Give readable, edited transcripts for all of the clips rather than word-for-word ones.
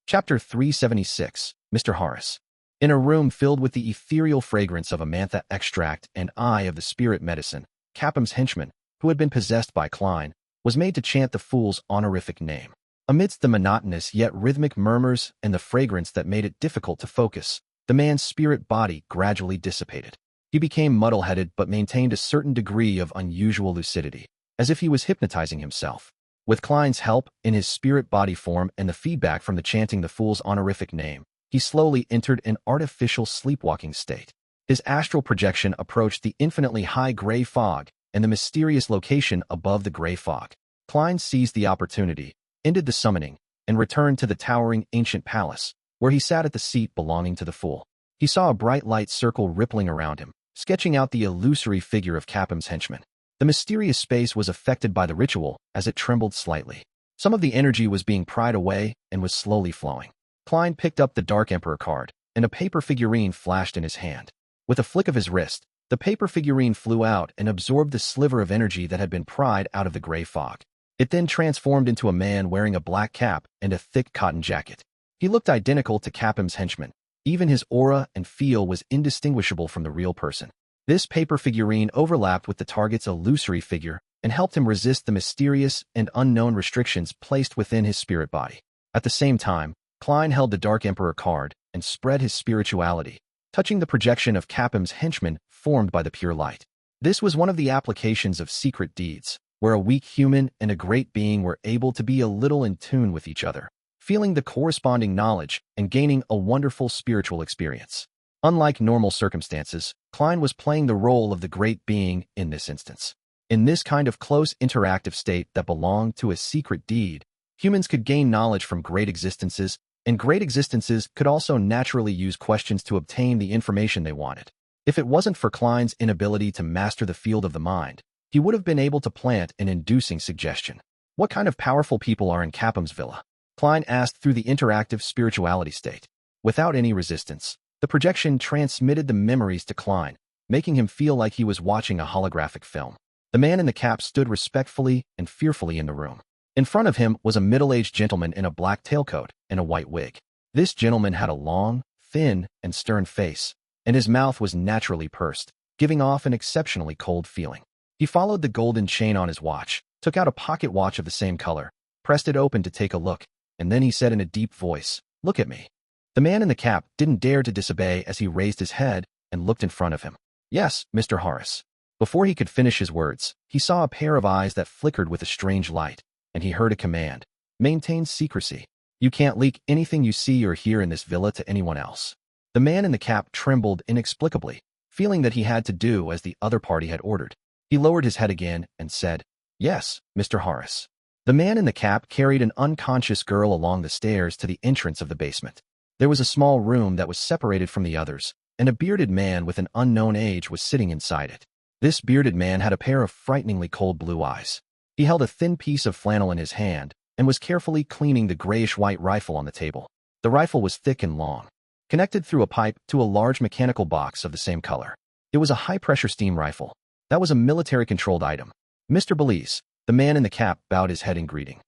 Chapter 376, Mr. Harras. In a room filled with the ethereal fragrance of amantha extract and eye of the spirit medicine, Capim's henchman, who had been possessed by Klein, was made to chant the fool's honorific name. Amidst the monotonous yet rhythmic murmurs and the fragrance that made it difficult to focus, the man's spirit body gradually dissipated. He became muddle-headed but maintained a certain degree of unusual lucidity, as if he was hypnotizing himself. With Klein's help, in his spirit body form and the feedback from the chanting the fool's honorific name, he slowly entered an artificial sleepwalking state. His astral projection approached the infinitely high gray fog and the mysterious location above the gray fog. Klein seized the opportunity, ended the summoning, and returned to the towering ancient palace, where he sat at the seat belonging to the fool. He saw a bright light circle rippling around him, sketching out the illusory figure of Capim's henchman. The mysterious space was affected by the ritual as it trembled slightly. Some of the energy was being pried away and was slowly flowing. Klein picked up the Dark Emperor card, and a paper figurine flashed in his hand. With a flick of his wrist, the paper figurine flew out and absorbed the sliver of energy that had been pried out of the gray fog. It then transformed into a man wearing a black cap and a thick cotton jacket. He looked identical to Capim's henchman. Even his aura and feel was indistinguishable from the real person. This paper figurine overlapped with the target's illusory figure and helped him resist the mysterious and unknown restrictions placed within his spirit body. At the same time, Klein held the Dark Emperor card and spread his spirituality, touching the projection of Capim's henchman formed by the pure light. This was one of the applications of secret deeds, where a weak human and a great being were able to be a little in tune with each other, feeling the corresponding knowledge and gaining a wonderful spiritual experience. Unlike normal circumstances, Klein was playing the role of the great being in this instance. In this kind of close interactive state that belonged to a secret deed, humans could gain knowledge from great existences, and great existences could also naturally use questions to obtain the information they wanted. If it wasn't for Klein's inability to master the field of the mind, he would have been able to plant an inducing suggestion. What kind of powerful people are in Capim's villa? Klein asked through the interactive spirituality state. Without any resistance, the projection transmitted the memories to Klein, making him feel like he was watching a holographic film. The man in the cap stood respectfully and fearfully in the room. In front of him was a middle-aged gentleman in a black tailcoat and a white wig. This gentleman had a long, thin, and stern face, and his mouth was naturally pursed, giving off an exceptionally cold feeling. He followed the golden chain on his watch, took out a pocket watch of the same color, pressed it open to take a look, and then he said in a deep voice, "Look at me." The man in the cap didn't dare to disobey as he raised his head and looked in front of him. "Yes, Mr. Harras." Before he could finish his words, he saw a pair of eyes that flickered with a strange light, and he heard a command. "Maintain secrecy. You can't leak anything you see or hear in this villa to anyone else." The man in the cap trembled inexplicably, feeling that he had to do as the other party had ordered. He lowered his head again and said, "Yes, Mr. Harras." The man in the cap carried an unconscious girl along the stairs to the entrance of the basement. There was a small room that was separated from the others, and a bearded man with an unknown age was sitting inside it. This bearded man had a pair of frighteningly cold blue eyes. He held a thin piece of flannel in his hand and was carefully cleaning the grayish-white rifle on the table. The rifle was thick and long, connected through a pipe to a large mechanical box of the same color. It was a high-pressure steam rifle. That was a military-controlled item. "Mr. Belize," the man in the cap bowed his head in greeting.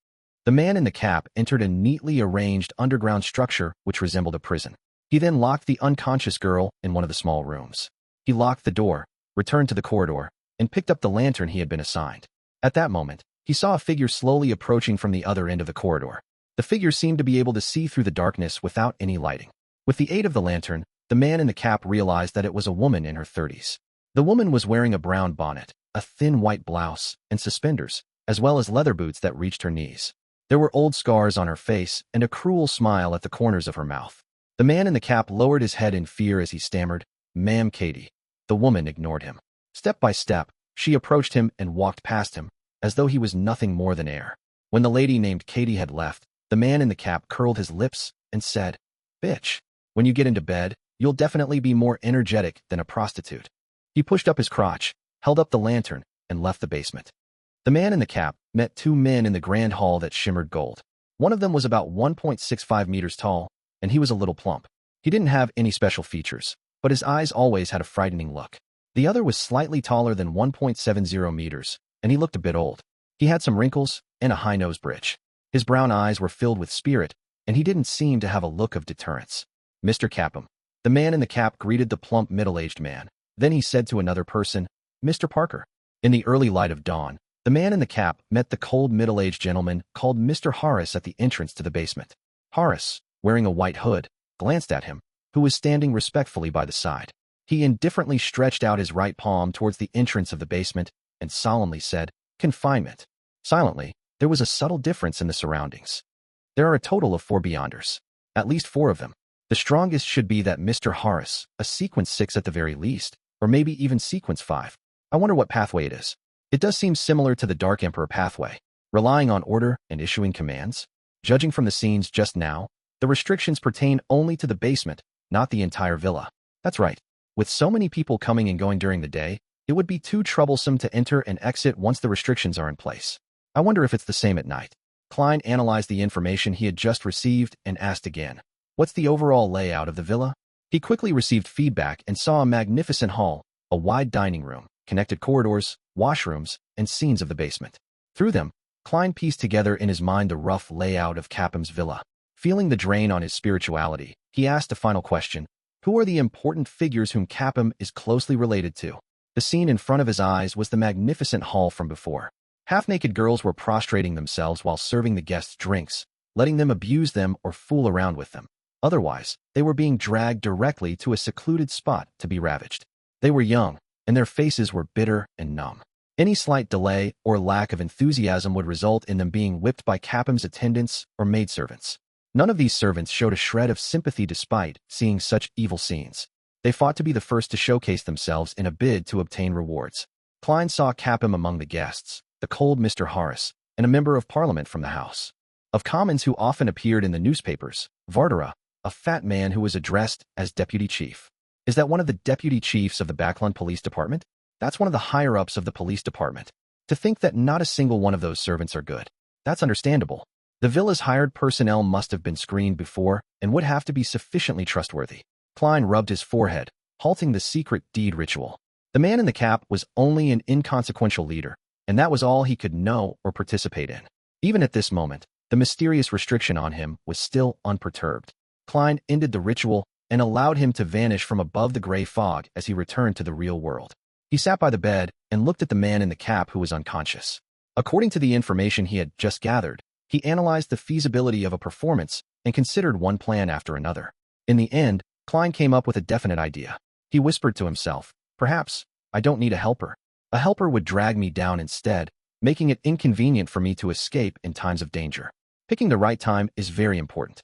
The man in the cap entered a neatly arranged underground structure which resembled a prison. He then locked the unconscious girl in one of the small rooms. He locked the door, returned to the corridor, and picked up the lantern he had been assigned. At that moment, he saw a figure slowly approaching from the other end of the corridor. The figure seemed to be able to see through the darkness without any lighting. With the aid of the lantern, the man in the cap realized that it was a woman in her 30s. The woman was wearing a brown bonnet, a thin white blouse, and suspenders, as well as leather boots that reached her knees. There were old scars on her face and a cruel smile at the corners of her mouth. The man in the cap lowered his head in fear as he stammered, "Ma'am Katie." The woman ignored him. Step by step, she approached him and walked past him, as though he was nothing more than air. When the lady named Katie had left, the man in the cap curled his lips and said, "Bitch, when you get into bed, you'll definitely be more energetic than a prostitute." He pushed up his crotch, held up the lantern, and left the basement. The man in the cap met two men in the grand hall that shimmered gold. One of them was about 1.65 meters tall, and he was a little plump. He didn't have any special features, but his eyes always had a frightening look. The other was slightly taller than 1.70 meters, and he looked a bit old. He had some wrinkles and a high nose bridge. His brown eyes were filled with spirit, and he didn't seem to have a look of deterrence. "Mr. Capim." The man in the cap greeted the plump middle-aged man. Then he said to another person, "Mr. Parker." In the early light of dawn, the man in the cap met the cold middle-aged gentleman called Mr. Harras at the entrance to the basement. Harras, wearing a white hood, glanced at him, who was standing respectfully by the side. He indifferently stretched out his right palm towards the entrance of the basement and solemnly said, "Confinement." Silently, there was a subtle difference in the surroundings. There are a total of 4 Beyonders. At least 4 of them. The strongest should be that Mr. Harras, a sequence 6 at the very least, or maybe even sequence 5. I wonder what pathway it is. It does seem similar to the Dark Emperor pathway, relying on order and issuing commands. Judging from the scenes just now, the restrictions pertain only to the basement, not the entire villa. That's right. With so many people coming and going during the day, it would be too troublesome to enter and exit once the restrictions are in place. I wonder if it's the same at night. Klein analyzed the information he had just received and asked again, "What's the overall layout of the villa?" He quickly received feedback and saw a magnificent hall, a wide dining room, connected corridors, washrooms, and scenes of the basement. Through them, Klein pieced together in his mind the rough layout of Capim's villa. Feeling the drain on his spirituality, he asked a final question: who are the important figures whom Capim is closely related to? The scene in front of his eyes was the magnificent hall from before. Half-naked girls were prostrating themselves while serving the guests drinks, letting them abuse them or fool around with them. Otherwise, they were being dragged directly to a secluded spot to be ravaged. They were young, and their faces were bitter and numb. Any slight delay or lack of enthusiasm would result in them being whipped by Capim's attendants or maidservants. None of these servants showed a shred of sympathy despite seeing such evil scenes. They fought to be the first to showcase themselves in a bid to obtain rewards. Klein saw Capim among the guests, the cold Mr. Harras, and a member of parliament from the House of Commons who often appeared in the newspapers, Vardara, a fat man who was addressed as deputy chief. Is that one of the deputy chiefs of the Backlund Police Department? That's one of the higher-ups of the police department. To think that not a single one of those servants are good. That's understandable. The villa's hired personnel must have been screened before and would have to be sufficiently trustworthy. Klein rubbed his forehead, halting the secret deed ritual. The man in the cap was only an inconsequential leader, and that was all he could know or participate in. Even at this moment, the mysterious restriction on him was still unperturbed. Klein ended the ritual and allowed him to vanish from above the gray fog as he returned to the real world. He sat by the bed and looked at the man in the cap who was unconscious. According to the information he had just gathered, he analyzed the feasibility of a performance and considered one plan after another. In the end, Klein came up with a definite idea. He whispered to himself, "Perhaps I don't need a helper. A helper would drag me down instead, making it inconvenient for me to escape in times of danger. Picking the right time is very important."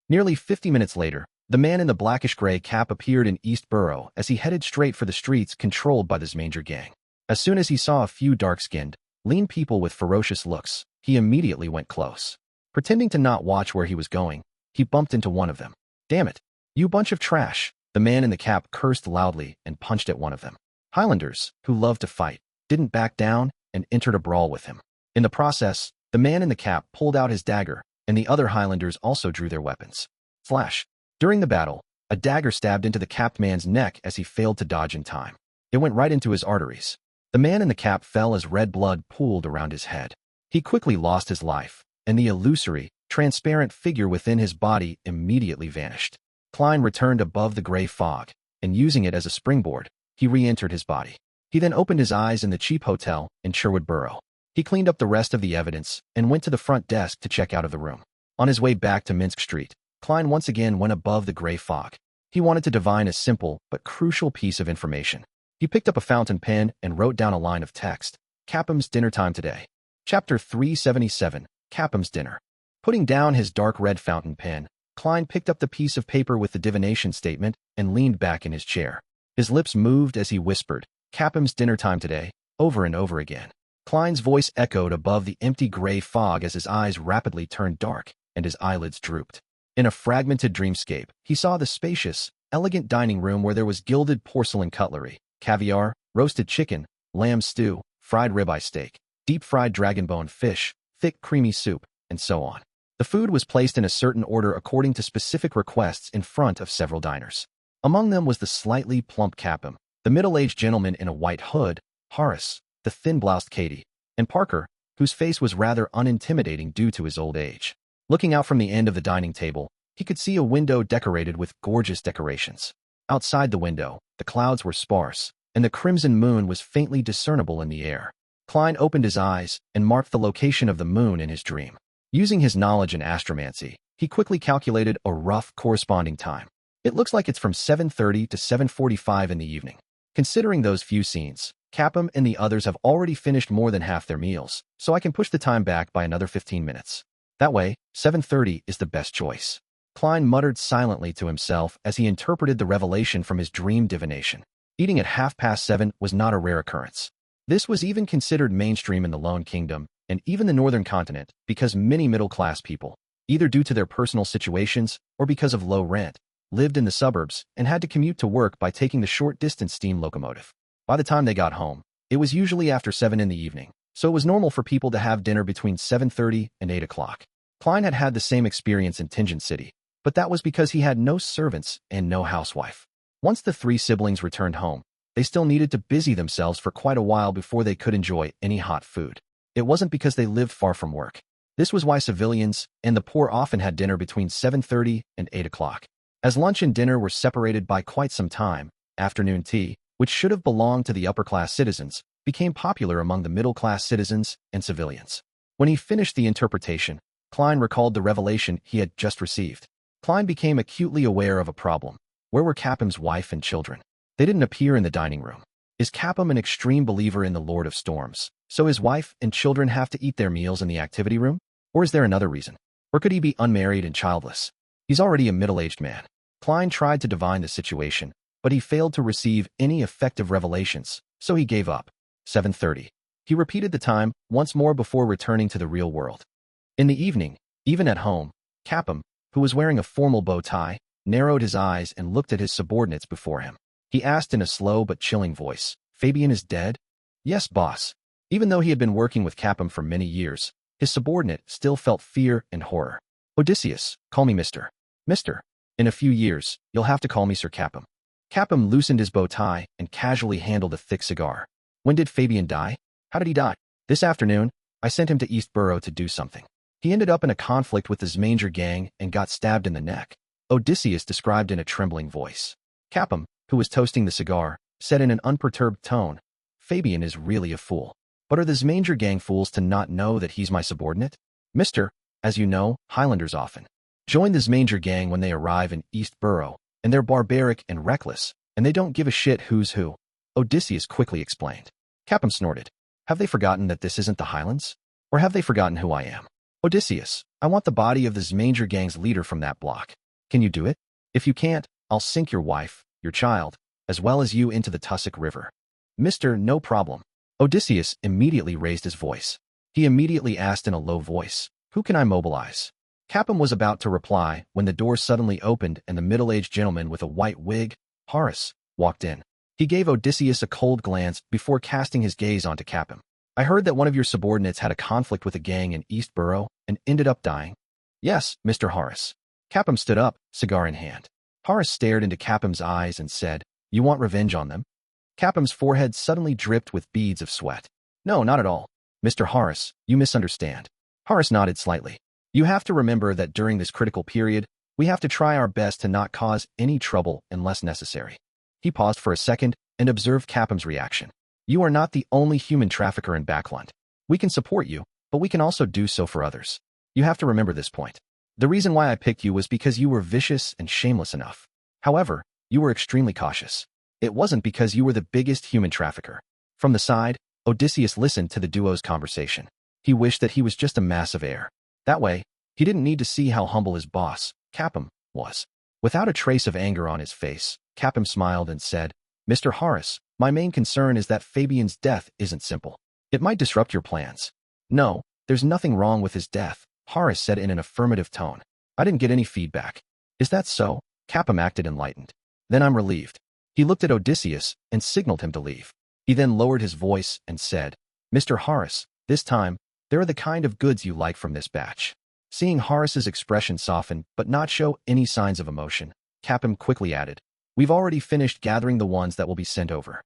Nearly 50 minutes later, the man in the blackish-gray cap appeared in East Borough as he headed straight for the streets controlled by the Zmanger gang. As soon as he saw a few dark-skinned, lean people with ferocious looks, he immediately went close. Pretending to not watch where he was going, he bumped into one of them. "Damn it, you bunch of trash!" The man in the cap cursed loudly and punched at one of them. Highlanders, who loved to fight, didn't back down and entered a brawl with him. In the process, the man in the cap pulled out his dagger, and the other Highlanders also drew their weapons. Flash. During the battle, a dagger stabbed into the capped man's neck as he failed to dodge in time. It went right into his arteries. The man in the cap fell as red blood pooled around his head. He quickly lost his life, and the illusory, transparent figure within his body immediately vanished. Klein returned above the gray fog, and using it as a springboard, he re-entered his body. He then opened his eyes in the cheap hotel in Sherwood Borough. He cleaned up the rest of the evidence and went to the front desk to check out of the room. On his way back to Minsk Street, Klein once again went above the gray fog. He wanted to divine a simple but crucial piece of information. He picked up a fountain pen and wrote down a line of text. Capim's dinner time today. Chapter 377, Capim's dinner. Putting down his dark red fountain pen, Klein picked up the piece of paper with the divination statement and leaned back in his chair. His lips moved as he whispered, "Capim's dinner time today," over and over again. Klein's voice echoed above the empty gray fog as his eyes rapidly turned dark and his eyelids drooped. In a fragmented dreamscape, he saw the spacious, elegant dining room where there was gilded porcelain cutlery, caviar, roasted chicken, lamb stew, fried ribeye steak, deep-fried dragon-bone fish, thick creamy soup, and so on. The food was placed in a certain order according to specific requests in front of several diners. Among them was the slightly plump Capim, the middle-aged gentleman in a white hood, Harras, the thin-bloused Katie, and Parker, whose face was rather unintimidating due to his old age. Looking out from the end of the dining table, he could see a window decorated with gorgeous decorations. Outside the window, the clouds were sparse, and the crimson moon was faintly discernible in the air. Klein opened his eyes and marked the location of the moon in his dream. Using his knowledge in astromancy, he quickly calculated a rough corresponding time. It looks like it's from 7:30 to 7:45 in the evening. Considering those few scenes, Capim and the others have already finished more than half their meals, so I can push the time back by another 15 minutes. That way, 7:30 is the best choice. Klein muttered silently to himself as he interpreted the revelation from his dream divination. Eating at 7:30 was not a rare occurrence. This was even considered mainstream in the Lone Kingdom and even the Northern Continent because many middle-class people, either due to their personal situations or because of low rent, lived in the suburbs and had to commute to work by taking the short-distance steam locomotive. By the time they got home, it was usually after 7 in the evening, so it was normal for people to have dinner between 7:30 and 8 o'clock. Klein had had the same experience in Tingen City, but that was because he had no servants and no housewife. Once the three siblings returned home, they still needed to busy themselves for quite a while before they could enjoy any hot food. It wasn't because they lived far from work. This was why civilians and the poor often had dinner between 7:30 and 8 o'clock. As lunch and dinner were separated by quite some time, afternoon tea, which should have belonged to the upper-class citizens, became popular among the middle-class citizens and civilians. When he finished the interpretation, Klein recalled the revelation he had just received. Klein became acutely aware of a problem. Where were Capim's wife and children? They didn't appear in the dining room. Is Capim an extreme believer in the Lord of Storms, so his wife and children have to eat their meals in the activity room? Or is there another reason? Or could he be unmarried and childless? He's already a middle-aged man. Klein tried to divine the situation, but he failed to receive any effective revelations, so he gave up. 7:30. He repeated the time once more before returning to the real world. In the evening, even at home, Capim, who was wearing a formal bow tie, narrowed his eyes and looked at his subordinates before him. He asked in a slow but chilling voice, "Fabian is dead?" "Yes, boss." Even though he had been working with Capim for many years, his subordinate still felt fear and horror. "Odysseus, call me Mr. Mr. In a few years, you'll have to call me Sir Capim." Capim loosened his bow tie and casually handled a thick cigar. "When did Fabian die? How did he die?" "This afternoon, I sent him to East Borough to do something. He ended up in a conflict with the Zmanger gang and got stabbed in the neck," Odysseus described in a trembling voice. Capim, who was toasting the cigar, said in an unperturbed tone, "Fabian is really a fool. But are the Zmanger gang fools to not know that he's my subordinate? Mister, as you know, Highlanders often join the Zmanger gang when they arrive in East Borough, and they're barbaric and reckless, and they don't give a shit who's who," Odysseus quickly explained. Capim snorted. "Have they forgotten that this isn't the Highlands? Or have they forgotten who I am?" "Odysseus, I want the body of the Zmanger gang's leader from that block. Can you do it? If you can't, I'll sink your wife, your child, as well as you into the Tussock River." "Mister, no problem." Odysseus immediately raised his voice. He immediately asked in a low voice, "Who can I mobilize?" Capim was about to reply when the door suddenly opened and the middle-aged gentleman with a white wig, Harras, walked in. He gave Odysseus a cold glance before casting his gaze onto Capim. "I heard that one of your subordinates had a conflict with a gang in East Borough and ended up dying." "Yes, Mr. Harras." Capim stood up, cigar in hand. Harras stared into Capim's eyes and said, "You want revenge on them?" Capim's forehead suddenly dripped with beads of sweat. "No, not at all. Mr. Harras, you misunderstand." Harras nodded slightly. "You have to remember that during this critical period, we have to try our best to not cause any trouble unless necessary." He paused for a second and observed Capim's reaction. "You are not the only human trafficker in Backland. We can support you, but we can also do so for others. You have to remember this point. The reason why I picked you was because you were vicious and shameless enough. However, you were extremely cautious. It wasn't because you were the biggest human trafficker." From the side, Odysseus listened to the duo's conversation. He wished that he was just a mass of air. That way, he didn't need to see how humble his boss, Capim, was. Without a trace of anger on his face, Capim smiled and said, "Mr. Harras, my main concern is that Fabian's death isn't simple. It might disrupt your plans." "No, there's nothing wrong with his death," Harras said in an affirmative tone. "I didn't get any feedback." "Is that so?" Capim acted enlightened. "Then I'm relieved." He looked at Odysseus and signaled him to leave. He then lowered his voice and said, "Mr. Harras, this time, there are the kind of goods you like from this batch." Seeing Harras's expression soften but not show any signs of emotion, Capim quickly added, "We've already finished gathering the ones that will be sent over."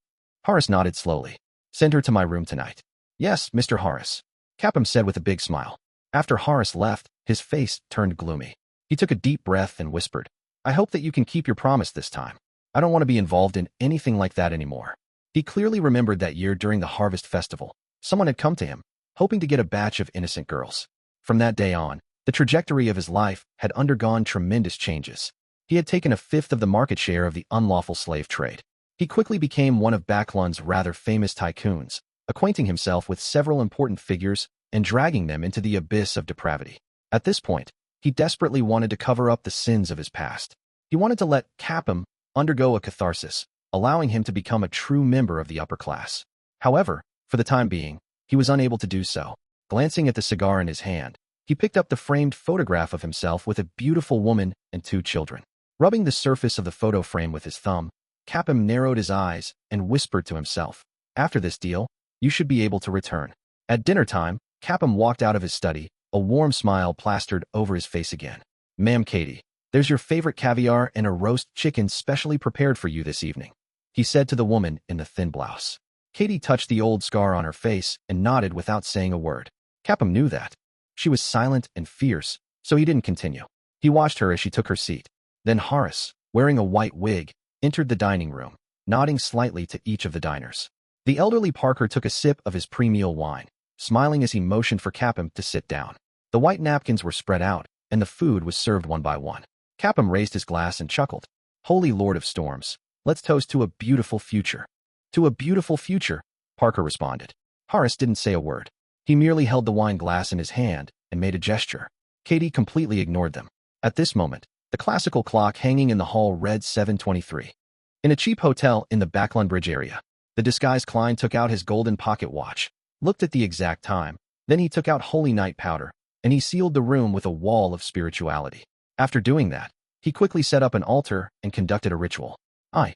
Harras nodded slowly. "Send her to my room tonight." "Yes, Mr. Harras," Capim said with a big smile. After Harras left, his face turned gloomy. He took a deep breath and whispered, "I hope that you can keep your promise this time. I don't want to be involved in anything like that anymore." He clearly remembered that year during the harvest festival. Someone had come to him, hoping to get a batch of innocent girls. From that day on, the trajectory of his life had undergone tremendous changes. He had taken a fifth of the market share of the unlawful slave trade. He quickly became one of Backlund's rather famous tycoons, acquainting himself with several important figures and dragging them into the abyss of depravity. At this point, he desperately wanted to cover up the sins of his past. He wanted to let Capim undergo a catharsis, allowing him to become a true member of the upper class. However, for the time being, he was unable to do so. Glancing at the cigar in his hand, he picked up the framed photograph of himself with a beautiful woman and 2 children. Rubbing the surface of the photo frame with his thumb, Capim narrowed his eyes and whispered to himself, "After this deal, you should be able to return." At dinner time, Capim walked out of his study, a warm smile plastered over his face again. "Ma'am Katie, there's your favorite caviar and a roast chicken specially prepared for you this evening," he said to the woman in the thin blouse. Katie touched the old scar on her face and nodded without saying a word. Capim knew that. She was silent and fierce, so he didn't continue. He watched her as she took her seat. Then Harras, wearing a white wig, entered the dining room, nodding slightly to each of the diners. The elderly Parker took a sip of his pre-meal wine, smiling as he motioned for Capim to sit down. The white napkins were spread out, and the food was served one by one. Capim raised his glass and chuckled. "Holy Lord of Storms, let's toast to a beautiful future." "To a beautiful future," Parker responded. Harras didn't say a word. He merely held the wine glass in his hand and made a gesture. Katie completely ignored them. At this moment, the classical clock hanging in the hall read 7:23. In a cheap hotel in the Backlund Bridge area, the disguised Klein took out his golden pocket watch, looked at the exact time, then he took out holy night powder, and he sealed the room with a wall of spirituality. After doing that, he quickly set up an altar and conducted a ritual. I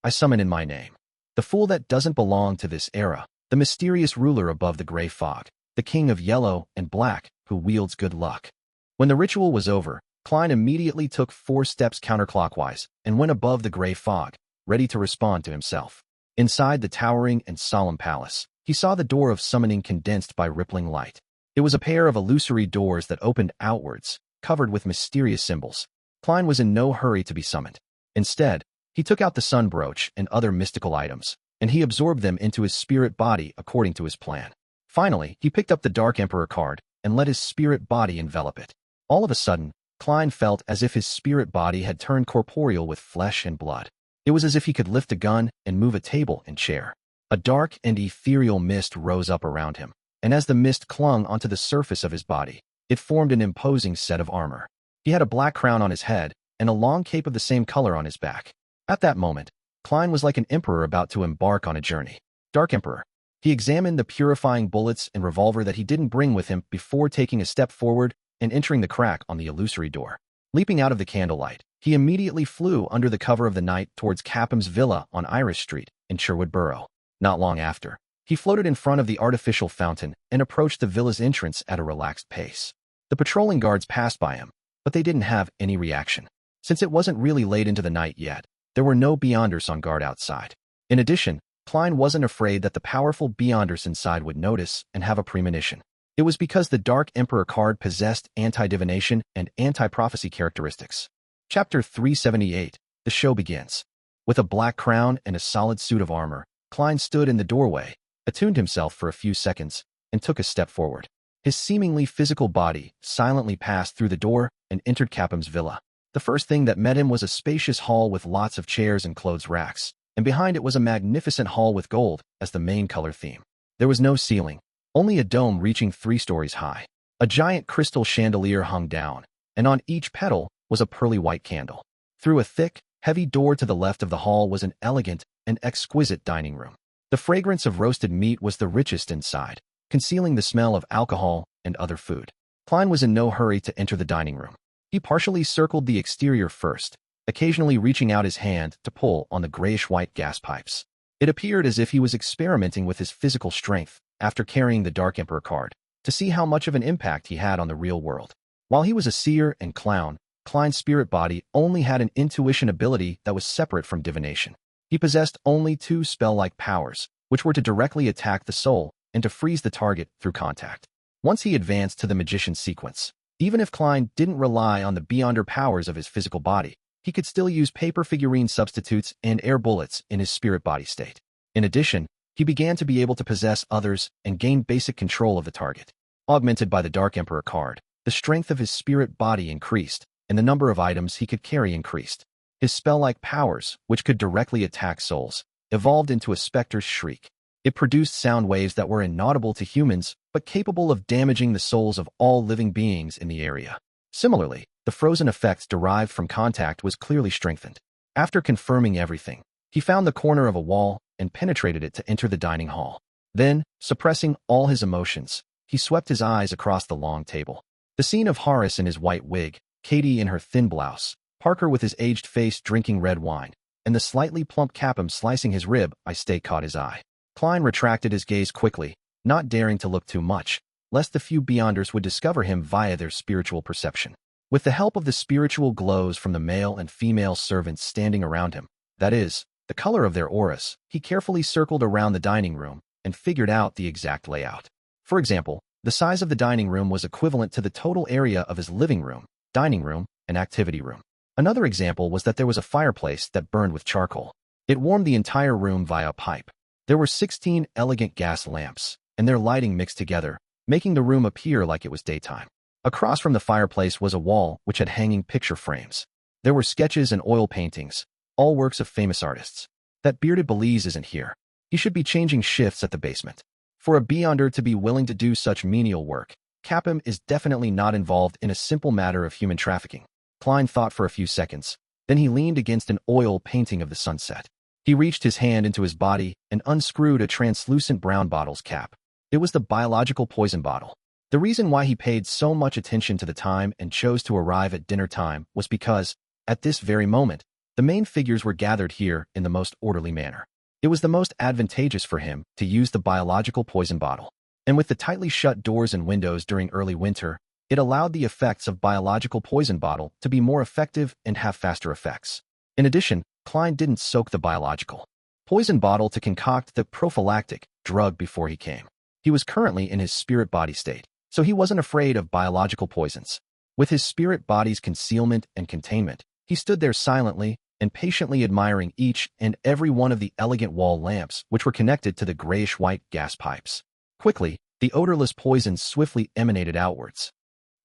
summon in my name the fool that doesn't belong to this era, the mysterious ruler above the gray fog, the king of yellow and black who wields good luck." When the ritual was over, Klein immediately took 4 steps counterclockwise and went above the gray fog, ready to respond to himself. Inside the towering and solemn palace, he saw the door of summoning condensed by rippling light. It was a pair of illusory doors that opened outwards, covered with mysterious symbols. Klein was in no hurry to be summoned. Instead, he took out the sun brooch and other mystical items, and he absorbed them into his spirit body according to his plan. Finally, he picked up the Dark Emperor card and let his spirit body envelop it. All of a sudden, Klein felt as if his spirit body had turned corporeal with flesh and blood. It was as if he could lift a gun and move a table and chair. A dark and ethereal mist rose up around him, and as the mist clung onto the surface of his body, it formed an imposing set of armor. He had a black crown on his head and a long cape of the same color on his back. At that moment, Klein was like an emperor about to embark on a journey. Dark Emperor. He examined the purifying bullets and revolver that he didn't bring with him before taking a step forward and entering the crack on the illusory door. Leaping out of the candlelight, he immediately flew under the cover of the night towards Capim's villa on Iris Street in Sherwood Borough. Not long after, he floated in front of the artificial fountain and approached the villa's entrance at a relaxed pace. The patrolling guards passed by him, but they didn't have any reaction. Since it wasn't really late into the night yet, there were no Beyonders on guard outside. In addition, Klein wasn't afraid that the powerful Beyonders inside would notice and have a premonition. It was because the Dark Emperor card possessed anti-divination and anti-prophecy characteristics. Chapter 378, the show begins. With a black crown and a solid suit of armor, Klein stood in the doorway, attuned himself for a few seconds, and took a step forward. His seemingly physical body silently passed through the door and entered Capim's villa. The first thing that met him was a spacious hall with lots of chairs and clothes racks, and behind it was a magnificent hall with gold as the main color theme. There was no ceiling, only a dome reaching 3 stories high. A giant crystal chandelier hung down, and on each petal was a pearly white candle. Through a thick, heavy door to the left of the hall was an elegant and exquisite dining room. The fragrance of roasted meat was the richest inside, concealing the smell of alcohol and other food. Klein was in no hurry to enter the dining room. He partially circled the exterior first, occasionally reaching out his hand to pull on the grayish-white gas pipes. It appeared as if he was experimenting with his physical strength after carrying the Dark Emperor card, to see how much of an impact he had on the real world. While he was a seer and clown, Klein's spirit body only had an intuition ability that was separate from divination. He possessed only 2 spell-like powers, which were to directly attack the soul and to freeze the target through contact. Once he advanced to the magician's sequence, even if Klein didn't rely on the beyonder powers of his physical body, he could still use paper figurine substitutes and air bullets in his spirit body state. In addition, he began to be able to possess others and gain basic control of the target. Augmented by the Dark Emperor card, the strength of his spirit body increased, and the number of items he could carry increased. His spell-like powers, which could directly attack souls, evolved into a specter's shriek. It produced sound waves that were inaudible to humans, but capable of damaging the souls of all living beings in the area. Similarly, the frozen effect derived from contact was clearly strengthened. After confirming everything, he found the corner of a wall and penetrated it to enter the dining hall. Then, suppressing all his emotions, he swept his eyes across the long table. The scene of Harras in his white wig, Katie in her thin blouse, Parker with his aged face drinking red wine, and the slightly plump Capim slicing his rib steak caught his eye. Klein retracted his gaze quickly, not daring to look too much, lest the few beyonders would discover him via their spiritual perception. With the help of the spiritual glows from the male and female servants standing around him, that is, the color of their auras, he carefully circled around the dining room and figured out the exact layout. For example, the size of the dining room was equivalent to the total area of his living room, dining room, and activity room. Another example was that there was a fireplace that burned with charcoal. It warmed the entire room via a pipe. There were 16 elegant gas lamps, and their lighting mixed together, making the room appear like it was daytime. Across from the fireplace was a wall which had hanging picture frames. There were sketches and oil paintings, all works of famous artists. That bearded Belize isn't here. He should be changing shifts at the basement. For a beyonder to be willing to do such menial work, Capim is definitely not involved in a simple matter of human trafficking. Klein thought for a few seconds. Then he leaned against an oil painting of the sunset. He reached his hand into his body and unscrewed a translucent brown bottle's cap. It was the biological poison bottle. The reason why he paid so much attention to the time and chose to arrive at dinner time was because, at this very moment, the main figures were gathered here in the most orderly manner. It was the most advantageous for him to use the biological poison bottle. And with the tightly shut doors and windows during early winter, it allowed the effects of biological poison bottle to be more effective and have faster effects. In addition, Klein didn't soak the biological poison bottle to concoct the prophylactic drug before he came. He was currently in his spirit body state, so he wasn't afraid of biological poisons. With his spirit body's concealment and containment, he stood there silently and patiently admiring each and every one of the elegant wall lamps which were connected to the grayish-white gas pipes. Quickly, the odorless poison swiftly emanated outwards.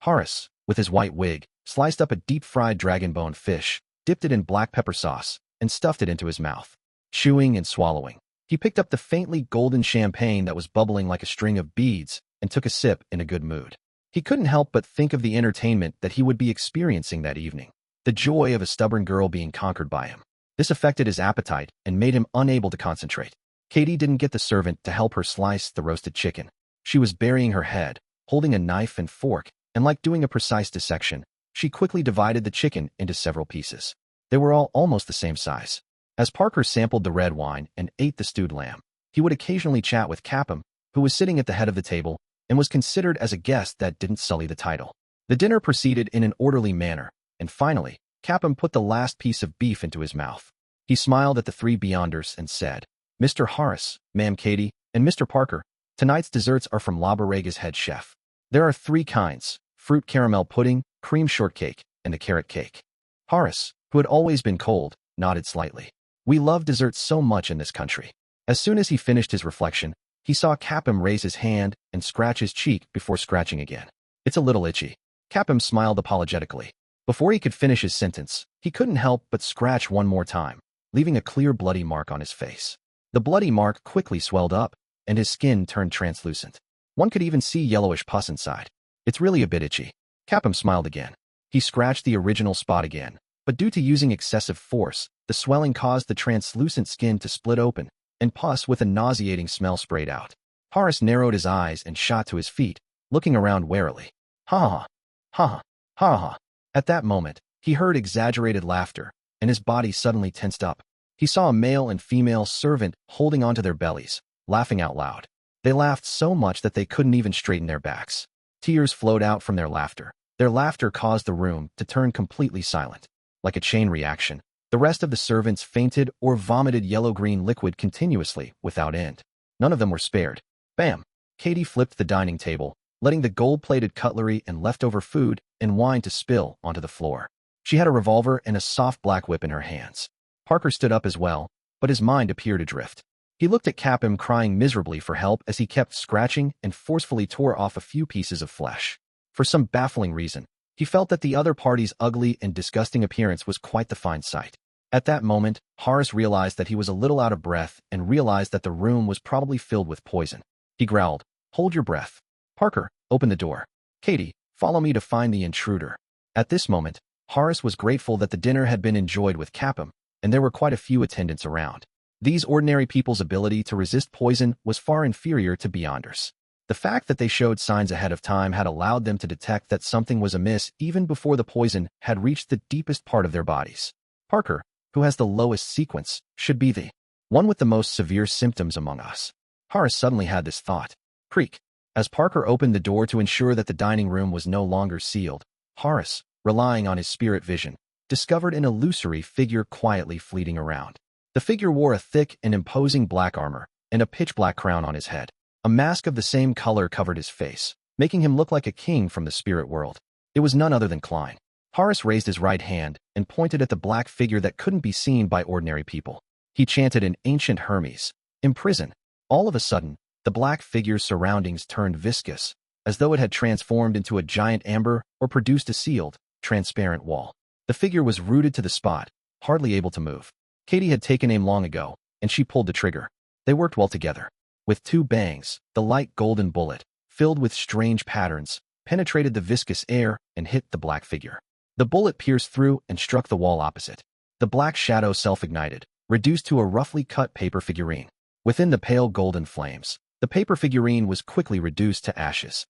Harras, with his white wig, sliced up a deep-fried dragon-bone fish, dipped it in black pepper sauce, and stuffed it into his mouth. Chewing and swallowing, he picked up the faintly golden champagne that was bubbling like a string of beads and took a sip in a good mood. He couldn't help but think of the entertainment that he would be experiencing that evening. The joy of a stubborn girl being conquered by him. This affected his appetite and made him unable to concentrate. Katie didn't get the servant to help her slice the roasted chicken. She was burying her head, holding a knife and fork, and like doing a precise dissection, she quickly divided the chicken into several pieces. They were all almost the same size. As Parker sampled the red wine and ate the stewed lamb, he would occasionally chat with Capim, who was sitting at the head of the table and was considered as a guest that didn't sully the title. The dinner proceeded in an orderly manner, and finally, Capim put the last piece of beef into his mouth. He smiled at the three beyonders and said, "Mr. Harras, Ma'am Katie, and Mr. Parker, tonight's desserts are from La Borega's head chef. There are 3 kinds, fruit caramel pudding, cream shortcake, and a carrot cake." Harras, who had always been cold, nodded slightly. "We love desserts so much in this country." As soon as he finished his reflection, he saw Capim raise his hand and scratch his cheek before scratching again. "It's a little itchy." Capim smiled apologetically. Before he could finish his sentence, he couldn't help but scratch one more time, leaving a clear bloody mark on his face. The bloody mark quickly swelled up, and his skin turned translucent. One could even see yellowish pus inside. "It's really a bit itchy." Capim smiled again. He scratched the original spot again, but due to using excessive force, the swelling caused the translucent skin to split open, and pus with a nauseating smell sprayed out. Harras narrowed his eyes and shot to his feet, looking around warily. "Ha ha, ha ha, ha ha." At that moment, he heard exaggerated laughter, and his body suddenly tensed up. He saw a male and female servant holding onto their bellies, laughing out loud. They laughed so much that they couldn't even straighten their backs. Tears flowed out from their laughter. Their laughter caused the room to turn completely silent. Like a chain reaction, the rest of the servants fainted or vomited yellow-green liquid continuously, without end. None of them were spared. Bam! Katie flipped the dining table, letting the gold-plated cutlery and leftover food and wine to spill onto the floor. She had a revolver and a soft black whip in her hands. Parker stood up as well, but his mind appeared adrift. He looked at Capim crying miserably for help as he kept scratching and forcefully tore off a few pieces of flesh. For some baffling reason, he felt that the other party's ugly and disgusting appearance was quite the fine sight. At that moment, Harras realized that he was a little out of breath and realized that the room was probably filled with poison. He growled, "Hold your breath. Parker, open the door. Katie, follow me to find the intruder." At this moment, Harras was grateful that the dinner had been enjoyed with Capim, and there were quite a few attendants around. These ordinary people's ability to resist poison was far inferior to Beyonders. The fact that they showed signs ahead of time had allowed them to detect that something was amiss even before the poison had reached the deepest part of their bodies. Parker, who has the lowest sequence, should be the one with the most severe symptoms among us. Harras suddenly had this thought. Creak. As Parker opened the door to ensure that the dining room was no longer sealed, Harras, relying on his spirit vision, discovered an illusory figure quietly fleeting around. The figure wore a thick and imposing black armor and a pitch-black crown on his head. A mask of the same color covered his face, making him look like a king from the spirit world. It was none other than Klein. Harras raised his right hand and pointed at the black figure that couldn't be seen by ordinary people. He chanted an ancient Hermes, "Imprison." All of a sudden, the black figure's surroundings turned viscous, as though it had transformed into a giant amber or produced a sealed, transparent wall. The figure was rooted to the spot, hardly able to move. Katie had taken aim long ago, and she pulled the trigger. They worked well together. With two bangs, the light golden bullet, filled with strange patterns, penetrated the viscous air and hit the black figure. The bullet pierced through and struck the wall opposite. The black shadow self-ignited, reduced to a roughly cut paper figurine. Within the pale golden flames, the paper figurine was quickly reduced to ashes.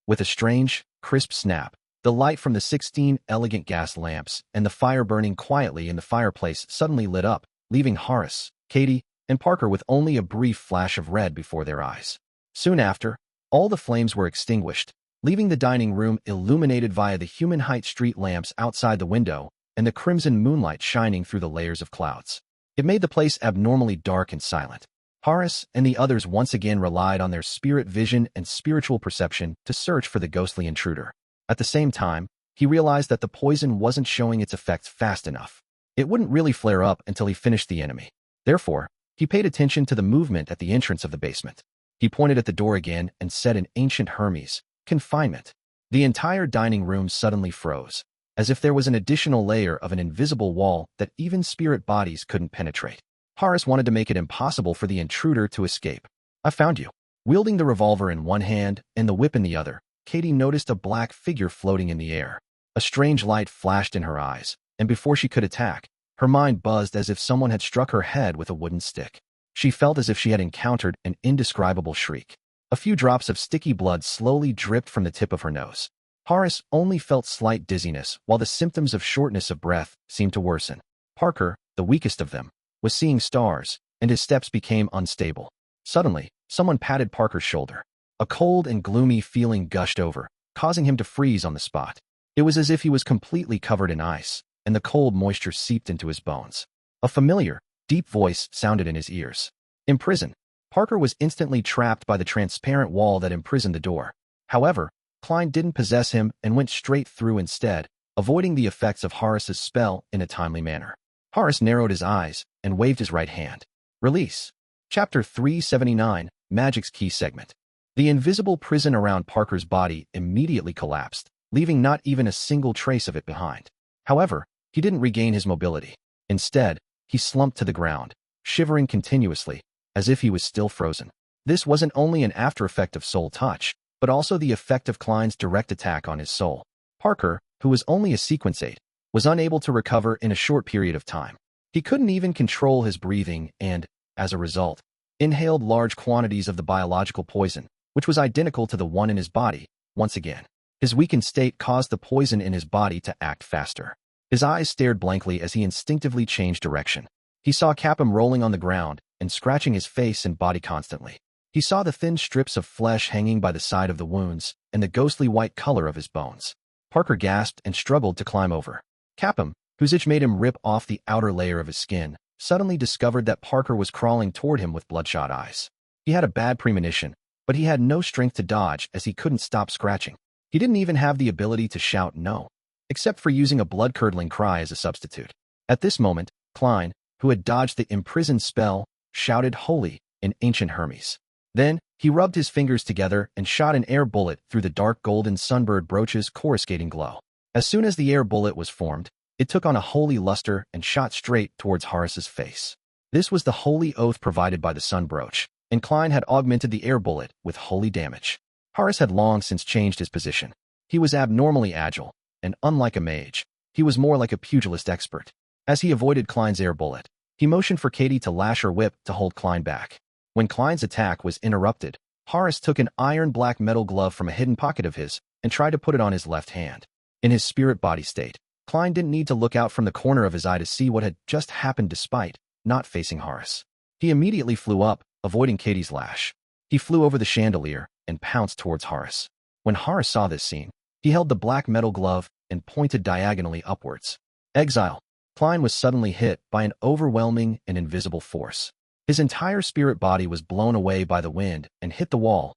With a strange, crisp snap, the light from the 16 elegant gas lamps and the fire burning quietly in the fireplace suddenly lit up, leaving Harras, Katie, and Parker with only a brief flash of red before their eyes. Soon after, all the flames were extinguished, leaving the dining room illuminated via the human-height street lamps outside the window and the crimson moonlight shining through the layers of clouds. It made the place abnormally dark and silent. Harras and the others once again relied on their spirit vision and spiritual perception to search for the ghostly intruder. At the same time, he realized that the poison wasn't showing its effects fast enough. It wouldn't really flare up until he finished the enemy. Therefore, he paid attention to the movement at the entrance of the basement. He pointed at the door again and said in ancient Hermes, "Confinement." The entire dining room suddenly froze, as if there was an additional layer of an invisible wall that even spirit bodies couldn't penetrate. Harras wanted to make it impossible for the intruder to escape. "I found you." Wielding the revolver in one hand and the whip in the other, Katie noticed a black figure floating in the air. A strange light flashed in her eyes, and before she could attack, her mind buzzed as if someone had struck her head with a wooden stick. She felt as if she had encountered an indescribable shriek. A few drops of sticky blood slowly dripped from the tip of her nose. Harras only felt slight dizziness, while the symptoms of shortness of breath seemed to worsen. Parker, the weakest of them, was seeing stars, and his steps became unstable. Suddenly, someone patted Parker's shoulder. A cold and gloomy feeling gushed over, causing him to freeze on the spot. It was as if he was completely covered in ice, and the cold moisture seeped into his bones. A familiar, deep voice sounded in his ears. "Imprison." Parker was instantly trapped by the transparent wall that imprisoned the door. However, Klein didn't possess him and went straight through instead, avoiding the effects of Harras's spell in a timely manner. Harras narrowed his eyes and waved his right hand. Release. Chapter 379, Magic's Key Segment. The invisible prison around Parker's body immediately collapsed, leaving not even a single trace of it behind. However, he didn't regain his mobility. Instead, he slumped to the ground, shivering continuously, as if he was still frozen. This wasn't only an after-effect of soul touch, but also the effect of Klein's direct attack on his soul. Parker, who was only a sequence 8, was unable to recover in a short period of time. He couldn't even control his breathing and, as a result, inhaled large quantities of the biological poison, which was identical to the one in his body, once again. His weakened state caused the poison in his body to act faster. His eyes stared blankly as he instinctively changed direction. He saw Capim rolling on the ground and scratching his face and body constantly. He saw the thin strips of flesh hanging by the side of the wounds and the ghostly white color of his bones. Parker gasped and struggled to climb over. Capim, whose itch made him rip off the outer layer of his skin, suddenly discovered that Parker was crawling toward him with bloodshot eyes. He had a bad premonition, but he had no strength to dodge as he couldn't stop scratching. He didn't even have the ability to shout no, except for using a blood-curdling cry as a substitute. At this moment, Klein, who had dodged the imprisoned spell, shouted holy in ancient Hermes. Then, he rubbed his fingers together and shot an air bullet through the dark golden sunbird brooch's coruscating glow. As soon as the air bullet was formed, it took on a holy luster and shot straight towards Harras's face. This was the holy oath provided by the sun brooch, and Klein had augmented the air bullet with holy damage. Harras had long since changed his position. He was abnormally agile, and unlike a mage, he was more like a pugilist expert. As he avoided Klein's air bullet, he motioned for Katie to lash her whip to hold Klein back. When Klein's attack was interrupted, Harras took an iron black metal glove from a hidden pocket of his and tried to put it on his left hand. In his spirit body state, Klein didn't need to look out from the corner of his eye to see what had just happened despite not facing Harras. He immediately flew up, avoiding Katie's lash. He flew over the chandelier and pounced towards Harras. When Harras saw this scene, he held the black metal glove and pointed diagonally upwards. Exile. Klein was suddenly hit by an overwhelming and invisible force. His entire spirit body was blown away by the wind and hit the wall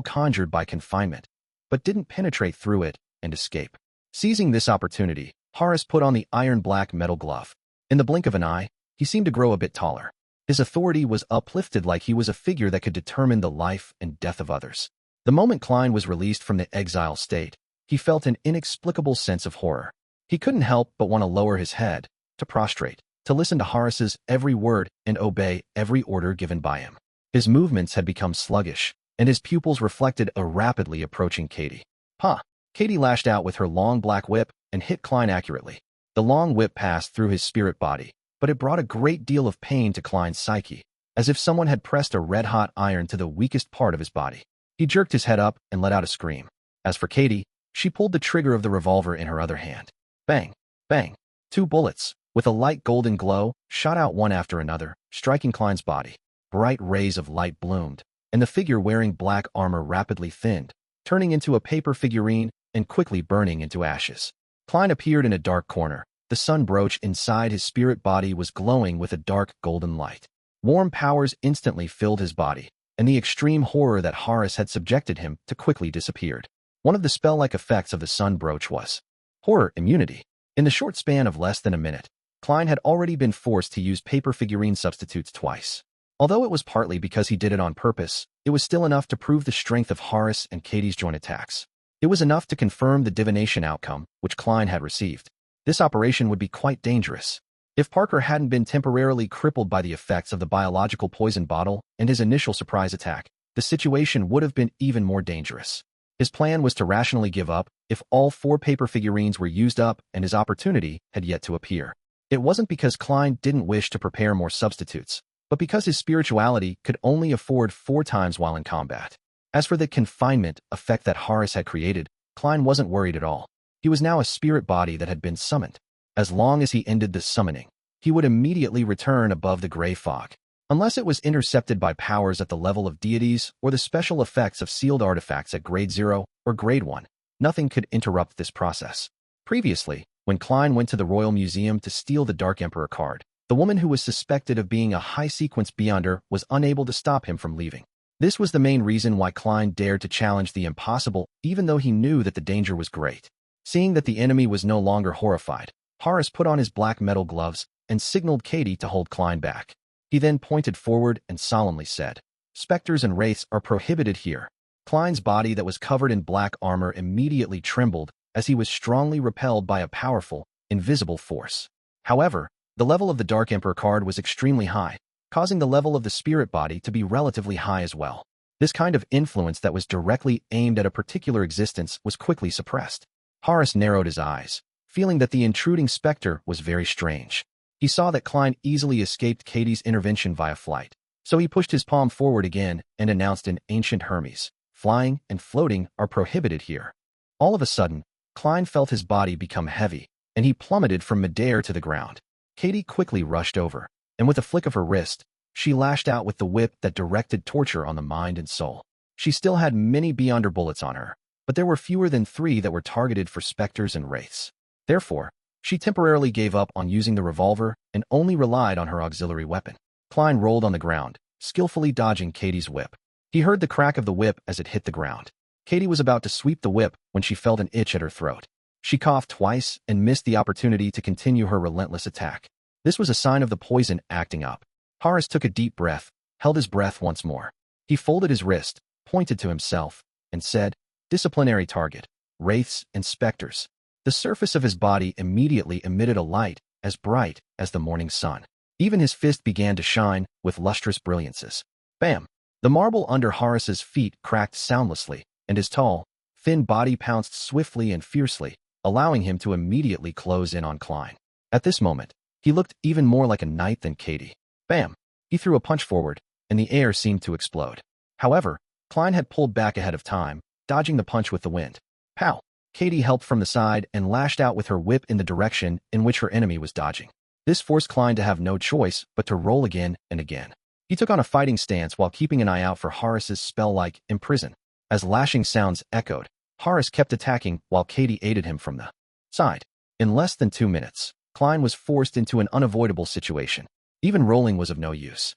conjured by confinement, but didn't penetrate through it and escape. Seizing this opportunity, Harras put on the iron black metal glove. In the blink of an eye, he seemed to grow a bit taller. His authority was uplifted like he was a figure that could determine the life and death of others. The moment Klein was released from the exile state, he felt an inexplicable sense of horror. He couldn't help but want to lower his head, to prostrate, to listen to Harras's every word and obey every order given by him. His movements had become sluggish, and his pupils reflected a rapidly approaching Katie. Ha! Katie lashed out with her long black whip and hit Klein accurately. The long whip passed through his spirit body, but it brought a great deal of pain to Klein's psyche, as if someone had pressed a red-hot iron to the weakest part of his body. He jerked his head up and let out a scream. As for Katie, she pulled the trigger of the revolver in her other hand. Bang! Bang! 2 bullets, with a light golden glow, shot out one after another, striking Klein's body. Bright rays of light bloomed, and the figure wearing black armor rapidly thinned, turning into a paper figurine and quickly burning into ashes. Klein appeared in a dark corner. The sun brooch inside his spirit body was glowing with a dark golden light. Warm powers instantly filled his body, and the extreme horror that Harras had subjected him to quickly disappeared. One of the spell-like effects of the sun brooch was horror immunity. In the short span of less than a minute, Klein had already been forced to use paper figurine substitutes twice. Although it was partly because he did it on purpose, it was still enough to prove the strength of Harras and Katie's joint attacks. It was enough to confirm the divination outcome which Klein had received. This operation would be quite dangerous. If Parker hadn't been temporarily crippled by the effects of the biological poison bottle and his initial surprise attack, the situation would have been even more dangerous. His plan was to rationally give up if all 4 paper figurines were used up and his opportunity had yet to appear. It wasn't because Klein didn't wish to prepare more substitutes, but because his spirituality could only afford 4 times while in combat. As for the confinement effect that Harras had created, Klein wasn't worried at all. He was now a spirit body that had been summoned. As long as he ended the summoning, he would immediately return above the gray fog. Unless it was intercepted by powers at the level of deities or the special effects of sealed artifacts at Grade 0 or Grade 1, nothing could interrupt this process. Previously, when Klein went to the Royal Museum to steal the Dark Emperor card, the woman who was suspected of being a high-sequence beyonder was unable to stop him from leaving. This was the main reason why Klein dared to challenge the impossible, even though he knew that the danger was great. Seeing that the enemy was no longer horrified, Harras put on his black metal gloves and signaled Katie to hold Klein back. He then pointed forward and solemnly said, "Specters and wraiths are prohibited here." Klein's body that was covered in black armor immediately trembled as he was strongly repelled by a powerful, invisible force. However, the level of the Dark Emperor card was extremely high, causing the level of the spirit body to be relatively high as well. This kind of influence that was directly aimed at a particular existence was quickly suppressed. Harras narrowed his eyes, feeling that the intruding specter was very strange. He saw that Klein easily escaped Katie's intervention via flight, so he pushed his palm forward again and announced in ancient Hermes, "Flying and floating are prohibited here." All of a sudden, Klein felt his body become heavy, and he plummeted from midair to the ground. Katie quickly rushed over, and with a flick of her wrist, she lashed out with the whip that directed torture on the mind and soul. She still had many Beyonder bullets on her, but there were fewer than 3 that were targeted for specters and wraiths. Therefore, she temporarily gave up on using the revolver and only relied on her auxiliary weapon. Klein rolled on the ground, skillfully dodging Katie's whip. He heard the crack of the whip as it hit the ground. Katie was about to sweep the whip when she felt an itch at her throat. She coughed twice and missed the opportunity to continue her relentless attack. This was a sign of the poison acting up. Harras took a deep breath, held his breath once more. He folded his wrist, pointed to himself, and said, "Disciplinary target, wraiths and specters." The surface of his body immediately emitted a light as bright as the morning sun. Even his fist began to shine with lustrous brilliances. Bam! The marble under Harras's feet cracked soundlessly, and his tall, thin body pounced swiftly and fiercely, allowing him to immediately close in on Klein. At this moment, he looked even more like a knight than Katie. Bam! He threw a punch forward, and the air seemed to explode. However, Klein had pulled back ahead of time, dodging the punch with the wind. Pow! Katie helped from the side and lashed out with her whip in the direction in which her enemy was dodging. This forced Klein to have no choice but to roll again and again. He took on a fighting stance while keeping an eye out for Harras's spell-like imprison. As lashing sounds echoed, Harras kept attacking while Katie aided him from the side. In less than 2 minutes, Klein was forced into an unavoidable situation. Even rolling was of no use.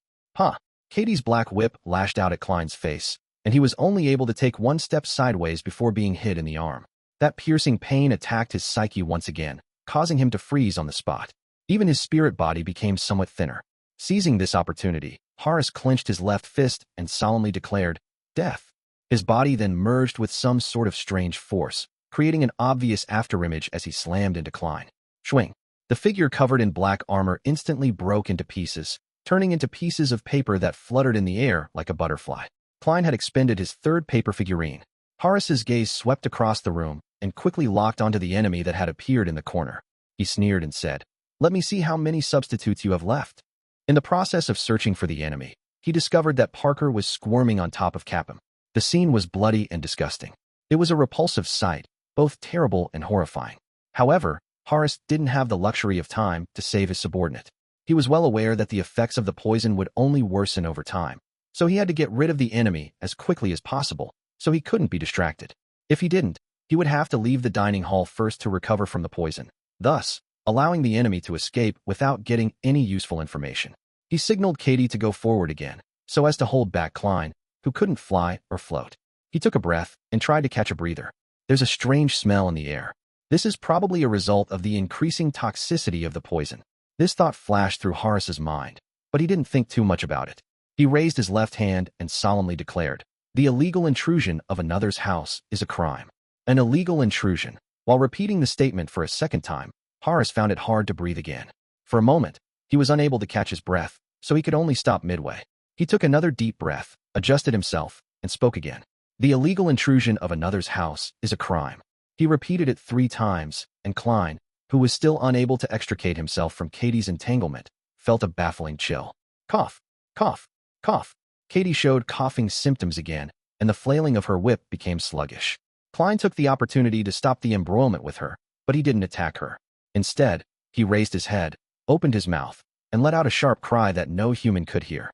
Katie's black whip lashed out at Klein's face, and he was only able to take one step sideways before being hit in the arm. That piercing pain attacked his psyche once again, causing him to freeze on the spot. Even his spirit body became somewhat thinner. Seizing this opportunity, Harras clenched his left fist and solemnly declared, "Death." His body then merged with some sort of strange force, creating an obvious afterimage as he slammed into Klein. Swing! The figure covered in black armor instantly broke into pieces, turning into pieces of paper that fluttered in the air like a butterfly. Klein had expended his third paper figurine. Harras's gaze swept across the room and quickly locked onto the enemy that had appeared in the corner. He sneered and said, "Let me see how many substitutes you have left." In the process of searching for the enemy, he discovered that Parker was squirming on top of Capim. The scene was bloody and disgusting. It was a repulsive sight, both terrible and horrifying. However, Harras didn't have the luxury of time to save his subordinate. He was well aware that the effects of the poison would only worsen over time, so he had to get rid of the enemy as quickly as possible, so he couldn't be distracted. If he didn't, he would have to leave the dining hall first to recover from the poison, thus allowing the enemy to escape without getting any useful information. He signaled Katie to go forward again, so as to hold back Klein, who couldn't fly or float. He took a breath and tried to catch a breather. There's a strange smell in the air. This is probably a result of the increasing toxicity of the poison. This thought flashed through Harras's mind, but he didn't think too much about it. He raised his left hand and solemnly declared, "The illegal intrusion of another's house is a crime." An illegal intrusion. While repeating the statement for a second time, Harras found it hard to breathe again. For a moment, he was unable to catch his breath, so he could only stop midway. He took another deep breath, adjusted himself, and spoke again. "The illegal intrusion of another's house is a crime." He repeated it 3 times, and Klein, who was still unable to extricate himself from Katie's entanglement, felt a baffling chill. Cough, cough, cough. Katie showed coughing symptoms again, and the flailing of her whip became sluggish. Klein took the opportunity to stop the embroilment with her, but he didn't attack her. Instead, he raised his head, opened his mouth, and let out a sharp cry that no human could hear.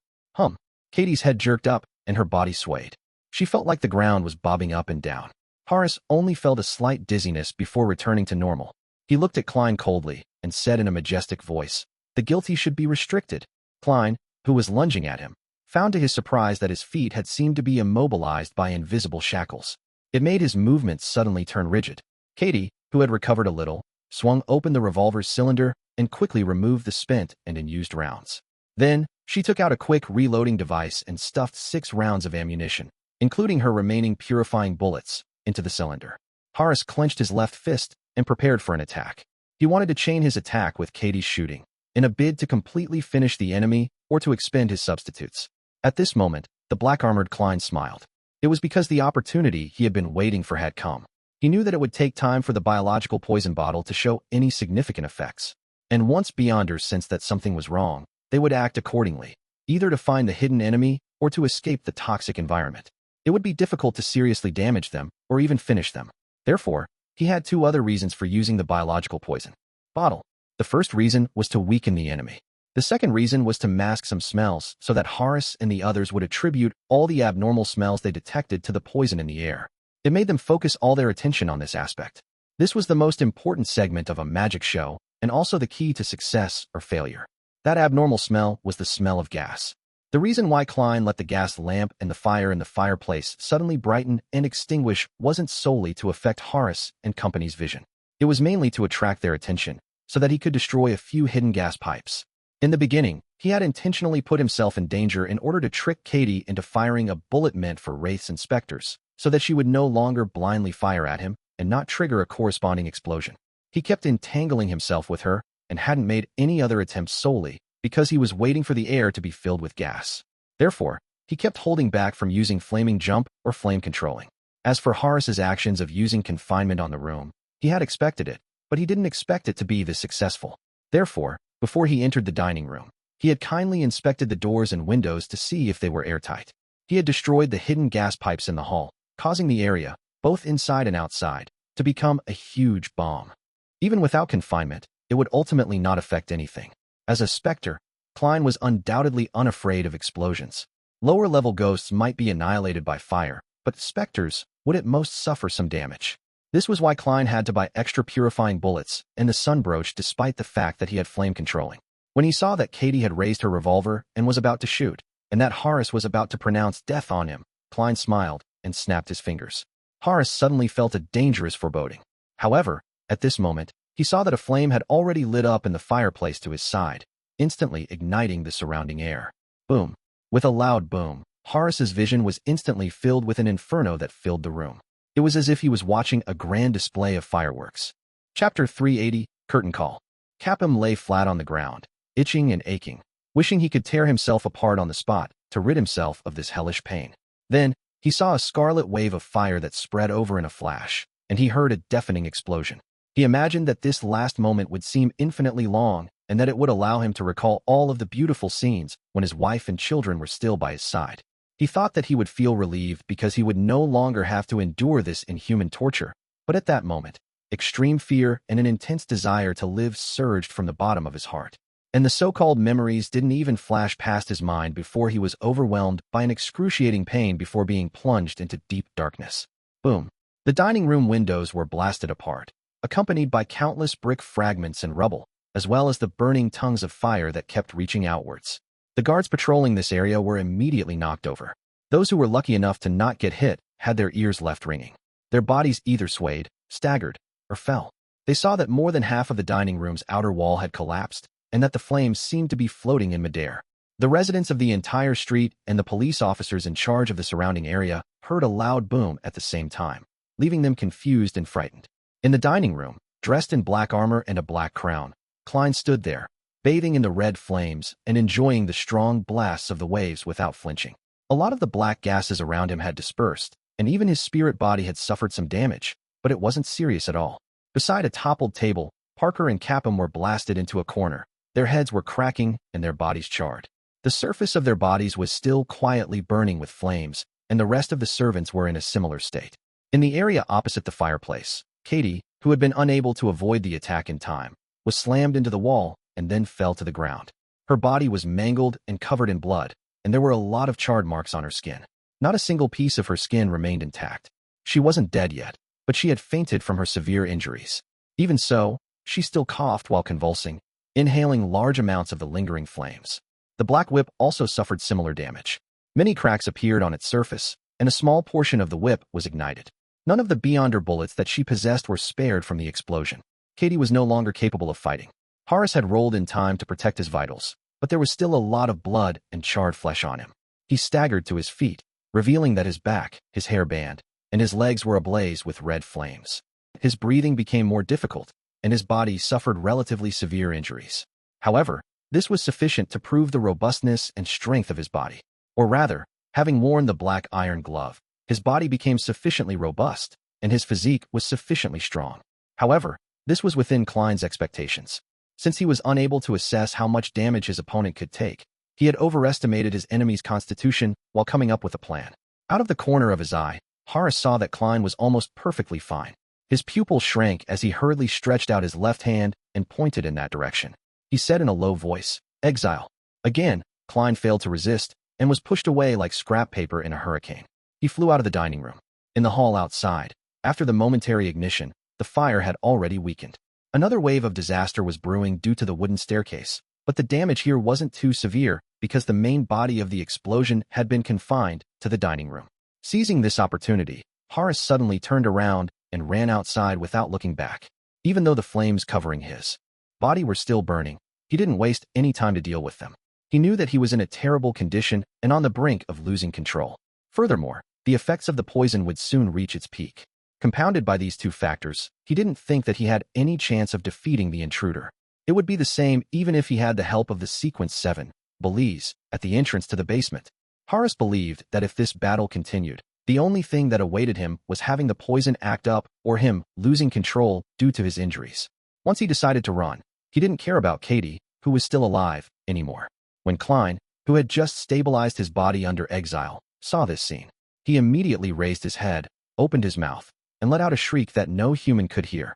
Katie's head jerked up, and her body swayed. She felt like the ground was bobbing up and down. Harras only felt a slight dizziness before returning to normal. He looked at Klein coldly and said in a majestic voice, "The guilty should be restricted." Klein, who was lunging at him, found to his surprise that his feet had seemed to be immobilized by invisible shackles. It made his movements suddenly turn rigid. Katie, who had recovered a little, swung open the revolver's cylinder and quickly removed the spent and unused rounds. Then, she took out a quick reloading device and stuffed 6 rounds of ammunition, including her remaining purifying bullets, into the cylinder. Harras clenched his left fist and prepared for an attack. He wanted to chain his attack with Katie's shooting, in a bid to completely finish the enemy or to expend his substitutes. At this moment, the black-armored Klein smiled. It was because the opportunity he had been waiting for had come. He knew that it would take time for the biological poison bottle to show any significant effects. And once Beyonders sensed that something was wrong, they would act accordingly, either to find the hidden enemy or to escape the toxic environment. It would be difficult to seriously damage them or even finish them. Therefore, he had 2 other reasons for using the biological poison bottle. The first reason was to weaken the enemy. The second reason was to mask some smells so that Harras and the others would attribute all the abnormal smells they detected to the poison in the air. It made them focus all their attention on this aspect. This was the most important segment of a magic show and also the key to success or failure. That abnormal smell was the smell of gas. The reason why Klein let the gas lamp and the fire in the fireplace suddenly brighten and extinguish wasn't solely to affect Harras and company's vision. It was mainly to attract their attention, so that he could destroy a few hidden gas pipes. In the beginning, he had intentionally put himself in danger in order to trick Katie into firing a bullet meant for wraiths and specters, so that she would no longer blindly fire at him and not trigger a corresponding explosion. He kept entangling himself with her and hadn't made any other attempts solely because he was waiting for the air to be filled with gas. Therefore, he kept holding back from using flaming jump or flame controlling. As for Harras's actions of using confinement on the room, he had expected it, but he didn't expect it to be this successful. Therefore, before he entered the dining room, he had kindly inspected the doors and windows to see if they were airtight. He had destroyed the hidden gas pipes in the hall, causing the area, both inside and outside, to become a huge bomb. Even without confinement, it would ultimately not affect anything. As a specter, Klein was undoubtedly unafraid of explosions. Lower-level ghosts might be annihilated by fire, but specters would at most suffer some damage. This was why Klein had to buy extra purifying bullets and the sun brooch despite the fact that he had flame controlling. When he saw that Katie had raised her revolver and was about to shoot, and that Harras was about to pronounce death on him, Klein smiled and snapped his fingers. Harras suddenly felt a dangerous foreboding. However, at this moment, he saw that a flame had already lit up in the fireplace to his side, instantly igniting the surrounding air. Boom. With a loud boom, Harras's vision was instantly filled with an inferno that filled the room. It was as if he was watching a grand display of fireworks. Chapter 380, Curtain Call. Capim lay flat on the ground, itching and aching, wishing he could tear himself apart on the spot to rid himself of this hellish pain. Then, he saw a scarlet wave of fire that spread over in a flash, and he heard a deafening explosion. He imagined that this last moment would seem infinitely long and that it would allow him to recall all of the beautiful scenes when his wife and children were still by his side. He thought that he would feel relieved because he would no longer have to endure this inhuman torture, but at that moment, extreme fear and an intense desire to live surged from the bottom of his heart. And the so-called memories didn't even flash past his mind before he was overwhelmed by an excruciating pain before being plunged into deep darkness. Boom. The dining room windows were blasted apart, accompanied by countless brick fragments and rubble, as well as the burning tongues of fire that kept reaching outwards. The guards patrolling this area were immediately knocked over. Those who were lucky enough to not get hit had their ears left ringing. Their bodies either swayed, staggered, or fell. They saw that more than half of the dining room's outer wall had collapsed, and that the flames seemed to be floating in midair. The residents of the entire street and the police officers in charge of the surrounding area heard a loud boom at the same time, leaving them confused and frightened. In the dining room, dressed in black armor and a black crown, Klein stood there, bathing in the red flames and enjoying the strong blasts of the waves without flinching. A lot of the black gases around him had dispersed, and even his spirit body had suffered some damage, but it wasn't serious at all. Beside a toppled table, Parker and Capim were blasted into a corner. Their heads were cracking and their bodies charred. The surface of their bodies was still quietly burning with flames, and the rest of the servants were in a similar state. In the area opposite the fireplace, Katie, who had been unable to avoid the attack in time, was slammed into the wall and then fell to the ground. Her body was mangled and covered in blood, and there were a lot of charred marks on her skin. Not a single piece of her skin remained intact. She wasn't dead yet, but she had fainted from her severe injuries. Even so, she still coughed while convulsing, inhaling large amounts of the lingering flames. The black whip also suffered similar damage. Many cracks appeared on its surface, and a small portion of the whip was ignited. None of the Beyonder bullets that she possessed were spared from the explosion. Katie was no longer capable of fighting. Harras had rolled in time to protect his vitals, but there was still a lot of blood and charred flesh on him. He staggered to his feet, revealing that his back, his hair band, and his legs were ablaze with red flames. His breathing became more difficult, and his body suffered relatively severe injuries. However, this was sufficient to prove the robustness and strength of his body. Or rather, having worn the black iron glove, his body became sufficiently robust, and his physique was sufficiently strong. However, this was within Klein's expectations. Since he was unable to assess how much damage his opponent could take, he had overestimated his enemy's constitution while coming up with a plan. Out of the corner of his eye, Harras saw that Klein was almost perfectly fine. His pupil shrank as he hurriedly stretched out his left hand and pointed in that direction. He said in a low voice, "Exile." Again, Klein failed to resist and was pushed away like scrap paper in a hurricane. He flew out of the dining room. In the hall outside, after the momentary ignition, the fire had already weakened. Another wave of disaster was brewing due to the wooden staircase. But the damage here wasn't too severe because the main body of the explosion had been confined to the dining room. Seizing this opportunity, Harras suddenly turned around and ran outside without looking back. Even though the flames covering his body were still burning, he didn't waste any time to deal with them. He knew that he was in a terrible condition and on the brink of losing control. Furthermore, the effects of the poison would soon reach its peak. Compounded by these two factors, he didn't think that he had any chance of defeating the intruder. It would be the same even if he had the help of the Sequence 7, Belize, at the entrance to the basement. Harras believed that if this battle continued, the only thing that awaited him was having the poison act up or him losing control due to his injuries. Once he decided to run, he didn't care about Katie, who was still alive, anymore. When Klein, who had just stabilized his body under exile, saw this scene, he immediately raised his head, opened his mouth, and let out a shriek that no human could hear.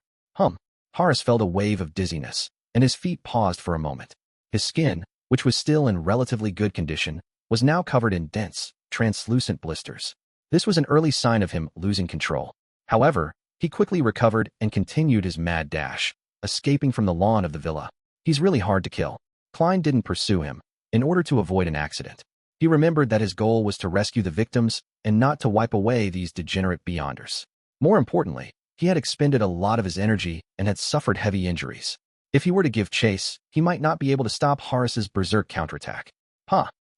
Harras felt a wave of dizziness, and his feet paused for a moment. His skin, which was still in relatively good condition, was now covered in dense, translucent blisters. This was an early sign of him losing control. However, he quickly recovered and continued his mad dash, escaping from the lawn of the villa. He's really hard to kill. Klein didn't pursue him, in order to avoid an accident. He remembered that his goal was to rescue the victims and not to wipe away these degenerate beyonders. More importantly, he had expended a lot of his energy and had suffered heavy injuries. If he were to give chase, he might not be able to stop Harras's berserk counterattack.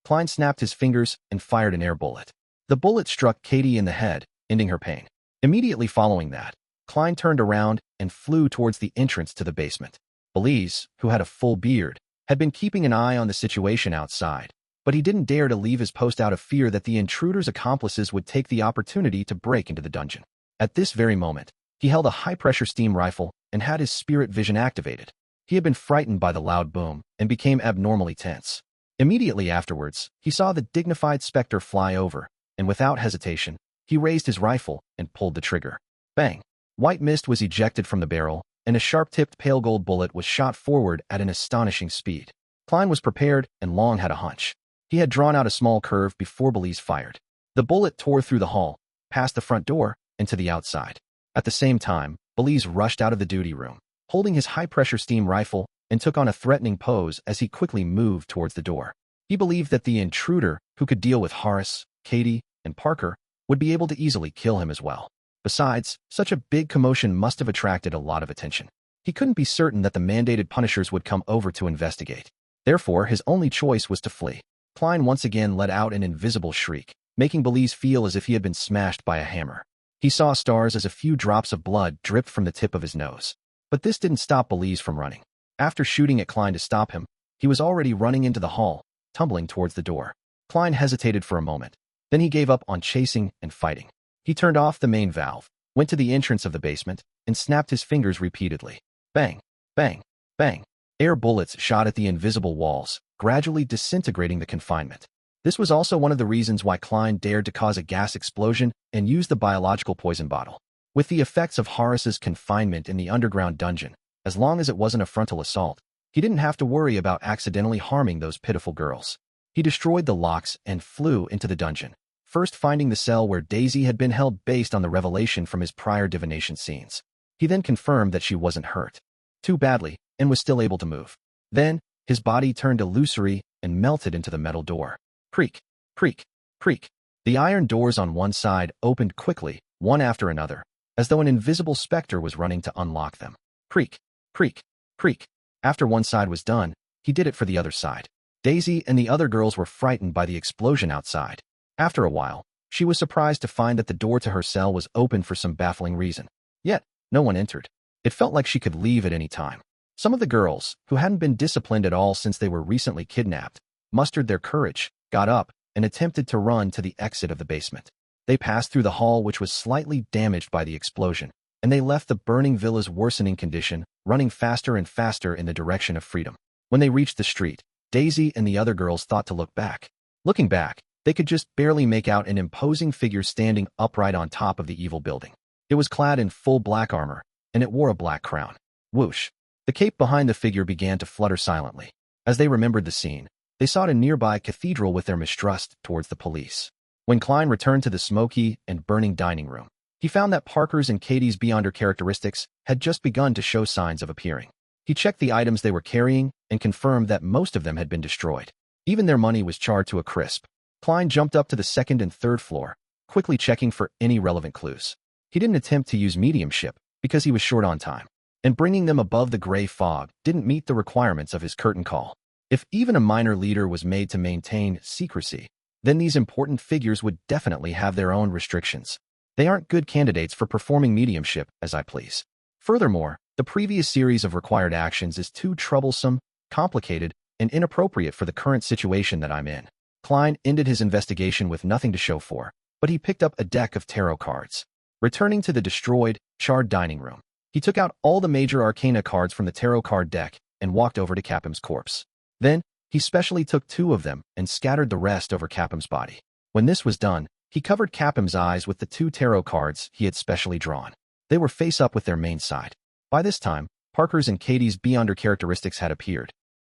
Klein snapped his fingers and fired an air bullet. The bullet struck Katie in the head, ending her pain. Immediately following that, Klein turned around and flew towards the entrance to the basement. Belize, who had a full beard, had been keeping an eye on the situation outside, but he didn't dare to leave his post out of fear that the intruder's accomplices would take the opportunity to break into the dungeon. At this very moment, he held a high-pressure steam rifle and had his spirit vision activated. He had been frightened by the loud boom and became abnormally tense. Immediately afterwards, he saw the dignified specter fly over, and without hesitation, he raised his rifle and pulled the trigger. Bang! White mist was ejected from the barrel, and a sharp-tipped pale gold bullet was shot forward at an astonishing speed. Klein was prepared and Long had a hunch. He had drawn out a small curve before Belize fired. The bullet tore through the hall, past the front door, and to the outside. At the same time, Belize rushed out of the duty room, holding his high-pressure steam rifle, and took on a threatening pose as he quickly moved towards the door. He believed that the intruder, who could deal with Harras, Katie, and Parker, would be able to easily kill him as well. Besides, such a big commotion must have attracted a lot of attention. He couldn't be certain that the mandated punishers would come over to investigate. Therefore, his only choice was to flee. Klein once again let out an invisible shriek, making Belize feel as if he had been smashed by a hammer. He saw stars as a few drops of blood dripped from the tip of his nose. But this didn't stop Belize from running. After shooting at Klein to stop him, he was already running into the hall, tumbling towards the door. Klein hesitated for a moment. Then he gave up on chasing and fighting. He turned off the main valve, went to the entrance of the basement, and snapped his fingers repeatedly. Bang! Bang! Bang! Air bullets shot at the invisible walls, gradually disintegrating the confinement. This was also one of the reasons why Klein dared to cause a gas explosion and use the biological poison bottle. With the effects of Harras's confinement in the underground dungeon, as long as it wasn't a frontal assault, he didn't have to worry about accidentally harming those pitiful girls. He destroyed the locks and flew into the dungeon, first finding the cell where Daisy had been held based on the revelation from his prior divination scenes. He then confirmed that she wasn't hurt too badly and was still able to move. Then, his body turned illusory and melted into the metal door. Creak, creak, creak. The iron doors on one side opened quickly, one after another, as though an invisible specter was running to unlock them. Creak, creak, creak. After one side was done, he did it for the other side. Daisy and the other girls were frightened by the explosion outside. After a while, she was surprised to find that the door to her cell was open for some baffling reason. Yet, no one entered. It felt like she could leave at any time. Some of the girls, who hadn't been disciplined at all since they were recently kidnapped, mustered their courage, got up, and attempted to run to the exit of the basement. They passed through the hall, which was slightly damaged by the explosion, and they left the burning villa's worsening condition, running faster and faster in the direction of freedom. When they reached the street, Daisy and the other girls thought to look back. Looking back, they could just barely make out an imposing figure standing upright on top of the evil building. It was clad in full black armor, and it wore a black crown. Whoosh! The cape behind the figure began to flutter silently. As they remembered the scene, they sought a nearby cathedral with their mistrust towards the police. When Klein returned to the smoky and burning dining room, he found that Parker's and Katie's beyonder characteristics had just begun to show signs of appearing. He checked the items they were carrying and confirmed that most of them had been destroyed. Even their money was charred to a crisp. Klein jumped up to the second and third floor, quickly checking for any relevant clues. He didn't attempt to use mediumship because he was short on time, and bringing them above the gray fog didn't meet the requirements of his curtain call. If even a minor leader was made to maintain secrecy, then these important figures would definitely have their own restrictions. They aren't good candidates for performing mediumship as I please. Furthermore, the previous series of required actions is too troublesome, complicated, and inappropriate for the current situation that I'm in. Klein ended his investigation with nothing to show for, but he picked up a deck of tarot cards. Returning to the destroyed, charred dining room, he took out all the major arcana cards from the tarot card deck and walked over to Capim's corpse. Then, he specially took 2 of them and scattered the rest over Capim's body. When this was done, he covered Capim's eyes with the 2 tarot cards he had specially drawn. They were face up with their main side. By this time, Parker's and Katie's Beyonder characteristics had appeared.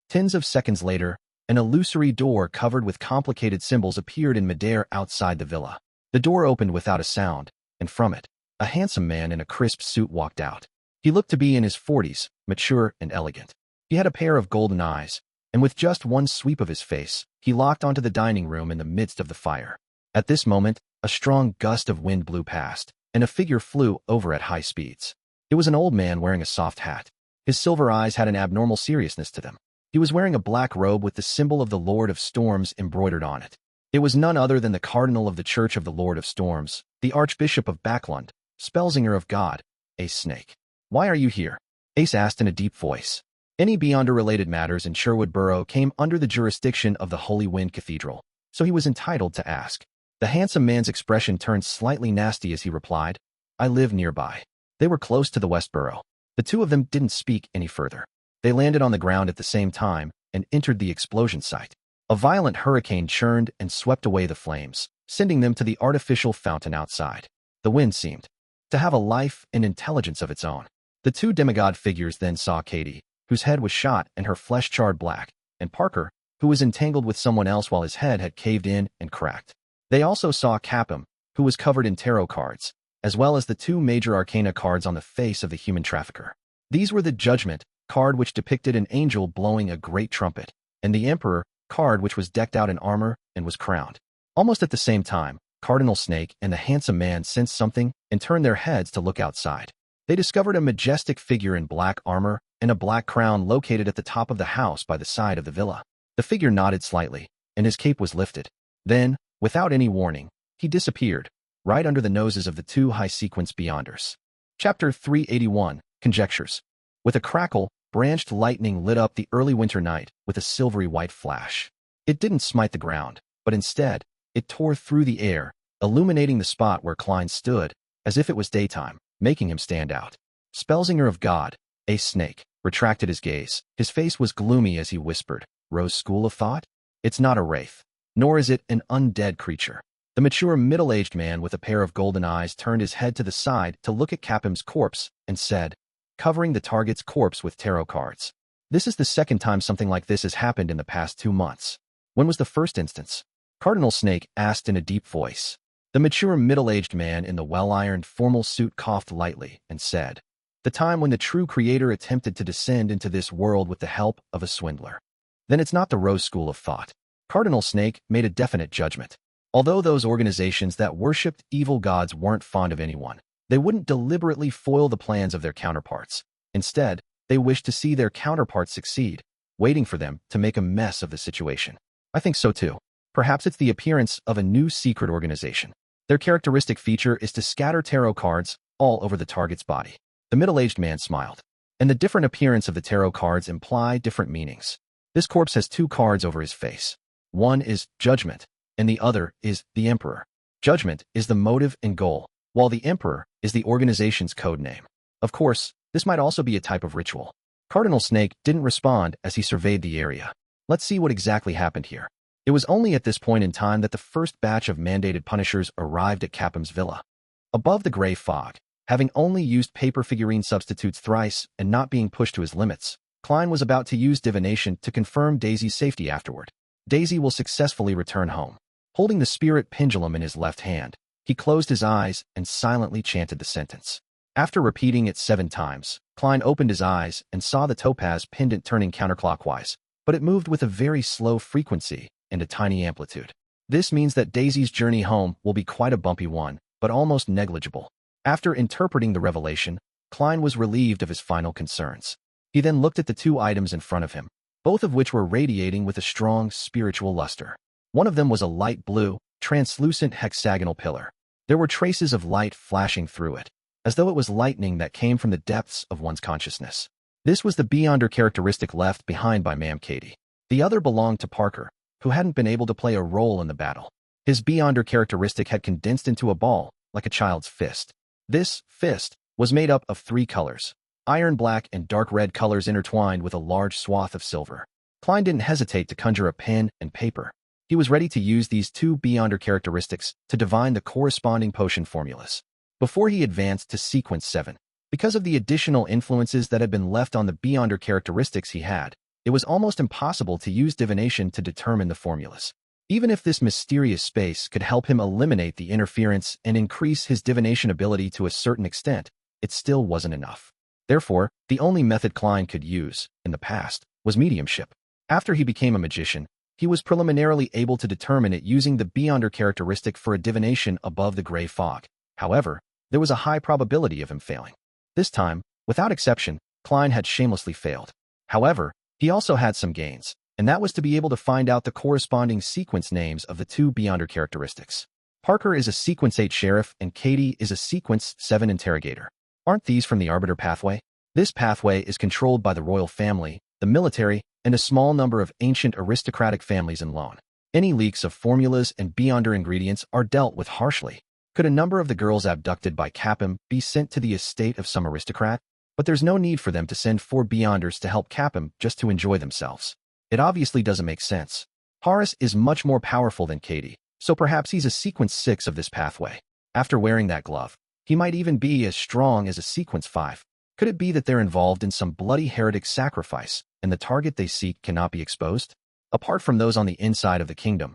Tens of seconds later, an illusory door covered with complicated symbols appeared in midair outside the villa. The door opened without a sound, and from it, a handsome man in a crisp suit walked out. He looked to be in his 40s, mature and elegant. He had a pair of golden eyes, and with just one sweep of his face, he locked onto the dining room in the midst of the fire. At this moment, a strong gust of wind blew past, and a figure flew over at high speeds. It was an old man wearing a soft hat. His silver eyes had an abnormal seriousness to them. He was wearing a black robe with the symbol of the Lord of Storms embroidered on it. It was none other than the Cardinal of the Church of the Lord of Storms, the Archbishop of Backlund, Spellsinger of God, Ace Snake. "Why are you here?" Ace asked in a deep voice. Any Beyonder-related matters in Sherwood Borough came under the jurisdiction of the Holy Wind Cathedral, so he was entitled to ask. The handsome man's expression turned slightly nasty as he replied, "I live nearby." They were close to the West Borough. The 2 of them didn't speak any further. They landed on the ground at the same time and entered the explosion site. A violent hurricane churned and swept away the flames, sending them to the artificial fountain outside. The wind seemed to have a life and intelligence of its own. The 2 demigod figures then saw Katie, whose head was shot and her flesh charred black, and Parker, who was entangled with someone else while his head had caved in and cracked. They also saw Capim, who was covered in tarot cards, as well as the 2 major arcana cards on the face of the human trafficker. These were the Judgment card, which depicted an angel blowing a great trumpet, and the Emperor card, which was decked out in armor and was crowned. Almost at the same time, Cardinal Snake and the handsome man sensed something and turned their heads to look outside. They discovered a majestic figure in black armor and a black crown located at the top of the house by the side of the villa. The figure nodded slightly, and his cape was lifted. Then, without any warning, he disappeared, right under the noses of the 2 high-sequence Beyonders. Chapter 381, Conjectures. With a crackle, branched lightning lit up the early winter night with a silvery white flash. It didn't smite the ground, but instead, it tore through the air, illuminating the spot where Klein stood, as if it was daytime, making him stand out. Spellsinger of God, Ace Snake, retracted his gaze. His face was gloomy as he whispered, "Rose School of Thought? It's not a wraith, nor is it an undead creature." The mature middle-aged man with a pair of golden eyes turned his head to the side to look at Capim's corpse and said, covering the target's corpse with tarot cards, "This is the second time something like this has happened in the past 2 months. When was the first instance?" Cardinal Snake asked in a deep voice. The mature middle-aged man in the well-ironed formal suit coughed lightly and said, "The time when the true creator attempted to descend into this world with the help of a swindler." "Then it's not the Rose School of Thought." Cardinal Snake made a definite judgment. Although those organizations that worshipped evil gods weren't fond of anyone, they wouldn't deliberately foil the plans of their counterparts. Instead, they wished to see their counterparts succeed, waiting for them to make a mess of the situation. I think so too. Perhaps it's the appearance of a new secret organization. Their characteristic feature is to scatter tarot cards all over the target's body. The middle-aged man smiled. And the different appearance of the tarot cards imply different meanings. This corpse has 2 cards over his face. One is Judgment, and the other is the Emperor. Judgment is the motive and goal, while the Emperor is the organization's code name. Of course, this might also be a type of ritual. Cardinal Snake didn't respond as he surveyed the area. Let's see what exactly happened here. It was only at this point in time that the first batch of mandated punishers arrived at Capim's villa. Above the gray fog, having only used paper figurine substitutes thrice and not being pushed to his limits, Klein was about to use divination to confirm Daisy's safety afterward. Daisy will successfully return home. Holding the spirit pendulum in his left hand, he closed his eyes and silently chanted the sentence. After repeating it 7 times, Klein opened his eyes and saw the topaz pendant turning counterclockwise, but it moved with a very slow frequency and a tiny amplitude. This means that Daisy's journey home will be quite a bumpy one, but almost negligible. After interpreting the revelation, Klein was relieved of his final concerns. He then looked at the two items in front of him, both of which were radiating with a strong spiritual luster. One of them was a light blue, translucent hexagonal pillar. There were traces of light flashing through it, as though it was lightning that came from the depths of one's consciousness. This was the Beyonder characteristic left behind by Ma'am Katie. The other belonged to Parker, who hadn't been able to play a role in the battle. His Beyonder characteristic had condensed into a ball, like a child's fist. This fist was made up of 3 colors, iron black and dark red colors intertwined with a large swath of silver. Klein didn't hesitate to conjure a pen and paper. He was ready to use these 2 Beyonder characteristics to divine the corresponding potion formulas. Before he advanced to sequence 7, because of the additional influences that had been left on the Beyonder characteristics he had, it was almost impossible to use divination to determine the formulas. Even if this mysterious space could help him eliminate the interference and increase his divination ability to a certain extent, it still wasn't enough. Therefore, the only method Klein could use, in the past, was mediumship. After he became a magician, he was preliminarily able to determine it using the Beyonder characteristic for a divination above the gray fog. However, there was a high probability of him failing. This time, without exception, Klein had shamelessly failed. However, he also had some gains, and that was to be able to find out the corresponding sequence names of the 2 Beyonder characteristics. Parker is a sequence 8 sheriff and Katie is a sequence 7 interrogator. Aren't these from the Arbiter pathway? This pathway is controlled by the royal family, the military, and a small number of ancient aristocratic families in Loan. Any leaks of formulas and Beyonder ingredients are dealt with harshly. Could a number of the girls abducted by Capim be sent to the estate of some aristocrat? But there's no need for them to send 4 Beyonders to help Capim just to enjoy themselves. It obviously doesn't make sense. Harras is much more powerful than Katie, so perhaps he's a sequence 6 of this pathway. After wearing that glove, he might even be as strong as a sequence 5. Could it be that they're involved in some bloody heretic sacrifice, and the target they seek cannot be exposed? Apart from those on the inside of the kingdom,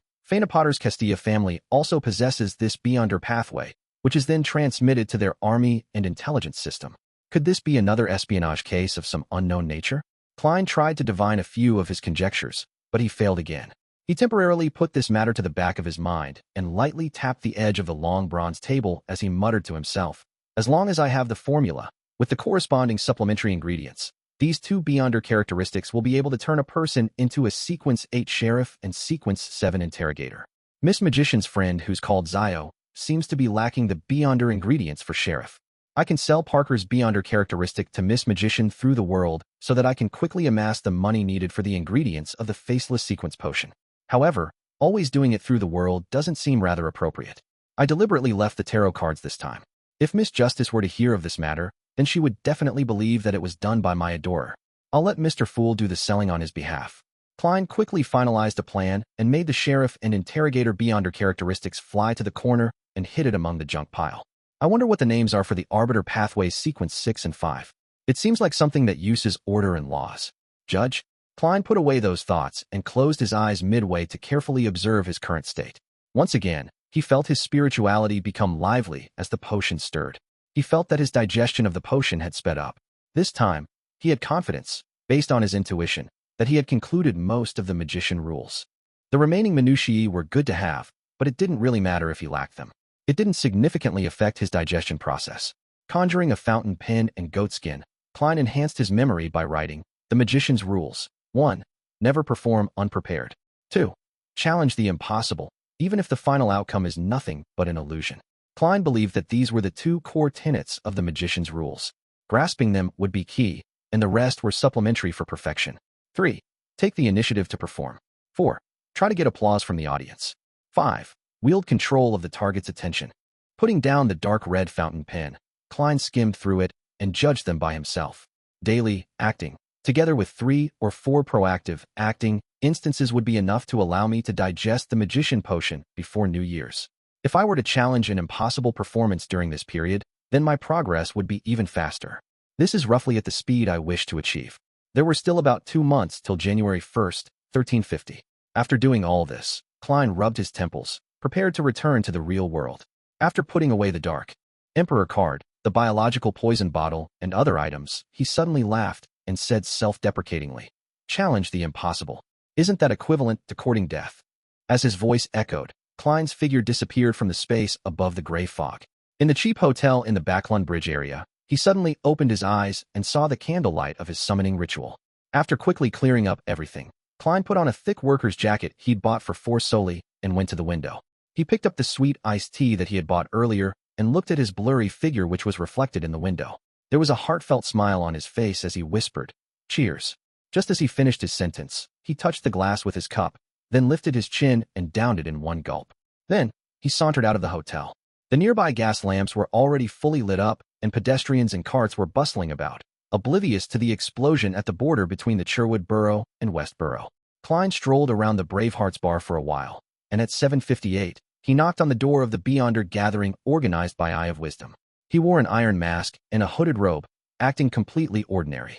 Potter's Castilla family also possesses this Beyonder pathway, which is then transmitted to their army and intelligence system. Could this be another espionage case of some unknown nature? Klein tried to divine a few of his conjectures, but he failed again. He temporarily put this matter to the back of his mind and lightly tapped the edge of the long bronze table as he muttered to himself, "As long as I have the formula, with the corresponding supplementary ingredients, these 2 Beyonder characteristics will be able to turn a person into a sequence 8 sheriff and sequence 7 interrogator." Miss Magician's friend, who's called Zio, seems to be lacking the Beyonder ingredients for sheriff. I can sell Parker's Beyonder characteristic to Miss Magician through the world so that I can quickly amass the money needed for the ingredients of the faceless sequence potion. However, always doing it through the world doesn't seem rather appropriate. I deliberately left the tarot cards this time. If Miss Justice were to hear of this matter, then she would definitely believe that it was done by my adorer. I'll let Mr. Fool do the selling on his behalf. Klein quickly finalized a plan and made the sheriff and interrogator Beyonder characteristics fly to the corner and hid it among the junk pile. I wonder what the names are for the Arbiter pathways sequence 6 and 5. It seems like something that uses order and laws. Judge? Klein put away those thoughts and closed his eyes midway to carefully observe his current state. Once again, he felt his spirituality become lively as the potion stirred. He felt that his digestion of the potion had sped up. This time, he had confidence, based on his intuition, that he had concluded most of the magician rules. The remaining minutiae were good to have, but it didn't really matter if he lacked them. It didn't significantly affect his digestion process. Conjuring a fountain pen and goatskin, Klein enhanced his memory by writing the magician's rules. 1. Never perform unprepared. 2. Challenge the impossible, even if the final outcome is nothing but an illusion. Klein believed that these were the 2 core tenets of the magician's rules. Grasping them would be key, and the rest were supplementary for perfection. 3. Take the initiative to perform. 4. Try to get applause from the audience. 5. Wield control of the target's attention. Putting down the dark red fountain pen, Klein skimmed through it and judged them by himself. Daily acting, together with 3 or 4 proactive acting instances, would be enough to allow me to digest the magician potion before New Year's. If I were to challenge an impossible performance during this period, then my progress would be even faster. This is roughly at the speed I wish to achieve. There were still about 2 months till January 1st, 1350. After doing all this, Klein rubbed his temples, prepared to return to the real world. After putting away the dark Emperor card, the biological poison bottle, and other items, he suddenly laughed and said self-deprecatingly, "Challenge the impossible. Isn't that equivalent to courting death?" As his voice echoed, Klein's figure disappeared from the space above the gray fog. In the cheap hotel in the Backlund Bridge area, he suddenly opened his eyes and saw the candlelight of his summoning ritual. After quickly clearing up everything, Klein put on a thick worker's jacket he'd bought for 4 soldi and went to the window. He picked up the sweet iced tea that he had bought earlier and looked at his blurry figure which was reflected in the window. There was a heartfelt smile on his face as he whispered, "Cheers." Just as he finished his sentence, he touched the glass with his cup, then lifted his chin and downed it in one gulp. Then, he sauntered out of the hotel. The nearby gas lamps were already fully lit up, and pedestrians and carts were bustling about, oblivious to the explosion at the border between the Sherwood Borough and West Borough. Klein strolled around the Bravehearts bar for a while, and at 7:58, he knocked on the door of the Beyonder gathering organized by Eye of Wisdom. He wore an iron mask and a hooded robe, acting completely ordinary.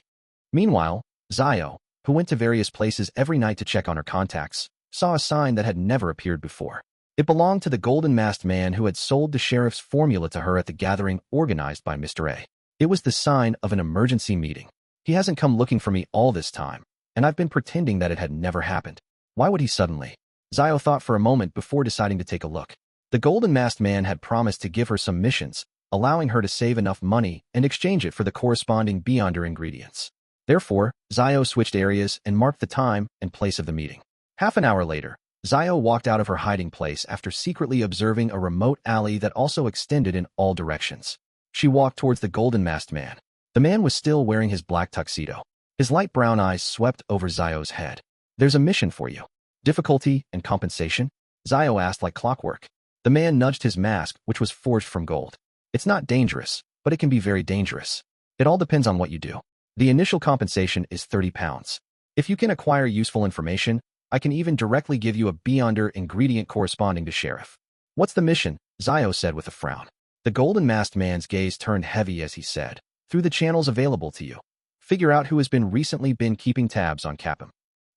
Meanwhile, Zio, who went to various places every night to check on her contacts, saw a sign that had never appeared before. It belonged to the golden-masked man who had sold the sheriff's formula to her at the gathering organized by Mr. A. It was the sign of an emergency meeting. He hasn't come looking for me all this time, and I've been pretending that it had never happened. Why would he suddenly? Zio thought for a moment before deciding to take a look. The golden-masked man had promised to give her some missions, allowing her to save enough money and exchange it for the corresponding Beyonder ingredients. Therefore, Zio switched areas and marked the time and place of the meeting. Half an hour later, Zio walked out of her hiding place after secretly observing a remote alley that also extended in all directions. She walked towards the golden-masked man. The man was still wearing his black tuxedo. His light brown eyes swept over Zio's head. "There's a mission for you." "Difficulty and compensation?" Zio asked like clockwork. The man nudged his mask, which was forged from gold. "It's not dangerous, but it can be very dangerous. It all depends on what you do. The initial compensation is 30 pounds. If you can acquire useful information, I can even directly give you a Beyonder ingredient corresponding to sheriff." "What's the mission?" Zio said with a frown. The golden-masked man's gaze turned heavy as he said, "Through the channels available to you. Figure out who has recently been keeping tabs on Capim."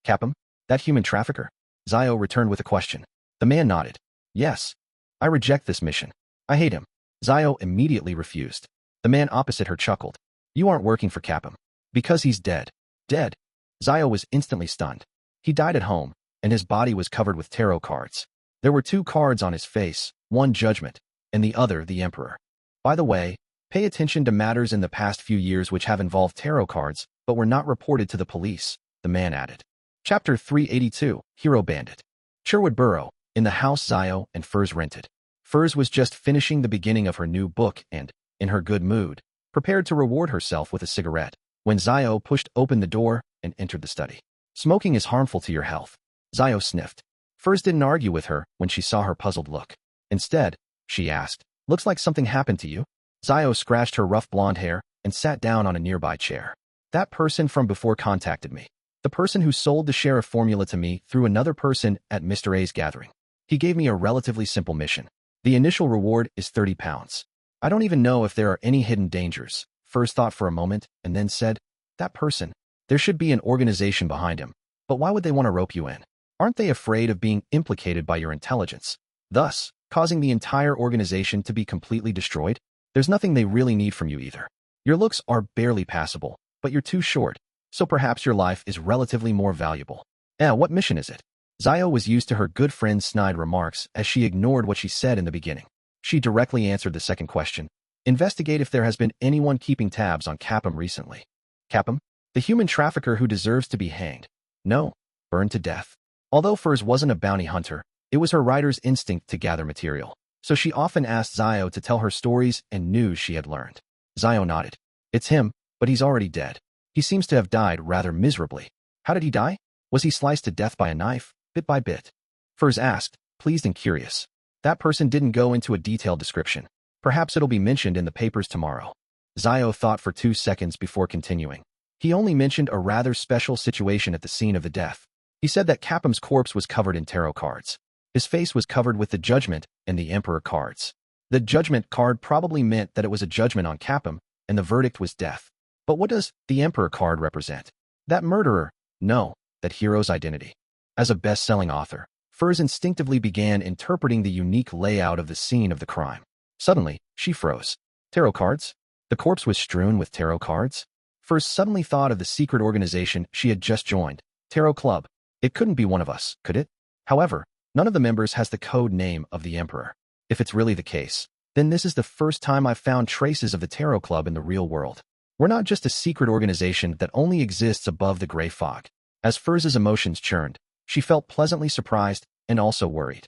"Capim? That human trafficker?" Zio returned with a question. The man nodded. "Yes. I reject this mission. I hate him." Zio immediately refused. The man opposite her chuckled. "You aren't working for Capim. Because he's dead." "Dead?" Zio was instantly stunned. He died at home, and his body was covered with tarot cards. There were 2 cards on his face, one Judgment, and the other the Emperor. By the way, pay attention to matters in the past few years which have involved tarot cards, but were not reported to the police, the man added. Chapter 382, Hero Bandit. Sherwood Borough, in the house Zio and Furs rented. Furs was just finishing the beginning of her new book and, in her good mood, prepared to reward herself with a cigarette, when Zio pushed open the door and entered the study. "Smoking is harmful to your health." Zio sniffed. Furs didn't argue with her when she saw her puzzled look. Instead, she asked, "Looks like something happened to you?" Zio scratched her rough blonde hair and sat down on a nearby chair. "That person from before contacted me. The person who sold the sheriff formula to me through another person at Mr. A's gathering. He gave me a relatively simple mission. The initial reward is 30 pounds. I don't even know if there are any hidden dangers." Furs thought for a moment and then said, "That person. There should be an organization behind him. But why would they want to rope you in? Aren't they afraid of being implicated by your intelligence, thus causing the entire organization to be completely destroyed? There's nothing they really need from you either. Your looks are barely passable, but you're too short, so perhaps your life is relatively more valuable. What mission is it?" Zio was used to her good friend's snide remarks as she ignored what she said in the beginning. She directly answered the second question. "Investigate if there has been anyone keeping tabs on Capim recently." "Capim? The human trafficker who deserves to be hanged?" "No, burned to death." Although Furs wasn't a bounty hunter, it was her writer's instinct to gather material, so she often asked Zio to tell her stories and news she had learned. Zio nodded. "It's him, but he's already dead. He seems to have died rather miserably." "How did he die? Was he sliced to death by a knife, bit by bit?" Furs asked, pleased and curious. "That person didn't go into a detailed description. Perhaps it'll be mentioned in the papers tomorrow." Zio thought for 2 seconds before continuing. "He only mentioned a rather special situation at the scene of the death. He said that Capim's corpse was covered in tarot cards. His face was covered with the Judgment and the Emperor cards. The Judgment card probably meant that it was a judgment on Capim, and the verdict was death. But what does the Emperor card represent? That murderer? No, that hero's identity." As a best-selling author, Furs instinctively began interpreting the unique layout of the scene of the crime. Suddenly, she froze. Tarot cards? The corpse was strewn with tarot cards? First suddenly thought of the secret organization she had just joined, Tarot Club. It couldn't be one of us, could it? However, none of the members has the code name of the Emperor. If it's really the case, then this is the first time I've found traces of the Tarot Club in the real world. We're not just a secret organization that only exists above the gray fog. As Furz's emotions churned, she felt pleasantly surprised and also worried.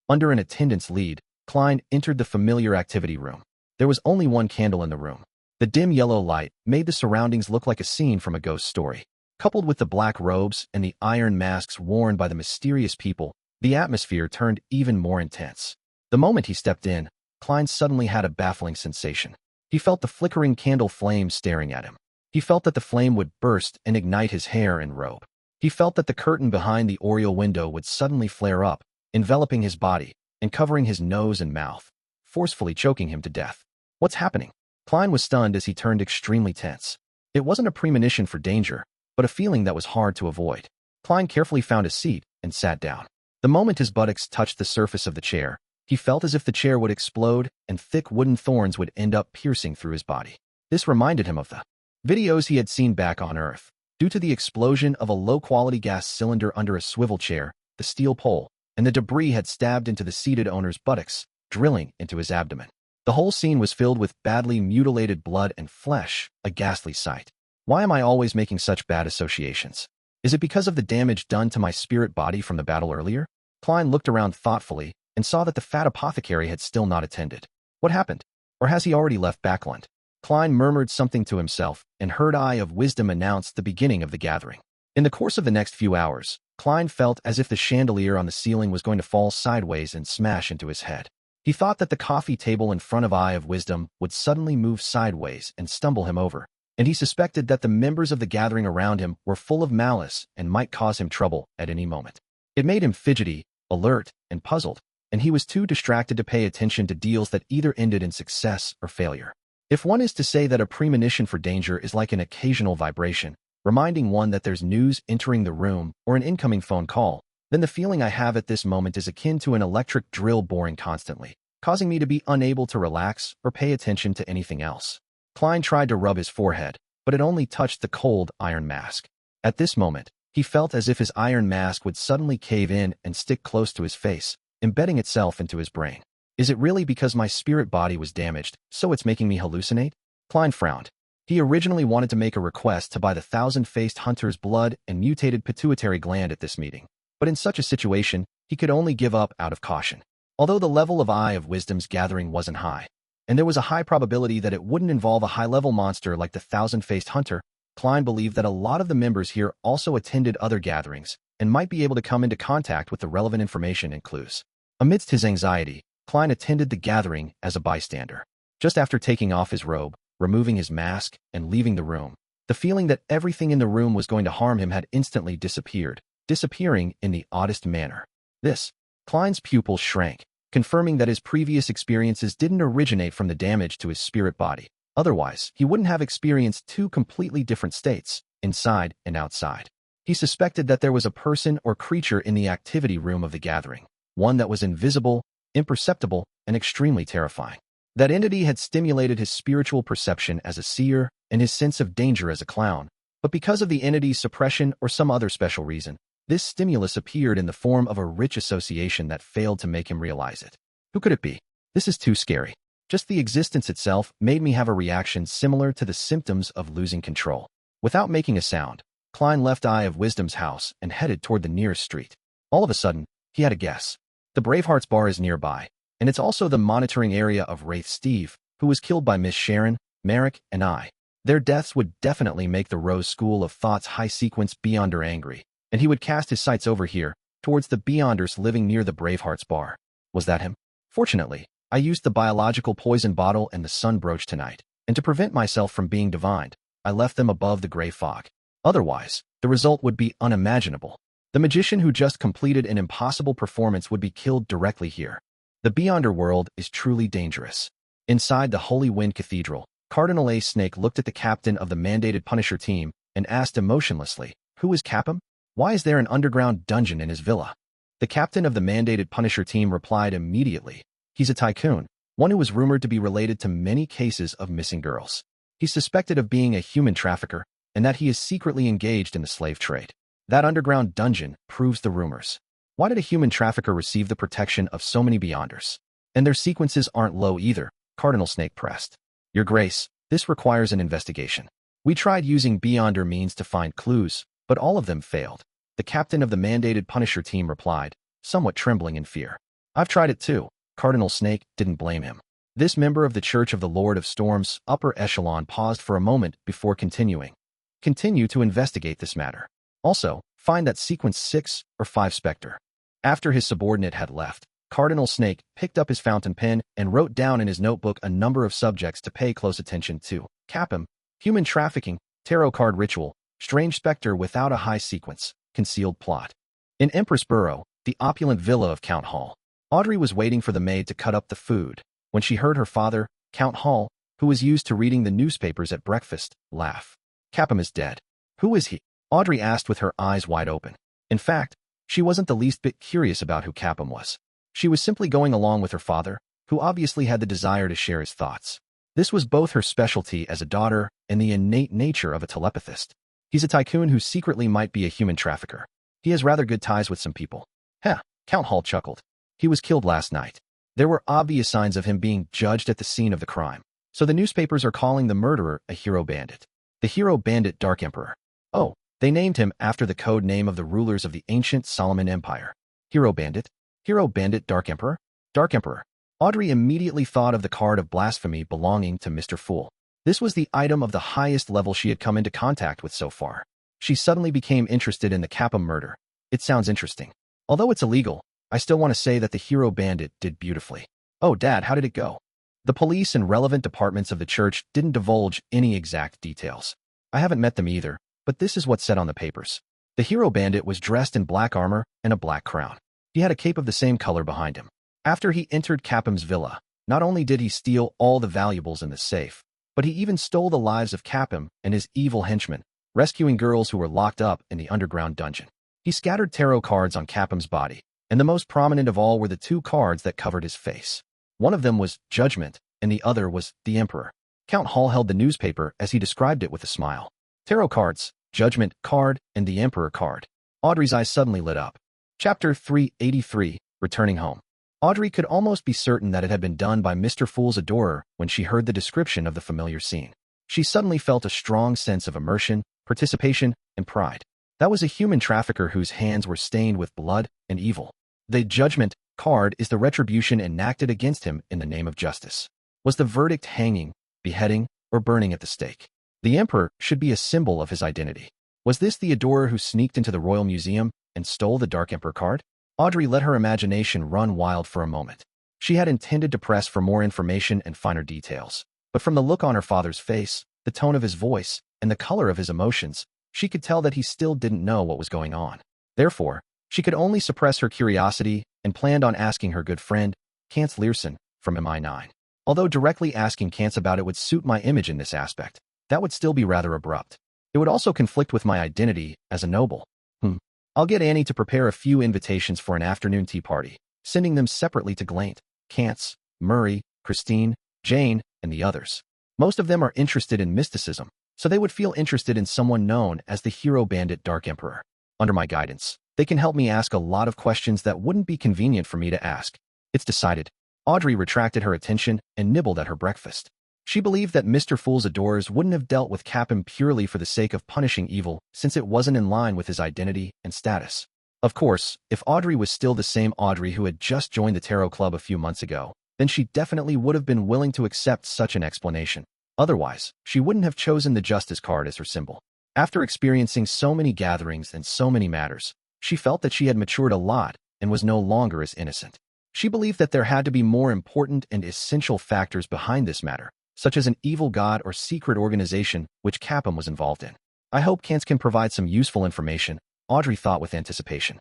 Under an attendance lead, Klein entered the familiar activity room. There was only one candle in the room. The dim yellow light made the surroundings look like a scene from a ghost story. Coupled with the black robes and the iron masks worn by the mysterious people, the atmosphere turned even more intense. The moment he stepped in, Klein suddenly had a baffling sensation. He felt the flickering candle flame staring at him. He felt that the flame would burst and ignite his hair and robe. He felt that the curtain behind the oriel window would suddenly flare up, enveloping his body and covering his nose and mouth, forcefully choking him to death. What's happening? Klein was stunned as he turned extremely tense. It wasn't a premonition for danger, but a feeling that was hard to avoid. Klein carefully found a seat and sat down. The moment his buttocks touched the surface of the chair, he felt as if the chair would explode and thick wooden thorns would end up piercing through his body. This reminded him of the videos he had seen back on Earth. Due to the explosion of a low-quality gas cylinder under a swivel chair, the steel pole and the debris had stabbed into the seated owner's buttocks, drilling into his abdomen. The whole scene was filled with badly mutilated blood and flesh, a ghastly sight. Why am I always making such bad associations? Is it because of the damage done to my spirit body from the battle earlier? Klein looked around thoughtfully and saw that the fat apothecary had still not attended. What happened? Or has he already left Backland? Klein murmured something to himself, and Heard Eye of Wisdom announced the beginning of the gathering. In the course of the next few hours, Klein felt as if the chandelier on the ceiling was going to fall sideways and smash into his head. He thought that the coffee table in front of Eye of Wisdom would suddenly move sideways and stumble him over, and he suspected that the members of the gathering around him were full of malice and might cause him trouble at any moment. It made him fidgety, alert, and puzzled, and he was too distracted to pay attention to deals that either ended in success or failure. If one is to say that a premonition for danger is like an occasional vibration, reminding one that there's news entering the room or an incoming phone call, then the feeling I have at this moment is akin to an electric drill boring constantly, causing me to be unable to relax or pay attention to anything else. Klein tried to rub his forehead, but it only touched the cold iron mask. At this moment, he felt as if his iron mask would suddenly cave in and stick close to his face, embedding itself into his brain. Is it really because my spirit body was damaged, so it's making me hallucinate? Klein frowned. He originally wanted to make a request to buy the thousand-faced hunter's blood and mutated pituitary gland at this meeting, but in such a situation, he could only give up out of caution. Although the level of Eye of Wisdom's gathering wasn't high, and there was a high probability that it wouldn't involve a high-level monster like the thousand-faced hunter, Klein believed that a lot of the members here also attended other gatherings and might be able to come into contact with the relevant information and clues. Amidst his anxiety, Klein attended the gathering as a bystander. Just after taking off his robe, removing his mask, and leaving the room, the feeling that everything in the room was going to harm him had instantly disappeared, disappearing in the oddest manner. Klein's pupils shrank, confirming that his previous experiences didn't originate from the damage to his spirit body. Otherwise, he wouldn't have experienced two completely different states, inside and outside. He suspected that there was a person or creature in the activity room of the gathering, one that was invisible, imperceptible, and extremely terrifying. That entity had stimulated his spiritual perception as a seer and his sense of danger as a clown, but because of the entity's suppression or some other special reason, this stimulus appeared in the form of a rich association that failed to make him realize it. Who could it be? This is too scary. Just the existence itself made me have a reaction similar to the symptoms of losing control. Without making a sound, Klein left Eye of Wisdom's house and headed toward the nearest street. All of a sudden, he had a guess. The Bravehearts bar is nearby, and it's also the monitoring area of Wraith Steve, who was killed by Miss Sharon, Merrick, and I. Their deaths would definitely make the Rose School of Thought's high sequence Beyonder angry, and he would cast his sights over here, towards the Beyonders living near the Bravehearts bar. Was that him? Fortunately, I used the biological poison bottle and the sun brooch tonight, and to prevent myself from being divined, I left them above the gray fog. Otherwise, the result would be unimaginable. The magician who just completed an impossible performance would be killed directly here. The Beyonder world is truly dangerous. Inside the Holy Wind Cathedral, Cardinal A. Snake looked at the captain of the mandated Punisher team and asked emotionlessly, "Who is Capim? Why is there an underground dungeon in his villa?" The captain of the mandated Punisher team replied immediately, "He's a tycoon. one who was rumored to be related to many cases of missing girls. He's suspected of being a human trafficker and that he is secretly engaged in the slave trade. That underground dungeon proves the rumors. Why did a human trafficker receive the protection of so many Beyonders? And their sequences aren't low either, Cardinal Snake pressed. Your Grace, this requires an investigation. We tried using Beyonder means to find clues, but all of them failed. The captain of the mandated Punisher team replied, somewhat trembling in fear. I've tried it too. Cardinal Snake didn't blame him. This member of the Church of the Lord of Storms upper echelon paused for a moment before continuing. Continue to investigate this matter. Also, find that sequence 6 or 5 Spectre. After his subordinate had left, Cardinal Snake picked up his fountain pen and wrote down in his notebook a number of subjects to pay close attention to. Capim, human trafficking, tarot card ritual, strange spectre without a high sequence, concealed plot. In Empress Borough, the opulent villa of Count Hall, Audrey was waiting for the maid to cut up the food when she heard her father, Count Hall, who was used to reading the newspapers at breakfast, laugh. Capim is dead. Who is he? Audrey asked with her eyes wide open. In fact, she wasn't the least bit curious about who Capim was. She was simply going along with her father, who obviously had the desire to share his thoughts. This was both her specialty as a daughter and the innate nature of a telepathist. He's a tycoon who secretly might be a human trafficker. He has rather good ties with some people. Heh, Count Hall chuckled. He was killed last night. There were obvious signs of him being judged at the scene of the crime. So the newspapers are calling the murderer a hero bandit. The hero bandit Dark Emperor. Oh, they named him after the code name of the rulers of the ancient Solomon Empire. Hero bandit? Hero bandit Dark Emperor? Dark Emperor. Audrey immediately thought of the card of blasphemy belonging to Mr. Fool. This was the item of the highest level she had come into contact with so far. She suddenly became interested in the Capim murder. It sounds interesting. Although it's illegal, I still want to say that the hero bandit did beautifully. Oh, Dad, how did it go? The police and relevant departments of the church didn't divulge any exact details. I haven't met them either, but this is what's said on the papers. The hero bandit was dressed in black armor and a black crown. He had a cape of the same color behind him. After he entered Capim's villa, not only did he steal all the valuables in the safe, but he even stole the lives of Capim and his evil henchmen, rescuing girls who were locked up in the underground dungeon. He scattered tarot cards on Capim's body, and the most prominent of all were the 2 cards that covered his face. One of them was Judgment, and the other was the Emperor. Count Hall held the newspaper as he described it with a smile. Tarot cards, Judgment card, and the Emperor card. Audrey's eyes suddenly lit up. Chapter 383, Returning Home. Audrey could almost be certain that it had been done by Mr. Fool's adorer when she heard the description of the familiar scene. She suddenly felt a strong sense of immersion, participation, and pride. That was a human trafficker whose hands were stained with blood and evil. The Judgment card is the retribution enacted against him in the name of justice. Was the verdict hanging, beheading, or burning at the stake? The Emperor should be a symbol of his identity. Was this the adorer who sneaked into the Royal Museum and stole the Dark Emperor card? Audrey let her imagination run wild for a moment. She had intended to press for more information and finer details, but from the look on her father's face, the tone of his voice, and the color of his emotions, she could tell that he still didn't know what was going on. Therefore, she could only suppress her curiosity and planned on asking her good friend, Kance Learson, from MI9. Although directly asking Kance about it would suit my image in this aspect, that would still be rather abrupt. It would also conflict with my identity as a noble. I'll get Annie to prepare a few invitations for an afternoon tea party, sending them separately to Glaint, Kance, Murray, Christine, Jane, and the others. Most of them are interested in mysticism, so they would feel interested in someone known as the hero bandit Dark Emperor. Under my guidance, they can help me ask a lot of questions that wouldn't be convenient for me to ask. It's decided. Audrey retracted her attention and nibbled at her breakfast. She believed that Mr. Fool's adorers wouldn't have dealt with Capim purely for the sake of punishing evil, since it wasn't in line with his identity and status. Of course, if Audrey was still the same Audrey who had just joined the Tarot Club a few months ago, then she definitely would have been willing to accept such an explanation. Otherwise, she wouldn't have chosen the Justice card as her symbol. After experiencing so many gatherings and so many matters, she felt that she had matured a lot and was no longer as innocent. She believed that there had to be more important and essential factors behind this matter, such as an evil god or secret organization which Capim was involved in. I hope Kance can provide some useful information, Audrey thought with anticipation.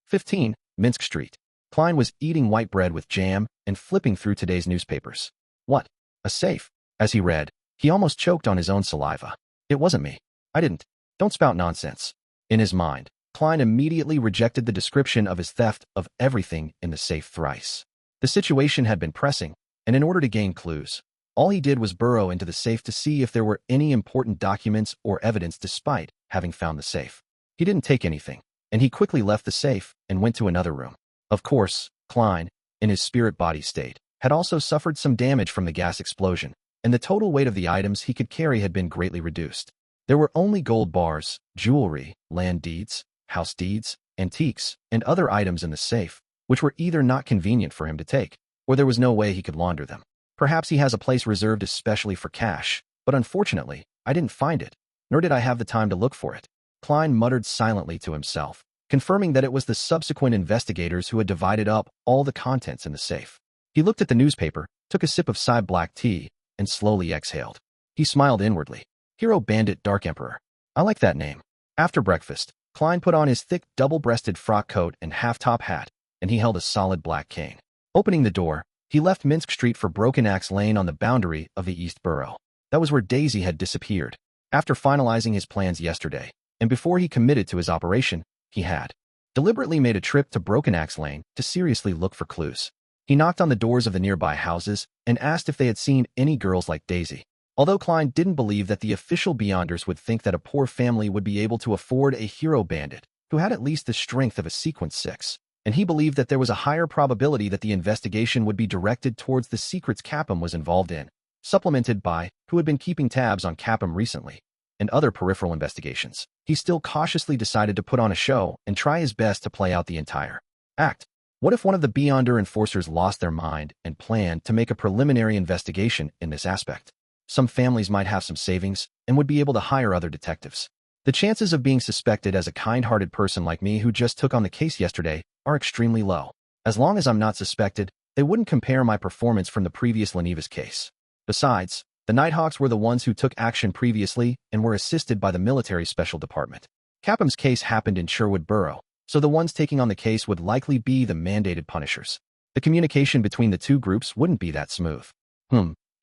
15, Minsk Street. Klein was eating white bread with jam and flipping through today's newspapers. What? A safe? As he read, he almost choked on his own saliva. It wasn't me. I didn't. Don't spout nonsense. In his mind, Klein immediately rejected the description of his theft of everything in the safe thrice. The situation had been pressing, and in order to gain clues, all he did was burrow into the safe to see if there were any important documents or evidence despite having found the safe. He didn't take anything, and he quickly left the safe and went to another room. Of course, Klein, in his spirit body state, had also suffered some damage from the gas explosion, and the total weight of the items he could carry had been greatly reduced. There were only gold bars, jewelry, land deeds, house deeds, antiques, and other items in the safe, which were either not convenient for him to take, or there was no way he could launder them. Perhaps he has a place reserved especially for cash, but unfortunately, I didn't find it, nor did I have the time to look for it. Klein muttered silently to himself, confirming that it was the subsequent investigators who had divided up all the contents in the safe. He looked at the newspaper, took a sip of Psy black tea, and slowly exhaled. He smiled inwardly. Hero Bandit Dark Emperor. I like that name. After breakfast, Klein put on his thick double-breasted frock coat and half-top hat, and he held a solid black cane. Opening the door, he left Minsk Street for Broken Axe Lane on the boundary of the East Borough. That was where Daisy had disappeared. After finalizing his plans yesterday, and before he committed to his operation, he had deliberately made a trip to Broken Axe Lane to seriously look for clues. He knocked on the doors of the nearby houses and asked if they had seen any girls like Daisy. Although Klein didn't believe that the official Beyonders would think that a poor family would be able to afford a hero bandit who had at least the strength of a Sequence 6, and he believed that there was a higher probability that the investigation would be directed towards the secrets Capim was involved in, supplemented by who had been keeping tabs on Capim recently, and other peripheral investigations. He still cautiously decided to put on a show and try his best to play out the entire act. What if one of the Beyonder enforcers lost their mind and planned to make a preliminary investigation in this aspect? Some families might have some savings and would be able to hire other detectives. The chances of being suspected as a kind-hearted person like me who just took on the case yesterday are extremely low. As long as I'm not suspected, they wouldn't compare my performance from the previous Lenivas case. Besides, the Nighthawks were the ones who took action previously and were assisted by the military special department. Capim's case happened in Sherwood Borough, so the ones taking on the case would likely be the mandated punishers. The communication between the two groups wouldn't be that smooth.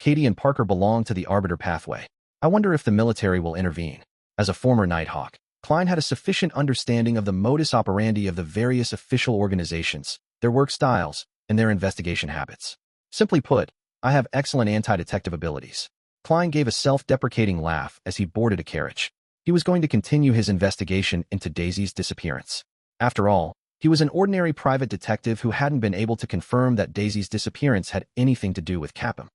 Katie and Parker belong to the Arbiter pathway. I wonder if the military will intervene. As a former Nighthawk, Klein had a sufficient understanding of the modus operandi of the various official organizations, their work styles, and their investigation habits. Simply put, I have excellent anti-detective abilities. Klein gave a self-deprecating laugh as he boarded a carriage. He was going to continue his investigation into Daisy's disappearance. After all, he was an ordinary private detective who hadn't been able to confirm that Daisy's disappearance had anything to do with Capim.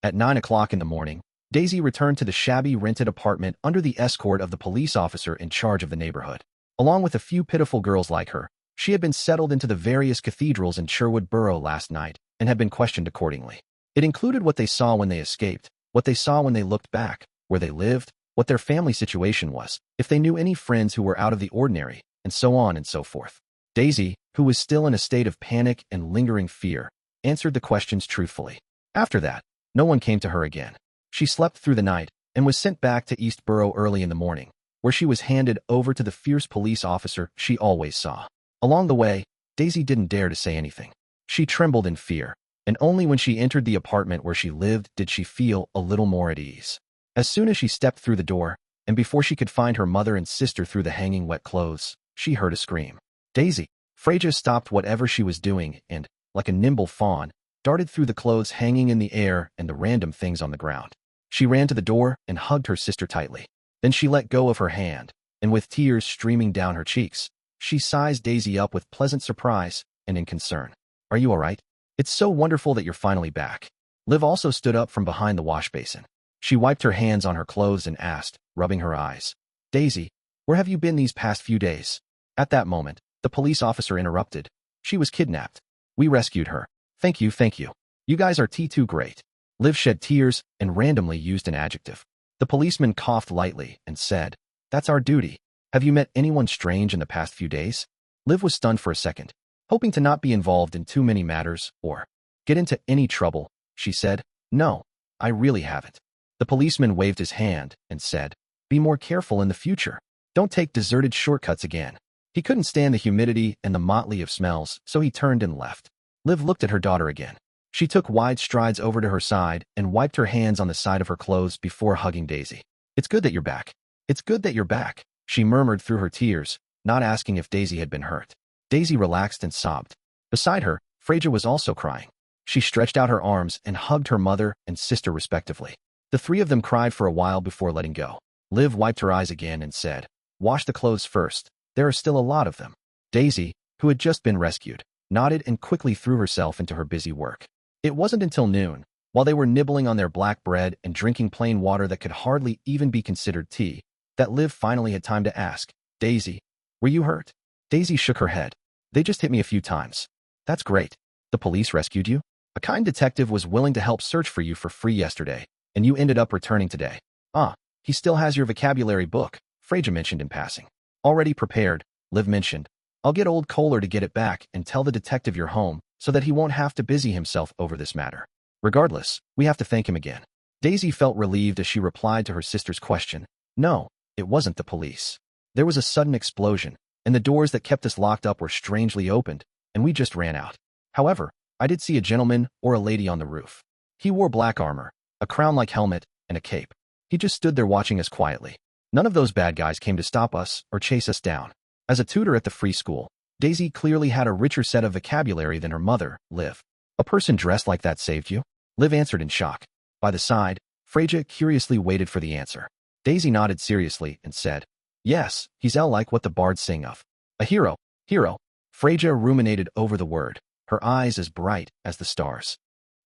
At 9 o'clock in the morning, Daisy returned to the shabby rented apartment under the escort of the police officer in charge of the neighborhood. Along with a few pitiful girls like her, she had been settled into the various cathedrals in Sherwood Borough last night and had been questioned accordingly. It included what they saw when they escaped, what they saw when they looked back, where they lived, what their family situation was, if they knew any friends who were out of the ordinary, and so on and so forth. Daisy, who was still in a state of panic and lingering fear, answered the questions truthfully. After that, no one came to her again. She slept through the night and was sent back to East Borough early in the morning, where she was handed over to the fierce police officer she always saw. Along the way, Daisy didn't dare to say anything. She trembled in fear, and only when she entered the apartment where she lived did she feel a little more at ease. As soon as she stepped through the door, and before she could find her mother and sister through the hanging wet clothes, she heard a scream. Daisy! Freja stopped whatever she was doing and, like a nimble fawn, darted through the clothes hanging in the air and the random things on the ground. She ran to the door and hugged her sister tightly. Then she let go of her hand, and with tears streaming down her cheeks, she sized Daisy up with pleasant surprise and in concern. Are you all right? It's so wonderful that you're finally back. Liv also stood up from behind the wash basin. She wiped her hands on her clothes and asked, rubbing her eyes, Daisy, where have you been these past few days? At that moment, the police officer interrupted. She was kidnapped. We rescued her. Thank you, thank you. You guys are T2 great. Liv shed tears and randomly used an adjective. The policeman coughed lightly and said, That's our duty. Have you met anyone strange in the past few days? Liv was stunned for a second. Hoping to not be involved in too many matters or get into any trouble, she said, No, I really haven't. The policeman waved his hand and said, Be more careful in the future. Don't take deserted shortcuts again. He couldn't stand the humidity and the motley of smells, so he turned and left. Liv looked at her daughter again. She took wide strides over to her side and wiped her hands on the side of her clothes before hugging Daisy. It's good that you're back. It's good that you're back, she murmured through her tears, not asking if Daisy had been hurt. Daisy relaxed and sobbed. Beside her, Freja was also crying. She stretched out her arms and hugged her mother and sister respectively. The three of them cried for a while before letting go. Liv wiped her eyes again and said, "Wash the clothes first. There are still a lot of them." Daisy, who had just been rescued, nodded and quickly threw herself into her busy work. It wasn't until noon, while they were nibbling on their black bread and drinking plain water that could hardly even be considered tea, that Liv finally had time to ask, "Daisy, were you hurt?" Daisy shook her head. "They just hit me a few times." "That's great. The police rescued you? A kind detective was willing to help search for you for free yesterday, and you ended up returning today." "Ah, he still has your vocabulary book," Freja mentioned in passing. "Already prepared," Liv mentioned. "I'll get old Kohler to get it back and tell the detective you're home so that he won't have to busy himself over this matter. Regardless, we have to thank him again." Daisy felt relieved as she replied to her sister's question. "No, it wasn't the police. There was a sudden explosion, and the doors that kept us locked up were strangely opened, and we just ran out. However, I did see a gentleman or a lady on the roof. He wore black armor, a crown-like helmet, and a cape. He just stood there watching us quietly. None of those bad guys came to stop us or chase us down." As a tutor at the free school, Daisy clearly had a richer set of vocabulary than her mother, Liv. "A person dressed like that saved you?" Liv answered in shock. By the side, Freja curiously waited for the answer. Daisy nodded seriously and said, "Yes, he's like what the bards sing of. A hero, hero." Freja ruminated over the word, her eyes as bright as the stars.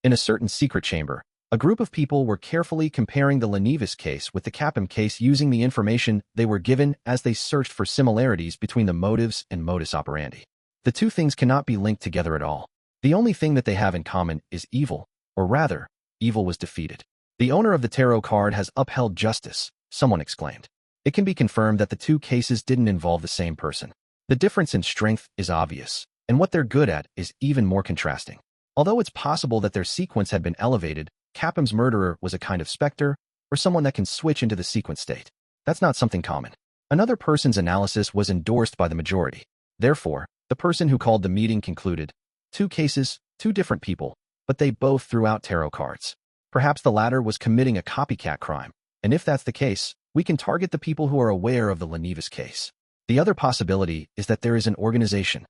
In a certain secret chamber, a group of people were carefully comparing the Lenivis case with the Capim case using the information they were given as they searched for similarities between the motives and modus operandi. The two things cannot be linked together at all. The only thing that they have in common is evil, or rather, evil was defeated. "The owner of the tarot card has upheld justice," someone exclaimed. "It can be confirmed that the two cases didn't involve the same person. The difference in strength is obvious, and what they're good at is even more contrasting. Although it's possible that their sequence had been elevated, Capim's murderer was a kind of specter, or someone that can switch into the sequence state. That's not something common." Another person's analysis was endorsed by the majority. Therefore, the person who called the meeting concluded, "Two cases, two different people, but they both threw out tarot cards. Perhaps the latter was committing a copycat crime, and if that's the case, we can target the people who are aware of the Lenivis case. The other possibility is that there is an organization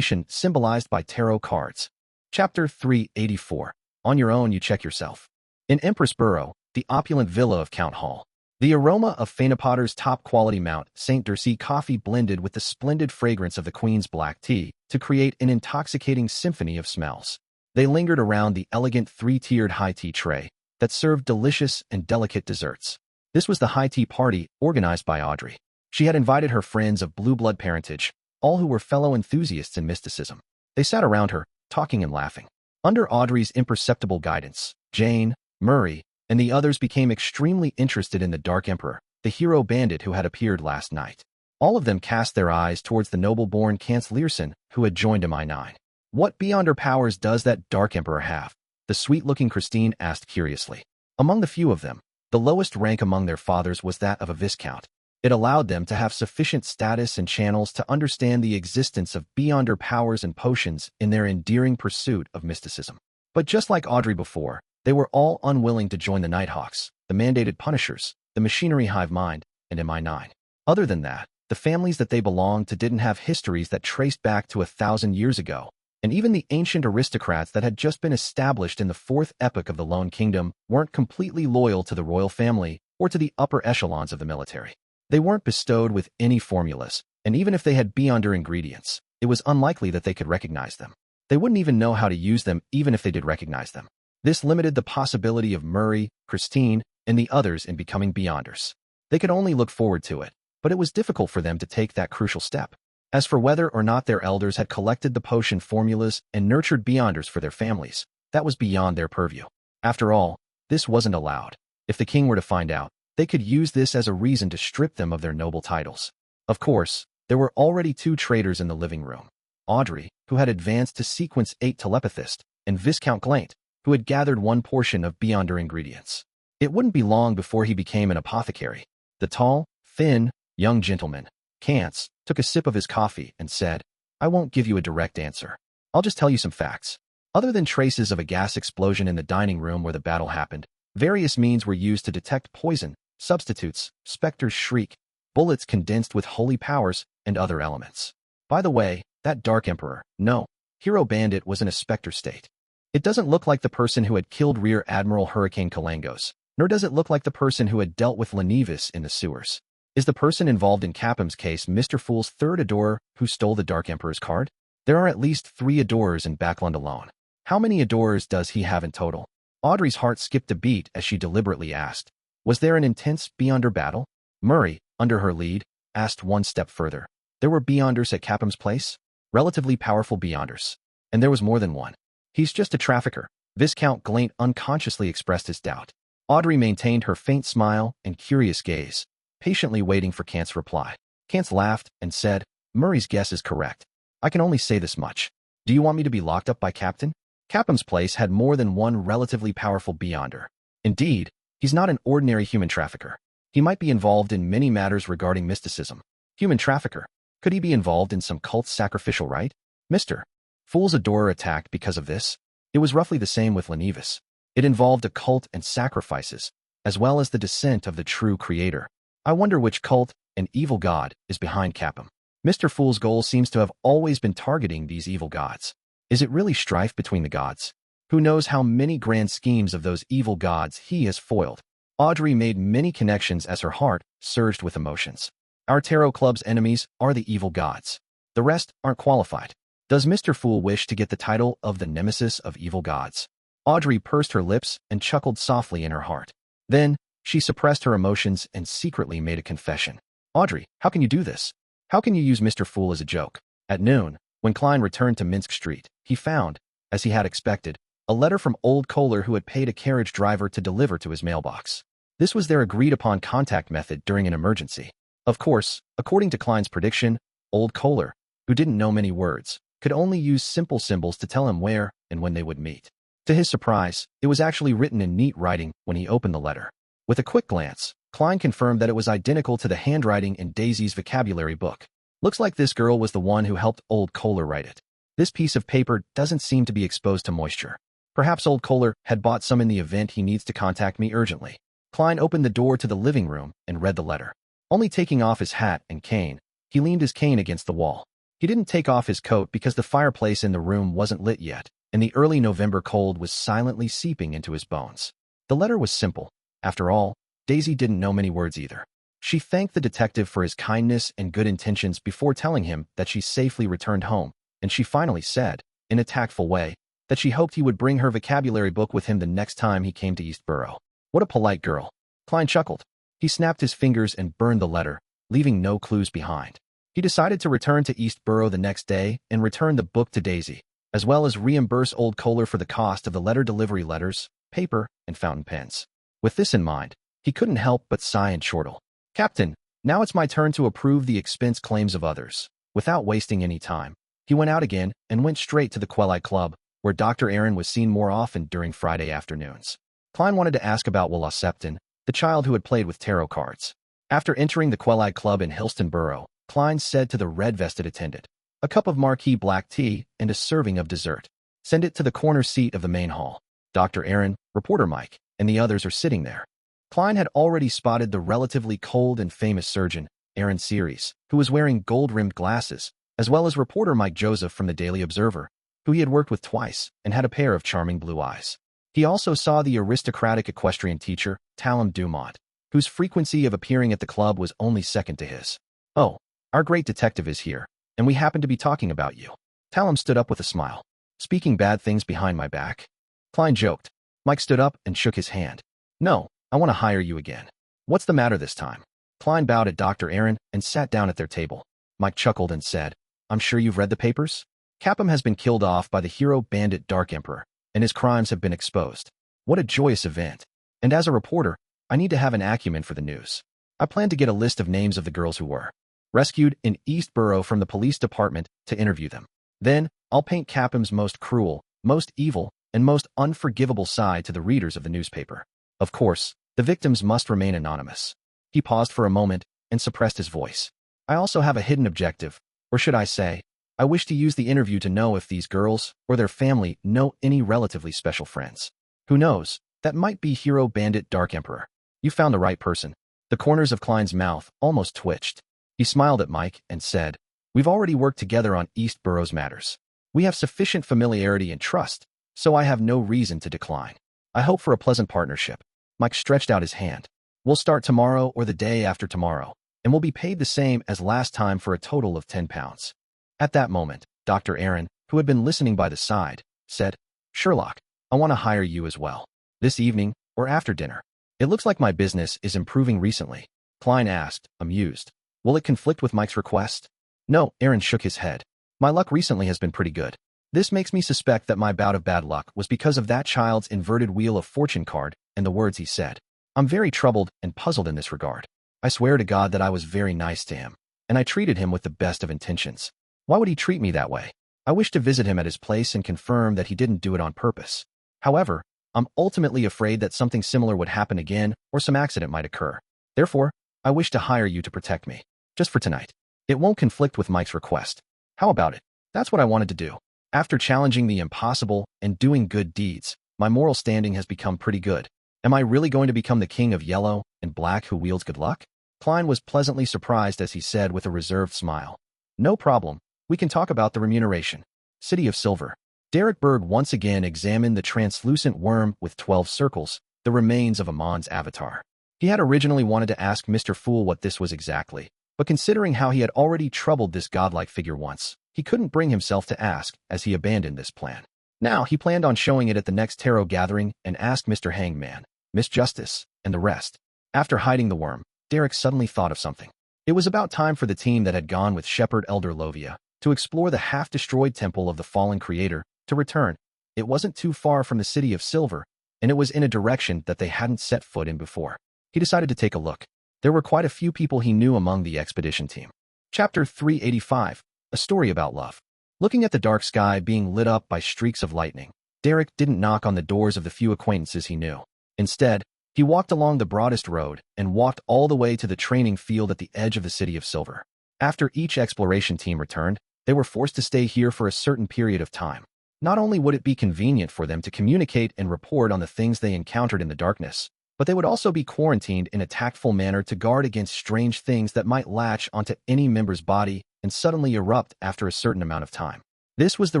symbolized by tarot cards." Chapter 384. On your own, you check yourself. In Empress Borough, the opulent villa of Count Hall, the aroma of Fainapotter's top-quality Mount St. Dercy coffee blended with the splendid fragrance of the Queen's black tea to create an intoxicating symphony of smells. They lingered around the elegant three-tiered high tea tray that served delicious and delicate desserts. This was the high tea party organized by Audrey. She had invited her friends of blue blood parentage, all who were fellow enthusiasts in mysticism. They sat around her, talking and laughing. Under Audrey's imperceptible guidance, Jane, Murray, and the others became extremely interested in the Dark Emperor, the hero Bandit who had appeared last night. All of them cast their eyes towards the noble-born Kanclerson who had joined MI9. "What beyonder powers does that Dark Emperor have?" the sweet-looking Christine asked curiously. Among the few of them, the lowest rank among their fathers was that of a viscount. It allowed them to have sufficient status and channels to understand the existence of beyonder powers and potions in their endearing pursuit of mysticism. But just like Audrey before, they were all unwilling to join the Nighthawks, the mandated Punishers, the Machinery Hive Mind, and MI9. Other than that, the families that they belonged to didn't have histories that traced back to 1,000 years ago, and even the ancient aristocrats that had just been established in the fourth epoch of the Lone Kingdom weren't completely loyal to the royal family or to the upper echelons of the military. They weren't bestowed with any formulas, and even if they had beyonder ingredients, it was unlikely that they could recognize them. They wouldn't even know how to use them even if they did recognize them. This limited the possibility of Murray, Christine, and the others in becoming beyonders. They could only look forward to it, but it was difficult for them to take that crucial step. As for whether or not their elders had collected the potion formulas and nurtured beyonders for their families, that was beyond their purview. After all, this wasn't allowed. If the king were to find out, they could use this as a reason to strip them of their noble titles. Of course, there were already two traitors in the living room. Audrey, who had advanced to Sequence 8 telepathist, and Viscount Glaint, who had gathered one portion of beyonder ingredients. It wouldn't be long before he became an apothecary. The tall, thin, young gentleman, Kantz, took a sip of his coffee and said, "I won't give you a direct answer. I'll just tell you some facts. Other than traces of a gas explosion in the dining room where the battle happened, various means were used to detect poison, substitutes, Spectre's shriek, bullets condensed with holy powers, and other elements. By the way, that Dark Emperor, no, Hero Bandit was in a Spectre state. It doesn't look like the person who had killed Rear Admiral Hurricane Kalangos, nor does it look like the person who had dealt with Lenevis in the sewers. Is the person involved in Capim's case Mr. Fool's third adorer who stole the Dark Emperor's card? There are at least 3 adorers in Backland alone. How many adorers does he have in total? Audrey's heart skipped a beat as she deliberately asked. Was there an intense Beyonder battle? Murray, under her lead, asked one step further. There were Beyonders at Capim's place? Relatively powerful Beyonders. And there was more than one. He's just a trafficker. Viscount Glaint unconsciously expressed his doubt. Audrey maintained her faint smile and curious gaze, patiently waiting for Kant's reply. Kant laughed and said, Murray's guess is correct. I can only say this much. Do you want me to be locked up by Captain? Capim's place had more than one relatively powerful Beyonder. Indeed, he's not an ordinary human trafficker. He might be involved in many matters regarding mysticism. Human trafficker. Could he be involved in some cult's sacrificial rite? Mr. Fool's adorer attacked because of this. It was roughly the same with Lenevis. It involved a cult and sacrifices, as well as the descent of the true creator. I wonder which cult and evil god is behind Capim. Mr. Fool's goal seems to have always been targeting these evil gods. Is it really strife between the gods? Who knows how many grand schemes of those evil gods he has foiled? Audrey made many connections as her heart surged with emotions. Our tarot club's enemies are the evil gods. The rest aren't qualified. Does Mr. Fool wish to get the title of the nemesis of evil gods? Audrey pursed her lips and chuckled softly in her heart. Then, she suppressed her emotions and secretly made a confession. Audrey, how can you do this? How can you use Mr. Fool as a joke? At noon, when Klein returned to Minsk Street, he found, as he had expected, a letter from old Kohler who had paid a carriage driver to deliver to his mailbox. This was their agreed-upon contact method during an emergency. Of course, according to Klein's prediction, old Kohler, who didn't know many words, could only use simple symbols to tell him where and when they would meet. To his surprise, it was actually written in neat writing when he opened the letter. With a quick glance, Klein confirmed that it was identical to the handwriting in Daisy's vocabulary book. Looks like this girl was the one who helped old Kohler write it. This piece of paper doesn't seem to be exposed to moisture. Perhaps old Kohler had bought some in the event he needs to contact me urgently. Klein opened the door to the living room and read the letter. Only taking off his hat and cane, he leaned his cane against the wall. He didn't take off his coat because the fireplace in the room wasn't lit yet, and the early November cold was silently seeping into his bones. The letter was simple. After all, Daisy didn't know many words either. She thanked the detective for his kindness and good intentions before telling him that she safely returned home, and she finally said, in a tactful way, that she hoped he would bring her vocabulary book with him the next time he came to Eastborough. What a polite girl. Klein chuckled. He snapped his fingers and burned the letter, leaving no clues behind. He decided to return to Eastborough the next day and return the book to Daisy, as well as reimburse old Kohler for the cost of the letter delivery letters, paper, and fountain pens. With this in mind, he couldn't help but sigh and chortle. Captain, now it's my turn to approve the expense claims of others. Without wasting any time, he went out again and went straight to the Quelite Club, where Dr. Aaron was seen more often during Friday afternoons. Klein wanted to ask about Willa Septon, the child who had played with tarot cards. After entering the Quelite Club in Hillstonborough, Klein said to the red-vested attendant, "A cup of marquee black tea and a serving of dessert. Send it to the corner seat of the main hall. Dr. Aaron, reporter Mike, and the others are sitting there." Klein had already spotted the relatively cold and famous surgeon, Aaron Series, who was wearing gold-rimmed glasses, as well as reporter Mike Joseph from the Daily Observer, who he had worked with twice and had a pair of charming blue eyes. He also saw the aristocratic equestrian teacher, Talum Dumont, whose frequency of appearing at the club was only second to his. "Oh, our great detective is here, and we happen to be talking about you." Talum stood up with a smile. "Speaking bad things behind my back?" Klein joked. Mike stood up and shook his hand. "No, I want to hire you again." "What's the matter this time?" Klein bowed at Dr. Aaron and sat down at their table. Mike chuckled and said, "I'm sure you've read the papers? Capim has been killed off by the hero Bandit Dark Emperor, and his crimes have been exposed. What a joyous event. And as a reporter, I need to have an acumen for the news. I plan to get a list of names of the girls who were rescued in Eastborough from the police department to interview them. Then, I'll paint Capim's most cruel, most evil, and most unforgivable side to the readers of the newspaper. Of course, the victims must remain anonymous." He paused for a moment and suppressed his voice. "I also have a hidden objective, or should I say, I wish to use the interview to know if these girls or their family know any relatively special friends. Who knows, that might be hero Bandit Dark Emperor." "You found the right person." The corners of Klein's mouth almost twitched. He smiled at Mike and said, "We've already worked together on Eastborough's matters. We have sufficient familiarity and trust so I have no reason to decline. I hope for a pleasant partnership. Mike stretched out his hand. We'll start tomorrow or the day after tomorrow, and we'll be paid the same as last time for a total of £10. At that moment, Dr. Aaron, who had been listening by the side, said, Sherlock, I want to hire you as well. This evening, or after dinner. It looks like my business is improving recently. Klein asked, amused. Will it conflict with Mike's request? No, Aaron shook his head. My luck recently has been pretty good. This makes me suspect that my bout of bad luck was because of that child's inverted wheel of fortune card and the words he said. I'm very troubled and puzzled in this regard. I swear to God that I was very nice to him, and I treated him with the best of intentions. Why would he treat me that way? I wish to visit him at his place and confirm that he didn't do it on purpose. However, I'm ultimately afraid that something similar would happen again or some accident might occur. Therefore, I wish to hire you to protect me. Just for tonight. It won't conflict with Mike's request. How about it? That's what I wanted to do. After challenging the impossible and doing good deeds, my moral standing has become pretty good. Am I really going to become the king of yellow and black who wields good luck? Klein was pleasantly surprised as he said with a reserved smile. No problem. We can talk about the remuneration. City of Silver. Derek Berg once again examined the translucent worm with 12 circles, the remains of Amon's avatar. He had originally wanted to ask Mr. Fool what this was exactly, but considering how he had already troubled this godlike figure once, he couldn't bring himself to ask as he abandoned this plan. Now he planned on showing it at the next tarot gathering and asked Mr. Hangman, Miss Justice, and the rest. After hiding the worm, Derek suddenly thought of something. It was about time for the team that had gone with Shepherd Elder Lovia to explore the half-destroyed temple of the fallen creator to return. It wasn't too far from the City of Silver, and it was in a direction that they hadn't set foot in before. He decided to take a look. There were quite a few people he knew among the expedition team. Chapter 385, A Story About Love. Looking at the dark sky being lit up by streaks of lightning, Derek didn't knock on the doors of the few acquaintances he knew. Instead, he walked along the broadest road and walked all the way to the training field at the edge of the City of Silver. After each exploration team returned, they were forced to stay here for a certain period of time. Not only would it be convenient for them to communicate and report on the things they encountered in the darkness, but they would also be quarantined in a tactful manner to guard against strange things that might latch onto any member's body and suddenly erupt after a certain amount of time. This was the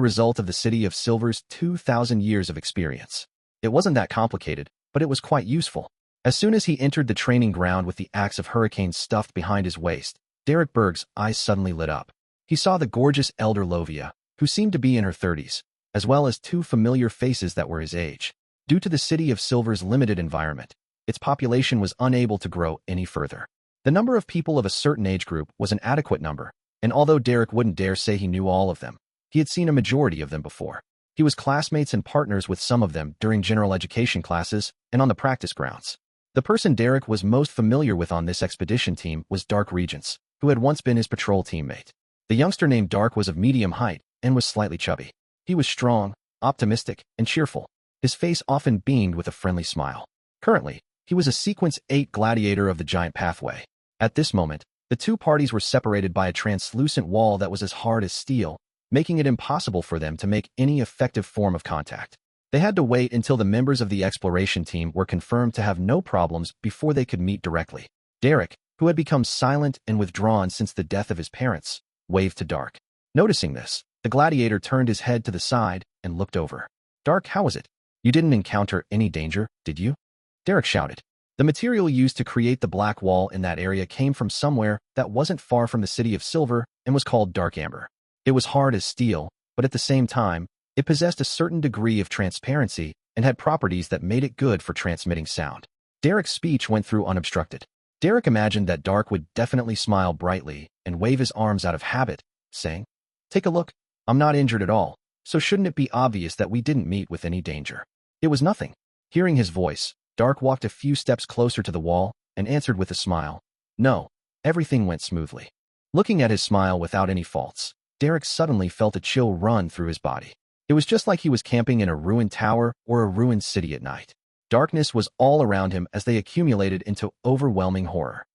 result of the City of Silver's 2,000 years of experience. It wasn't that complicated, but it was quite useful. As soon as he entered the training ground with the axe of hurricanes stuffed behind his waist, Derek Berg's eyes suddenly lit up. He saw the gorgeous Elder Lovia, who seemed to be in her 30s, as well as two familiar faces that were his age. Due to the City of Silver's limited environment, its population was unable to grow any further. The number of people of a certain age group was an adequate number, and although Derek wouldn't dare say he knew all of them, he had seen a majority of them before. He was classmates and partners with some of them during general education classes and on the practice grounds. The person Derek was most familiar with on this expedition team was Dark Regents, who had once been his patrol teammate. The youngster named Dark was of medium height and was slightly chubby. He was strong, optimistic, and cheerful. His face often beamed with a friendly smile. Currently, he was a Sequence 8 gladiator of the Giant Pathway. At this moment, the two parties were separated by a translucent wall that was as hard as steel, making it impossible for them to make any effective form of contact. They had to wait until the members of the exploration team were confirmed to have no problems before they could meet directly. Derek, who had become silent and withdrawn since the death of his parents, waved to Dark. Noticing this, the gladiator turned his head to the side and looked over. Dark, how was it? You didn't encounter any danger, did you? Derek shouted. The material used to create the black wall in that area came from somewhere that wasn't far from the City of Silver and was called Dark Amber. It was hard as steel, but at the same time, it possessed a certain degree of transparency and had properties that made it good for transmitting sound. Derek's speech went through unobstructed. Derek imagined that Dark would definitely smile brightly and wave his arms out of habit, saying, "Take a look. I'm not injured at all, so shouldn't it be obvious that we didn't meet with any danger?" It was nothing. Hearing his voice, Dark walked a few steps closer to the wall and answered with a smile, "No, everything went smoothly." Looking at his smile without any faults, Derek suddenly felt a chill run through his body. It was just like he was camping in a ruined tower or a ruined city at night. Darkness was all around him as they accumulated into overwhelming horror.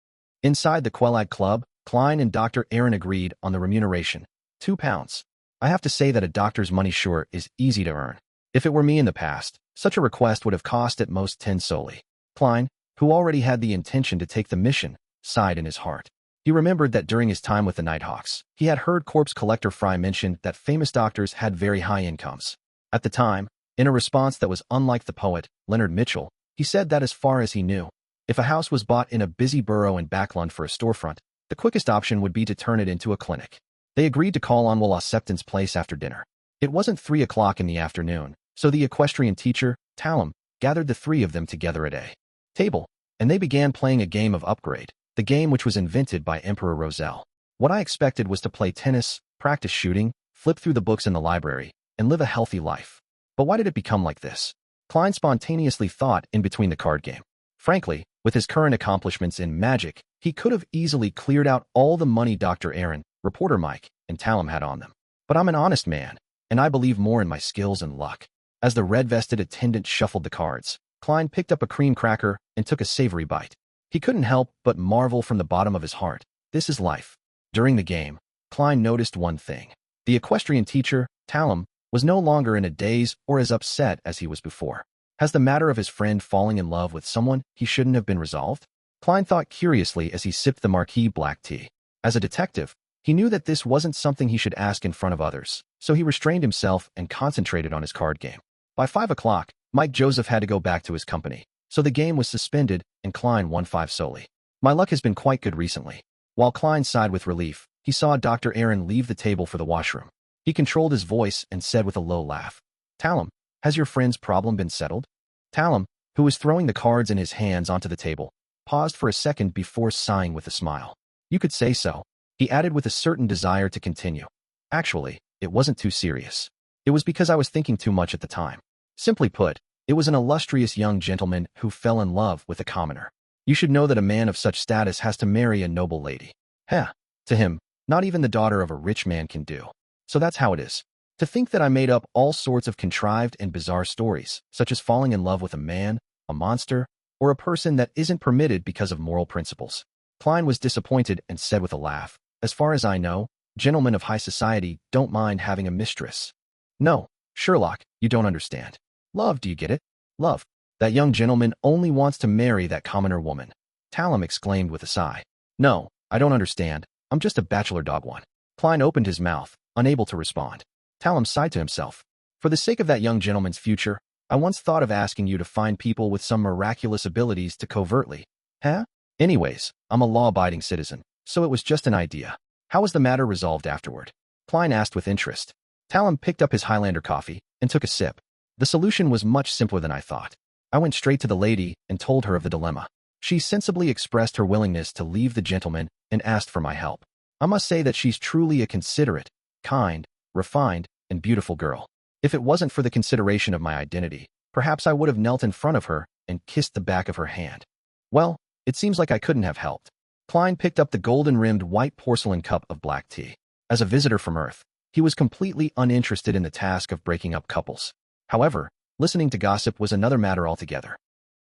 Inside the Quelag Club, Klein and Dr. Aaron agreed on the remuneration, £2. I have to say that a doctor's money sure is easy to earn. If it were me in the past, such a request would have cost at most 10 solely. Klein, who already had the intention to take the mission, sighed in his heart. He remembered that during his time with the Nighthawks, he had heard corpse collector Fry mention that famous doctors had very high incomes. At the time, In a response that was unlike the poet, Leonard Mitchell, he said that as far as he knew, if a house was bought in a busy borough in Backland for a storefront, the quickest option would be to turn it into a clinic. They agreed to call on Will Septon's place after dinner. It wasn't 3 o'clock in the afternoon, so the equestrian teacher, Talum, gathered the 3 of them together at a table, and they began playing a game of Upgrade, the game which was invented by Emperor Roselle. What I expected was to play tennis, practice shooting, flip through the books in the library, and live a healthy life. But why did it become like this? Klein spontaneously thought in between the card game. Frankly, with his current accomplishments in magic, he could have easily cleared out all the money Dr. Aaron, reporter Mike, and Talum had on them. But I'm an honest man, and I believe more in my skills and luck. As the red-vested attendant shuffled the cards, Klein picked up a cream cracker and took a savory bite. He couldn't help but marvel from the bottom of his heart. This is life. During the game, Klein noticed one thing. The equestrian teacher, Talum, was no longer in a daze or as upset as he was before. Has the matter of his friend falling in love with someone he shouldn't have been resolved? Klein thought curiously as he sipped the marquis black tea. As a detective, he knew that this wasn't something he should ask in front of others, so he restrained himself and concentrated on his card game. By 5 o'clock, Mike Joseph had to go back to his company, so the game was suspended and Klein won 5 solely. My luck has been quite good recently. While Klein sighed with relief, he saw Dr. Aaron leave the table for the washroom. He controlled his voice and said with a low laugh, "Talum, has your friend's problem been settled?" Talum, who was throwing the cards in his hands onto the table, paused for a second before sighing with a smile. "You could say so," he added with a certain desire to continue. "Actually, it wasn't too serious. It was because I was thinking too much at the time. Simply put, it was an illustrious young gentleman who fell in love with a commoner. You should know that a man of such status has to marry a noble lady. Heh, to him, not even the daughter of a rich man can do. So that's how it is. To think that I made up all sorts of contrived and bizarre stories, such as falling in love with a man, a monster, or a person that isn't permitted because of moral principles." Klein was disappointed and said with a laugh, "As far as I know, gentlemen of high society don't mind having a mistress." "No, Sherlock, you don't understand. Love, do you get it? Love. That young gentleman only wants to marry that commoner woman." Talum exclaimed with a sigh. "No, I don't understand. I'm just a bachelor dog one." Klein opened his mouth, unable to respond. Talum sighed to himself. "For the sake of that young gentleman's future, I once thought of asking you to find people with some miraculous abilities to covertly. Huh? Anyways, I'm a law-abiding citizen, so it was just an idea. How was the matter resolved afterward?" Klein asked with interest. Talum picked up his Highlander coffee and took a sip. "The solution was much simpler than I thought. I went straight to the lady and told her of the dilemma. She sensibly expressed her willingness to leave the gentleman and asked for my help. I must say that she's truly a considerate, kind, refined, and beautiful girl. If it wasn't for the consideration of my identity, perhaps I would have knelt in front of her and kissed the back of her hand. Well, it seems like I couldn't have helped." Klein picked up the golden-rimmed white porcelain cup of black tea. As a visitor from Earth, he was completely uninterested in the task of breaking up couples. However, listening to gossip was another matter altogether.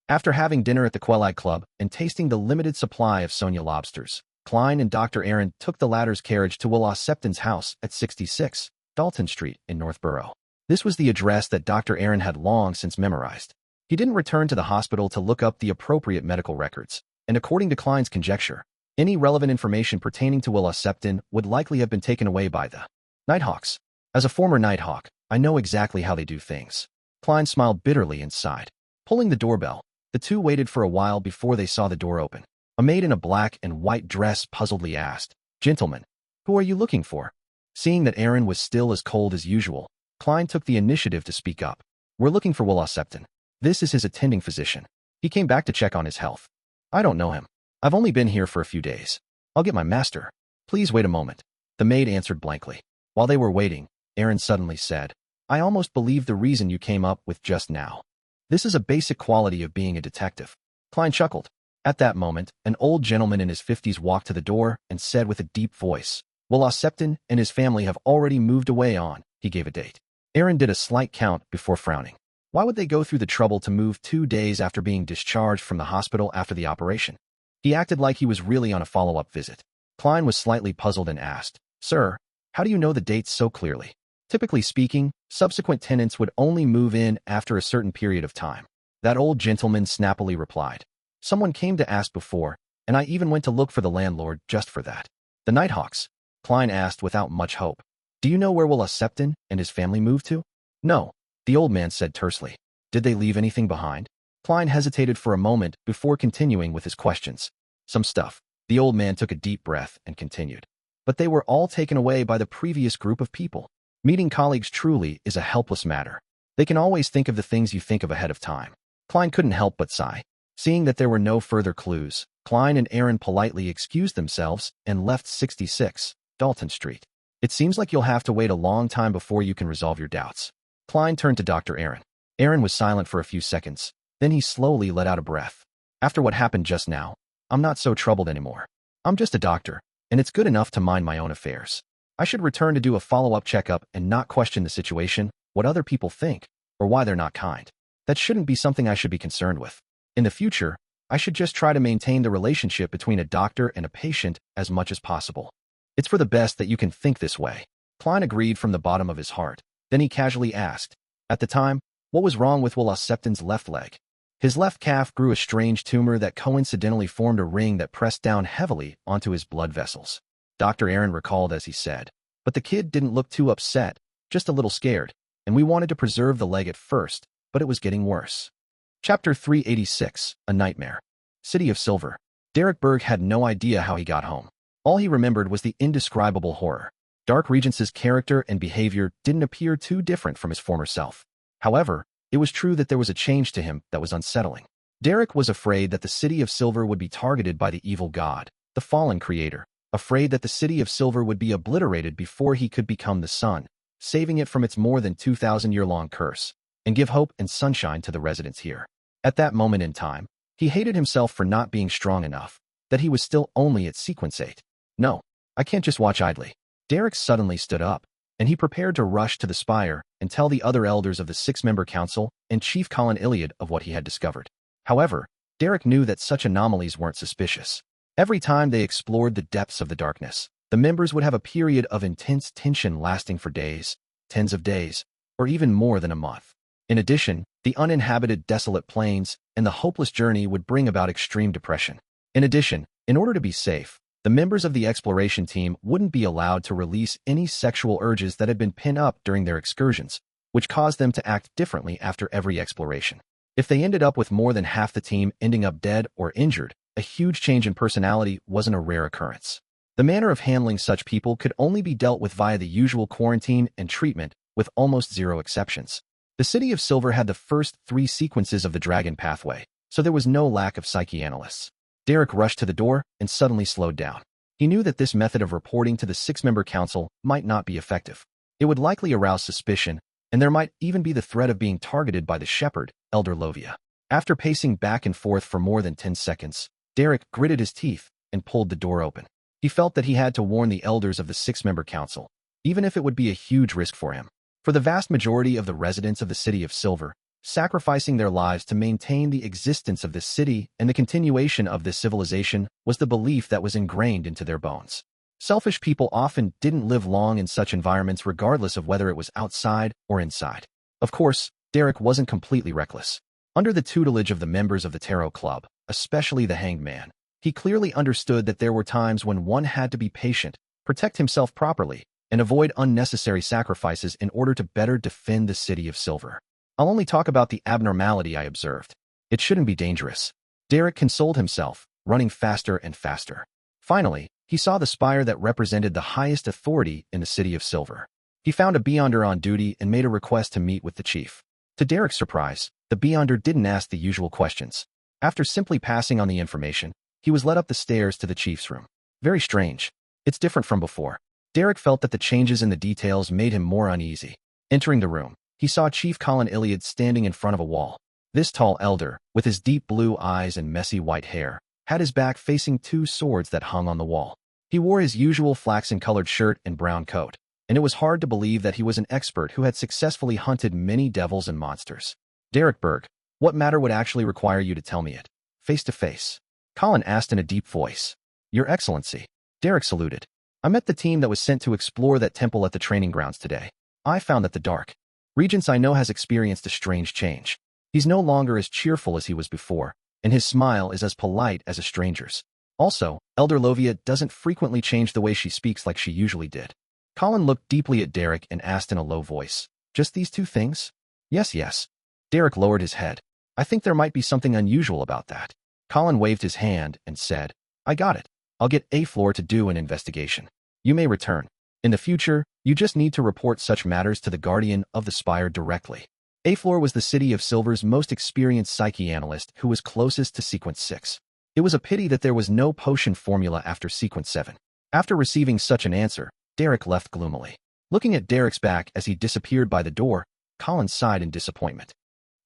After having dinner at the Quelag Club and tasting the limited supply of Sonia lobsters, Klein and Dr. Aaron took the latter's carriage to Will Septon's house at 66 Dalton Street in Northborough. This was the address that Dr. Aaron had long since memorized. He didn't return to the hospital to look up the appropriate medical records, and according to Klein's conjecture, any relevant information pertaining to Will Septon would likely have been taken away by the Nighthawks. As a former Nighthawk, I know exactly how they do things. Klein smiled bitterly and sighed. Pulling the doorbell, the two waited for a while before they saw the door open. A maid in a black and white dress puzzledly asked, "Gentlemen, who are you looking for?" Seeing that Aaron was still as cold as usual, Klein took the initiative to speak up. "We're looking for Will Septon. This is his attending physician. He came back to check on his health." "I don't know him. I've only been here for a few days. I'll get my master." "Please wait a moment," the maid answered blankly. While they were waiting, Aaron suddenly said, "I almost believe the reason you came up with just now. This is a basic quality of being a detective." Klein chuckled. At that moment, an old gentleman in his 50s walked to the door and said with a deep voice, "Will Septon and his family have already moved away on." He gave a date. Aaron did a slight count before frowning. Why would they go through the trouble to move 2 days after being discharged from the hospital after the operation? He acted like he was really on a follow-up visit. Klein was slightly puzzled and asked, "Sir, how do you know the dates so clearly?" Typically speaking, subsequent tenants would only move in after a certain period of time. That old gentleman snappily replied, "Someone came to ask before, and I even went to look for the landlord just for that." "The Nighthawks?" Klein asked without much hope. "Do you know where Will Septon and his family moved to?" "No, the old man said tersely. Did they leave anything behind? Klein hesitated for a moment before continuing with his questions. Some stuff. The old man took a deep breath and continued. But they were all taken away by the previous group of people. Meeting colleagues truly is a helpless matter. They can always think of the things you think of ahead of time. Klein couldn't help but sigh. Seeing that there were no further clues, Klein and Aaron politely excused themselves and left 66 Dalton Street. It seems like you'll have to wait a long time before you can resolve your doubts. Klein turned to Dr. Aaron. Aaron was silent for a few seconds. Then he slowly let out a breath. After what happened just now, I'm not so troubled anymore. I'm just a doctor, and it's good enough to mind my own affairs. I should return to do a follow-up checkup and not question the situation, what other people think, or why they're not kind. That shouldn't be something I should be concerned with. In the future, I should just try to maintain the relationship between a doctor and a patient as much as possible. It's for the best that you can think this way. Klein agreed from the bottom of his heart. Then he casually asked, at the time, what was wrong with Will Septon's left leg? His left calf grew a strange tumor that coincidentally formed a ring that pressed down heavily onto his blood vessels. Dr. Aaron recalled as he said, but the kid didn't look too upset, just a little scared, and we wanted to preserve the leg at first, but it was getting worse. Chapter 386, A Nightmare. City of Silver. Derek Berg had no idea how he got home. All he remembered was the indescribable horror. Dark Regence's character and behavior didn't appear too different from his former self. However, it was true that there was a change to him that was unsettling. Derek was afraid that the City of Silver would be targeted by the evil god, the fallen creator, afraid that the City of Silver would be obliterated before he could become the sun, saving it from its more than 2,000-year-long curse, and give hope and sunshine to the residents here. At that moment in time, he hated himself for not being strong enough, that he was still only at sequence 8. No, I can't just watch idly. Derek suddenly stood up, and he prepared to rush to the spire and tell the other elders of the 6-member council and Chief Colin Iliad of what he had discovered. However, Derek knew that such anomalies weren't suspicious. Every time they explored the depths of the darkness, the members would have a period of intense tension lasting for days, tens of days, or even more than a month. In addition, the uninhabited desolate plains and the hopeless journey would bring about extreme depression. In addition, in order to be safe, the members of the exploration team wouldn't be allowed to release any sexual urges that had been pent up during their excursions, which caused them to act differently after every exploration. If they ended up with more than half the team ending up dead or injured, a huge change in personality wasn't a rare occurrence. The manner of handling such people could only be dealt with via the usual quarantine and treatment, with almost zero exceptions. The City of Silver had the first 3 sequences of the Dragon Pathway, so there was no lack of psychoanalysts. Derek rushed to the door and suddenly slowed down. He knew that this method of reporting to the 6-member council might not be effective. It would likely arouse suspicion, and there might even be the threat of being targeted by the shepherd, Elder Lovia. After pacing back and forth for more than 10 seconds, Derek gritted his teeth and pulled the door open. He felt that he had to warn the elders of the 6-member council, even if it would be a huge risk for him. For the vast majority of the residents of the City of Silver, sacrificing their lives to maintain the existence of this city and the continuation of this civilization was the belief that was ingrained into their bones. Selfish people often didn't live long in such environments regardless of whether it was outside or inside. Of course, Derek wasn't completely reckless. Under the tutelage of the members of the Tarot Club, especially the Hanged Man, he clearly understood that there were times when one had to be patient, protect himself properly, and avoid unnecessary sacrifices in order to better defend the City of Silver. I'll only talk about the abnormality I observed. It shouldn't be dangerous. Derek consoled himself, running faster and faster. Finally, he saw the spire that represented the highest authority in the City of Silver. He found a Beyonder on duty and made a request to meet with the chief. To Derek's surprise, the Beyonder didn't ask the usual questions. After simply passing on the information, he was led up the stairs to the chief's room. Very strange. It's different from before. Derek felt that the changes in the details made him more uneasy. Entering the room, he saw Chief Colin Iliad standing in front of a wall. This tall elder, with his deep blue eyes and messy white hair, had his back facing 2 swords that hung on the wall. He wore his usual flaxen-colored shirt and brown coat, and it was hard to believe that he was an expert who had successfully hunted many devils and monsters. Derek Berg, what matter would actually require you to tell me it? Face to face. Colin asked in a deep voice. Your Excellency. Derek saluted. I met the team that was sent to explore that temple at the training grounds today. I found that the Dark Regents I know has experienced a strange change. He's no longer as cheerful as he was before, and his smile is as polite as a stranger's. Also, Elder Lovia doesn't frequently change the way she speaks like she usually did. Colin looked deeply at Derek and asked in a low voice, just these 2 things? Yes, yes. Derek lowered his head. I think there might be something unusual about that. Colin waved his hand and said, I got it. I'll get A floor to do an investigation. You may return. In the future, you just need to report such matters to the Guardian of the Spire directly. A floor was the City of Silver's most experienced psychianalyst who was closest to Sequence 6. It was a pity that there was no potion formula after Sequence 7. After receiving such an answer, Derek left gloomily. Looking at Derek's back as he disappeared by the door, Colin sighed in disappointment.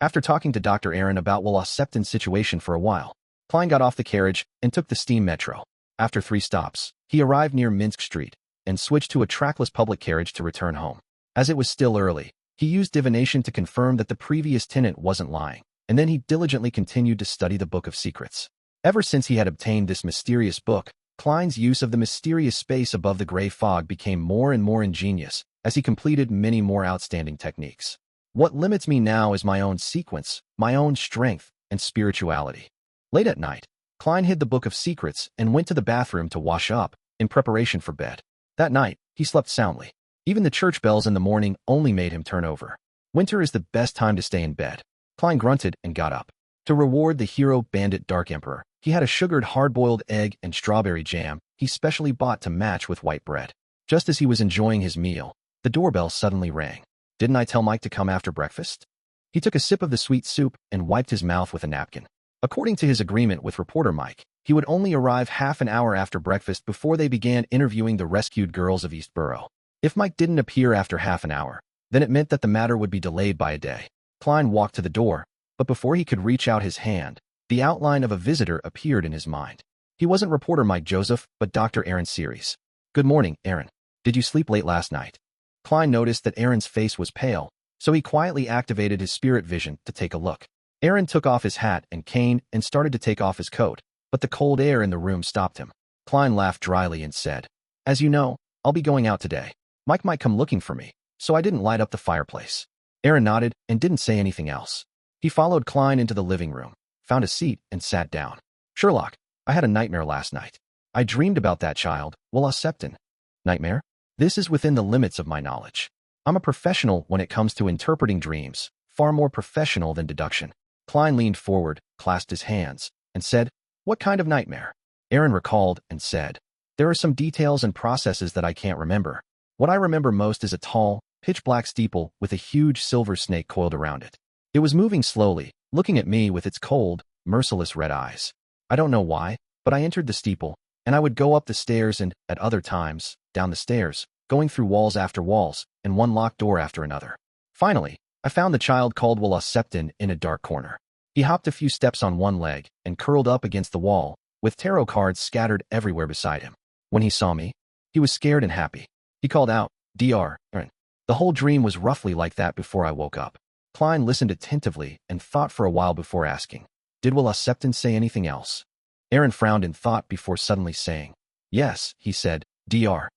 After talking to Dr. Aaron about Willis Septon's situation for a while, Klein got off the carriage and took the steam metro. After 3 stops, he arrived near Minsk Street and switched to a trackless public carriage to return home. As it was still early, he used divination to confirm that the previous tenant wasn't lying, and then he diligently continued to study the Book of Secrets. Ever since he had obtained this mysterious book, Klein's use of the mysterious space above the gray fog became more and more ingenious as he completed many more outstanding techniques. What limits me now is my own sequence, my own strength, and spirituality. Late at night, Klein hid the Book of Secrets and went to the bathroom to wash up, in preparation for bed. That night, he slept soundly. Even the church bells in the morning only made him turn over. Winter is the best time to stay in bed. Klein grunted and got up. To reward the hero Bandit Dark Emperor, he had a sugared hard-boiled egg and strawberry jam he specially bought to match with white bread. Just as he was enjoying his meal, the doorbell suddenly rang. Didn't I tell Mike to come after breakfast? He took a sip of the sweet soup and wiped his mouth with a napkin. According to his agreement with reporter Mike, he would only arrive half an hour after breakfast before they began interviewing the rescued girls of Eastborough. If Mike didn't appear after half an hour, then it meant that the matter would be delayed by a day. Klein walked to the door, but before he could reach out his hand, the outline of a visitor appeared in his mind. He wasn't reporter Mike Joseph, but Dr. Aaron Series. Good morning, Aaron. Did you sleep late last night? Klein noticed that Aaron's face was pale, so he quietly activated his spirit vision to take a look. Aaron took off his hat and cane and started to take off his coat, but the cold air in the room stopped him. Klein laughed dryly and said, As you know, I'll be going out today. Mike might come looking for me, so I didn't light up the fireplace. Aaron nodded and didn't say anything else. He followed Klein into the living room, found a seat, and sat down. Sherlock, I had a nightmare last night. I dreamed about that child, Willis Septon. Nightmare? This is within the limits of my knowledge. I'm a professional when it comes to interpreting dreams, far more professional than deduction. Klein leaned forward, clasped his hands, and said, What kind of nightmare? Aaron recalled and said, There are some details and processes that I can't remember. What I remember most is a tall, pitch-black steeple with a huge silver snake coiled around it. It was moving slowly, looking at me with its cold, merciless red eyes. I don't know why, but I entered the steeple, and I would go up the stairs and, at other times, down the stairs, going through walls after walls, and one locked door after another. Finally, I found the child called Willis Septon in a dark corner. He hopped a few steps on one leg and curled up against the wall, with tarot cards scattered everywhere beside him. When he saw me, he was scared and happy. He called out, Dr. Aaron. The whole dream was roughly like that before I woke up. Klein listened attentively and thought for a while before asking, Did Willis Septon say anything else? Aaron frowned in thought before suddenly saying, Yes, he said, Dr.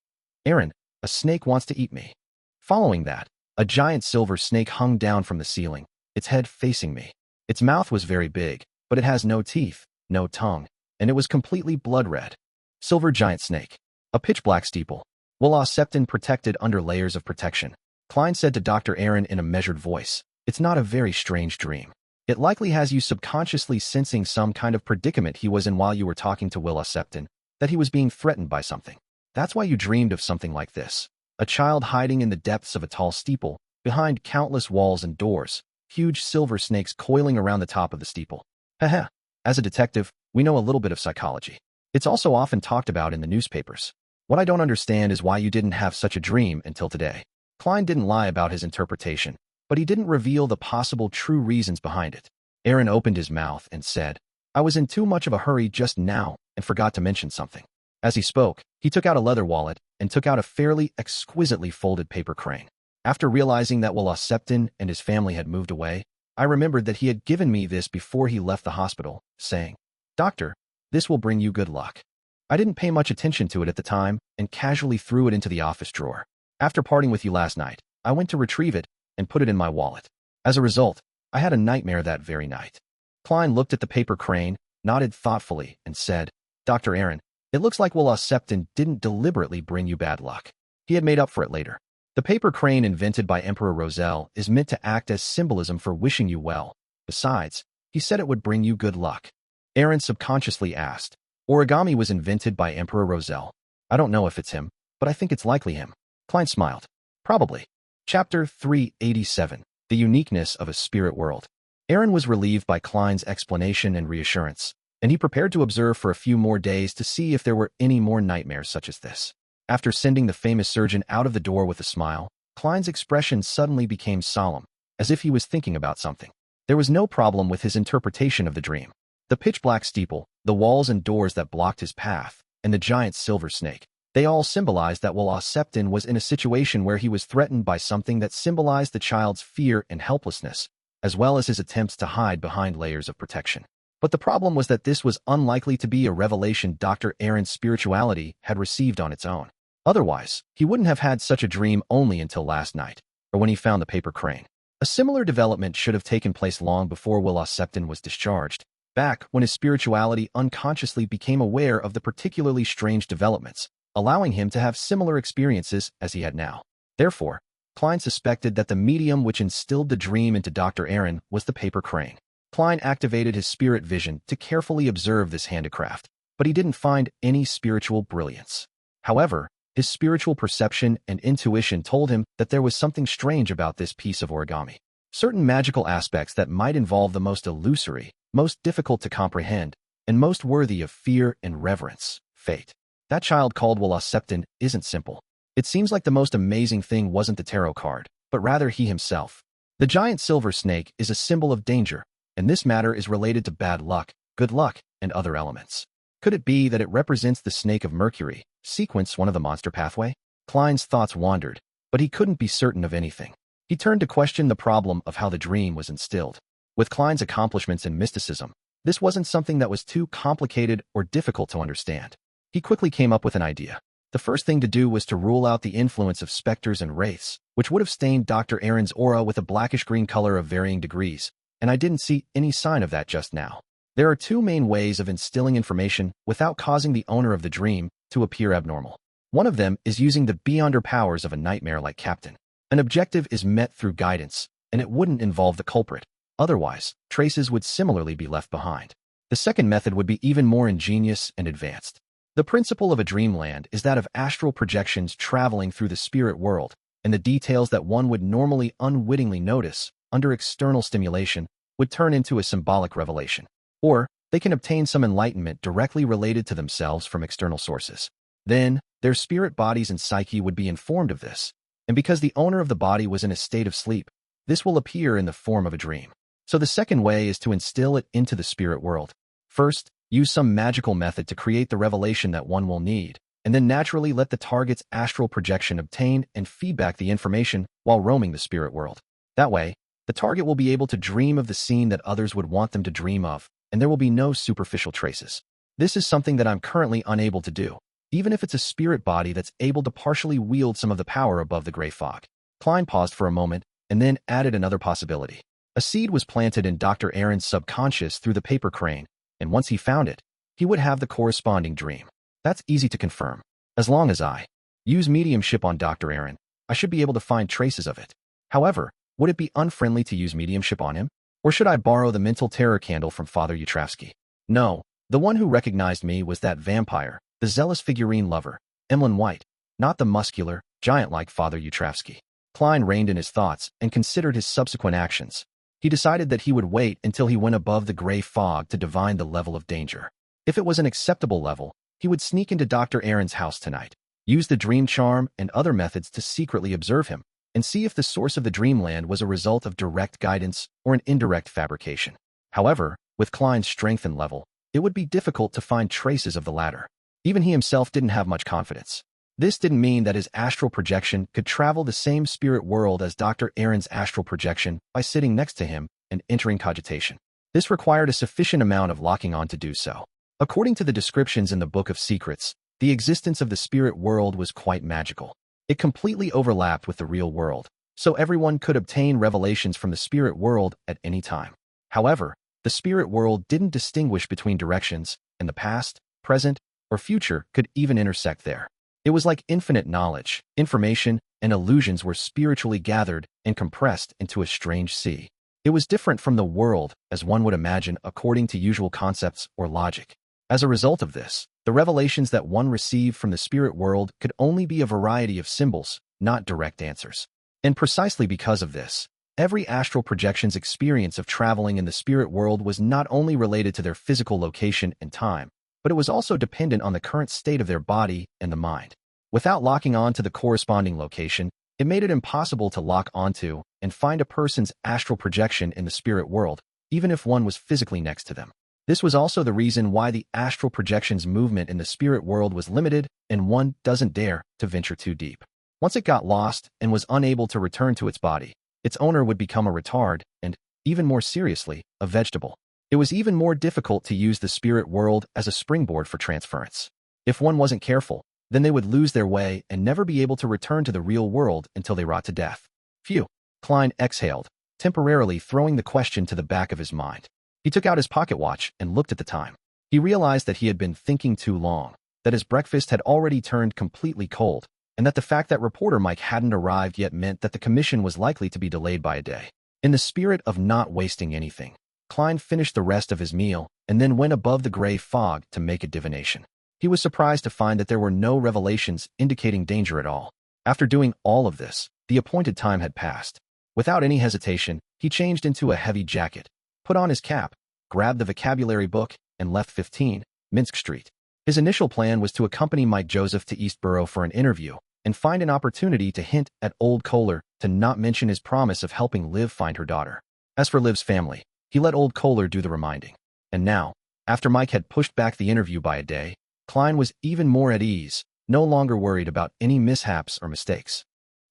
Aaron, a snake wants to eat me. Following that, a giant silver snake hung down from the ceiling, its head facing me. Its mouth was very big, but it has no teeth, no tongue, and it was completely blood red. Silver giant snake. A pitch-black steeple. Willis Septon protected under layers of protection. Klein said to Dr. Aaron in a measured voice, It's not a very strange dream. It likely has you subconsciously sensing some kind of predicament he was in while you were talking to Willis Septon, that he was being threatened by something. That's why you dreamed of something like this. A child hiding in the depths of a tall steeple, behind countless walls and doors, huge silver snakes coiling around the top of the steeple. Haha. As a detective, we know a little bit of psychology. It's also often talked about in the newspapers. What I don't understand is why you didn't have such a dream until today. Klein didn't lie about his interpretation, but he didn't reveal the possible true reasons behind it. Aaron opened his mouth and said, I was in too much of a hurry just now and forgot to mention something. As he spoke, he took out a leather wallet and took out a fairly exquisitely folded paper crane. After realizing that Willis Septon and his family had moved away, I remembered that he had given me this before he left the hospital, saying, Doctor, this will bring you good luck. I didn't pay much attention to it at the time and casually threw it into the office drawer. After parting with you last night, I went to retrieve it and put it in my wallet. As a result, I had a nightmare that very night. Klein looked at the paper crane, nodded thoughtfully, and said, Dr. Aaron, it looks like Willis Septon didn't deliberately bring you bad luck. He had made up for it later. The paper crane invented by Emperor Roselle is meant to act as symbolism for wishing you well. Besides, he said it would bring you good luck. Aaron subconsciously asked. Origami was invented by Emperor Roselle. I don't know if it's him, but I think it's likely him. Klein smiled. Probably. Chapter 387. The Uniqueness of a Spirit World. Aaron was relieved by Klein's explanation and reassurance, and he prepared to observe for a few more days to see if there were any more nightmares such as this. After sending the famous surgeon out of the door with a smile, Klein's expression suddenly became solemn, as if he was thinking about something. There was no problem with his interpretation of the dream. The pitch-black steeple, the walls and doors that blocked his path, and the giant silver snake, they all symbolized that while Septon was in a situation where he was threatened by something that symbolized the child's fear and helplessness, as well as his attempts to hide behind layers of protection. But the problem was that this was unlikely to be a revelation Dr. Aaron's spirituality had received on its own. Otherwise, he wouldn't have had such a dream only until last night, or when he found the paper crane. A similar development should have taken place long before Will Septon was discharged, back when his spirituality unconsciously became aware of the particularly strange developments, allowing him to have similar experiences as he had now. Therefore, Klein suspected that the medium which instilled the dream into Dr. Aaron was the paper crane. Klein activated his spirit vision to carefully observe this handicraft, but he didn't find any spiritual brilliance. However, his spiritual perception and intuition told him that there was something strange about this piece of origami. Certain magical aspects that might involve the most illusory, most difficult to comprehend, and most worthy of fear and reverence. Fate. That child called Will Septon isn't simple. It seems like the most amazing thing wasn't the tarot card, but rather he himself. The giant silver snake is a symbol of danger, and this matter is related to bad luck, good luck, and other elements. Could it be that it represents the snake of Mercury, sequence one of the monster pathway? Klein's thoughts wandered, but he couldn't be certain of anything. He turned to question the problem of how the dream was instilled. With Klein's accomplishments in mysticism, this wasn't something that was too complicated or difficult to understand. He quickly came up with an idea. The first thing to do was to rule out the influence of specters and wraiths, which would have stained Dr. Aaron's aura with a blackish-green color of varying degrees, and I didn't see any sign of that just now. There are two main ways of instilling information without causing the owner of the dream to appear abnormal. One of them is using the beyonder powers of a nightmare like Capim. An objective is met through guidance, and it wouldn't involve the culprit. Otherwise, traces would similarly be left behind. The second method would be even more ingenious and advanced. The principle of a dreamland is that of astral projections traveling through the spirit world, and the details that one would normally unwittingly notice under external stimulation would turn into a symbolic revelation. Or, they can obtain some enlightenment directly related to themselves from external sources. Then, their spirit bodies and psyche would be informed of this, and because the owner of the body was in a state of sleep, this will appear in the form of a dream. So the second way is to instill it into the spirit world. First, use some magical method to create the revelation that one will need, and then naturally let the target's astral projection obtain and feedback the information while roaming the spirit world. That way, the target will be able to dream of the scene that others would want them to dream of, and there will be no superficial traces. This is something that I'm currently unable to do, even if it's a spirit body that's able to partially wield some of the power above the gray fog. Klein paused for a moment and then added another possibility. A seed was planted in Dr. Aaron's subconscious through the paper crane, and once he found it, he would have the corresponding dream. That's easy to confirm. As long as I use mediumship on Dr. Aaron, I should be able to find traces of it. However, would it be unfriendly to use mediumship on him? Or should I borrow the mental terror candle from Father Yutravsky? No, the one who recognized me was that vampire, the zealous figurine lover, Emlyn White, not the muscular, giant-like Father Yutravsky. Klein reined in his thoughts and considered his subsequent actions. He decided that he would wait until he went above the gray fog to divine the level of danger. If it was an acceptable level, he would sneak into Dr. Aaron's house tonight, use the dream charm and other methods to secretly observe him, and see if the source of the dreamland was a result of direct guidance or an indirect fabrication. However, with Klein's strength and level, it would be difficult to find traces of the latter. Even he himself didn't have much confidence. This didn't mean that his astral projection could travel the same spirit world as Dr. Aaron's astral projection by sitting next to him and entering cogitation. This required a sufficient amount of locking on to do so. According to the descriptions in the Book of Secrets, the existence of the spirit world was quite magical. It completely overlapped with the real world, so everyone could obtain revelations from the spirit world at any time. However, the spirit world didn't distinguish between directions, and the past, present, or future could even intersect there. It was like infinite knowledge, information, and illusions were spiritually gathered and compressed into a strange sea. It was different from the world, as one would imagine, according to usual concepts or logic. As a result of this, the revelations that one received from the spirit world could only be a variety of symbols, not direct answers. And precisely because of this, every astral projection's experience of traveling in the spirit world was not only related to their physical location and time, but it was also dependent on the current state of their body and the mind. Without locking on to the corresponding location, it made it impossible to lock onto and find a person's astral projection in the spirit world, even if one was physically next to them. This was also the reason why the astral projection's movement in the spirit world was limited, and one doesn't dare to venture too deep. Once it got lost and was unable to return to its body, its owner would become a retard and, even more seriously, a vegetable. It was even more difficult to use the spirit world as a springboard for transference. If one wasn't careful, then they would lose their way and never be able to return to the real world until they rot to death. Phew. Klein exhaled, temporarily throwing the question to the back of his mind. He took out his pocket watch and looked at the time. He realized that he had been thinking too long, that his breakfast had already turned completely cold, and that the fact that reporter Mike hadn't arrived yet meant that the commission was likely to be delayed by a day. In the spirit of not wasting anything, Klein finished the rest of his meal and then went above the gray fog to make a divination. He was surprised to find that there were no revelations indicating danger at all. After doing all of this, the appointed time had passed. Without any hesitation, he changed into a heavy jacket, put on his cap, grabbed the vocabulary book, and left 15 Minsk Street. His initial plan was to accompany Mike Joseph to Eastborough for an interview and find an opportunity to hint at Old Kohler to not mention his promise of helping Liv find her daughter. As for Liv's family, he let Old Kohler do the reminding. And now, after Mike had pushed back the interview by a day, Klein was even more at ease, no longer worried about any mishaps or mistakes.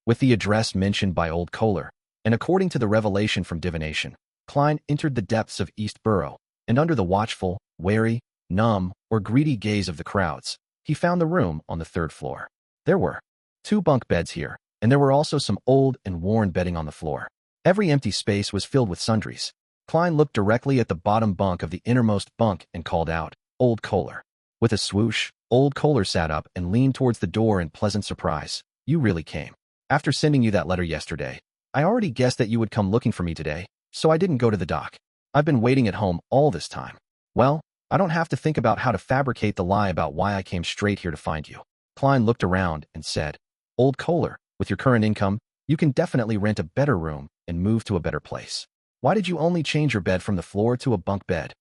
With the address mentioned by Old Kohler, and according to the revelation from divination, Klein entered the depths of Eastborough, and under the watchful, wary, numb, or greedy gaze of the crowds, he found the room on the 3rd floor. There were 2 bunk beds here, and there were also some old and worn bedding on the floor. Every empty space was filled with sundries. Klein looked directly at the bottom bunk of the innermost bunk and called out, "Old Kohler." With a swoosh, Old Kohler sat up and leaned towards the door in pleasant surprise. "You really came. After sending you that letter yesterday, I already guessed that you would come looking for me today, so I didn't go to the dock. I've been waiting at home all this time. Well, I don't have to think about how to fabricate the lie about why I came straight here to find you." Klein looked around and said, "Old Kohler, with your current income, you can definitely rent a better room and move to a better place. Why did you only change your bed from the floor to a bunk bed?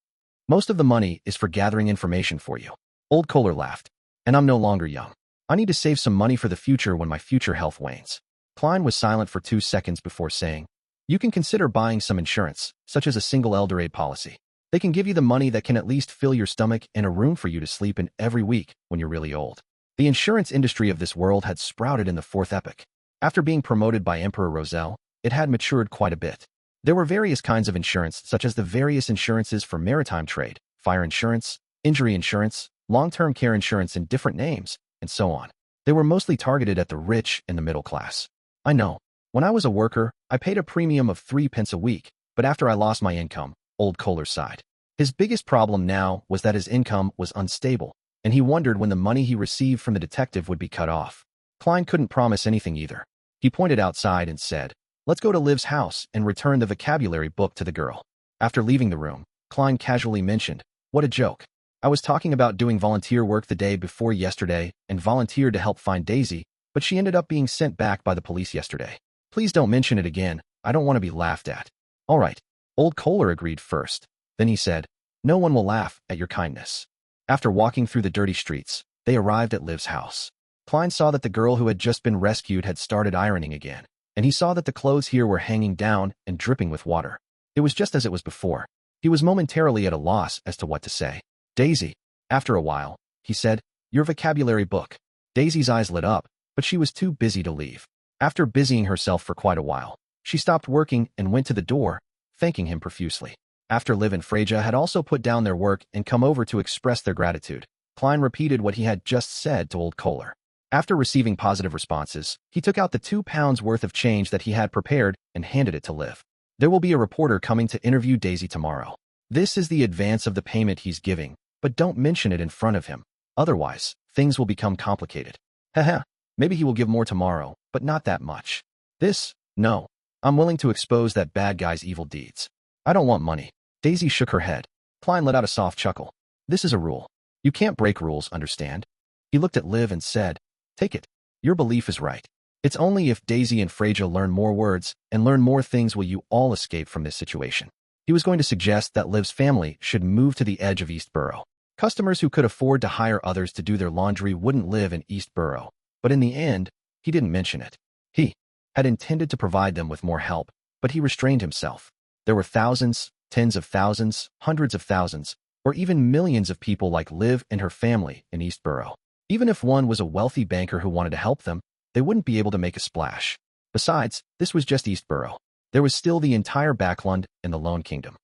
Most of the money is for gathering information for you." Old Kohler laughed. "And I'm no longer young. I need to save some money for the future when my future health wanes." Klein was silent for 2 seconds before saying, "You can consider buying some insurance, such as a single elder aid policy. They can give you the money that can at least fill your stomach and a room for you to sleep in every week when you're really old." The insurance industry of this world had sprouted in the 4th epoch. After being promoted by Emperor Roselle, it had matured quite a bit. There were various kinds of insurance, such as the various insurances for maritime trade, fire insurance, injury insurance, long-term care insurance in different names, and so on. They were mostly targeted at the rich and the middle class. I know. When I was a worker, I paid a premium of 3 pence a week, but after I lost my income, Old Kohler sighed. His biggest problem now was that his income was unstable, and he wondered when the money he received from the detective would be cut off. Klein couldn't promise anything either. He pointed outside and said, "Let's go to Liv's house and return the vocabulary book to the girl." After leaving the room, Klein casually mentioned, "What a joke. I was talking about doing volunteer work the day before yesterday and volunteered to help find Daisy, but she ended up being sent back by the police yesterday. Please don't mention it again. I don't want to be laughed at." "All right." Old Kohler agreed first. Then he said, "No one will laugh at your kindness." After walking through the dirty streets, they arrived at Liv's house. Klein saw that the girl who had just been rescued had started ironing again, and he saw that the clothes here were hanging down and dripping with water. It was just as it was before. He was momentarily at a loss as to what to say. "Daisy." After a while, he said, "Your vocabulary book." Daisy's eyes lit up, but she was too busy to leave. After busying herself for quite a while, she stopped working and went to the door, thanking him profusely. After Liv and Freja had also put down their work and come over to express their gratitude, Klein repeated what he had just said to Old Kohler. After receiving positive responses, he took out the 2 pounds worth of change that he had prepared and handed it to Liv. "There will be a reporter coming to interview Daisy tomorrow. This is the advance of the payment he's giving, but don't mention it in front of him. Otherwise, things will become complicated." Haha, maybe he will give more tomorrow, but not that much. No. I'm willing to expose that bad guy's evil deeds. I don't want money. Daisy shook her head. Klein let out a soft chuckle. This is a rule. You can't break rules, understand? He looked at Liv and said, take it. Your belief is right. It's only if Daisy and Freja learn more words and learn more things will you all escape from this situation. He was going to suggest that Liv's family should move to the edge of East Borough. Customers who could afford to hire others to do their laundry wouldn't live in East Borough, but in the end, he didn't mention it. He had intended to provide them with more help, but he restrained himself. There were thousands, tens of thousands, hundreds of thousands, or even millions of people like Liv and her family in East Borough. Even if one was a wealthy banker who wanted to help them, they wouldn't be able to make a splash. Besides, this was just East Borough. There was still the entire Backland and the Lone Kingdom.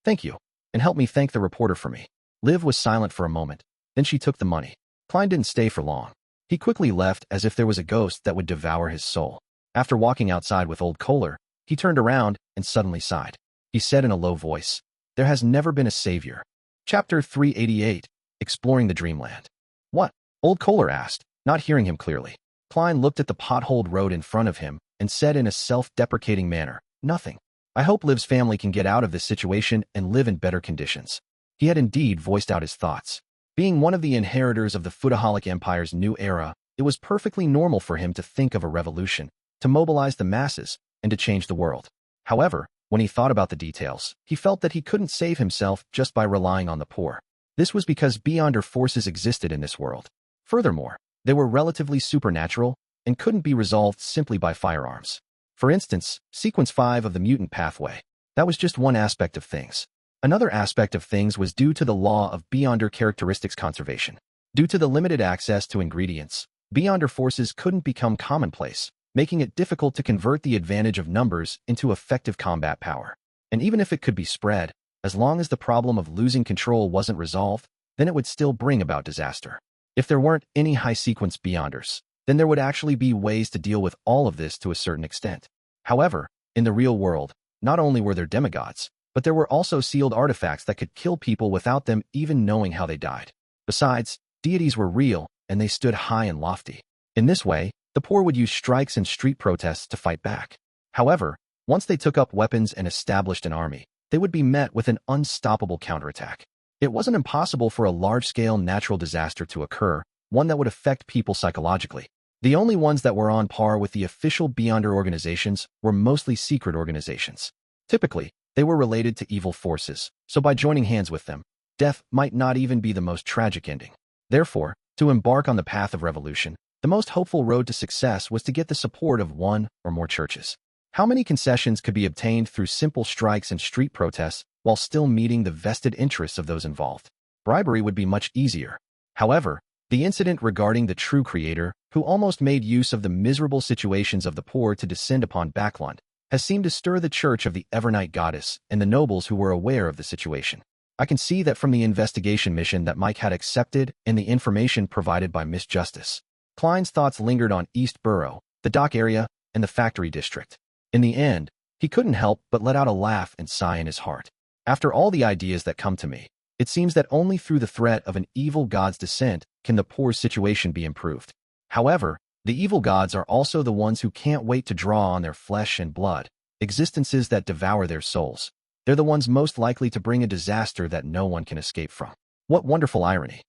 Thank you, and help me thank the reporter for me. Liv was silent for a moment, then she took the money. Klein didn't stay for long. He quickly left as if there was a ghost that would devour his soul. After walking outside with old Kohler, he turned around and suddenly sighed. He said in a low voice, there has never been a savior. Chapter 388, Exploring the Dreamland. What? Old Kohler asked, not hearing him clearly. Klein looked at the potholed road in front of him and said in a self-deprecating manner, nothing. I hope Liv's family can get out of this situation and live in better conditions. He had indeed voiced out his thoughts. Being one of the inheritors of the Foodaholic Empire's new era, it was perfectly normal for him to think of a revolution, to mobilize the masses, and to change the world. However, when he thought about the details, he felt that he couldn't save himself just by relying on the poor. This was because beyonder forces existed in this world. Furthermore, they were relatively supernatural and couldn't be resolved simply by firearms. For instance, Sequence 5 of the mutant pathway. That was just one aspect of things. Another aspect of things was due to the law of beyonder characteristics conservation. Due to the limited access to ingredients, beyonder forces couldn't become commonplace, making it difficult to convert the advantage of numbers into effective combat power. And even if it could be spread, as long as the problem of losing control wasn't resolved, then it would still bring about disaster. If there weren't any high-sequence beyonders, then there would actually be ways to deal with all of this to a certain extent. However, in the real world, not only were there demigods, but there were also sealed artifacts that could kill people without them even knowing how they died. Besides, deities were real, and they stood high and lofty. In this way, the poor would use strikes and street protests to fight back. However, once they took up weapons and established an army, they would be met with an unstoppable counterattack. It wasn't impossible for a large-scale natural disaster to occur, one that would affect people psychologically. The only ones that were on par with the official beyonder organizations were mostly secret organizations. Typically, they were related to evil forces, so by joining hands with them, death might not even be the most tragic ending. Therefore, to embark on the path of revolution, the most hopeful road to success was to get the support of one or more churches. How many concessions could be obtained through simple strikes and street protests while still meeting the vested interests of those involved? Bribery would be much easier. However, the incident regarding the true creator, who almost made use of the miserable situations of the poor to descend upon Backland, has seemed to stir the church of the Evernight goddess and the nobles who were aware of the situation. I can see that from the investigation mission that Mike had accepted and the information provided by Miss Justice. Klein's thoughts lingered on East Borough, the dock area, and the factory district. In the end, he couldn't help but let out a laugh and sigh in his heart. After all the ideas that come to me, it seems that only through the threat of an evil god's descent can the poor's situation be improved. However, the evil gods are also the ones who can't wait to draw on their flesh and blood, existences that devour their souls. They're the ones most likely to bring a disaster that no one can escape from. What wonderful irony.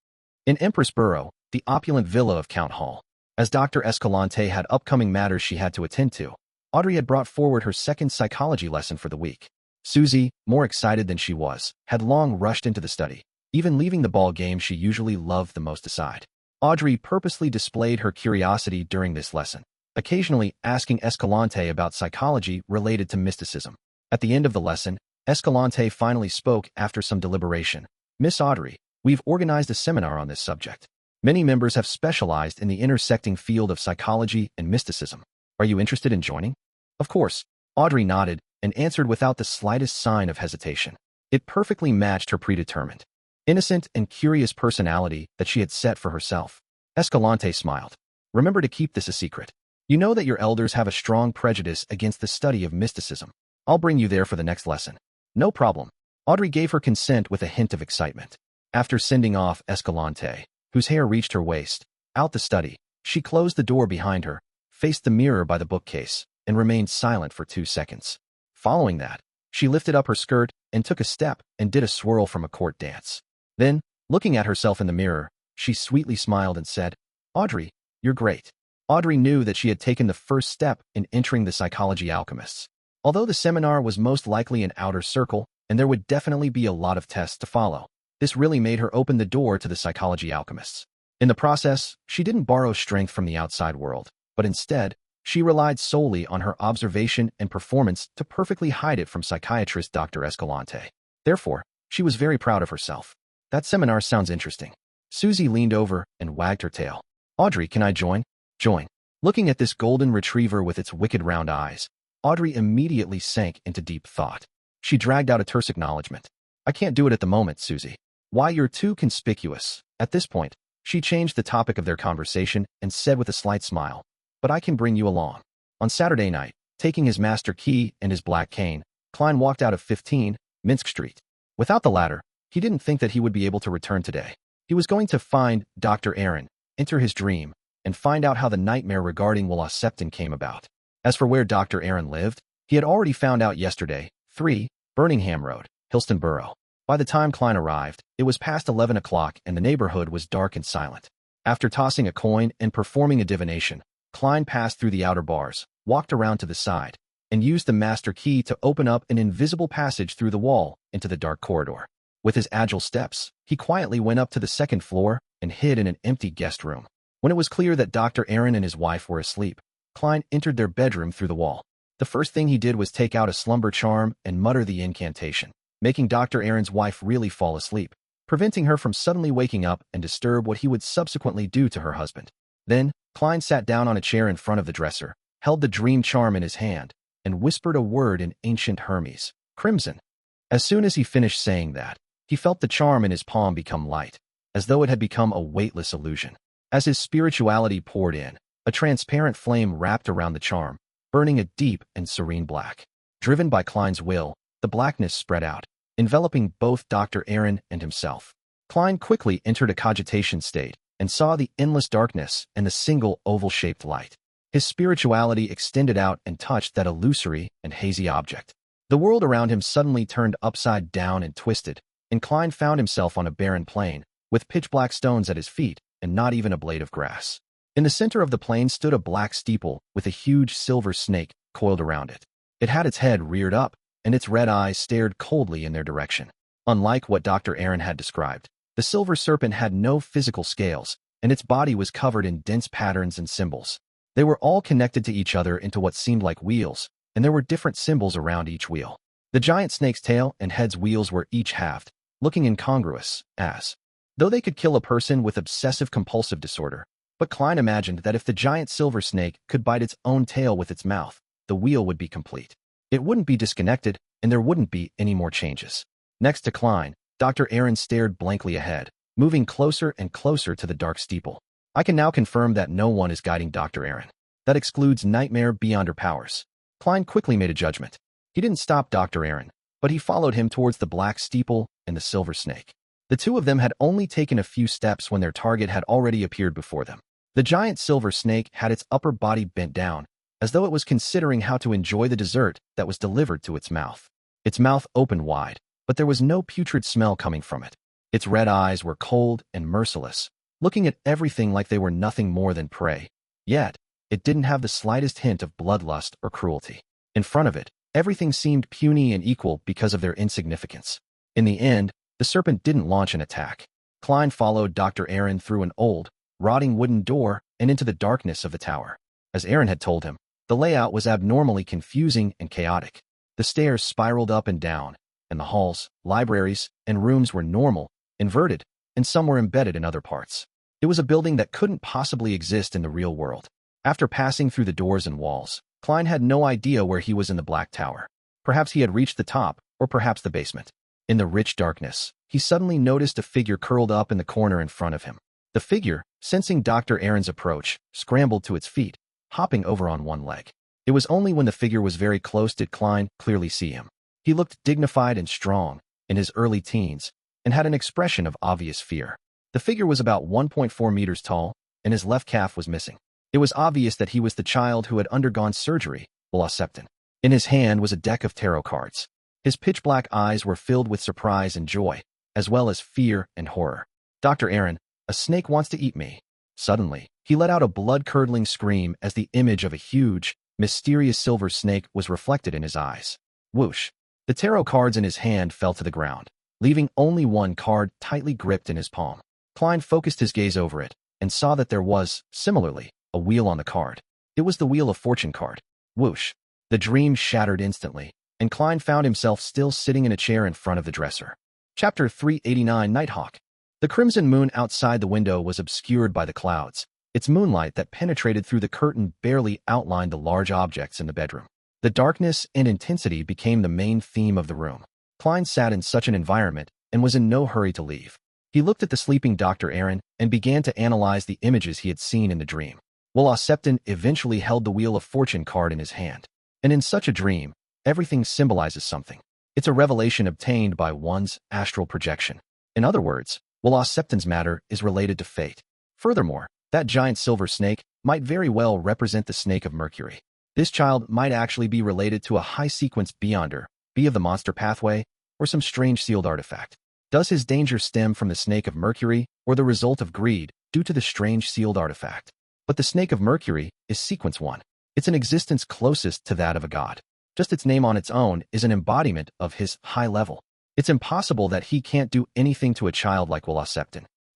In Empress Borough, the opulent villa of Count Hall, as Dr. Escalante had upcoming matters she had to attend to, Audrey had brought forward her second psychology lesson for the week. Susie, more excited than she was, had long rushed into the study, even leaving the ball game she usually loved the most aside. Audrey purposely displayed her curiosity during this lesson, occasionally asking Escalante about psychology related to mysticism. At the end of the lesson, Escalante finally spoke after some deliberation. Miss Audrey, we've organized a seminar on this subject. Many members have specialized in the intersecting field of psychology and mysticism. Are you interested in joining? Of course, Audrey nodded and answered without the slightest sign of hesitation. It perfectly matched her predetermined, innocent and curious personality that she had set for herself. Escalante smiled. Remember to keep this a secret. You know that your elders have a strong prejudice against the study of mysticism. I'll bring you there for the next lesson. No problem. Audrey gave her consent with a hint of excitement. After sending off Escalante, whose hair reached her waist, out the study, She closed the door behind her, faced the mirror by the bookcase, and remained silent for 2 seconds. Following that, she lifted up her skirt and took a step and did a swirl from a court dance. Then, looking at herself in the mirror, she sweetly smiled and said, "Audrey, you're great." Audrey knew that she had taken the first step in entering the Psychology Alchemists. Although the seminar was most likely an outer circle, and there would definitely be a lot of tests to follow, this really made her open the door to the Psychology Alchemists. In the process, she didn't borrow strength from the outside world, but instead, she relied solely on her observation and performance to perfectly hide it from psychiatrist Dr. Escalante. Therefore, she was very proud of herself. That seminar sounds interesting. Susie leaned over and wagged her tail. "Audrey, can I join?" "Join." Looking at this golden retriever with its wicked round eyes, Audrey immediately sank into deep thought. She dragged out a terse acknowledgement. "I can't do it at the moment, Susie." "Why, you're too conspicuous." At this point, she changed the topic of their conversation and said with a slight smile, "But I can bring you along." On Saturday night, taking his master key and his black cane, Klein walked out of 15 Minsk Street. Without the latter, he didn't think that he would be able to return today. He was going to find Dr. Aaron, enter his dream, and find out how the nightmare regarding Willa Septon came about. As for where Dr. Aaron lived, he had already found out yesterday, 3 Birmingham Road, Hilston Borough. By the time Klein arrived, it was past 11 o'clock and the neighborhood was dark and silent. After tossing a coin and performing a divination, Klein passed through the outer bars, walked around to the side, and used the master key to open up an invisible passage through the wall into the dark corridor. With his agile steps, he quietly went up to the second floor and hid in an empty guest room. When it was clear that Dr. Aaron and his wife were asleep, Klein entered their bedroom through the wall. The first thing he did was take out a slumber charm and mutter the incantation, making Dr. Aaron's wife really fall asleep, preventing her from suddenly waking up and disturb what he would subsequently do to her husband. Then, Klein sat down on a chair in front of the dresser, held the dream charm in his hand, and whispered a word in ancient Hermes, "Crimson." As soon as he finished saying that, he felt the charm in his palm become light, as though it had become a weightless illusion. As his spirituality poured in, a transparent flame wrapped around the charm, burning a deep and serene black. Driven by Klein's will, the blackness spread out, enveloping both Dr. Aaron and himself. Klein quickly entered a cogitation state and saw the endless darkness and the single oval-shaped light. His spirituality extended out and touched that illusory and hazy object. The world around him suddenly turned upside down and twisted, and Klein found himself on a barren plain, with pitch-black stones at his feet and not even a blade of grass. In the center of the plain stood a black steeple with a huge silver snake coiled around it. It had its head reared up, and its red eyes stared coldly in their direction. Unlike what Dr. Aaron had described, the silver serpent had no physical scales, and its body was covered in dense patterns and symbols. They were all connected to each other into what seemed like wheels, and there were different symbols around each wheel. The giant snake's tail and head's wheels were each halved, looking incongruous, as though they could kill a person with obsessive-compulsive disorder. But Klein imagined that if the giant silver snake could bite its own tail with its mouth, the wheel would be complete. It wouldn't be disconnected, and there wouldn't be any more changes. Next to Klein, Dr. Aaron stared blankly ahead, moving closer and closer to the dark steeple. "I can now confirm that no one is guiding Dr. Aaron. That excludes nightmare beyond her powers." Klein quickly made a judgment. He didn't stop Dr. Aaron, but he followed him towards the black steeple and the silver snake. The two of them had only taken a few steps when their target had already appeared before them. The giant silver snake had its upper body bent down, as though it was considering how to enjoy the dessert that was delivered to its mouth. Its mouth opened wide, but there was no putrid smell coming from it. Its red eyes were cold and merciless, looking at everything like they were nothing more than prey. Yet, it didn't have the slightest hint of bloodlust or cruelty. In front of it, everything seemed puny and equal because of their insignificance. In the end, the serpent didn't launch an attack. Klein followed Dr. Aaron through an old, rotting wooden door and into the darkness of the tower. As Aaron had told him, the layout was abnormally confusing and chaotic. The stairs spiraled up and down, and the halls, libraries, and rooms were normal, inverted, and some were embedded in other parts. It was a building that couldn't possibly exist in the real world. After passing through the doors and walls, Klein had no idea where he was in the Black Tower. Perhaps he had reached the top, or perhaps the basement. In the rich darkness, he suddenly noticed a figure curled up in the corner in front of him. The figure, sensing Dr. Aaron's approach, scrambled to its feet, hopping over on one leg. It was only when the figure was very close did Klein clearly see him. He looked dignified and strong, in his early teens, and had an expression of obvious fear. The figure was about 1.4 meters tall, and his left calf was missing. It was obvious that he was the child who had undergone surgery, Will. In his hand was a deck of tarot cards. His pitch-black eyes were filled with surprise and joy, as well as fear and horror. Dr. Aaron, a snake wants to eat me. Suddenly, he let out a blood-curdling scream as the image of a huge, mysterious silver snake was reflected in his eyes. Whoosh! The tarot cards in his hand fell to the ground, leaving only one card tightly gripped in his palm. Klein focused his gaze over it and saw that there was, similarly, a wheel on the card. It was the Wheel of Fortune card. Whoosh! The dream shattered instantly, and Klein found himself still sitting in a chair in front of the dresser. Chapter 389 Nighthawk. The crimson moon outside the window was obscured by the clouds. Its moonlight that penetrated through the curtain barely outlined the large objects in the bedroom. The darkness and intensity became the main theme of the room. Klein sat in such an environment and was in no hurry to leave. He looked at the sleeping Dr. Aaron and began to analyze the images he had seen in the dream. Will eventually held the Wheel of Fortune card in his hand. And in such a dream, everything symbolizes something. It's a revelation obtained by one's astral projection. In other words, Will matter is related to fate. Furthermore, that giant silver snake might very well represent the snake of Mercury. This child might actually be related to a high-sequence beyonder, be of the monster pathway, or some strange sealed artifact. Does his danger stem from the snake of Mercury or the result of greed due to the strange sealed artifact? But the snake of Mercury is sequence 1. It's an existence closest to that of a god. Just its name on its own is an embodiment of his high level. It's impossible that he can't do anything to a child like Will.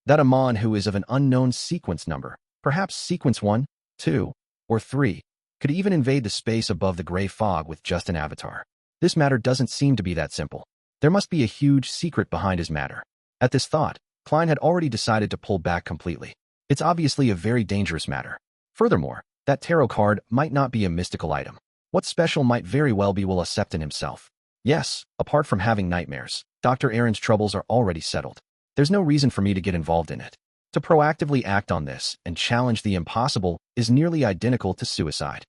That a mon who is of an unknown sequence number, perhaps sequence 1, 2, or 3, could even invade the space above the gray fog with just an avatar. This matter doesn't seem to be that simple. There must be a huge secret behind his matter. At this thought, Klein had already decided to pull back completely. It's obviously a very dangerous matter. Furthermore, that tarot card might not be a mystical item. What's special might very well be Will himself. Yes, apart from having nightmares, Dr. Aaron's troubles are already settled. There's no reason for me to get involved in it. To proactively act on this and challenge the impossible is nearly identical to suicide.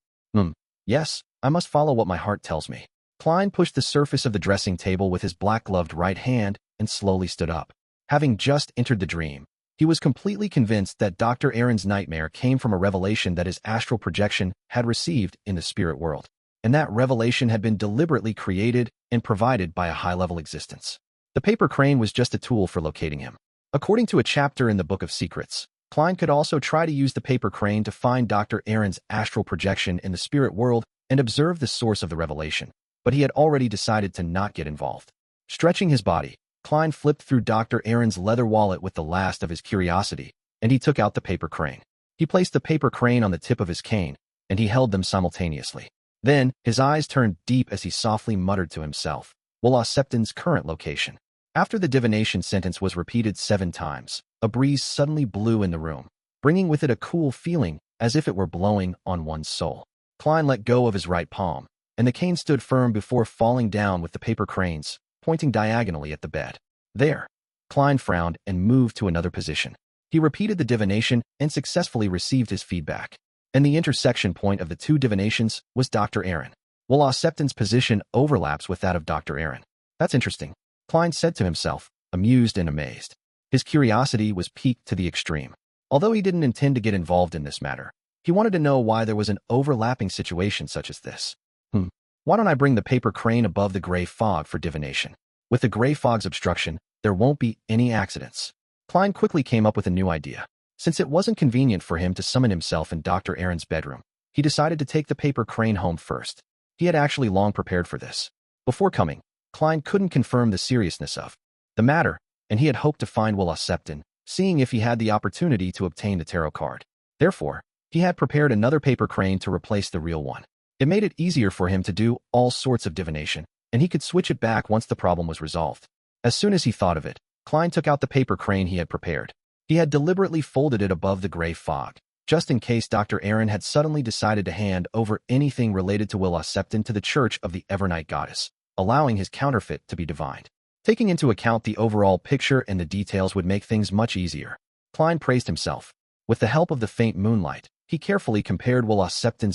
Yes, I must follow what my heart tells me. Klein pushed the surface of the dressing table with his black-gloved right hand and slowly stood up. Having just entered the dream, he was completely convinced that Dr. Aaron's nightmare came from a revelation that his astral projection had received in the spirit world, and that revelation had been deliberately created and provided by a high-level existence. The paper crane was just a tool for locating him. According to a chapter in the Book of Secrets, Klein could also try to use the paper crane to find Dr. Aaron's astral projection in the spirit world and observe the source of the revelation, but he had already decided to not get involved. Stretching his body, Klein flipped through Dr. Aaron's leather wallet with the last of his curiosity, and he took out the paper crane. He placed the paper crane on the tip of his cane, and he held them simultaneously. Then, his eyes turned deep as he softly muttered to himself, Will current location. After the divination sentence was repeated 7 times, a breeze suddenly blew in the room, bringing with it a cool feeling as if it were blowing on one's soul. Klein let go of his right palm, and the cane stood firm before falling down with the paper cranes, pointing diagonally at the bed. There. Klein frowned and moved to another position. He repeated the divination and successfully received his feedback. And the intersection point of the 2 divinations was Dr. Aaron. Will position overlaps with that of Dr. Aaron. That's interesting, Klein said to himself, amused and amazed. His curiosity was piqued to the extreme. Although he didn't intend to get involved in this matter, he wanted to know why there was an overlapping situation such as this. Why don't I bring the paper crane above the gray fog for divination? With the gray fog's obstruction, there won't be any accidents. Klein quickly came up with a new idea. Since it wasn't convenient for him to summon himself in Dr. Aaron's bedroom, he decided to take the paper crane home first. He had actually long prepared for this. Before coming, Klein couldn't confirm the seriousness of the matter, and he had hoped to find Will, seeing if he had the opportunity to obtain the tarot card. Therefore, he had prepared another paper crane to replace the real one. It made it easier for him to do all sorts of divination, and he could switch it back once the problem was resolved. As soon as he thought of it, Klein took out the paper crane he had prepared. He had deliberately folded it above the gray fog, just in case Dr. Aaron had suddenly decided to hand over anything related to Will to the Church of the Evernight Goddess, allowing his counterfeit to be divined. Taking into account the overall picture and the details would make things much easier. Klein praised himself. With the help of the faint moonlight, he carefully compared Will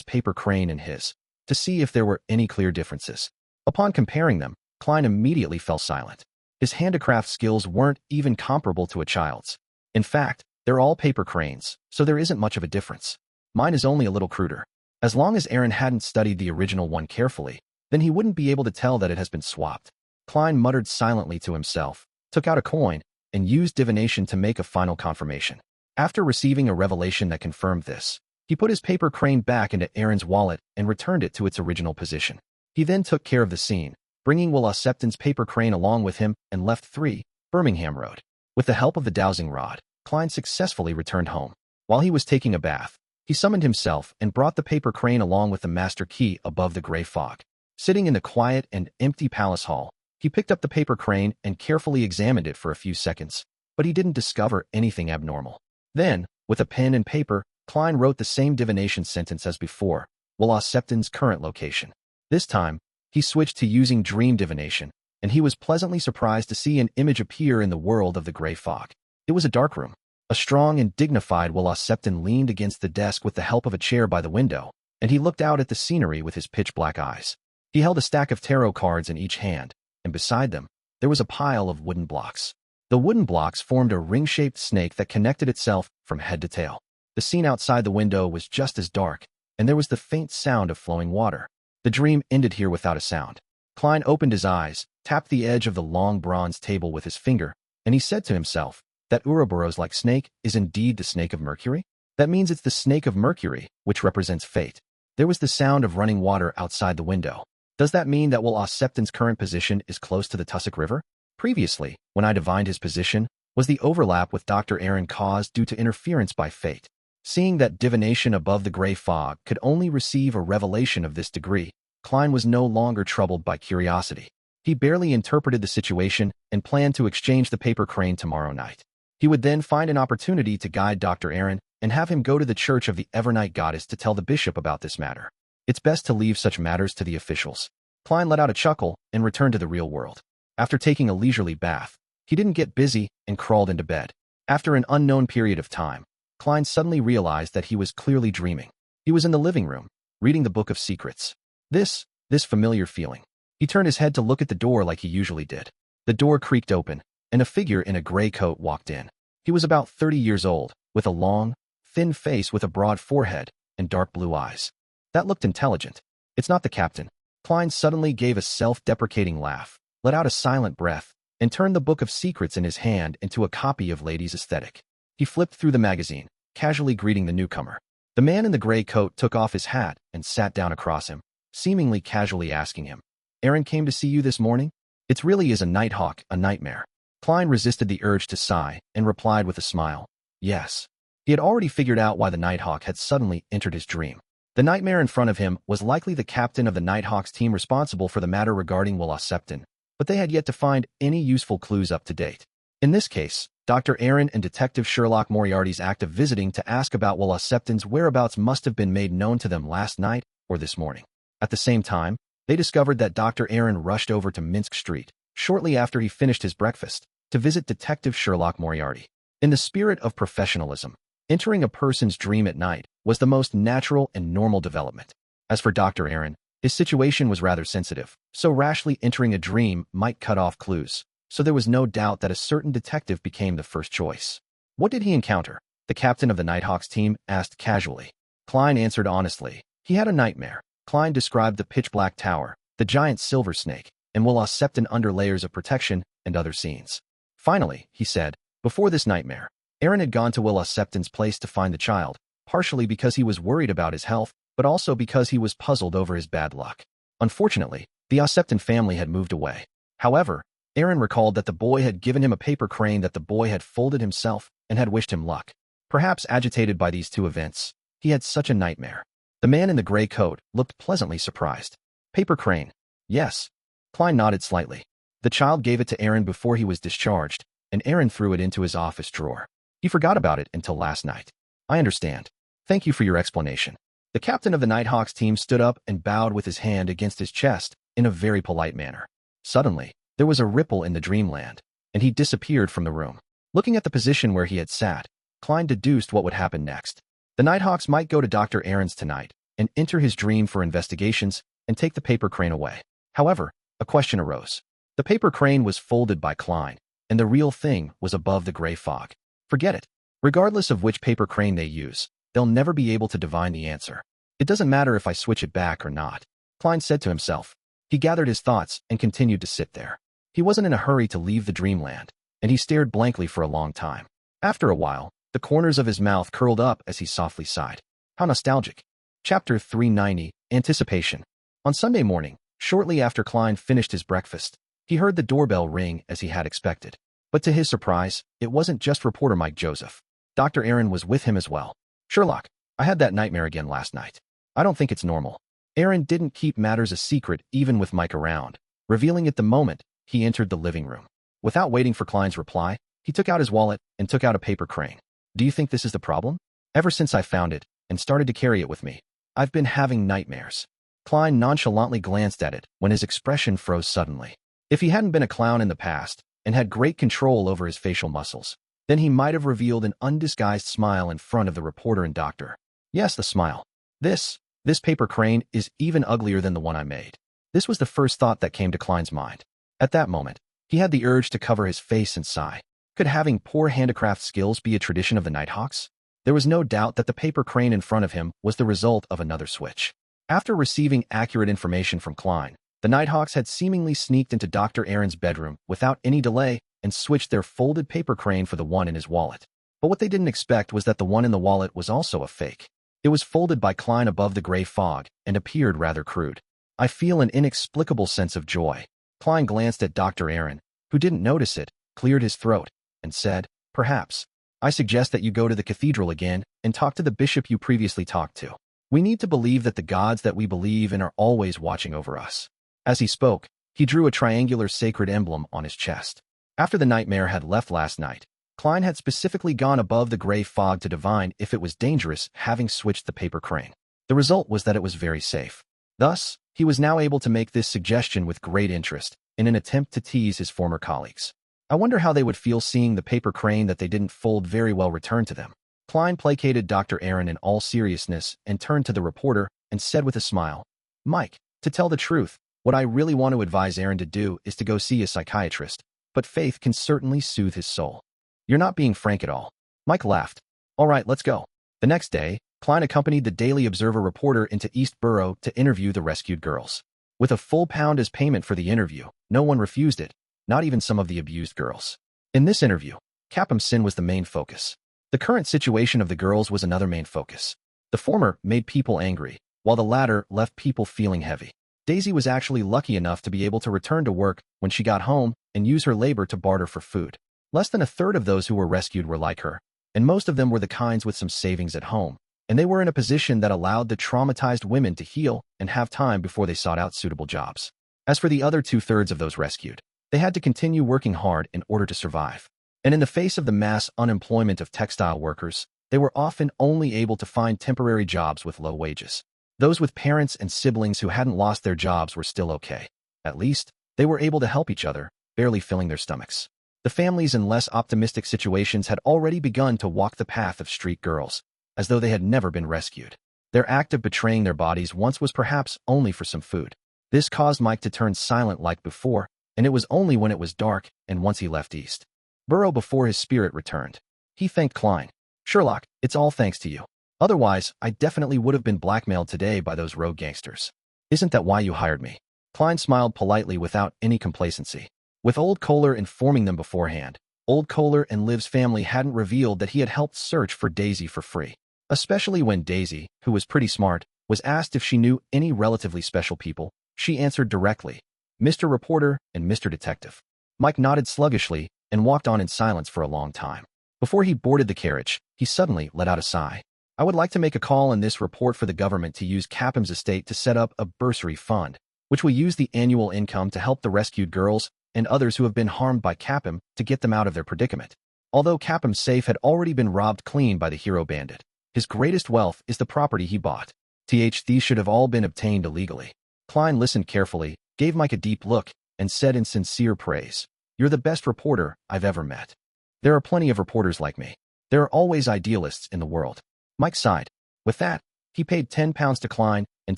paper crane and his, to see if there were any clear differences. Upon comparing them, Klein immediately fell silent. His handicraft skills weren't even comparable to a child's. In fact, They're all paper cranes, so there isn't much of a difference. Mine is only a little cruder. As long as Aaron hadn't studied the original one carefully, then he wouldn't be able to tell that it has been swapped. Klein muttered silently to himself, took out a coin, and used divination to make a final confirmation. After receiving a revelation that confirmed this, he put his paper crane back into Aaron's wallet and returned it to its original position. He then took care of the scene, bringing Will Septon's paper crane along with him and left 3, Birmingham Road. With the help of the dowsing rod, Klein successfully returned home. While he was taking a bath, he summoned himself and brought the paper crane along with the master key above the gray fog. Sitting in the quiet and empty palace hall, he picked up the paper crane and carefully examined it for a few seconds, but he didn't discover anything abnormal. Then, with a pen and paper, Klein wrote the same divination sentence as before, Will Septon's current location. This time, he switched to using dream divination, and he was pleasantly surprised to see an image appear in the world of the gray fog. It was a dark room. A strong and dignified Will Septon leaned against the desk with the help of a chair by the window, and he looked out at the scenery with his pitch-black eyes. He held a stack of tarot cards in each hand, and beside them, there was a pile of wooden blocks. The wooden blocks formed a ring-shaped snake that connected itself from head to tail. The scene outside the window was just as dark, and there was the faint sound of flowing water. The dream ended here without a sound. Klein opened his eyes, tapped the edge of the long bronze table with his finger, and he said to himself, that Ouroboros-like snake is indeed the snake of Mercury? That means it's the snake of Mercury, which represents fate. There was the sound of running water outside the window. Does that mean that Will Septon's current position is close to the Tussock River? Previously, when I divined his position, was the overlap with Dr. Aaron caused due to interference by fate? Seeing that divination above the gray fog could only receive a revelation of this degree, Klein was no longer troubled by curiosity. He barely interpreted the situation and planned to exchange the paper crane tomorrow night. He would then find an opportunity to guide Dr. Aaron and have him go to the Church of the Evernight Goddess to tell the bishop about this matter. It's best to leave such matters to the officials. Klein let out a chuckle and returned to the real world. After taking a leisurely bath, he didn't get busy and crawled into bed. After an unknown period of time, Klein suddenly realized that he was clearly dreaming. He was in the living room, reading the Book of Secrets. This familiar feeling. He turned his head to look at the door like he usually did. The door creaked open, and a figure in a gray coat walked in. He was about 30 years old, with a long, thin face with a broad forehead and dark blue eyes. That looked intelligent. It's not the captain. Klein suddenly gave a self-deprecating laugh, let out a silent breath, and turned the Book of Secrets in his hand into a copy of Ladies' Aesthetic. He flipped through the magazine, casually greeting the newcomer. The man in the gray coat took off his hat and sat down across him, seemingly casually asking him, Aaron came to see you this morning? It really is a Nighthawk, a nightmare. Klein resisted the urge to sigh and replied with a smile, yes. He had already figured out why the Nighthawk had suddenly entered his dream. The nightmare in front of him was likely the captain of the Nighthawk's team responsible for the matter regarding Will Septon, but they had yet to find any useful clues up to date. In this case, Dr. Aaron and Detective Sherlock Moriarty's act of visiting to ask about Will Septon's whereabouts must have been made known to them last night or this morning. At the same time, they discovered that Dr. Aaron rushed over to Minsk Street, shortly after he finished his breakfast, to visit Detective Sherlock Moriarty. In the spirit of professionalism, entering a person's dream at night was the most natural and normal development. As for Dr. Aaron, his situation was rather sensitive, so rashly entering a dream might cut off clues, so there was no doubt that a certain detective became the first choice. What did he encounter? The captain of the Nighthawk's team asked casually. Klein answered honestly. He had a nightmare. Klein described the pitch-black tower, the giant silver snake, and Will Septon under layers of protection and other scenes. Finally, he said, before this nightmare, Aaron had gone to Will Septon's place to find the child, partially because he was worried about his health, but also because he was puzzled over his bad luck. Unfortunately, the Septon family had moved away. However, Aaron recalled that the boy had given him a paper crane that the boy had folded himself and had wished him luck. Perhaps agitated by these two events, he had such a nightmare. The man in the gray coat looked pleasantly surprised. Paper crane. Yes. Klein nodded slightly. The child gave it to Aaron before he was discharged, and Aaron threw it into his office drawer. He forgot about it until last night. I understand. Thank you for your explanation. The captain of the Nighthawks team stood up and bowed with his hand against his chest in a very polite manner. Suddenly, there was a ripple in the dreamland, and he disappeared from the room. Looking at the position where he had sat, Klein deduced what would happen next. The Nighthawks might go to Dr. Aaron's tonight and enter his dream for investigations and take the paper crane away. However, a question arose. The paper crane was folded by Klein, and the real thing was above the gray fog. Forget it. Regardless of which paper crane they use, they'll never be able to divine the answer. It doesn't matter if I switch it back or not, Klein said to himself. He gathered his thoughts and continued to sit there. He wasn't in a hurry to leave the dreamland, and he stared blankly for a long time. After a while, the corners of his mouth curled up as he softly sighed. How nostalgic. Chapter 390, Anticipation. On Sunday morning, shortly after Klein finished his breakfast, he heard the doorbell ring as he had expected. But to his surprise, it wasn't just reporter Mike Joseph. Dr. Aaron was with him as well. Sherlock, I had that nightmare again last night. I don't think it's normal. Aaron didn't keep matters a secret even with Mike around, revealing it the moment he entered the living room. Without waiting for Klein's reply, he took out his wallet and took out a paper crane. Do you think this is the problem? Ever since I found it and started to carry it with me, I've been having nightmares. Klein nonchalantly glanced at it when his expression froze suddenly. If he hadn't been a clown in the past and had great control over his facial muscles, then he might have revealed an undisguised smile in front of the reporter and doctor. Yes, the smile. This paper crane is even uglier than the one I made. This was the first thought that came to Klein's mind. At that moment, he had the urge to cover his face and sigh. Could having poor handicraft skills be a tradition of the Nighthawks? There was no doubt that the paper crane in front of him was the result of another switch. After receiving accurate information from Klein, the Nighthawks had seemingly sneaked into Dr. Aaron's bedroom without any delay and switched their folded paper crane for the one in his wallet. But what they didn't expect was that the one in the wallet was also a fake. It was folded by Klein above the gray fog and appeared rather crude. I feel an inexplicable sense of joy. Klein glanced at Dr. Aaron, who didn't notice it, cleared his throat, and said, Perhaps. I suggest that you go to the cathedral again and talk to the bishop you previously talked to. We need to believe that the gods that we believe in are always watching over us. As he spoke, he drew a triangular sacred emblem on his chest. After the nightmare had left last night, Klein had specifically gone above the gray fog to divine if it was dangerous having switched the paper crane. The result was that it was very safe. Thus, he was now able to make this suggestion with great interest in an attempt to tease his former colleagues. I wonder how they would feel seeing the paper crane that they didn't fold very well return to them. Klein placated Dr. Aaron in all seriousness and turned to the reporter and said with a smile, Mike, to tell the truth, what I really want to advise Aaron to do is to go see a psychiatrist, but faith can certainly soothe his soul. You're not being frank at all. Mike laughed. All right, let's go. The next day, Klein accompanied the Daily Observer reporter into East Borough to interview the rescued girls. With a full pound as payment for the interview, no one refused it, not even some of the abused girls. In this interview, Capim's sin was the main focus. The current situation of the girls was another main focus. The former made people angry, while the latter left people feeling heavy. Daisy was actually lucky enough to be able to return to work when she got home and use her labor to barter for food. Less than a third of those who were rescued were like her, and most of them were the kinds with some savings at home, and they were in a position that allowed the traumatized women to heal and have time before they sought out suitable jobs. As for the other two-thirds of those rescued, they had to continue working hard in order to survive. And in the face of the mass unemployment of textile workers, they were often only able to find temporary jobs with low wages. Those with parents and siblings who hadn't lost their jobs were still okay. At least, they were able to help each other, barely filling their stomachs. The families in less optimistic situations had already begun to walk the path of street girls, as though they had never been rescued. Their act of betraying their bodies once was perhaps only for some food. This caused Mike to turn silent like before, and it was only when it was dark and once he left East Borough before his spirit returned. He thanked Klein. Sherlock, it's all thanks to you. Otherwise, I definitely would have been blackmailed today by those rogue gangsters. Isn't that why you hired me? Klein smiled politely without any complacency. With Old Kohler informing them beforehand, Old Kohler and Liv's family hadn't revealed that he had helped search for Daisy for free. Especially when Daisy, who was pretty smart, was asked if she knew any relatively special people, she answered directly, Mr. Reporter and Mr. Detective. Mike nodded sluggishly and walked on in silence for a long time. Before he boarded the carriage, he suddenly let out a sigh. I would like to make a call on this report for the government to use Capim's estate to set up a bursary fund, which will use the annual income to help the rescued girls and others who have been harmed by Capim to get them out of their predicament. Although Capim's safe had already been robbed clean by the hero Bandit, his greatest wealth is the property he bought. These should have all been obtained illegally. Klein listened carefully, gave Mike a deep look, and said in sincere praise, You're the best reporter I've ever met. There are plenty of reporters like me. There are always idealists in the world. Mike sighed. With that, he paid £10 to Klein and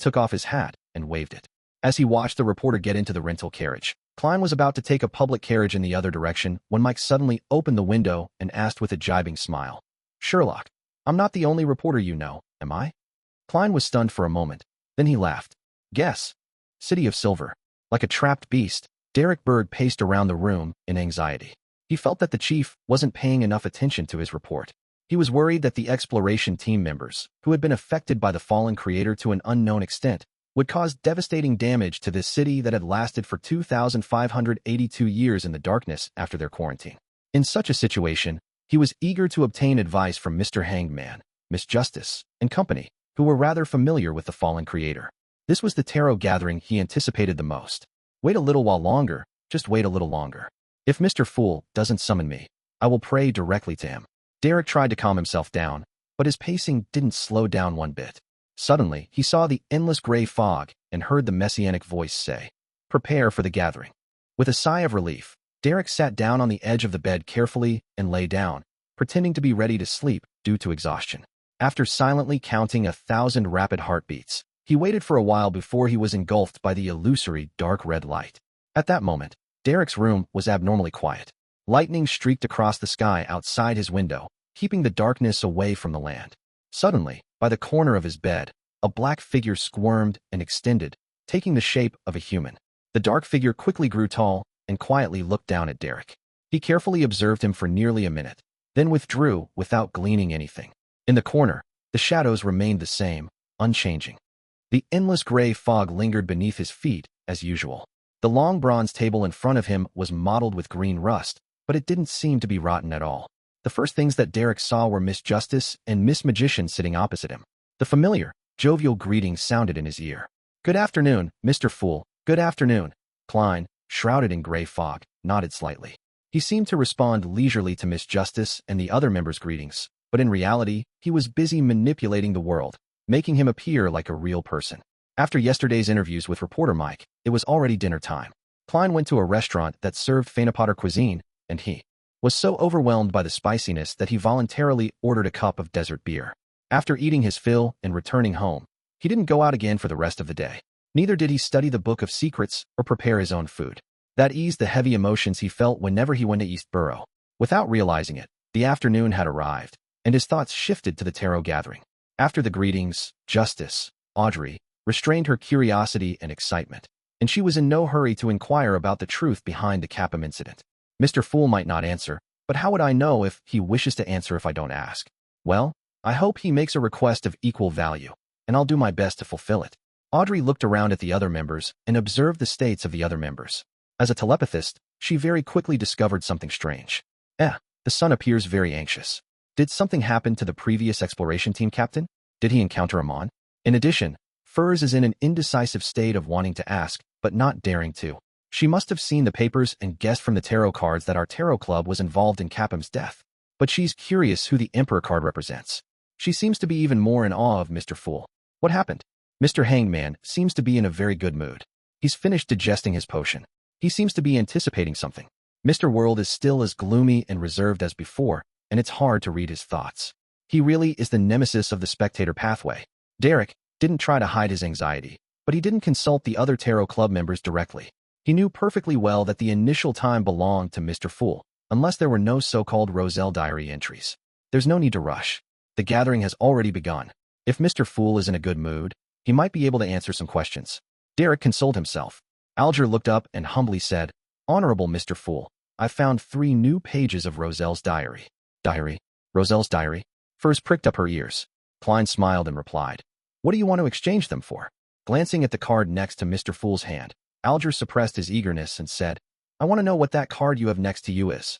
took off his hat and waved it. As he watched the reporter get into the rental carriage, Klein was about to take a public carriage in the other direction when Mike suddenly opened the window and asked with a jibing smile, Sherlock, I'm not the only reporter you know, am I? Klein was stunned for a moment. Then he laughed. Guess. City of Silver. Like a trapped beast, Derek Berg paced around the room in anxiety. He felt that the chief wasn't paying enough attention to his report. He was worried that the exploration team members, who had been affected by the fallen creator to an unknown extent, would cause devastating damage to this city that had lasted for 2,582 years in the darkness after their quarantine. In such a situation, he was eager to obtain advice from Mr. Hangman, Miss Justice, and company, who were rather familiar with the fallen creator. This was the tarot gathering he anticipated the most. Wait a little while longer, just wait a little longer. If Mr. Fool doesn't summon me, I will pray directly to him. Derek tried to calm himself down, but his pacing didn't slow down one bit. Suddenly, he saw the endless gray fog and heard the messianic voice say, "Prepare for the gathering." With a sigh of relief, Derek sat down on the edge of the bed carefully and lay down, pretending to be ready to sleep due to exhaustion. After silently counting 1,000 rapid heartbeats, he waited for a while before he was engulfed by the illusory dark red light. At that moment, Derek's room was abnormally quiet. Lightning streaked across the sky outside his window, keeping the darkness away from the land. Suddenly, by the corner of his bed, a black figure squirmed and extended, taking the shape of a human. The dark figure quickly grew tall and quietly looked down at Derek. He carefully observed him for nearly a minute, then withdrew without gleaning anything. In the corner, the shadows remained the same, unchanging. The endless gray fog lingered beneath his feet, as usual. The long bronze table in front of him was mottled with green rust, but it didn't seem to be rotten at all. The first things that Derek saw were Miss Justice and Miss Magician sitting opposite him. The familiar, jovial greeting sounded in his ear. "Good afternoon, Mr. Fool. Good afternoon." Klein, shrouded in gray fog, nodded slightly. He seemed to respond leisurely to Miss Justice and the other members' greetings, but in reality, he was busy manipulating the world, making him appear like a real person. After yesterday's interviews with reporter Mike, it was already dinner time. Klein went to a restaurant that served Fanapotter cuisine, and he was so overwhelmed by the spiciness that he voluntarily ordered a cup of desert beer. After eating his fill and returning home, he didn't go out again for the rest of the day. Neither did he study the Book of Secrets or prepare his own food. That eased the heavy emotions he felt whenever he went to Eastborough. Without realizing it, the afternoon had arrived, and his thoughts shifted to the tarot gathering. After the greetings, Justice, Audrey, restrained her curiosity and excitement, and she was in no hurry to inquire about the truth behind the Capim incident. Mr. Fool might not answer, but how would I know if he wishes to answer if I don't ask? Well, I hope he makes a request of equal value, and I'll do my best to fulfill it. Audrey looked around at the other members and observed the states of the other members. As a telepathist, she very quickly discovered something strange. The son appears very anxious. Did something happen to the previous exploration team captain? Did he encounter a mon? In addition, Furs is in an indecisive state of wanting to ask, but not daring to. She must have seen the papers and guessed from the tarot cards that our tarot club was involved in Capim's death. But she's curious who the Emperor card represents. She seems to be even more in awe of Mr. Fool. What happened? Mr. Hangman seems to be in a very good mood. He's finished digesting his potion. He seems to be anticipating something. Mr. World is still as gloomy and reserved as before, and it's hard to read his thoughts. He really is the nemesis of the spectator pathway. Derek didn't try to hide his anxiety, but he didn't consult the other tarot club members directly. He knew perfectly well that the initial time belonged to Mr. Fool, unless there were no so-called Roselle diary entries. There's no need to rush. The gathering has already begun. If Mr. Fool is in a good mood, he might be able to answer some questions. Derek consoled himself. Alger looked up and humbly said, "Honorable Mr. Fool, I found 3 new pages of Roselle's diary." "Diary? Roselle's diary?" Furs pricked up her ears. Klein smiled and replied, "What do you want to exchange them for?" Glancing at the card next to Mr. Fool's hand, Alger suppressed his eagerness and said, "I want to know what that card you have next to you is."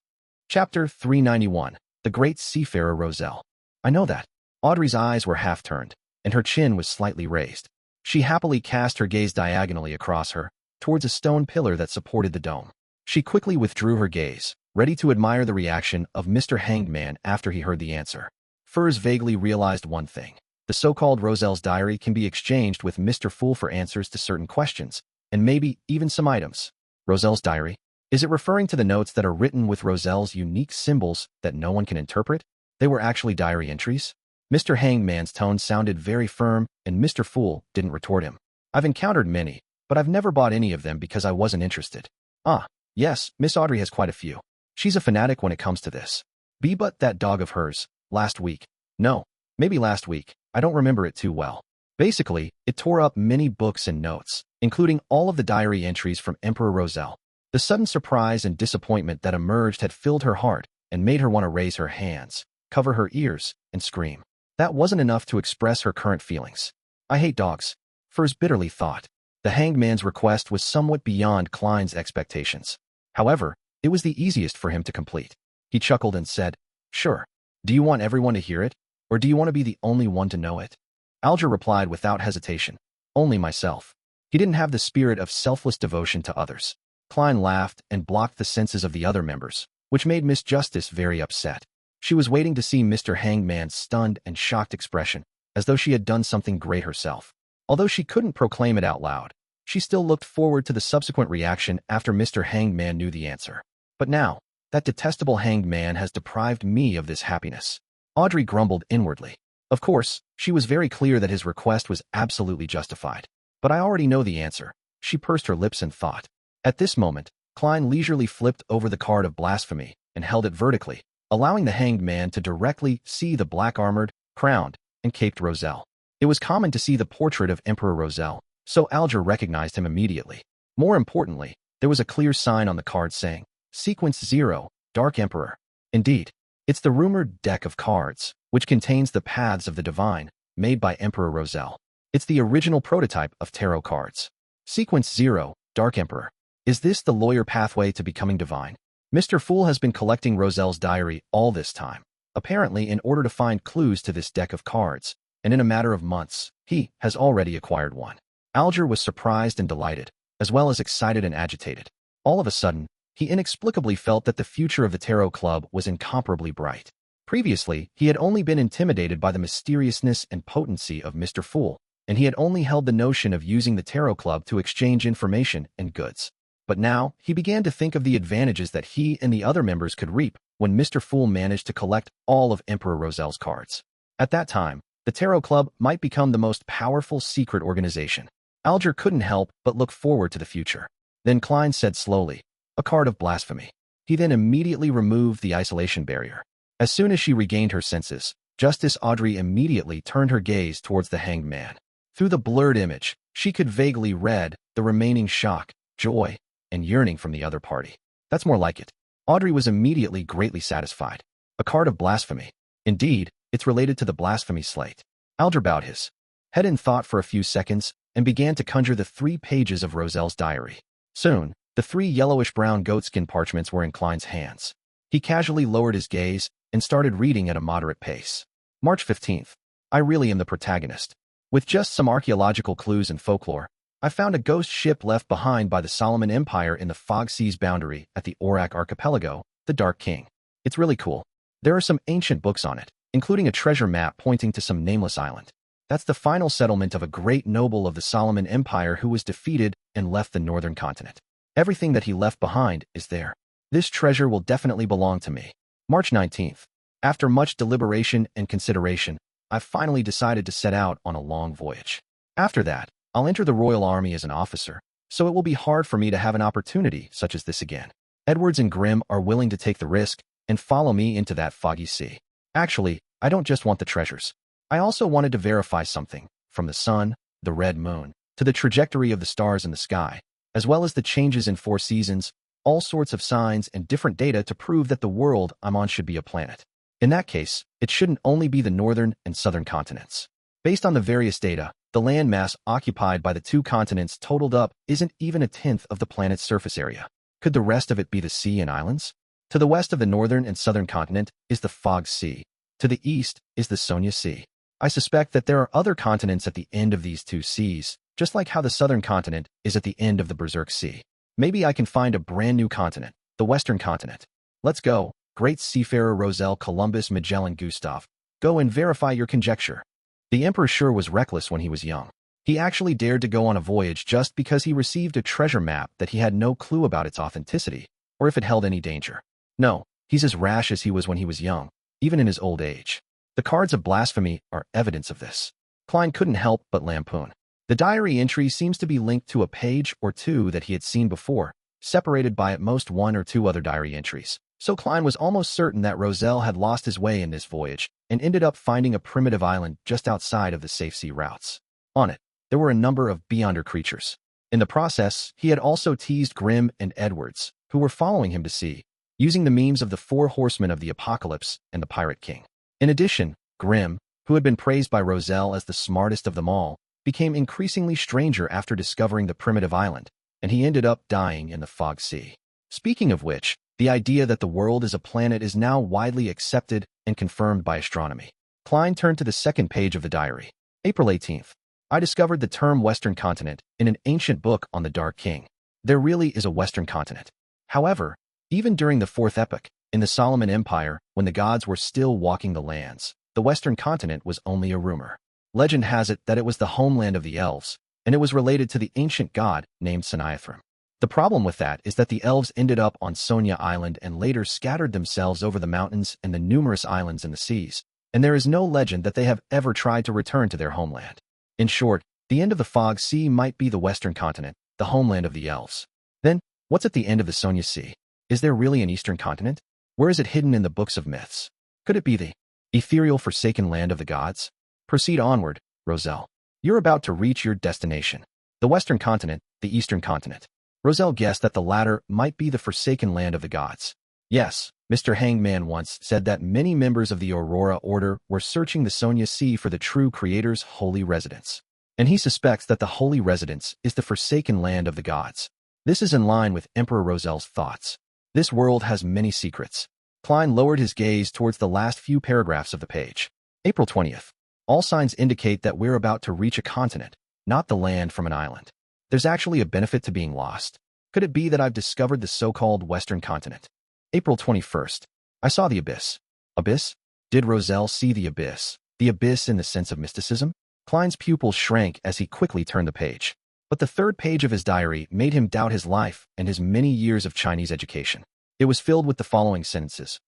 Chapter 391, The Great Seafarer Roselle. "I know that." Audrey's eyes were half-turned, and her chin was slightly raised. She happily cast her gaze diagonally across her, towards a stone pillar that supported the dome. She quickly withdrew her gaze, ready to admire the reaction of Mr. Hangman after he heard the answer. Furs vaguely realized one thing. The so-called Roselle's diary can be exchanged with Mr. Fool for answers to certain questions, and maybe even some items. Roselle's diary? Is it referring to the notes that are written with Roselle's unique symbols that no one can interpret? They were actually diary entries? Mr. Hangman's tone sounded very firm, and Mr. Fool didn't retort him. "I've encountered many, but I've never bought any of them because I wasn't interested." "Ah, yes, Miss Audrey has quite a few. She's a fanatic when it comes to this. But that dog of hers, last week. No, maybe last week. I don't remember it too well. Basically, it tore up many books and notes, including all of the diary entries from Emperor Roselle. The sudden surprise and disappointment that emerged had filled her heart and made her want to raise her hands, cover her ears, and scream. That wasn't enough to express her current feelings. I hate dogs, Furs bitterly thought. The hanged man's request was somewhat beyond Klein's expectations. However, it was the easiest for him to complete. He chuckled and said, "Sure. Do you want everyone to hear it, or do you want to be the only one to know it?" Alger replied without hesitation, "Only myself." He didn't have the spirit of selfless devotion to others. Klein laughed and blocked the senses of the other members, which made Miss Justice very upset. She was waiting to see Mr. Hangman's stunned and shocked expression, as though she had done something great herself. Although she couldn't proclaim it out loud, she still looked forward to the subsequent reaction after Mr. Hangman knew the answer. But now, that detestable hanged man has deprived me of this happiness. Audrey grumbled inwardly. Of course, she was very clear that his request was absolutely justified. But I already know the answer. She pursed her lips and thought. At this moment, Klein leisurely flipped over the card of blasphemy and held it vertically, allowing the hanged man to directly see the black-armored, crowned, and caped Roselle. It was common to see the portrait of Emperor Roselle, so Alger recognized him immediately. More importantly, there was a clear sign on the card saying, Sequence 0, Dark Emperor. Indeed, it's the rumored deck of cards, which contains the paths of the divine, made by Emperor Roselle. It's the original prototype of tarot cards. Sequence 0, Dark Emperor. Is this the lawyer pathway to becoming divine? Mr. Fool has been collecting Roselle's diary all this time, apparently in order to find clues to this deck of cards, and in a matter of months, he has already acquired one. Alger was surprised and delighted, as well as excited and agitated. All of a sudden, he inexplicably felt that the future of the Tarot Club was incomparably bright. Previously, he had only been intimidated by the mysteriousness and potency of Mr. Fool, and he had only held the notion of using the Tarot Club to exchange information and goods. But now, he began to think of the advantages that he and the other members could reap when Mr. Fool managed to collect all of Emperor Roselle's cards. At that time, the Tarot Club might become the most powerful secret organization. Alger couldn't help but look forward to the future. Then Klein said slowly, "A card of blasphemy." He then immediately removed the isolation barrier. As soon as she regained her senses, Justice Audrey immediately turned her gaze towards the hanged man. Through the blurred image, she could vaguely read the remaining shock, joy, and yearning from the other party. That's more like it. Audrey was immediately greatly satisfied. A card of blasphemy. Indeed, it's related to the blasphemy slate. Alger bowed his head in thought for a few seconds and began to conjure the 3 pages of Roselle's diary. Soon, the 3 yellowish-brown goatskin parchments were in Klein's hands. He casually lowered his gaze and started reading at a moderate pace. March 15th. I really am the protagonist. With just some archaeological clues and folklore, I found a ghost ship left behind by the Solomon Empire in the Fog Seas boundary at the Aurac Archipelago, the Dark King. It's really cool. There are some ancient books on it, including a treasure map pointing to some nameless island. That's the final settlement of a great noble of the Solomon Empire who was defeated and left the northern continent. Everything that he left behind is there. This treasure will definitely belong to me. March 19th. After much deliberation and consideration, I finally decided to set out on a long voyage. After that, I'll enter the Royal Army as an officer, so it will be hard for me to have an opportunity such as this again. Edwards and Grimm are willing to take the risk and follow me into that foggy sea. Actually, I don't just want the treasures. I also wanted to verify something, from the sun, the red moon, to the trajectory of the stars in the sky, as well as the changes in 4 seasons, all sorts of signs and different data to prove that the world I'm on should be a planet. In that case, it shouldn't only be the northern and southern continents. Based on the various data, the landmass occupied by the 2 continents totaled up isn't even a tenth of the planet's surface area. Could the rest of it be the sea and islands? To the west of the northern and southern continent is the Fog Sea. To the east is the Sonia Sea. I suspect that there are other continents at the end of these 2 seas, just like how the southern continent is at the end of the Berserk Sea. Maybe I can find a brand new continent, the western continent. Let's go, great Seafarer Roselle Columbus Magellan Gustav. Go and verify your conjecture. The Emperor sure was reckless when he was young. He actually dared to go on a voyage just because he received a treasure map that he had no clue about its authenticity, or if it held any danger. No, he's as rash as he was when he was young, even in his old age. The cards of blasphemy are evidence of this. Klein couldn't help but lampoon. The diary entry seems to be linked to a page or 2 that he had seen before, separated by at most 1 or 2 other diary entries. So Klein was almost certain that Roselle had lost his way in this voyage and ended up finding a primitive island just outside of the safe sea routes. On it, there were a number of beyonder creatures. In the process, he had also teased Grimm and Edwards, who were following him to sea, using the memes of the four horsemen of the Apocalypse and the Pirate King. In addition, Grimm, who had been praised by Roselle as the smartest of them all, became increasingly stranger after discovering the primitive island, and he ended up dying in the fog sea. Speaking of which, the idea that the world is a planet is now widely accepted and confirmed by astronomy. Klein turned to the second page of the diary. April 18th. I discovered the term Western continent in an ancient book on the Dark King. There really is a Western continent. However, even during the Fourth Epoch, in the Solomon Empire, when the gods were still walking the lands, the Western continent was only a rumor. Legend has it that it was the homeland of the elves, and it was related to the ancient god named Seniathrim. The problem with that is that the elves ended up on Sonia Island and later scattered themselves over the mountains and the numerous islands in the seas, and there is no legend that they have ever tried to return to their homeland. In short, the end of the Fog Sea might be the Western continent, the homeland of the elves. Then, what's at the end of the Sonia Sea? Is there really an Eastern continent? Where is it hidden in the books of myths? Could it be the ethereal forsaken land of the gods? Proceed onward, Roselle. You're about to reach your destination. The Western continent, the Eastern continent. Roselle guessed that the latter might be the forsaken land of the gods. Yes, Mr. Hangman once said that many members of the Aurora Order were searching the Sonia Sea for the true Creator's holy residence. And he suspects that the holy residence is the forsaken land of the gods. This is in line with Emperor Roselle's thoughts. This world has many secrets. Klein lowered his gaze towards the last few paragraphs of the page. April 20th. All signs indicate that we're about to reach a continent, not the land from an island. There's actually a benefit to being lost. Could it be that I've discovered the so-called Western continent? April 21st. I saw the abyss. Abyss? Did Roselle see the abyss? The abyss in the sense of mysticism? Klein's pupils shrank as he quickly turned the page. But the third page of his diary made him doubt his life and his many years of Chinese education. It was filled with the following sentences.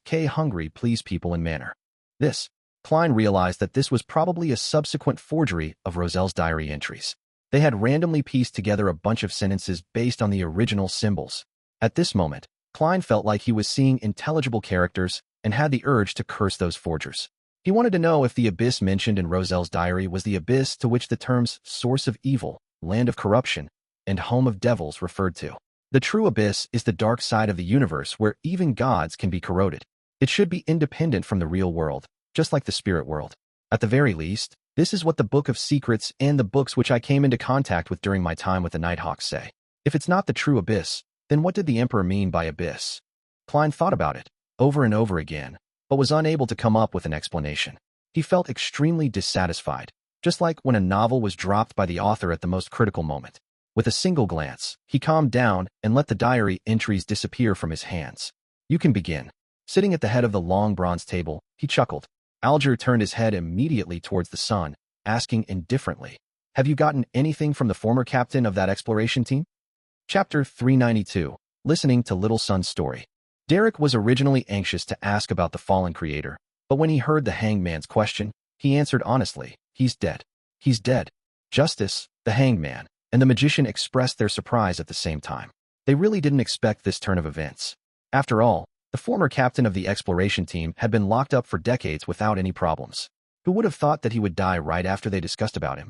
K hungry please people in manner. This. Klein realized that this was probably a subsequent forgery of Roselle's diary entries. They had randomly pieced together a bunch of sentences based on the original symbols. At this moment, Klein felt like he was seeing intelligible characters and had the urge to curse those forgers. He wanted to know if the abyss mentioned in Roselle's diary was the abyss to which the terms source of evil, land of corruption, and home of devils referred to. The true abyss is the dark side of the universe where even gods can be corroded. It should be independent from the real world, just like the spirit world. At the very least, this is what the Book of Secrets and the books which I came into contact with during my time with the Nighthawk say. If it's not the true abyss, then what did the Emperor mean by abyss? Klein thought about it, over and over again, but was unable to come up with an explanation. He felt extremely dissatisfied, just like when a novel was dropped by the author at the most critical moment. With a single glance, he calmed down and let the diary entries disappear from his hands. You can begin. Sitting at the head of the long bronze table, he chuckled. Alger turned his head immediately towards the sun, asking indifferently, "Have you gotten anything from the former captain of that exploration team?" Chapter 392. Listening to Little Sun's Story. Derek was originally anxious to ask about the fallen creator, but when he heard the hangman's question, he answered honestly, "He's dead. He's dead." Justice, the hangman, and the magician expressed their surprise at the same time. They really didn't expect this turn of events. After all, the former captain of the exploration team had been locked up for decades without any problems. Who would have thought that he would die right after they discussed about him?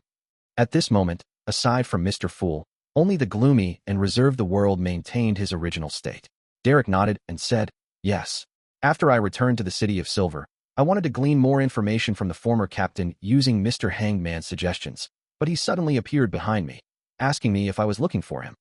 At this moment, aside from Mr. Fool, only the gloomy and reserved the world maintained his original state. Derek nodded and said, "Yes. After I returned to the City of Silver, I wanted to glean more information from the former captain using Mr. Hangman's suggestions, but he suddenly appeared behind me, asking me if I was looking for him."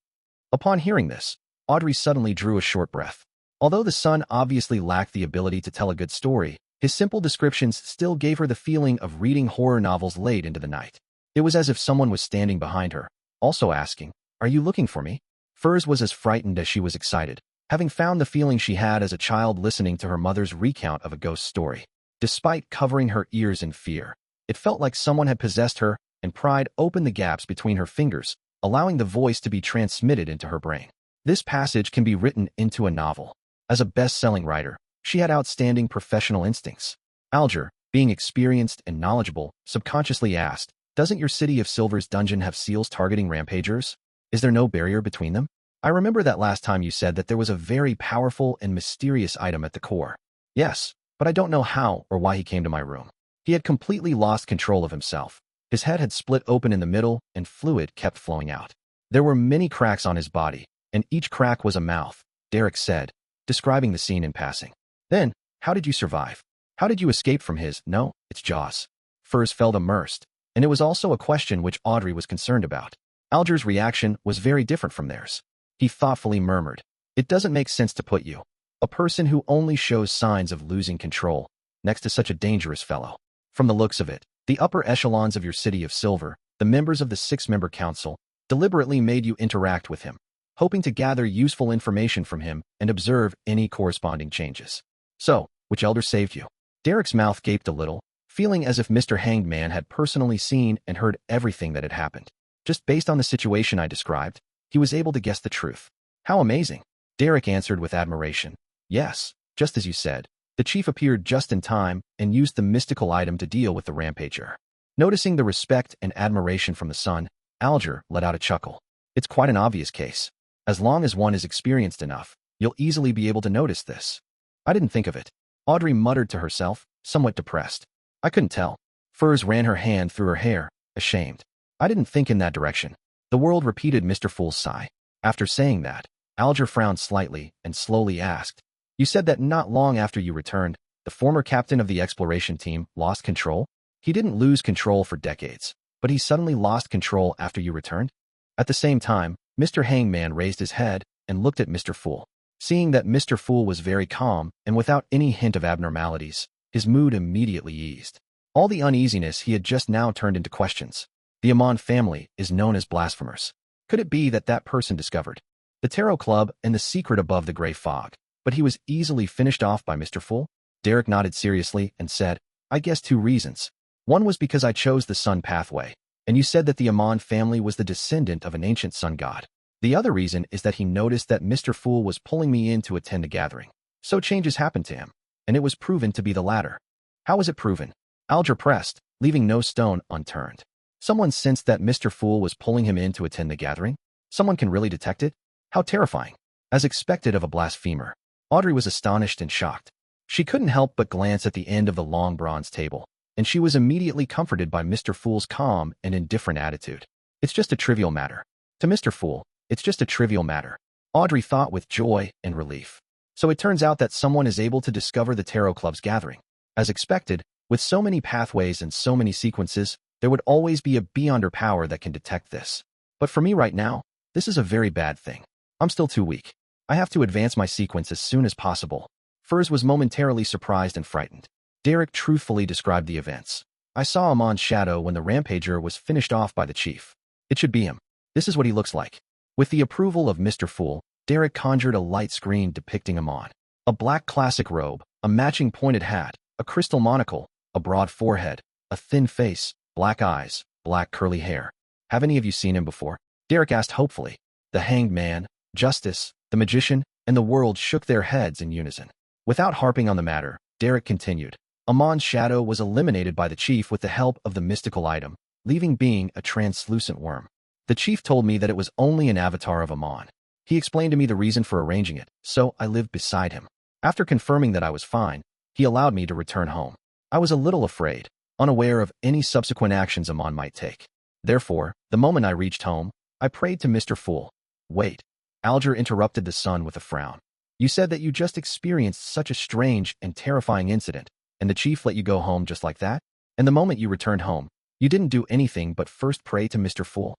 Upon hearing this, Audrey suddenly drew a short breath. Although the son obviously lacked the ability to tell a good story, his simple descriptions still gave her the feeling of reading horror novels late into the night. It was as if someone was standing behind her, also asking, "Are you looking for me?" Furs was as frightened as she was excited, having found the feeling she had as a child listening to her mother's recount of a ghost story. Despite covering her ears in fear, it felt like someone had possessed her, and pride opened the gaps between her fingers, allowing the voice to be transmitted into her brain. This passage can be written into a novel. As a best-selling writer, she had outstanding professional instincts. Alger, being experienced and knowledgeable, subconsciously asked, "Doesn't your City of Silver's dungeon have seals targeting rampagers? Is there no barrier between them?" I remember that last time you said that there was a very powerful and mysterious item at the core. Yes, but I don't know how or why he came to my room. He had completely lost control of himself. His head had split open in the middle, and fluid kept flowing out. There were many cracks on his body, and each crack was a mouth, Derek said, describing the scene in passing. Then, how did you survive? How did you escape from his, no, it's jaws? Furs felt immersed, and it was also a question which Audrey was concerned about. Alger's reaction was very different from theirs. He thoughtfully murmured, "It doesn't make sense to put you, a person who only shows signs of losing control, next to such a dangerous fellow. From the looks of it, the upper echelons of your city of silver, the members of the 6-member council, deliberately made you interact with him, hoping to gather useful information from him and observe any corresponding changes. So, which elder saved you?" Derek's mouth gaped a little, feeling as if Mr. Hanged Man had personally seen and heard everything that had happened. Just based on the situation I described, he was able to guess the truth. How amazing! Derek answered with admiration. Yes, just as you said. The chief appeared just in time and used the mystical item to deal with the rampager. Noticing the respect and admiration from the son, Alger let out a chuckle. It's quite an obvious case. As long as one is experienced enough, you'll easily be able to notice this. I didn't think of it. Audrey muttered to herself, somewhat depressed. I couldn't tell. Furs ran her hand through her hair, ashamed. I didn't think in that direction. The world repeated Mr. Fool's sigh. After saying that, Alger frowned slightly and slowly asked, "You said that not long after you returned, the former captain of the exploration team lost control? He didn't lose control for decades, but he suddenly lost control after you returned?" At the same time, Mr. Hangman raised his head and looked at Mr. Fool. Seeing that Mr. Fool was very calm and without any hint of abnormalities, his mood immediately eased. All the uneasiness he had just now turned into questions. The Amon family is known as blasphemers. Could it be that that person discovered the Tarot Club and the secret above the gray fog? But he was easily finished off by Mr. Fool? Derek nodded seriously and said, "I guess 2 reasons. One was because I chose the sun pathway, and you said that the Amon family was the descendant of an ancient sun god. The other reason is that he noticed that Mr. Fool was pulling me in to attend a gathering. So changes happened to him, and it was proven to be the latter." How was it proven? Alger pressed, leaving no stone unturned. Someone sensed that Mr. Fool was pulling him in to attend the gathering? Someone can really detect it? How terrifying. As expected of a blasphemer, Audrey was astonished and shocked. She couldn't help but glance at the end of the long bronze table, and she was immediately comforted by Mr. Fool's calm and indifferent attitude. It's just a trivial matter. To Mr. Fool, it's just a trivial matter, Audrey thought with joy and relief. So it turns out that someone is able to discover the Tarot Club's gathering. As expected, with so many pathways and so many sequences, there would always be a beyonder power that can detect this. But for me right now, this is a very bad thing. I'm still too weak. I have to advance my sequence as soon as possible. Furs was momentarily surprised and frightened. Derek truthfully described the events. I saw Amon's shadow when the rampager was finished off by the chief. It should be him. This is what he looks like. With the approval of Mr. Fool, Derek conjured a light screen depicting Amon. A black classic robe, a matching pointed hat, a crystal monocle, a broad forehead, a thin face, black eyes, black curly hair. Have any of you seen him before? Derek asked hopefully. The Hanged Man, Justice, the Magician, and the world shook their heads in unison. Without harping on the matter, Derek continued. Amon's shadow was eliminated by the chief with the help of the mystical item, leaving being a translucent worm. The chief told me that it was only an avatar of Amon. He explained to me the reason for arranging it, so I lived beside him. After confirming that I was fine, he allowed me to return home. I was a little afraid, unaware of any subsequent actions Amon might take. Therefore, the moment I reached home, I prayed to Mr. Fool. Wait. Alger interrupted the son with a frown. You said that you just experienced such a strange and terrifying incident, and the chief let you go home just like that? And the moment you returned home, you didn't do anything but first pray to Mr. Fool?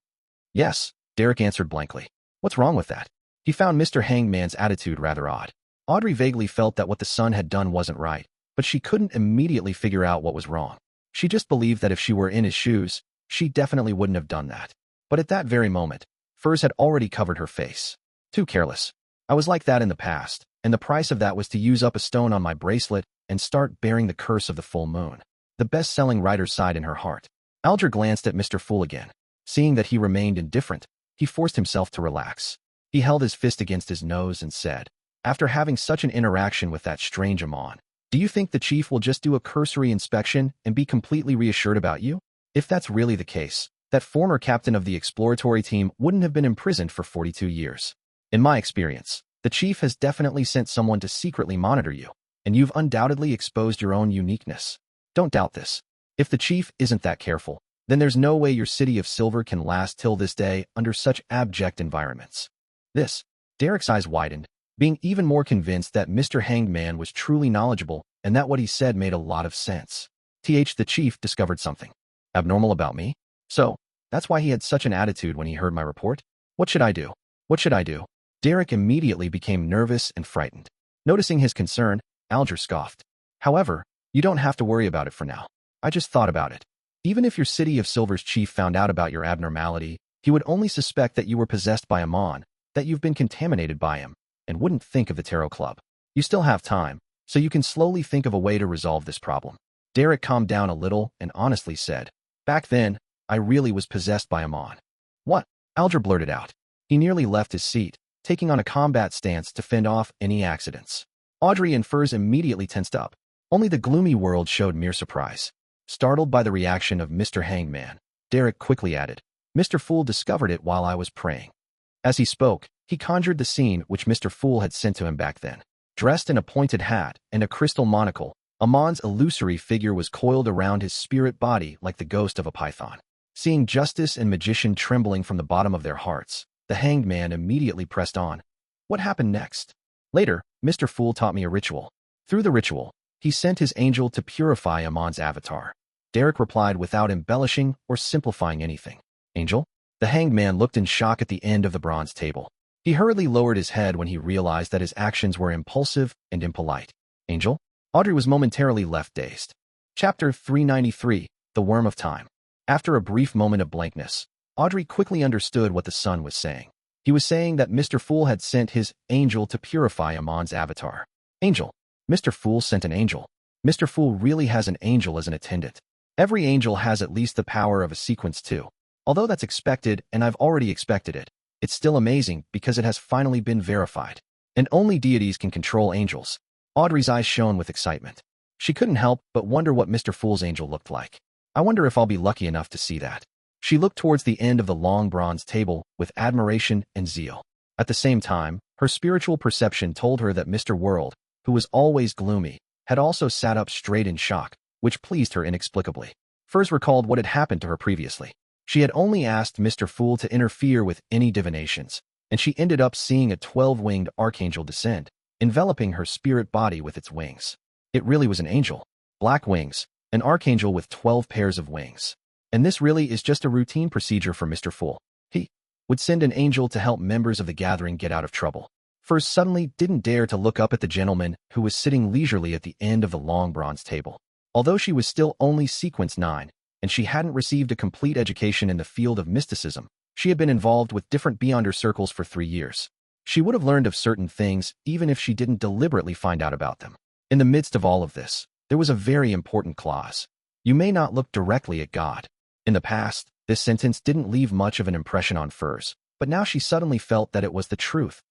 Yes, Derek answered blankly. What's wrong with that? He found Mr. Hangman's attitude rather odd. Audrey vaguely felt that what the son had done wasn't right, but she couldn't immediately figure out what was wrong. She just believed that if she were in his shoes, she definitely wouldn't have done that. But at that very moment, Furs had already covered her face. Too careless. I was like that in the past, and the price of that was to use up a stone on my bracelet and start bearing the curse of the full moon. The best-selling writer sighed in her heart. Alger glanced at Mr. Fool again. Seeing that he remained indifferent, he forced himself to relax. He held his fist against his nose and said, "After having such an interaction with that strange Amon, do you think the chief will just do a cursory inspection and be completely reassured about you? If that's really the case, that former captain of the exploratory team wouldn't have been imprisoned for 42 years. In my experience, the chief has definitely sent someone to secretly monitor you, and you've undoubtedly exposed your own uniqueness. Don't doubt this. If the chief isn't that careful, then there's no way your city of silver can last till this day under such abject environments. Derek's eyes widened, being even more convinced that Mr. Hanged Man was truly knowledgeable and that what he said made a lot of sense. The chief discovered something abnormal about me? So, that's why he had such an attitude when he heard my report? What should I do? What should I do? Derek immediately became nervous and frightened. Noticing his concern, Alger scoffed. However, you don't have to worry about it for now. I just thought about it. Even if your City of Silver's chief found out about your abnormality, he would only suspect that you were possessed by Amon, that you've been contaminated by him, and wouldn't think of the Tarot Club. You still have time, so you can slowly think of a way to resolve this problem. Derek calmed down a little and honestly said, back then, I really was possessed by Amon. What? Alger blurted out. He nearly left his seat, taking on a combat stance to fend off any accidents. Audrey and Furs immediately tensed up. Only the gloomy world showed mere surprise. Startled by the reaction of Mr. Hangman, Derek quickly added, Mr. Fool discovered it while I was praying. As he spoke, he conjured the scene which Mr. Fool had sent to him back then. Dressed in a pointed hat and a crystal monocle, Amon's illusory figure was coiled around his spirit body like the ghost of a python. Seeing Justice and Magician trembling from the bottom of their hearts, the Hanged Man immediately pressed on. What happened next? Later, Mr. Fool taught me a ritual. Through the ritual, he sent his angel to purify Amon's avatar. Derek replied without embellishing or simplifying anything. Angel? The Hanged Man looked in shock at the end of the bronze table. He hurriedly lowered his head when he realized that his actions were impulsive and impolite. Angel? Audrey was momentarily left dazed. Chapter 393, The Worm of Time. After a brief moment of blankness, Audrey quickly understood what the son was saying. He was saying that Mr. Fool had sent his angel to purify Amon's avatar. Angel. Mr. Fool sent an angel. Mr. Fool really has an angel as an attendant. Every angel has at least the power of a sequence too. Although that's expected, and I've already expected it, it's still amazing because it has finally been verified. And only deities can control angels. Audrey's eyes shone with excitement. She couldn't help but wonder what Mr. Fool's angel looked like. I wonder if I'll be lucky enough to see that. She looked towards the end of the long bronze table with admiration and zeal. At the same time, her spiritual perception told her that Mr. World, who was always gloomy, had also sat up straight in shock, which pleased her inexplicably. Furs recalled what had happened to her previously. She had only asked Mr. Fool to interfere with any divinations, and she ended up seeing a 12-winged archangel descend, enveloping her spirit body with its wings. It really was an angel. Black wings, an archangel with 12 pairs of wings. And this really is just a routine procedure for Mr. Fool. He would send an angel to help members of the gathering get out of trouble. Furs suddenly didn't dare to look up at the gentleman who was sitting leisurely at the end of the long bronze table. Although she was still only sequence 9, and she hadn't received a complete education in the field of mysticism, she had been involved with different Beyonder circles for 3 years. She would have learned of certain things even if she didn't deliberately find out about them. In the midst of all of this, there was a very important clause. You may not look directly at God. In the past, this sentence didn't leave much of an impression on Furs, but now she suddenly felt that it was the truth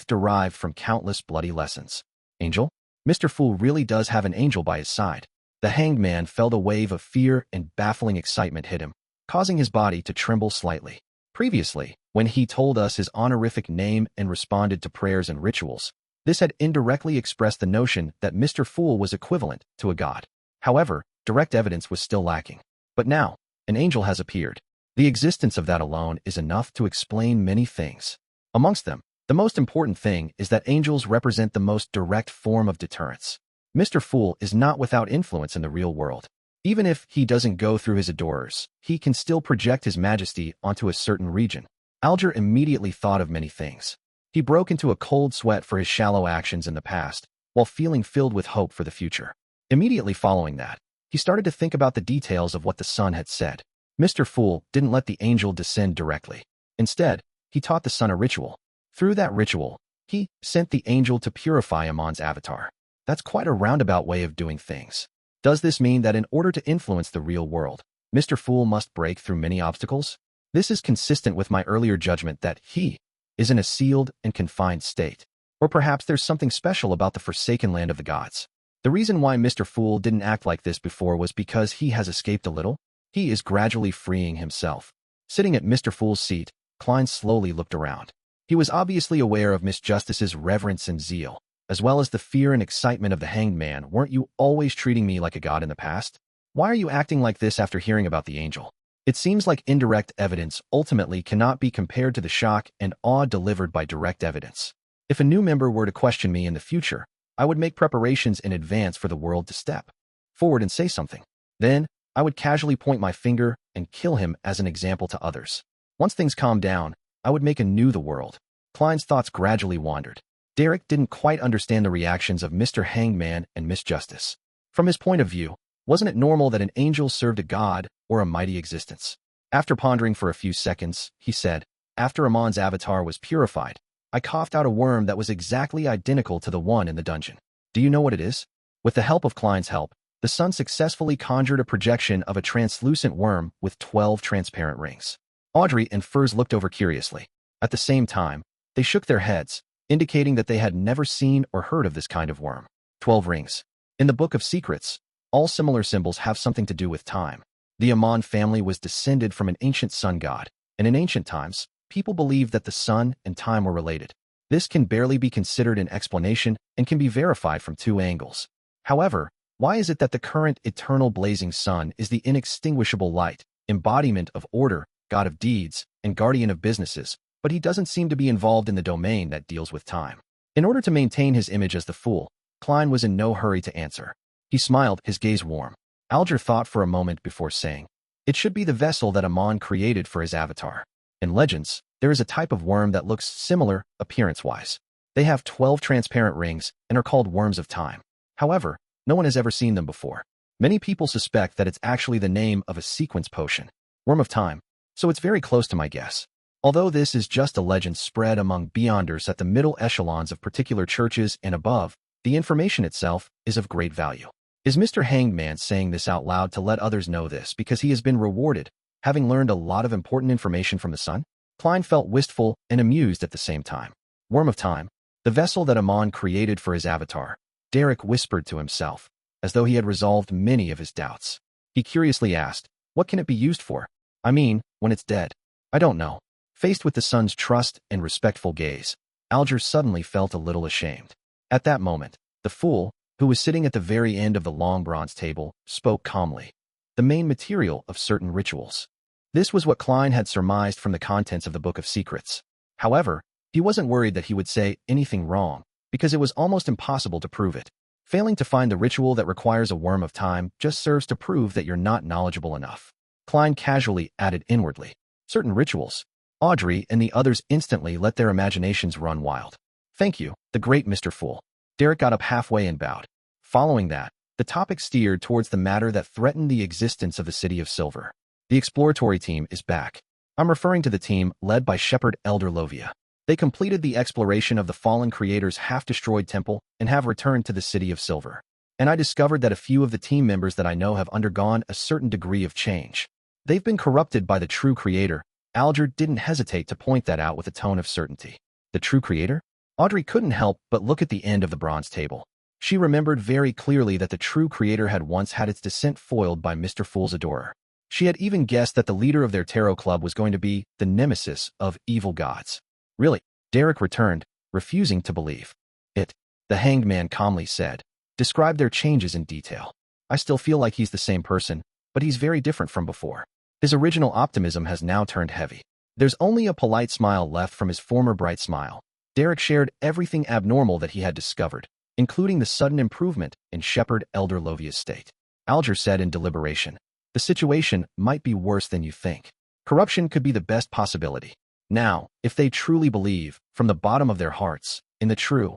derived from countless bloody lessons. Angel? Mr. Fool really does have an angel by his side. The Hanged Man felt a wave of fear and baffling excitement hit him, causing his body to tremble slightly. Previously, when he told us his honorific name and responded to prayers and rituals, this had indirectly expressed the notion that Mr. Fool was equivalent to a god. However, direct evidence was still lacking. But now, an angel has appeared. The existence of that alone is enough to explain many things. Amongst them, the most important thing is that angels represent the most direct form of deterrence. Mr. Fool is not without influence in the real world. Even if he doesn't go through his adorers, he can still project his majesty onto a certain region. Alger immediately thought of many things. He broke into a cold sweat for his shallow actions in the past, while feeling filled with hope for the future. Immediately following that, he started to think about the details of what the son had said. Mr. Fool didn't let the angel descend directly. Instead, he taught the son a ritual. Through that ritual, he sent the angel to purify Amon's avatar. That's quite a roundabout way of doing things. Does this mean that in order to influence the real world, Mr. Fool must break through many obstacles? This is consistent with my earlier judgment that he is in a sealed and confined state. Or perhaps there's something special about the forsaken land of the gods. The reason why Mr. Fool didn't act like this before was because he has escaped a little. He is gradually freeing himself. Sitting at Mr. Fool's seat, Klein slowly looked around. He was obviously aware of Miss Justice's reverence and zeal, as well as the fear and excitement of the hanged man. Weren't you always treating me like a god in the past? Why are you acting like this after hearing about the angel? It seems like indirect evidence ultimately cannot be compared to the shock and awe delivered by direct evidence. If a new member were to question me in the future, I would make preparations in advance for the world to step forward and say something. Then, I would casually point my finger and kill him as an example to others. Once things calmed down, I would make anew the world. Klein's thoughts gradually wandered. Derek didn't quite understand the reactions of Mr. Hangman and Miss Justice. From his point of view, wasn't it normal that an angel served a god or a mighty existence? After pondering for a few seconds, he said, after Amon's avatar was purified, I coughed out a worm that was exactly identical to the one in the dungeon. Do you know what it is? With the help of Klein's help, the son successfully conjured a projection of a translucent worm with 12 transparent rings. Audrey and Furs looked over curiously. At the same time, they shook their heads, indicating that they had never seen or heard of this kind of worm. 12 rings. In the Book of Secrets, all similar symbols have something to do with time. The Amon family was descended from an ancient sun god, and in ancient times, people believed that the sun and time were related. This can barely be considered an explanation and can be verified from two angles. However, why is it that the current eternal blazing sun is the inextinguishable light, embodiment of order, god of deeds, and guardian of businesses, but he doesn't seem to be involved in the domain that deals with time? In order to maintain his image as the fool, Klein was in no hurry to answer. He smiled, his gaze warm. Alger thought for a moment before saying, it should be the vessel that Amon created for his avatar. In legends, there is a type of worm that looks similar appearance-wise. They have 12 transparent rings and are called worms of time. However, no one has ever seen them before. Many people suspect that it's actually the name of a sequence potion, Worm of Time, so it's very close to my guess. Although this is just a legend spread among beyonders at the middle echelons of particular churches and above, the information itself is of great value. Is Mr. Hangman saying this out loud to let others know this because he has been rewarded, having learned a lot of important information from the sun? Klein felt wistful and amused at the same time. Worm of Time, the vessel that Amon created for his avatar, Derek whispered to himself, as though he had resolved many of his doubts. He curiously asked, what can it be used for? I mean, when it's dead. I don't know. Faced with the son's trust and respectful gaze, Alger suddenly felt a little ashamed. At that moment, the fool, who was sitting at the very end of the long bronze table, spoke calmly. The main material of certain rituals. This was what Klein had surmised from the contents of the Book of Secrets. However, he wasn't worried that he would say anything wrong, because it was almost impossible to prove it. Failing to find the ritual that requires a worm of time just serves to prove that you're not knowledgeable enough. Klein casually added inwardly, certain rituals. Audrey and the others instantly let their imaginations run wild. Thank you, the great Mr. Fool. Derek got up halfway and bowed. Following that, the topic steered towards the matter that threatened the existence of the City of Silver. The exploratory team is back. I'm referring to the team led by Shepherd Elder Lovia. They completed the exploration of the fallen creator's half-destroyed temple and have returned to the City of Silver. And I discovered that a few of the team members that I know have undergone a certain degree of change. They've been corrupted by the true creator. Alger didn't hesitate to point that out with a tone of certainty. The true creator? Audrey couldn't help but look at the end of the bronze table. She remembered very clearly that the true creator had once had its descent foiled by Mr. Fool's adorer. She had even guessed that the leader of their tarot club was going to be the nemesis of evil gods. Really? Derek returned, refusing to believe it. The hanged man calmly said, describe their changes in detail. I still feel like he's the same person, but he's very different from before. His original optimism has now turned heavy. There's only a polite smile left from his former bright smile. Derek shared everything abnormal that he had discovered, including the sudden improvement in Shepherd Elder Lovia's state. Alger said in deliberation, the situation might be worse than you think. Corruption could be the best possibility. Now, if they truly believe, from the bottom of their hearts, in the true,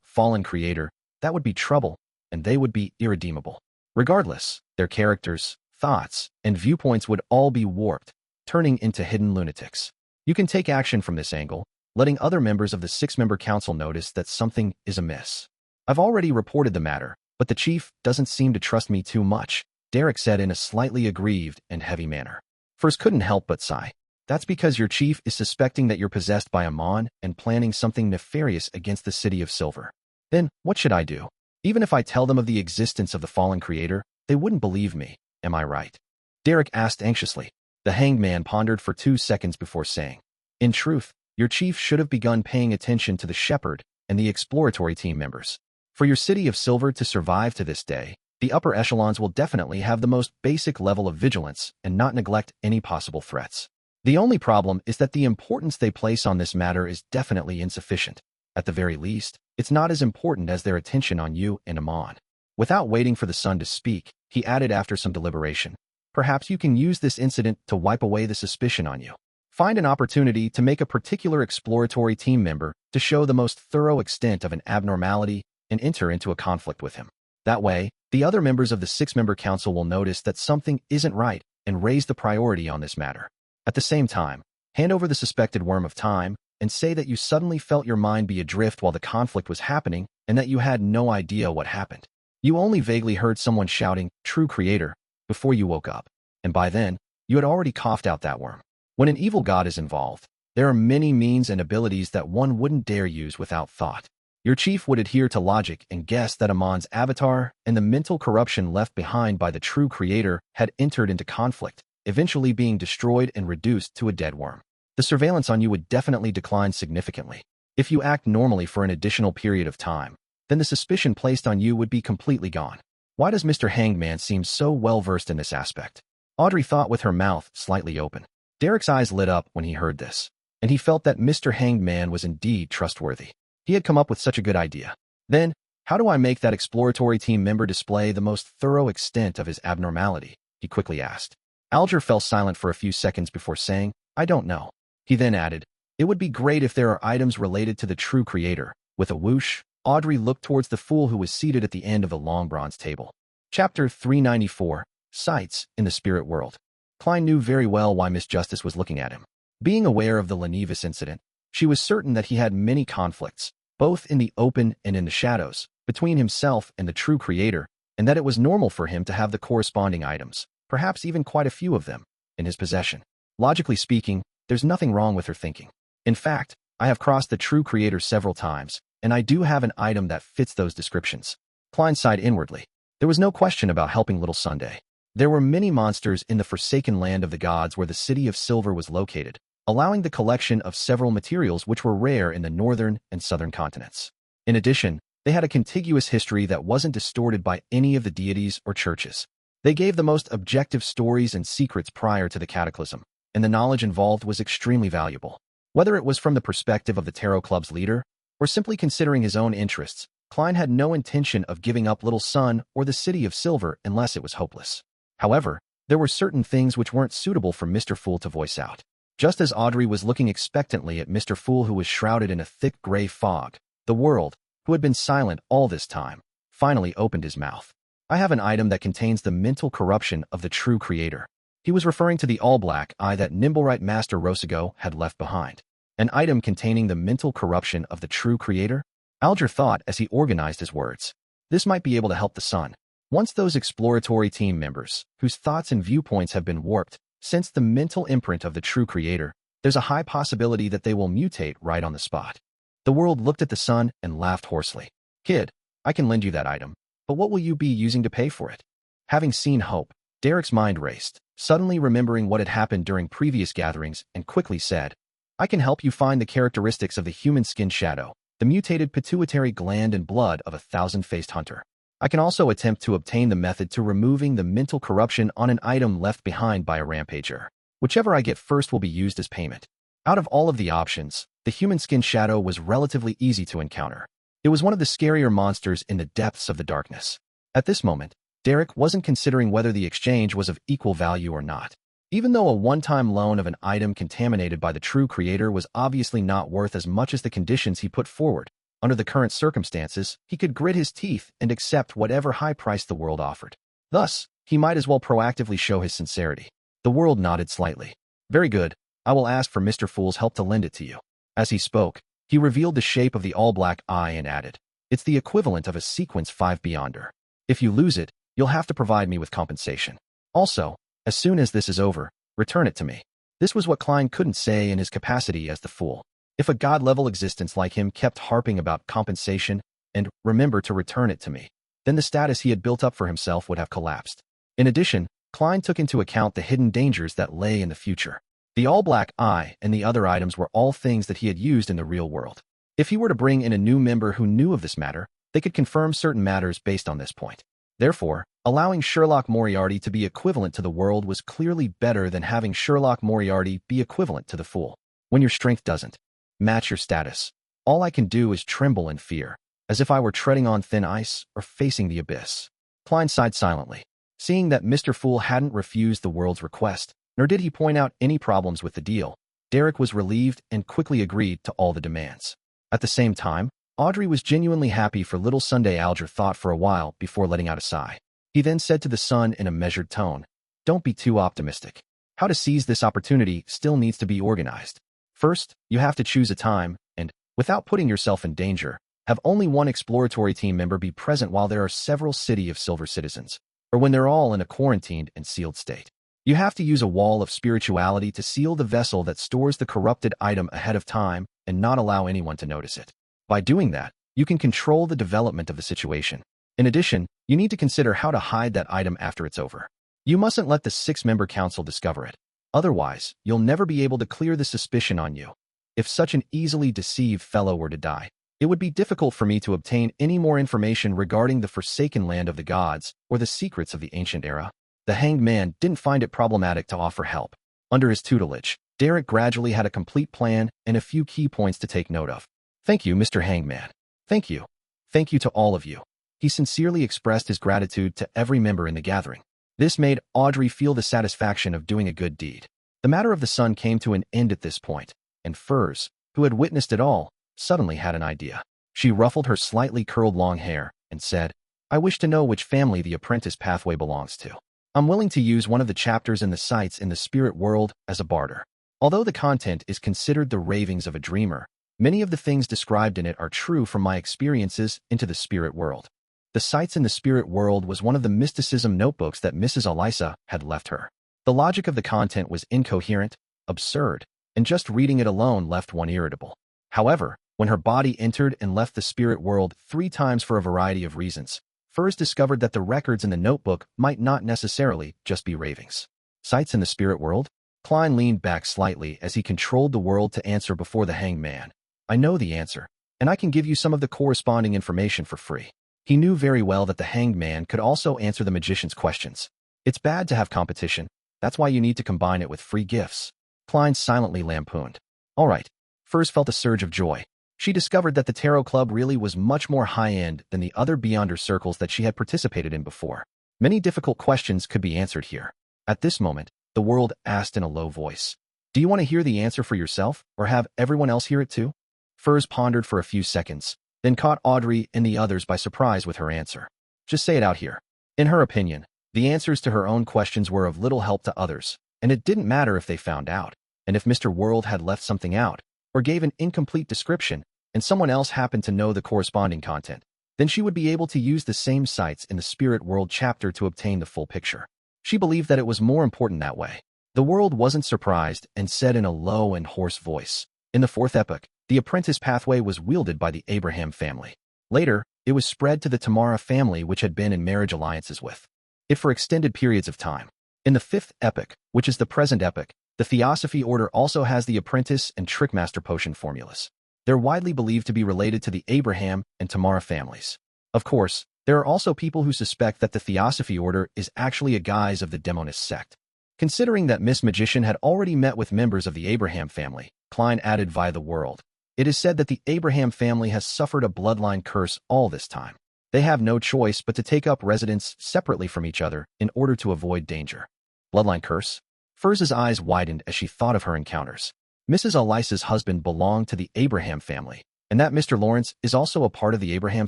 fallen creator, that would be trouble, and they would be irredeemable. Regardless, their characters, thoughts, and viewpoints would all be warped, turning into hidden lunatics. You can take action from this angle, letting other members of the 6-member council notice that something is amiss. I've already reported the matter, but the chief doesn't seem to trust me too much, Derek said in a slightly aggrieved and heavy manner. First couldn't help but sigh. That's because your chief is suspecting that you're possessed by Amon and planning something nefarious against the City of Silver. Then, what should I do? Even if I tell them of the existence of the fallen creator, they wouldn't believe me, am I right? Derek asked anxiously. The hanged man pondered for 2 seconds before saying, in truth, your chief should have begun paying attention to the shepherd and the exploratory team members. For your city of silver to survive to this day, the upper echelons will definitely have the most basic level of vigilance and not neglect any possible threats. The only problem is that the importance they place on this matter is definitely insufficient. At the very least, it's not as important as their attention on you and Amon. Without waiting for the son to speak, he added after some deliberation, perhaps you can use this incident to wipe away the suspicion on you. Find an opportunity to make a particular exploratory team member to show the most thorough extent of an abnormality and enter into a conflict with him. That way, the other members of the six-member council will notice that something isn't right and raise the priority on this matter. At the same time, hand over the suspected worm of time and say that you suddenly felt your mind be adrift while the conflict was happening and that you had no idea what happened. You only vaguely heard someone shouting, "True Creator," before you woke up, and by then, you had already coughed out that worm. When an evil god is involved, there are many means and abilities that one wouldn't dare use without thought. Your chief would adhere to logic and guess that Amon's avatar and the mental corruption left behind by the True Creator had entered into conflict, eventually being destroyed and reduced to a dead worm. The surveillance on you would definitely decline significantly. If you act normally for an additional period of time, then the suspicion placed on you would be completely gone. Why does Mr. Hangman seem so well-versed in this aspect? Audrey thought with her mouth slightly open. Derek's eyes lit up when he heard this, and he felt that Mr. Hangman was indeed trustworthy. He had come up with such a good idea. Then, how do I make that exploratory team member display the most thorough extent of his abnormality? He quickly asked. Alger fell silent for a few seconds before saying, I don't know. He then added, it would be great if there are items related to the True Creator. With a whoosh, Audrey looked towards the fool who was seated at the end of the long bronze table. Chapter 394, Sights in the Spirit World. Klein knew very well why Miss Justice was looking at him. Being aware of the Lenivus incident, she was certain that he had many conflicts, both in the open and in the shadows, between himself and the True Creator, and that it was normal for him to have the corresponding items, perhaps even quite a few of them, in his possession. Logically speaking, there's nothing wrong with her thinking. In fact, I have crossed the True Creator several times, and I do have an item that fits those descriptions. Klein sighed inwardly. There was no question about helping Little Sunday. There were many monsters in the forsaken land of the gods where the City of Silver was located, allowing the collection of several materials which were rare in the northern and southern continents. In addition, they had a contiguous history that wasn't distorted by any of the deities or churches. They gave the most objective stories and secrets prior to the cataclysm, and the knowledge involved was extremely valuable. Whether it was from the perspective of the Tarot Club's leader, or simply considering his own interests, Klein had no intention of giving up Little Sun or the City of Silver unless it was hopeless. However, there were certain things which weren't suitable for Mr. Fool to voice out. Just as Audrey was looking expectantly at Mr. Fool who was shrouded in a thick gray fog, the world, who had been silent all this time, finally opened his mouth. I have an item that contains the mental corruption of the True Creator. He was referring to the all-black eye that Nimblewright Master Rosego had left behind. An item containing the mental corruption of the True Creator? Alger thought as he organized his words. This might be able to help the son. Once those exploratory team members, whose thoughts and viewpoints have been warped, sense the mental imprint of the True Creator, there's a high possibility that they will mutate right on the spot. The world looked at the son and laughed hoarsely. Kid, I can lend you that item, but what will you be using to pay for it? Having seen hope, Derek's mind raced, suddenly remembering what had happened during previous gatherings, and quickly said, I can help you find the characteristics of the human skin shadow, the mutated pituitary gland and blood of a thousand-faced hunter. I can also attempt to obtain the method to removing the mental corruption on an item left behind by a rampager. Whichever I get first will be used as payment. Out of all of the options, the human skin shadow was relatively easy to encounter. It was one of the scarier monsters in the depths of the darkness. At this moment, Derek wasn't considering whether the exchange was of equal value or not. Even though a one-time loan of an item contaminated by the True Creator was obviously not worth as much as the conditions he put forward, under the current circumstances, he could grit his teeth and accept whatever high price the world offered. Thus, he might as well proactively show his sincerity. The world nodded slightly. Very good, I will ask for Mr. Fool's help to lend it to you. As he spoke, he revealed the shape of the all-black eye and added, it's the equivalent of a Sequence 5 Beyonder. If you lose it, you'll have to provide me with compensation. Also, as soon as this is over, return it to me. This was what Klein couldn't say in his capacity as the Fool. If a god-level existence like him kept harping about compensation and remember to return it to me, then the status he had built up for himself would have collapsed. In addition, Klein took into account the hidden dangers that lay in the future. The all-black eye and the other items were all things that he had used in the real world. If he were to bring in a new member who knew of this matter, they could confirm certain matters based on this point. Therefore, allowing Sherlock Moriarty to be equivalent to the world was clearly better than having Sherlock Moriarty be equivalent to the fool. When your strength doesn't match your status, all I can do is tremble in fear, as if I were treading on thin ice or facing the abyss. Klein sighed silently. Seeing that Mr. Fool hadn't refused the world's request, nor did he point out any problems with the deal, Derek was relieved and quickly agreed to all the demands. At the same time, Audrey was genuinely happy for little Sunday. Alger thought for a while before letting out a sigh. He then said to the son in a measured tone, "Don't be too optimistic. How to seize this opportunity still needs to be organized. First, you have to choose a time, and, without putting yourself in danger, have only one exploratory team member be present while there are several City of Silver citizens, or when they're all in a quarantined and sealed state. You have to use a wall of spirituality to seal the vessel that stores the corrupted item ahead of time and not allow anyone to notice it. By doing that, you can control the development of the situation. In addition, you need to consider how to hide that item after it's over. You mustn't let the 6-member council discover it. Otherwise, you'll never be able to clear the suspicion on you. If such an easily deceived fellow were to die, it would be difficult for me to obtain any more information regarding the forsaken land of the gods or the secrets of the ancient era." The hanged man didn't find it problematic to offer help. Under his tutelage, Derek gradually had a complete plan and a few key points to take note of. "Thank you, Mr. Hangman. Thank you. Thank you to all of you." He sincerely expressed his gratitude to every member in the gathering. This made Audrey feel the satisfaction of doing a good deed. The matter of the sun came to an end at this point, and Furs, who had witnessed it all, suddenly had an idea. She ruffled her slightly curled long hair and said, "I wish to know which family the apprentice pathway belongs to. I'm willing to use one of the chapters in the sites in the spirit world as a barter. Although the content is considered the ravings of a dreamer, many of the things described in it are true from my experiences into the spirit world." The Sights in the Spirit World was one of the mysticism notebooks that Mrs. Elisa had left her. The logic of the content was incoherent, absurd, and just reading it alone left one irritable. However, when her body entered and left the spirit world 3 times for a variety of reasons, Furs discovered that the records in the notebook might not necessarily just be ravings. Sights in the spirit world? Klein leaned back slightly as he controlled the world to answer before the hanged man. "I know the answer, and I can give you some of the corresponding information for free." He knew very well that the hanged man could also answer the magician's questions. It's bad to have competition. That's why you need to combine it with free gifts. Klein silently lampooned. All right. Furs felt a surge of joy. She discovered that the Tarot Club really was much more high-end than the other Beyonder circles that she had participated in before. Many difficult questions could be answered here. At this moment, the world asked in a low voice, "Do you want to hear the answer for yourself, or have everyone else hear it too?" Furs pondered for a few seconds, then caught Audrey and the others by surprise with her answer. "Just say it out here." In her opinion, the answers to her own questions were of little help to others, and it didn't matter if they found out, and if Mr. World had left something out, or gave an incomplete description, and someone else happened to know the corresponding content, then she would be able to use the same sites in the Spirit World chapter to obtain the full picture. She believed that it was more important that way. The world wasn't surprised and said in a low and hoarse voice, "In the 4th epoch, the apprentice pathway was wielded by the Abraham family. Later, it was spread to the Tamara family, which had been in marriage alliances with it for extended periods of time. In the 5th epoch, which is the present epoch, the Theosophy order also has the apprentice and trickmaster potion formulas. They're widely believed to be related to the Abraham and Tamara families. Of course, there are also people who suspect that the Theosophy order is actually a guise of the demonist sect." Considering that Miss Magician had already met with members of the Abraham family, Klein added via the world, "It is said that the Abraham family has suffered a bloodline curse all this time. They have no choice but to take up residence separately from each other in order to avoid danger." Bloodline curse? Furs's eyes widened as she thought of her encounters. Mrs. Elisa's husband belonged to the Abraham family, and that Mr. Lawrence is also a part of the Abraham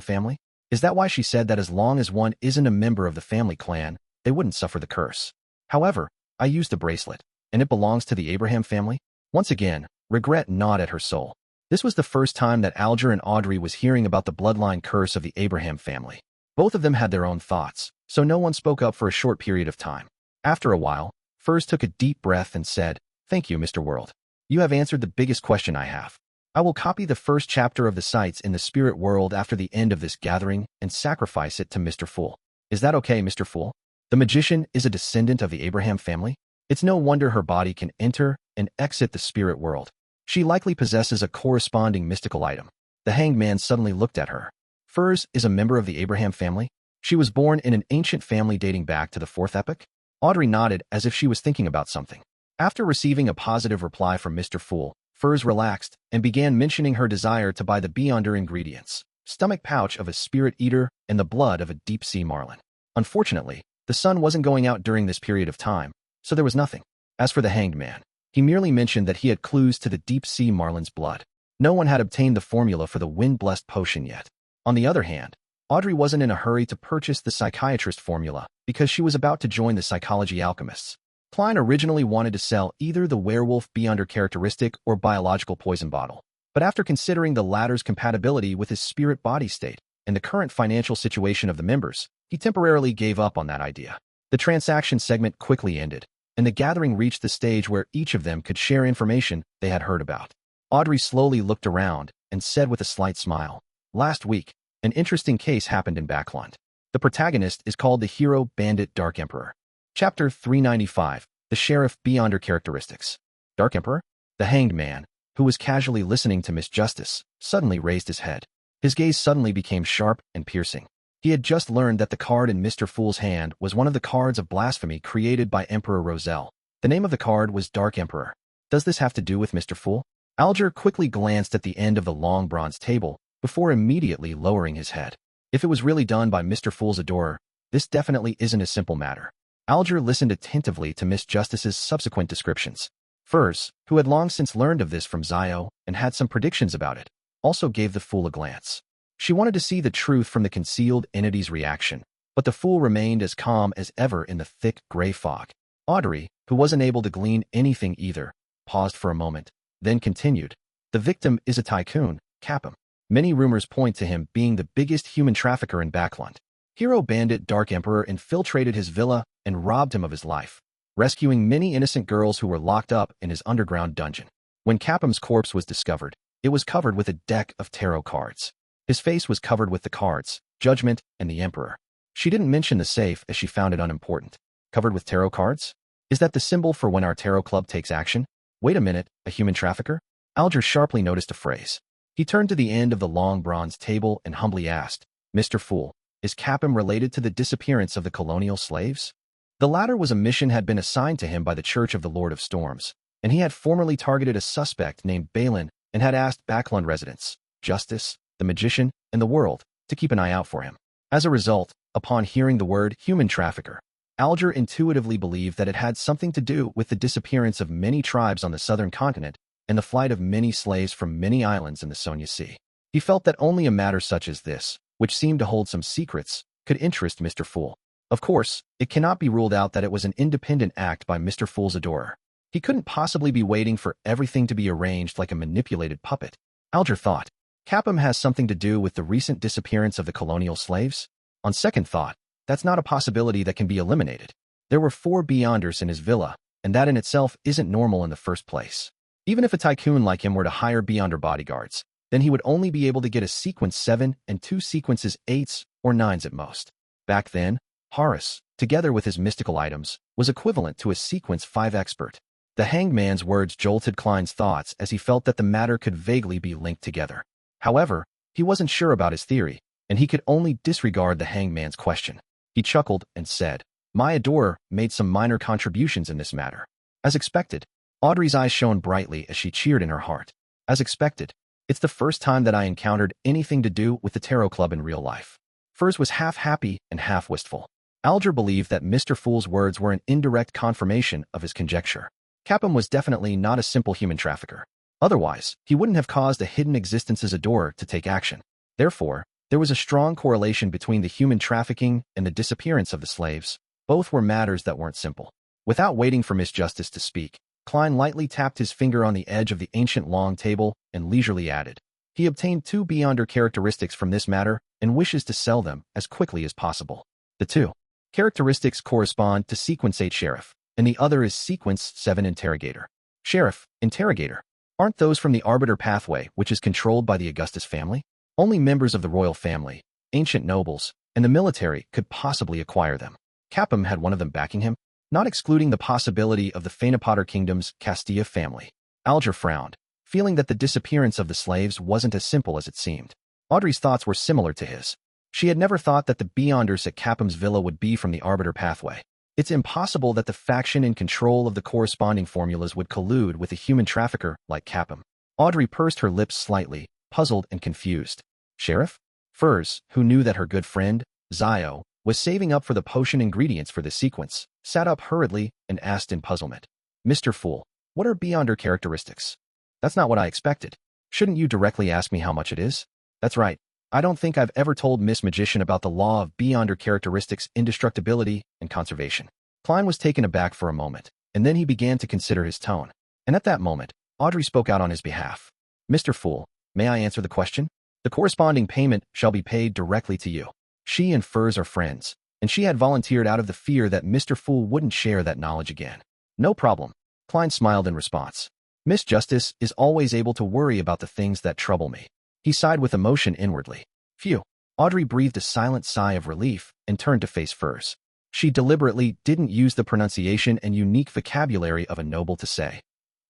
family? Is that why she said that as long as one isn't a member of the family clan, they wouldn't suffer the curse? However, I used the bracelet, and it belongs to the Abraham family? Once again, regret gnawed at her soul. This was the first time that Alger and Audrey was hearing about the bloodline curse of the Abraham family. Both of them had their own thoughts, so no one spoke up for a short period of time. After a while, Furs took a deep breath and said, "Thank you, Mr. World. You have answered the biggest question I have. I will copy the first chapter of the sites in the spirit world after the end of this gathering and sacrifice it to Mr. Fool. Is that okay, Mr. Fool? The magician is a descendant of the Abraham family?" It's no wonder her body can enter and exit the spirit world. She likely possesses a corresponding mystical item. The hanged man suddenly looked at her. Furs is a member of the Abraham family? She was born in an ancient family dating back to the 4th epoch? Audrey nodded as if she was thinking about something. After receiving a positive reply from Mr. Fool, Furs relaxed and began mentioning her desire to buy the beyonder ingredients, stomach pouch of a spirit eater and the blood of a deep-sea marlin. Unfortunately, the sun wasn't going out during this period of time, so there was nothing. As for the hanged man, he merely mentioned that he had clues to the deep-sea marlin's blood. No one had obtained the formula for the wind-blessed potion yet. On the other hand, Audrey wasn't in a hurry to purchase the psychiatrist formula because she was about to join the psychology alchemists. Klein originally wanted to sell either the werewolf beyonder characteristic or biological poison bottle, but after considering the latter's compatibility with his spirit body state and the current financial situation of the members, he temporarily gave up on that idea. The transaction segment quickly ended, and the gathering reached the stage where each of them could share information they had heard about. Audrey slowly looked around and said with a slight smile, "Last week, an interesting case happened in Backland. The protagonist is called the hero Bandit Dark Emperor. Chapter 395, The Sheriff Beyonder Characteristics. Dark Emperor?" The hanged man, who was casually listening to Miss Justice, suddenly raised his head. His gaze suddenly became sharp and piercing. He had just learned that the card in Mr. Fool's hand was one of the cards of blasphemy created by Emperor Roselle. The name of the card was Dark Emperor. Does this have to do with Mr. Fool? Alger quickly glanced at the end of the long bronze table before immediately lowering his head. If it was really done by Mr. Fool's adorer, this definitely isn't a simple matter. Alger listened attentively to Miss Justice's subsequent descriptions. Furs, who had long since learned of this from Zio and had some predictions about it, also gave the fool a glance. She wanted to see the truth from the concealed entity's reaction, but the fool remained as calm as ever in the thick gray fog. Audrey, who wasn't able to glean anything either, paused for a moment, then continued. The victim is a tycoon, Capim. Many rumors point to him being the biggest human trafficker in Backland. Hero Bandit Dark Emperor infiltrated his villa and robbed him of his life, rescuing many innocent girls who were locked up in his underground dungeon. When Capim's corpse was discovered, it was covered with a deck of tarot cards. His face was covered with the cards, Judgment, and the Emperor. She didn't mention the safe as she found it unimportant. Covered with tarot cards? Is that the symbol for when our tarot club takes action? Wait a minute, a human trafficker? Alger sharply noticed a phrase. He turned to the end of the long bronze table and humbly asked, "Mr. Fool, is Capim related to the disappearance of the colonial slaves?" The latter was a mission had been assigned to him by the Church of the Lord of Storms, and he had formerly targeted a suspect named Balin and had asked Backland residents, Justice, the Magician, and the World, to keep an eye out for him. As a result, upon hearing the word human trafficker, Alger intuitively believed that it had something to do with the disappearance of many tribes on the southern continent and the flight of many slaves from many islands in the Sonia Sea. He felt that only a matter such as this, which seemed to hold some secrets, could interest Mr. Fool. Of course, it cannot be ruled out that it was an independent act by Mr. Fool's adorer. He couldn't possibly be waiting for everything to be arranged like a manipulated puppet. Alger thought, Capim has something to do with the recent disappearance of the colonial slaves? On second thought, that's not a possibility that can be eliminated. There were 4 beyonders in his villa, and that in itself isn't normal in the first place. Even if a tycoon like him were to hire beyonder bodyguards, then he would only be able to get a sequence 7 and 2 sequences 8s or 9s at most. Back then, Harras, together with his mystical items, was equivalent to a sequence 5 expert. The hanged man's words jolted Klein's thoughts as he felt that the matter could vaguely be linked together. However, he wasn't sure about his theory, and he could only disregard the hanged man's question. He chuckled and said, "My adorer made some minor contributions in this matter." As expected, Audrey's eyes shone brightly as she cheered in her heart. As expected, it's the first time that I encountered anything to do with the Tarot Club in real life. Furs was half happy and half wistful. Alger believed that Mr. Fool's words were an indirect confirmation of his conjecture. Capim was definitely not a simple human trafficker. Otherwise, he wouldn't have caused a hidden existence's adorer to take action. Therefore, there was a strong correlation between the human trafficking and the disappearance of the slaves. Both were matters that weren't simple. Without waiting for Miss Justice to speak, Klein lightly tapped his finger on the edge of the ancient long table and leisurely added, "He obtained 2 beyonder characteristics from this matter and wishes to sell them as quickly as possible. The 2 characteristics correspond to Sequence 8 Sheriff, and the other is Sequence 7 Interrogator. Sheriff, Interrogator. Aren't those from the Arbiter pathway, which is controlled by the Augustus family? Only members of the royal family, ancient nobles, and the military could possibly acquire them. Capim had one of them backing him. not excluding the possibility of the Fanapotter Kingdom's Castilla family. Alger frowned, feeling that the disappearance of the slaves wasn't as simple as it seemed. Audrey's thoughts were similar to his. She had never thought that the Beyonders at Capim's villa would be from the Arbiter pathway. It's impossible that the faction in control of the corresponding formulas would collude with a human trafficker like Capim. Audrey pursed her lips slightly, puzzled and confused. Sheriff? Furs, who knew that her good friend, Zio, was saving up for the potion ingredients for this sequence, sat up hurriedly and asked in puzzlement. Mr. Fool, what are Beyonder characteristics? That's not what I expected. Shouldn't you directly ask me how much it is? That's right. I don't think I've ever told Miss Magician about the law of Beyonder characteristics, indestructibility, and conservation. Klein was taken aback for a moment, and then he began to consider his tone. And at that moment, Audrey spoke out on his behalf. Mr. Fool, may I answer the question? The corresponding payment shall be paid directly to you. She and Furs are friends, and she had volunteered out of the fear that Mr. Fool wouldn't share that knowledge again. No problem. Klein smiled in response. Miss Justice is always able to worry about the things that trouble me. He sighed with emotion inwardly. Phew. Audrey breathed a silent sigh of relief and turned to face Furs. She deliberately didn't use the pronunciation and unique vocabulary of a noble to say.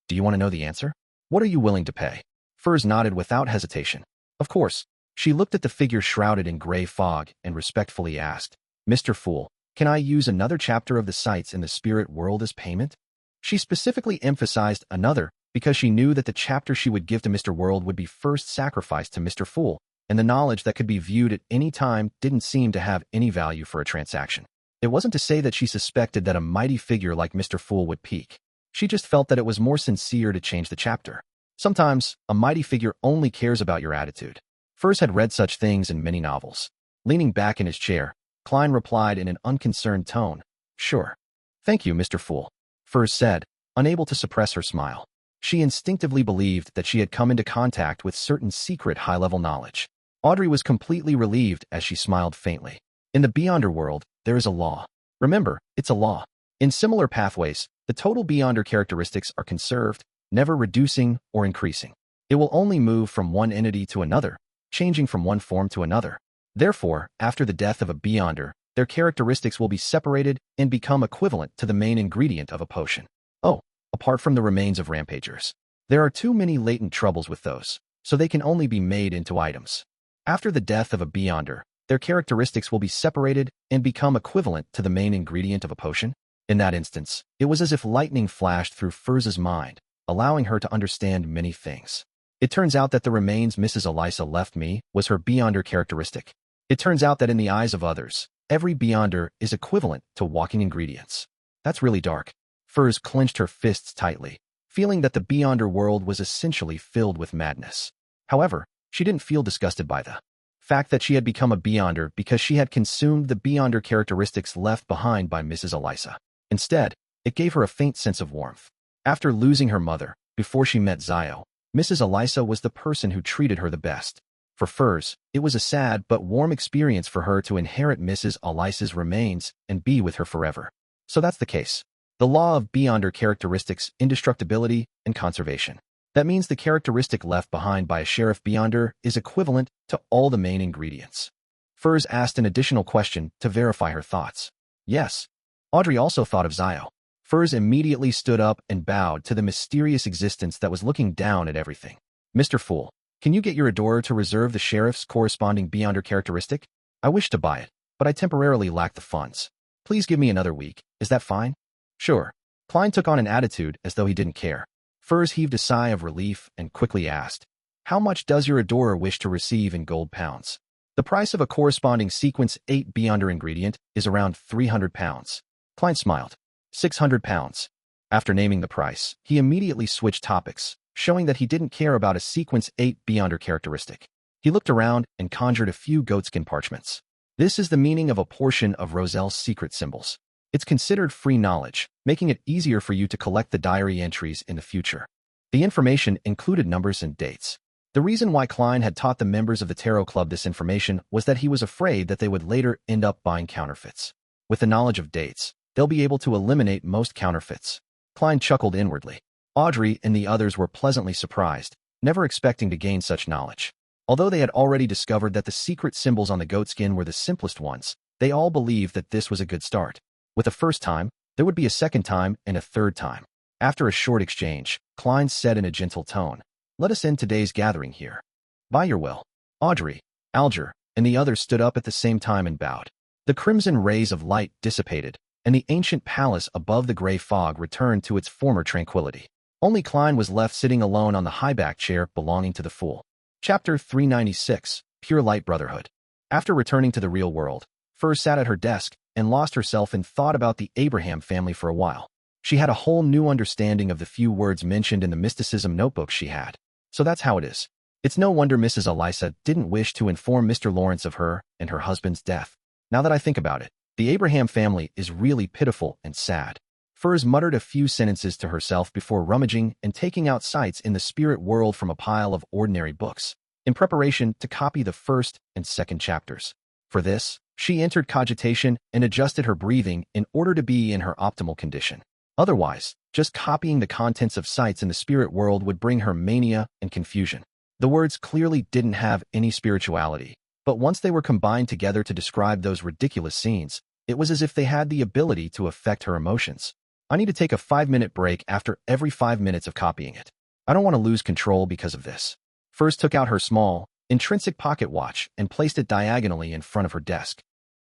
Do you want to know the answer? What are you willing to pay? Furs nodded without hesitation. Of course. She looked at the figure shrouded in gray fog and respectfully asked, Mr. Fool, can I use another chapter of the sites in the spirit world as payment? She specifically emphasized another because she knew that the chapter she would give to Mr. World would be first sacrificed to Mr. Fool, and the knowledge that could be viewed at any time didn't seem to have any value for a transaction. It wasn't to say that she suspected that a mighty figure like Mr. Fool would peak. She just felt that it was more sincere to change the chapter. Sometimes, a mighty figure only cares about your attitude. Furs had read such things in many novels. Leaning back in his chair, Klein replied in an unconcerned tone, Sure. Thank you, Mr. Fool, Furs said, unable to suppress her smile. She instinctively believed that she had come into contact with certain secret high-level knowledge. Audrey was completely relieved as she smiled faintly. In the Beyonder world, there is a law. Remember, it's a law. In similar pathways, the total Beyonder characteristics are conserved, never reducing or increasing. It will only move from one entity to another, changing from one form to another. Therefore, after the death of a Beyonder, their characteristics will be separated and become equivalent to the main ingredient of a potion. Oh, apart from the remains of rampagers. There are too many latent troubles with those, so they can only be made into items. After the death of a Beyonder, their characteristics will be separated and become equivalent to the main ingredient of a potion. In that instance, it was as if lightning flashed through Furz's mind, allowing her to understand many things. It turns out that the remains Mrs. Elisa left me was her Beyonder characteristic. It turns out that in the eyes of others, every Beyonder is equivalent to walking ingredients. That's really dark. Furs clenched her fists tightly, feeling that the Beyonder world was essentially filled with madness. However, she didn't feel disgusted by the fact that she had become a Beyonder because she had consumed the Beyonder characteristics left behind by Mrs. Elisa. Instead, it gave her a faint sense of warmth. After losing her mother, before she met Zio, Mrs. Elisa was the person who treated her the best. For Furs, it was a sad but warm experience for her to inherit Mrs. Elisa's remains and be with her forever. So that's the case. The law of Beyonder characteristics, indestructibility, and conservation. That means the characteristic left behind by a Sheriff Beyonder is equivalent to all the main ingredients. Furs asked an additional question to verify her thoughts. Yes. Audrey also thought of Zio. Furs immediately stood up and bowed to the mysterious existence that was looking down at everything. Mr. Fool, can you get your adorer to reserve the Sheriff's corresponding Beyonder characteristic? I wish to buy it, but I temporarily lack the funds. Please give me another week. Is that fine? Sure. Klein took on an attitude as though he didn't care. Furs heaved a sigh of relief and quickly asked, How much does your adorer wish to receive in gold pounds? The price of a corresponding sequence 8 Beyonder ingredient is around 300 pounds. Klein smiled. 600 pounds. After naming the price, he immediately switched topics, showing that he didn't care about a sequence 8 Beyonder characteristic. He looked around and conjured a few goatskin parchments. This is the meaning of a portion of Roselle's secret symbols. It's considered free knowledge, making it easier for you to collect the diary entries in the future. The information included numbers and dates. The reason why Klein had taught the members of the Tarot Club this information was that he was afraid that they would later end up buying counterfeits. With the knowledge of dates, they'll be able to eliminate most counterfeits. Klein chuckled inwardly. Audrey and the others were pleasantly surprised, never expecting to gain such knowledge. Although they had already discovered that the secret symbols on the goatskin were the simplest ones, they all believed that this was a good start. With the first time, There would be a second time and a third time. After a short exchange, Klein said in a gentle tone, "Let us end today's gathering here." "By your will." Audrey, Alger, and the others stood up at the same time and bowed. The crimson rays of light dissipated, and the ancient palace above the gray fog returned to its former tranquility. Only Klein was left sitting alone on the high-back chair belonging to the Fool. Chapter 396, Pure Light Brotherhood. After returning to the real world, Fur sat at her desk and lost herself in thought about the Abraham family for a while. She had a whole new understanding of the few words mentioned in the mysticism notebook she had. So that's how it is. It's no wonder Mrs. Elisa didn't wish to inform Mr. Lawrence of her and her husband's death. Now that I think about it, the Abraham family is really pitiful and sad. Furs muttered a few sentences to herself before rummaging and taking out sites in the spirit world from a pile of ordinary books, in preparation to copy the first and second chapters. For this, she entered cogitation and adjusted her breathing in order to be in her optimal condition. Otherwise, just copying the contents of sites in the spirit world would bring her mania and confusion. The words clearly didn't have any spirituality, but once they were combined together to describe those ridiculous scenes, it was as if they had the ability to affect her emotions. I need to take a 5-minute break after every 5 minutes of copying it. I don't want to lose control because of this. First took out her small, intrinsic pocket watch and placed it diagonally in front of her desk.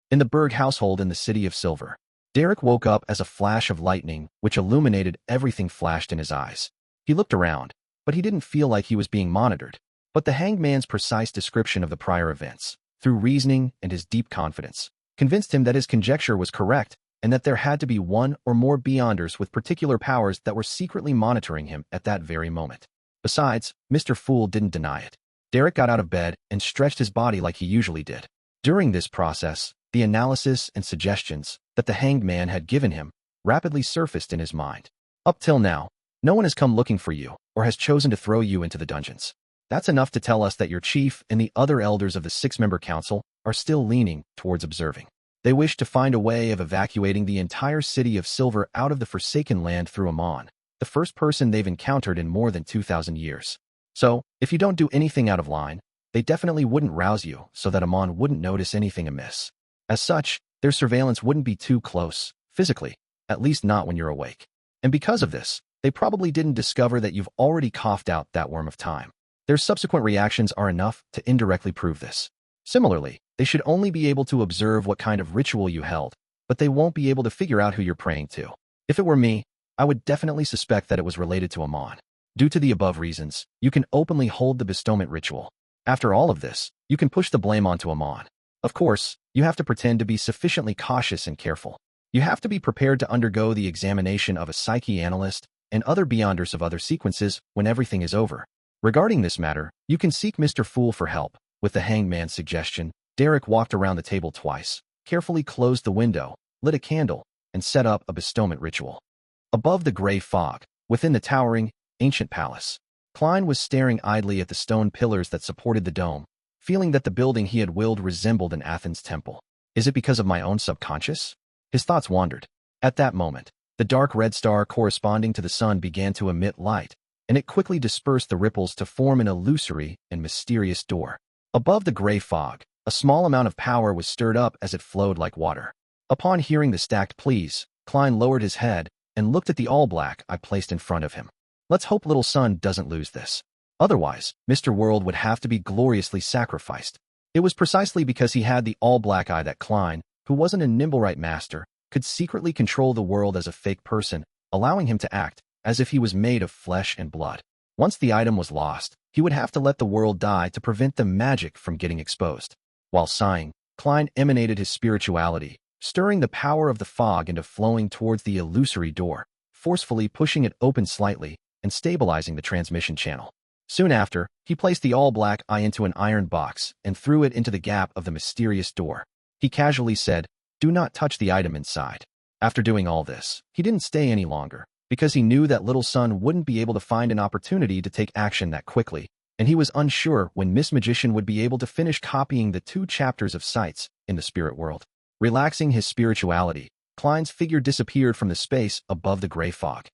In the Berg household in the City of Silver, Derek woke up as a flash of lightning which illuminated everything flashed in his eyes. He looked around, but he didn't feel like he was being monitored. But the hanged man's precise description of the prior events, through reasoning and his deep confidence, convinced him that his conjecture was correct and that there had to be one or more beyonders with particular powers that were secretly monitoring him at that very moment. Besides, Mr. Fool didn't deny it. Derek got out of bed and stretched his body like he usually did. During this process, the analysis and suggestions that the hanged man had given him rapidly surfaced in his mind. Up till now, no one has come looking for you or has chosen to throw you into the dungeons. That's enough to tell us that your chief and the other elders of the 6-member council are still leaning towards observing. They wish to find a way of evacuating the entire City of Silver out of the Forsaken Land through Amon, the first person they've encountered in more than 2,000 years. So, if you don't do anything out of line, they definitely wouldn't rouse you so that Amon wouldn't notice anything amiss. As such, their surveillance wouldn't be too close, physically, at least not when you're awake. And because of this, they probably didn't discover that you've already coughed out that worm of time. Their subsequent reactions are enough to indirectly prove this. Similarly, they should only be able to observe what kind of ritual you held, but they won't be able to figure out who you're praying to. If it were me, I would definitely suspect that it was related to Amon. Due to the above reasons, you can openly hold the bestowment ritual. After all of this, you can push the blame onto Amon. Of course, you have to pretend to be sufficiently cautious and careful. You have to be prepared to undergo the examination of a psyche analyst and other beyonders of other sequences when everything is over. Regarding this matter, you can seek Mr. Fool for help. With the hanged man's suggestion, Derek walked around the table twice, carefully closed the window, lit a candle, and set up a bestowment ritual. Above the gray fog, within the towering, ancient palace, Klein was staring idly at the stone pillars that supported the dome, feeling that the building he had willed resembled an Athens temple. Is it because of my own subconscious? His thoughts wandered. At that moment, the dark red star corresponding to the sun began to emit light, and it quickly dispersed the ripples to form an illusory and mysterious door. Above the gray fog, a small amount of power was stirred up as it flowed like water. Upon hearing the stacked pleas, Klein lowered his head and looked at the all-black I placed in front of him. Let's hope little son doesn't lose this. Otherwise, Mr. World would have to be gloriously sacrificed. It was precisely because he had the all-black eye that Klein, who wasn't a Nimblewright master, could secretly control the world as a fake person, allowing him to act as if he was made of flesh and blood. Once the item was lost, he would have to let the world die to prevent the magic from getting exposed. While sighing, Klein emanated his spirituality, stirring the power of the fog into flowing towards the illusory door, forcefully pushing it open slightly and stabilizing the transmission channel. Soon after, he placed the all-black eye into an iron box and threw it into the gap of the mysterious door. He casually said, "Do not touch the item inside." After doing all this, he didn't stay any longer, because he knew that little son wouldn't be able to find an opportunity to take action that quickly, and he was unsure when Miss Magician would be able to finish copying the 2 chapters of sites in the spirit world. Relaxing his spirituality, Klein's figure disappeared from the space above the gray fog.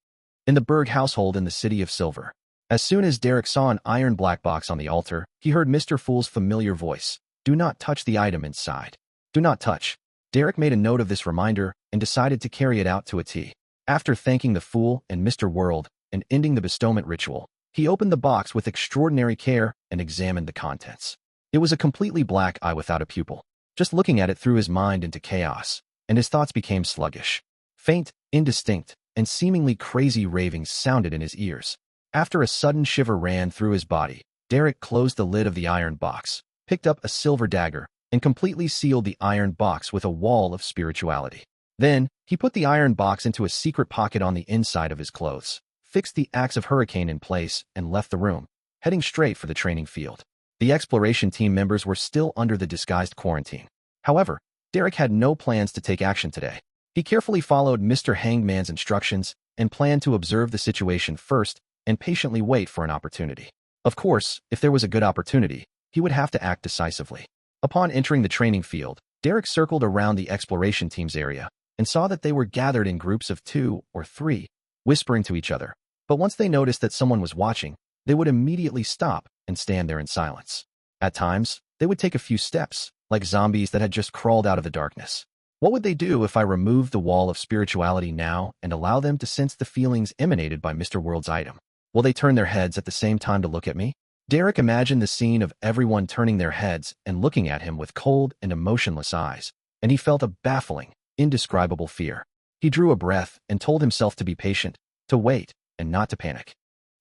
In the Berg household in the City of Silver, as soon as Derek saw an iron black box on the altar, he heard Mr. Fool's familiar voice, "Do not touch the item inside. Do not touch." Derek made a note of this reminder and decided to carry it out to a T. After thanking the Fool and Mr. World and ending the bestowment ritual, he opened the box with extraordinary care and examined the contents. It was a completely black eye without a pupil. Just looking at it threw his mind into chaos, and his thoughts became sluggish. Faint, indistinct, and seemingly crazy ravings sounded in his ears. After a sudden shiver ran through his body, Derek closed the lid of the iron box, picked up a silver dagger, and completely sealed the iron box with a wall of spirituality. Then, he put the iron box into a secret pocket on the inside of his clothes, fixed the axe of Hurricane in place, and left the room, heading straight for the training field. The exploration team members were still under the disguised quarantine. However, Derek had no plans to take action today. He carefully followed Mr. Hangman's instructions and planned to observe the situation first and patiently wait for an opportunity. Of course, if there was a good opportunity, he would have to act decisively. Upon entering the training field, Derek circled around the exploration team's area and saw that they were gathered in groups of 2 or 3, whispering to each other. But once they noticed that someone was watching, they would immediately stop and stand there in silence. At times, they would take a few steps, like zombies that had just crawled out of the darkness. What would they do if I removed the wall of spirituality now and allow them to sense the feelings emanated by Mr. World's item? Will they turn their heads at the same time to look at me? Derek imagined the scene of everyone turning their heads and looking at him with cold and emotionless eyes, and he felt a baffling, indescribable fear. He drew a breath and told himself to be patient, to wait, and not to panic.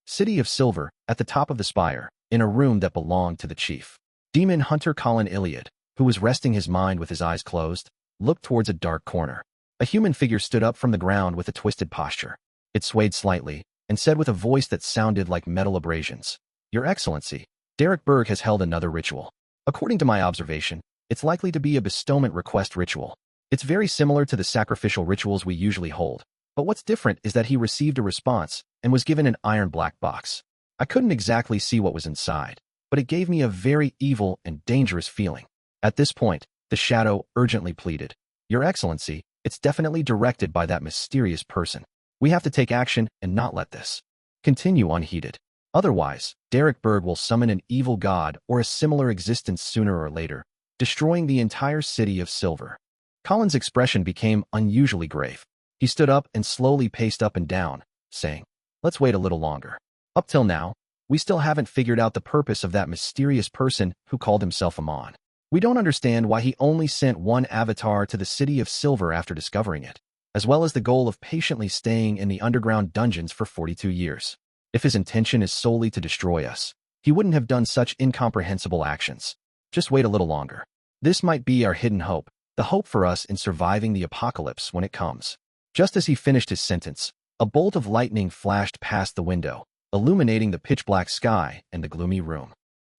City of Silver, at the top of the spire, in a room that belonged to the chief. Demon Hunter Colin Iliad, who was resting his mind with his eyes closed, looked towards a dark corner. A human figure stood up from the ground with a twisted posture. It swayed slightly and said with a voice that sounded like metal abrasions, "Your Excellency, Derek Berg has held another ritual. According to my observation, it's likely to be a bestowment request ritual. It's very similar to the sacrificial rituals we usually hold, but what's different is that he received a response and was given an iron black box. I couldn't exactly see what was inside, but it gave me a very evil and dangerous feeling." At this point, the shadow urgently pleaded, "Your Excellency, it's definitely directed by that mysterious person. We have to take action and not let this continue unheeded. Otherwise, Derek Berg will summon an evil god or a similar existence sooner or later, destroying the entire city of Silver." Colin's expression became unusually grave. He stood up and slowly paced up and down, saying, "Let's wait a little longer. Up till now, we still haven't figured out the purpose of that mysterious person who called himself Amon. We don't understand why he only sent one avatar to the City of Silver after discovering it, as well as the goal of patiently staying in the underground dungeons for 42 years. If his intention is solely to destroy us, he wouldn't have done such incomprehensible actions. Just wait a little longer. This might be our hidden hope, the hope for us in surviving the apocalypse when it comes." Just as he finished his sentence, a bolt of lightning flashed past the window, illuminating the pitch-black sky and the gloomy room.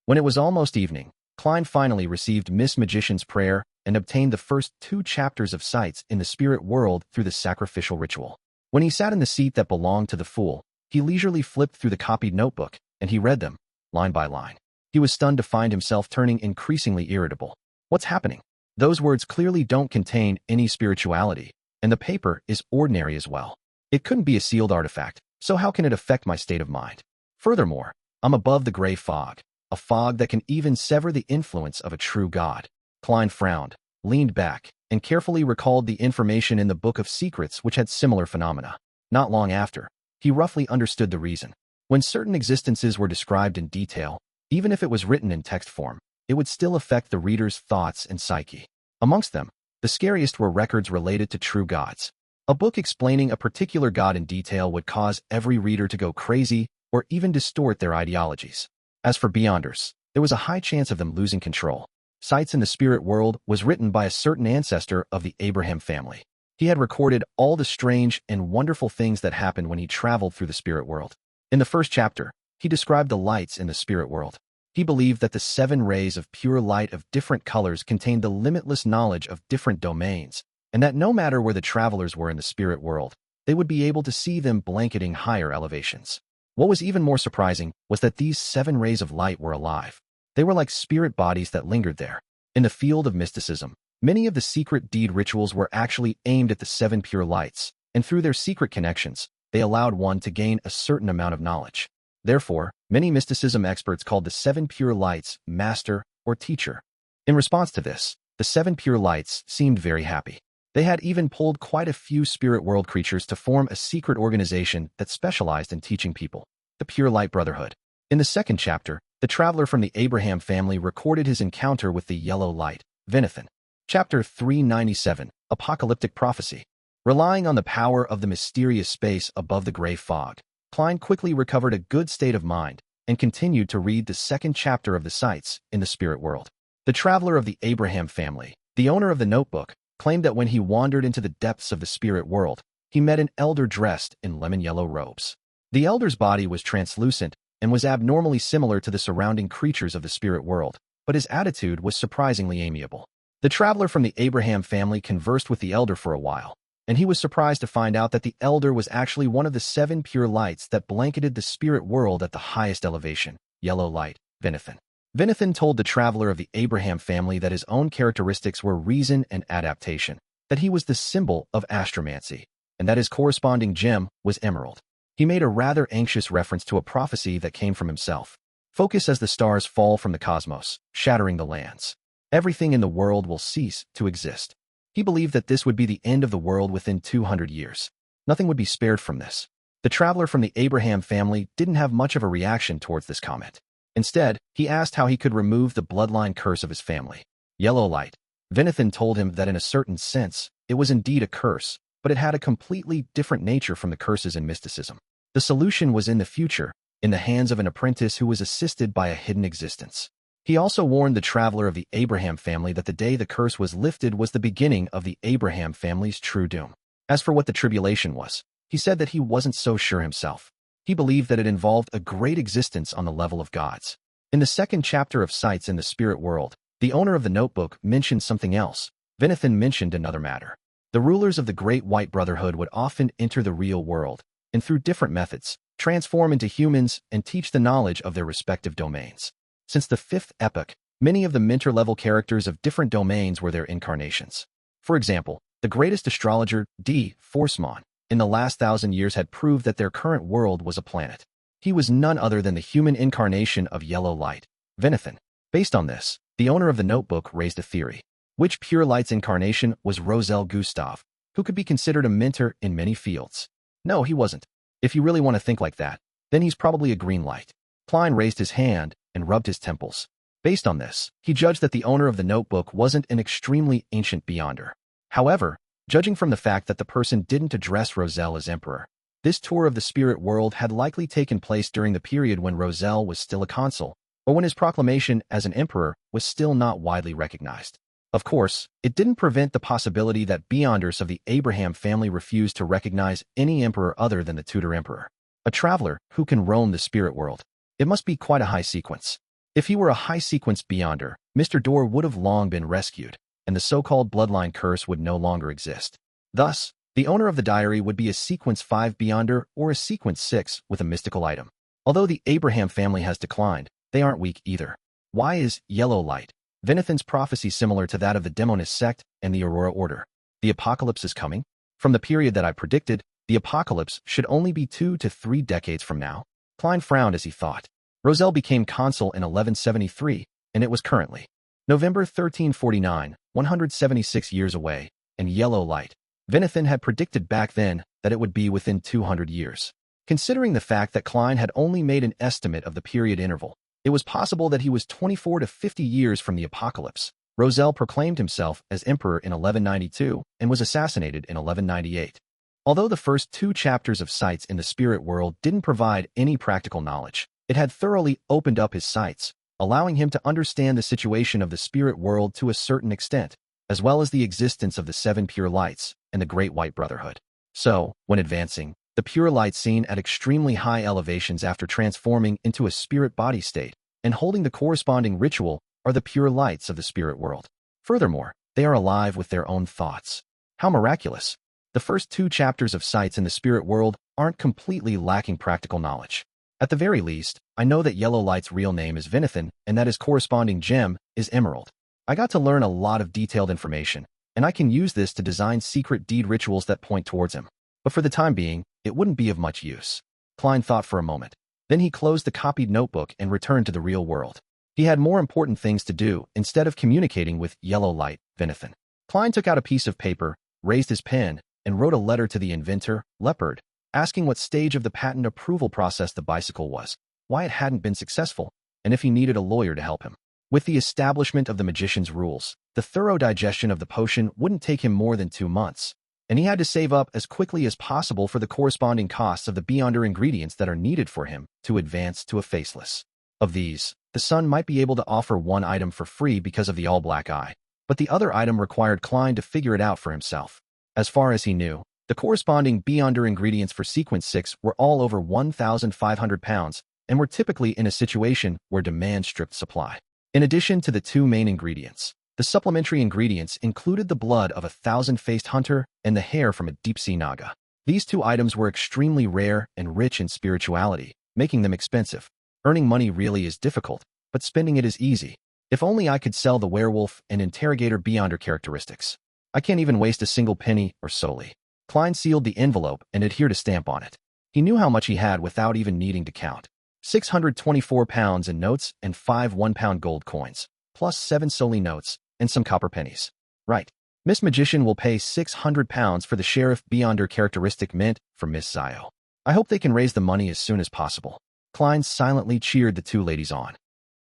When it was almost evening, Klein finally received Miss Magician's prayer and obtained the first 2 chapters of sights in the spirit world through the sacrificial ritual. When he sat in the seat that belonged to the Fool, he leisurely flipped through the copied notebook, and he read them, line by line. He was stunned to find himself turning increasingly irritable. What's happening? Those words clearly don't contain any spirituality, and the paper is ordinary as well. It couldn't be a sealed artifact, so how can it affect my state of mind? Furthermore, I'm above the gray fog, a fog that can even sever the influence of a true god. Klein frowned, leaned back, and carefully recalled the information in the Book of Secrets which had similar phenomena. Not long after, he roughly understood the reason. When certain existences were described in detail, even if it was written in text form, it would still affect the reader's thoughts and psyche. Amongst them, the scariest were records related to true gods. A book explaining a particular god in detail would cause every reader to go crazy or even distort their ideologies. As for Beyonders, there was a high chance of them losing control. Sights in the Spirit World was written by a certain ancestor of the Abraham family. He had recorded all the strange and wonderful things that happened when he traveled through the Spirit World. In the first chapter, he described the lights in the Spirit World. He believed that the 7 rays of pure light of different colors contained the limitless knowledge of different domains, and that no matter where the travelers were in the Spirit World, they would be able to see them blanketing higher elevations. What was even more surprising was that these 7 rays of light were alive. They were like spirit bodies that lingered there. In the field of mysticism, many of the secret deed rituals were actually aimed at the 7 pure lights, and through their secret connections, they allowed one to gain a certain amount of knowledge. Therefore, many mysticism experts called the 7 pure lights master or teacher. In response to this, the 7 pure lights seemed very happy. They had even pulled quite a few spirit world creatures to form a secret organization that specialized in teaching people, the Pure Light Brotherhood. In the second chapter, the traveler from the Abraham family recorded his encounter with the yellow light, Venethan. Chapter 397, Apocalyptic Prophecy. Relying on the power of the mysterious space above the gray fog, Klein quickly recovered a good state of mind and continued to read the second chapter of the sights in the spirit world. The traveler of the Abraham family, the owner of the notebook, claimed that when he wandered into the depths of the spirit world, he met an elder dressed in lemon-yellow robes. The elder's body was translucent and was abnormally similar to the surrounding creatures of the spirit world, but his attitude was surprisingly amiable. The traveler from the Abraham family conversed with the elder for a while, and he was surprised to find out that the elder was actually one of the 7 pure lights that blanketed the spirit world at the highest elevation, yellow light, Venethan. Venethan told the traveler of the Abraham family that his own characteristics were reason and adaptation, that he was the symbol of astromancy, and that his corresponding gem was emerald. He made a rather anxious reference to a prophecy that came from himself. Focus as the stars fall from the cosmos, shattering the lands. Everything in the world will cease to exist. He believed that this would be the end of the world within 200 years. Nothing would be spared from this. The traveler from the Abraham family didn't have much of a reaction towards this comment. Instead, he asked how he could remove the bloodline curse of his family. Yellow light. Venethan told him that in a certain sense, it was indeed a curse, but it had a completely different nature from the curses in mysticism. The solution was in the future, in the hands of an apprentice who was assisted by a hidden existence. He also warned the traveler of the Abraham family that the day the curse was lifted was the beginning of the Abraham family's true doom. As for what the tribulation was, he said that he wasn't so sure himself. He believed that it involved a great existence on the level of gods. In the second chapter of Sights in the Spirit World, the owner of the notebook mentioned something else. Venethan mentioned another matter. The rulers of the Great White Brotherhood would often enter the real world, and through different methods, transform into humans and teach the knowledge of their respective domains. Since the 5th epoch, many of the mentor-level characters of different domains were their incarnations. For example, the greatest astrologer, D. Forsman, in the last 1,000 years had proved that their current world was a planet. He was none other than the human incarnation of yellow light, Venethan. Based on this, the owner of the notebook raised a theory. Which pure light's incarnation was Roselle Gustav, who could be considered a mentor in many fields? No, he wasn't. If you really want to think like that, then he's probably a green light. Klein raised his hand and rubbed his temples. Based on this, he judged that the owner of the notebook wasn't an extremely ancient beyonder. However, judging from the fact that the person didn't address Roselle as emperor, this tour of the spirit world had likely taken place during the period when Roselle was still a consul, or when his proclamation as an emperor was still not widely recognized. Of course, it didn't prevent the possibility that beyonders of the Abraham family refused to recognize any emperor other than the Tudor emperor. A traveler who can roam the spirit world. It must be quite a high sequence. If he were a high-sequence beyonder, Mr. Dorr would have long been rescued, and the so-called bloodline curse would no longer exist. Thus, the owner of the diary would be a sequence 5 beyonder or a sequence 6 with a mystical item. Although the Abraham family has declined, they aren't weak either. Why is yellow light? Venethan's prophecy similar to that of the Demonist sect and the Aurora Order. The apocalypse is coming? From the period that I predicted, the apocalypse should only be 2 to 3 decades from now. Klein frowned as he thought. Roselle became consul in 1173, and it was currently November 1349, 176 years away, and yellow light. Venethan had predicted back then that it would be within 200 years. Considering the fact that Klein had only made an estimate of the period interval, it was possible that he was 24 to 50 years from the apocalypse. Roselle proclaimed himself as emperor in 1192 and was assassinated in 1198. Although the first 2 chapters of Sights in the Spirit World didn't provide any practical knowledge, it had thoroughly opened up his sights, allowing him to understand the situation of the spirit world to a certain extent, as well as the existence of the 7 pure lights and the Great White Brotherhood. So, when advancing, the pure light seen at extremely high elevations after transforming into a spirit body state and holding the corresponding ritual are the pure lights of the spirit world. Furthermore, they are alive with their own thoughts. How miraculous! The first 2 chapters of Sights in the Spirit World aren't completely lacking practical knowledge. At the very least, I know that yellow light's real name is Venethan and that his corresponding gem is emerald. I got to learn a lot of detailed information, and I can use this to design secret deed rituals that point towards him. But for the time being, it wouldn't be of much use. Klein thought for a moment. Then he closed the copied notebook and returned to the real world. He had more important things to do instead of communicating with yellow light, Venethan. Klein took out a piece of paper, raised his pen, and wrote a letter to the inventor, Leopard, asking what stage of the patent approval process the bicycle was, why it hadn't been successful, and if he needed a lawyer to help him. With the establishment of the magician's rules, the thorough digestion of the potion wouldn't take him more than 2 months, and he had to save up as quickly as possible for the corresponding costs of the beyonder ingredients that are needed for him to advance to a faceless. Of these, the son might be able to offer one item for free because of the all-black eye, but the other item required Klein to figure it out for himself. As far as he knew, the corresponding beyonder ingredients for Sequence 6 were all over 1,500 pounds and were typically in a situation where demand stripped supply. In addition to the 2 main ingredients, the supplementary ingredients included the blood of a 1,000-faced hunter and the hair from a deep-sea naga. These 2 items were extremely rare and rich in spirituality, making them expensive. Earning money really is difficult, but spending it is easy. If only I could sell the werewolf and interrogator beyonder characteristics. I can't even waste a single penny or solely. Klein sealed the envelope and adhered a stamp on it. He knew how much he had without even needing to count. 624 pounds in notes and 5 one-pound gold coins, plus 7 solely notes and some copper pennies. Right. Miss Magician will pay 600 pounds for the Sheriff Beyonder characteristic mint for Miss Zio. I hope they can raise the money as soon as possible. Klein silently cheered the 2 ladies on.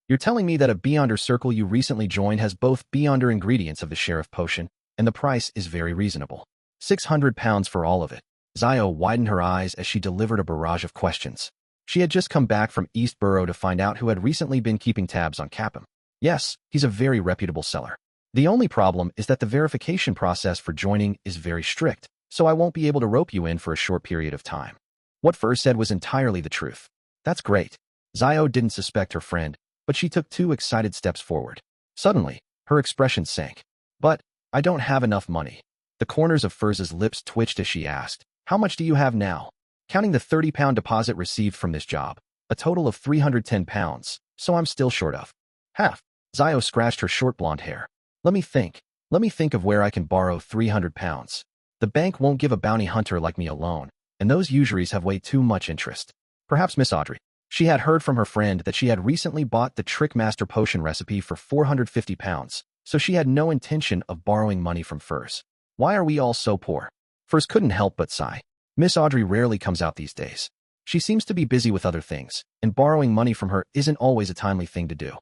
You're telling me that a Beyonder circle you recently joined has both Beyonder ingredients of the Sheriff potion, and the price is very reasonable. 600 pounds for all of it. Zio widened her eyes as she delivered a barrage of questions. She had just come back from East Borough to find out who had recently been keeping tabs on Capim. Yes, he's a very reputable seller. The only problem is that the verification process for joining is very strict, so I won't be able to rope you in for a short period of time. What Fur said was entirely the truth. That's great. Zio didn't suspect her friend, but she took 2 excited steps forward. Suddenly, her expression sank. But I don't have enough money. The corners of Fur's lips twitched as she asked, how much do you have now? Counting the 30-pound deposit received from this job, a total of 310 pounds, so I'm still short of half. Zio scratched her short blonde hair. Let me think. Let me think of where I can borrow 300 pounds. The bank won't give a bounty hunter like me a loan, and those usuries have way too much interest. Perhaps Miss Audrey. She had heard from her friend that she had recently bought the Trickmaster potion recipe for 450 pounds, so she had no intention of borrowing money from Furs. Why are we all so poor? Furs couldn't help but sigh. Miss Audrey rarely comes out these days. She seems to be busy with other things, and borrowing money from her isn't always a timely thing to do.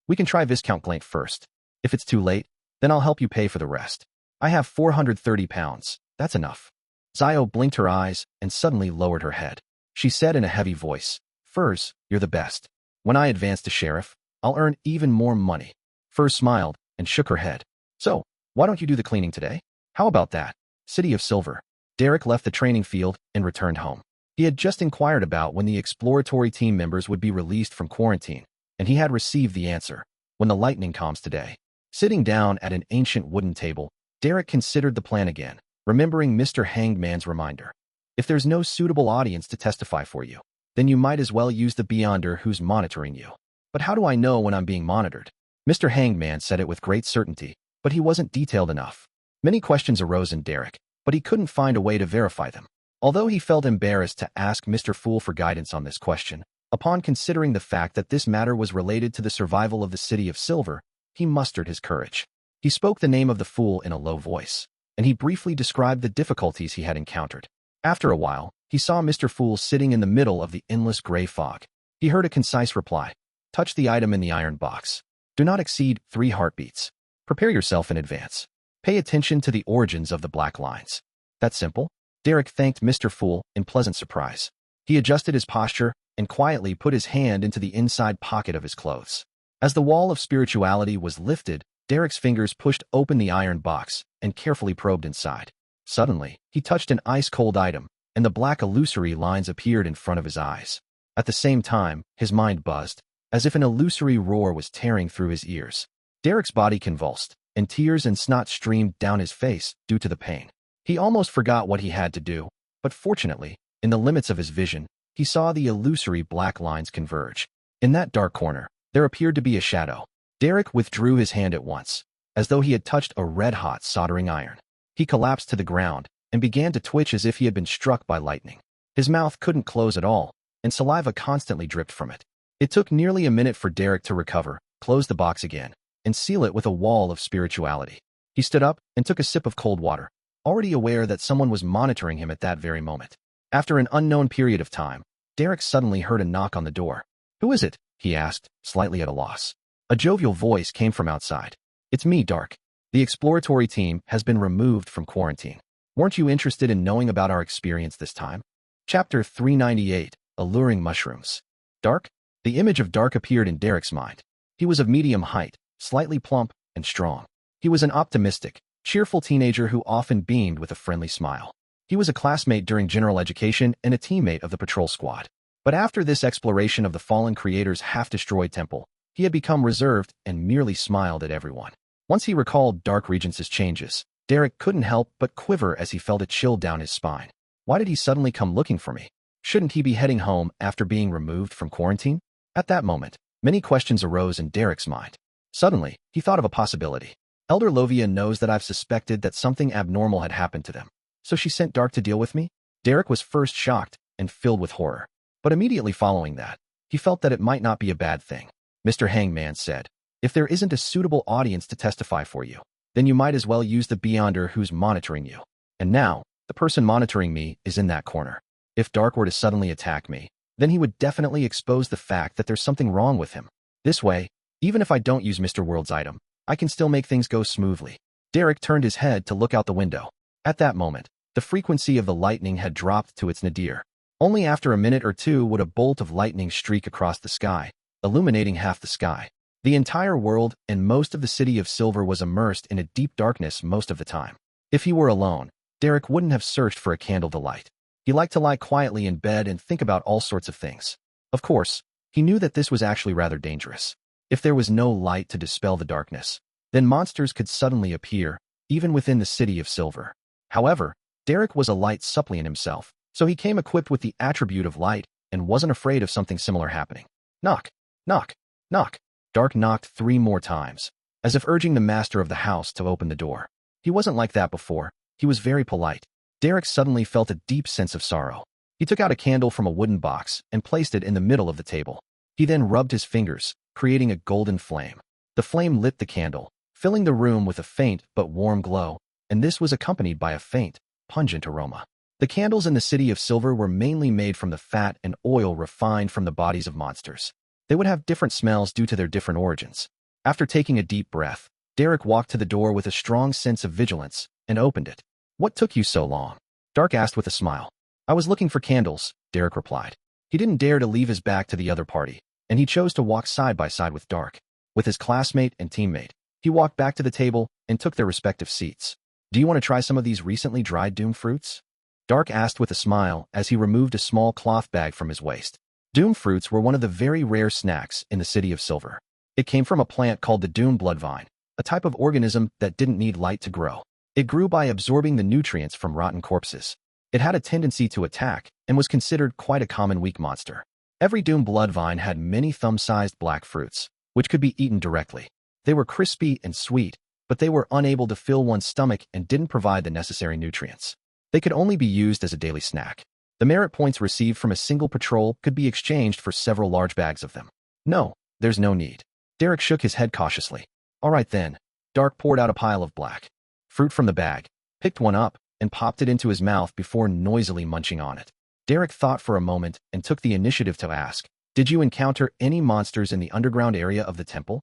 We can try Viscount Glant first. If it's too late, then I'll help you pay for the rest. I have 430 pounds. That's enough. Zio blinked her eyes and suddenly lowered her head. She said in a heavy voice, Furs, you're the best. When I advance to Sheriff, I'll earn even more money. Furs smiled and shook her head. So, why don't you do the cleaning today? How about that? City of Silver. Derek left the training field and returned home. He had just inquired about when the exploratory team members would be released from quarantine, and he had received the answer when the lightning comes today. Sitting down at an ancient wooden table, Derek considered the plan again, remembering Mr. Hanged Man's reminder. If there's no suitable audience to testify for you, then you might as well use the Beyonder who's monitoring you. But how do I know when I'm being monitored? Mr. Hanged Man said it with great certainty, but he wasn't detailed enough. Many questions arose in Derek, but he couldn't find a way to verify them. Although he felt embarrassed to ask Mr. Fool for guidance on this question, upon considering the fact that this matter was related to the survival of the City of Silver, he mustered his courage. He spoke the name of the Fool in a low voice, and he briefly described the difficulties he had encountered. After a while, he saw Mr. Fool sitting in the middle of the endless gray fog. He heard a concise reply. Touch the item in the iron box. Do not exceed 3 heartbeats. Prepare yourself in advance. Pay attention to the origins of the black lines. That simple? Derek thanked Mr. Fool in pleasant surprise. He adjusted his posture and quietly put his hand into the inside pocket of his clothes. As the wall of spirituality was lifted, Derek's fingers pushed open the iron box and carefully probed inside. Suddenly, he touched an ice-cold item, and the black illusory lines appeared in front of his eyes. At the same time, his mind buzzed, as if an illusory roar was tearing through his ears. Derek's body convulsed, and tears and snot streamed down his face due to the pain. He almost forgot what he had to do, but fortunately, in the limits of his vision, he saw the illusory black lines converge. In that dark corner, there appeared to be a shadow. Derek withdrew his hand at once, as though he had touched a red-hot soldering iron. He collapsed to the ground and began to twitch as if he had been struck by lightning. His mouth couldn't close at all, and saliva constantly dripped from it. It took nearly a minute for Derek to recover, close the box again, and seal it with a wall of spirituality. He stood up and took a sip of cold water, already aware that someone was monitoring him at that very moment. After an unknown period of time, Derek suddenly heard a knock on the door. "Who is it?" he asked, slightly at a loss. A jovial voice came from outside. "It's me, Dark. The exploratory team has been removed from quarantine. Weren't you interested in knowing about our experience this time?" Chapter 398, Alluring Mushrooms. Dark? The image of Dark appeared in Derek's mind. He was of medium height, slightly plump, and strong. He was an optimistic, cheerful teenager who often beamed with a friendly smile. He was a classmate during general education and a teammate of the patrol squad. But after this exploration of the fallen creator's half-destroyed temple, he had become reserved and merely smiled at everyone. Once he recalled Dark Regence's changes, Derek couldn't help but quiver as he felt a chill down his spine. Why did he suddenly come looking for me? Shouldn't he be heading home after being removed from quarantine? At that moment, many questions arose in Derek's mind. Suddenly, he thought of a possibility. Elder Lovia knows that I've suspected that something abnormal had happened to them, so she sent Dark to deal with me? Derek was first shocked and filled with horror. But immediately following that, he felt that it might not be a bad thing. Mr. Hangman said, "If there isn't a suitable audience to testify for you, then you might as well use the Beyonder who's monitoring you. And now, the person monitoring me is in that corner. If Dark were to suddenly attack me, then he would definitely expose the fact that there's something wrong with him. This way, even if I don't use Mr. World's item, I can still make things go smoothly." Derek turned his head to look out the window. At that moment, the frequency of the lightning had dropped to its nadir. Only after a minute or two would a bolt of lightning streak across the sky, illuminating half the sky. The entire world and most of the city of Silver was immersed in a deep darkness most of the time. If he were alone, Derek wouldn't have searched for a candle to light. He liked to lie quietly in bed and think about all sorts of things. Of course, he knew that this was actually rather dangerous. If there was no light to dispel the darkness, then monsters could suddenly appear, even within the city of Silver. However, Derek was a light suppliant himself, so he came equipped with the attribute of light and wasn't afraid of something similar happening. Knock, knock, knock. Dark knocked 3 more times, as if urging the master of the house to open the door. He wasn't like that before. He was very polite. Derek suddenly felt a deep sense of sorrow. He took out a candle from a wooden box and placed it in the middle of the table. He then rubbed his fingers, creating a golden flame. The flame lit the candle, filling the room with a faint but warm glow, and this was accompanied by a faint, pungent aroma. The candles in the city of Silver were mainly made from the fat and oil refined from the bodies of monsters. They would have different smells due to their different origins. After taking a deep breath, Derek walked to the door with a strong sense of vigilance and opened it. "What took you so long?" Dark asked with a smile. "I was looking for candles," Derek replied. He didn't dare to leave his back to the other party, and he chose to walk side by side with Dark. With his classmate and teammate, he walked back to the table and took their respective seats. "Do you want to try some of these recently dried doom fruits?" Dark asked with a smile as he removed a small cloth bag from his waist. Doom fruits were one of the very rare snacks in the city of Silver. It came from a plant called the doom bloodvine, a type of organism that didn't need light to grow. It grew by absorbing the nutrients from rotten corpses. It had a tendency to attack and was considered quite a common weak monster. Every doom bloodvine had many thumb-sized black fruits, which could be eaten directly. They were crispy and sweet, but they were unable to fill one's stomach and didn't provide the necessary nutrients. They could only be used as a daily snack. The merit points received from a single patrol could be exchanged for several large bags of them. "No, there's no need." Derek shook his head cautiously. "All right then." Dark poured out a pile of black fruit from the bag, picked one up, and popped it into his mouth before noisily munching on it. Derek thought for a moment and took the initiative to ask, "Did you encounter any monsters in the underground area of the temple?"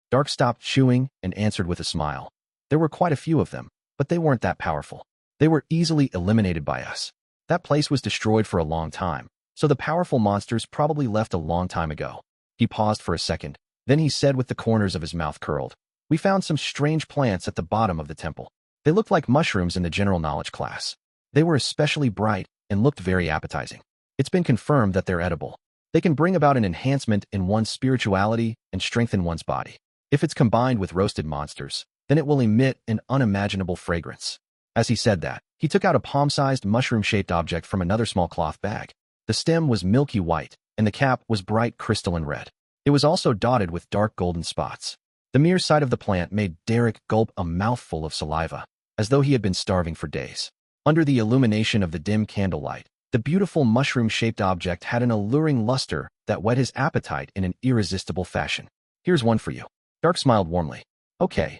Dark stopped chewing and answered with a smile. "There were quite a few of them, but they weren't that powerful. They were easily eliminated by us. That place was destroyed for a long time, so the powerful monsters probably left a long time ago." He paused for a second, then he said with the corners of his mouth curled, "We found some strange plants at the bottom of the temple. They looked like mushrooms in the general knowledge class. They were especially bright and looked very appetizing. It's been confirmed that they're edible. They can bring about an enhancement in one's spirituality and strengthen one's body. If it's combined with roasted monsters, then it will emit an unimaginable fragrance." As he said that, he took out a palm-sized mushroom-shaped object from another small cloth bag. The stem was milky white, and the cap was bright crystalline red. It was also dotted with dark golden spots. The mere sight of the plant made Derek gulp a mouthful of saliva, as though he had been starving for days. Under the illumination of the dim candlelight, the beautiful mushroom-shaped object had an alluring luster that whet his appetite in an irresistible fashion. "Here's one for you." Dark smiled warmly. Okay.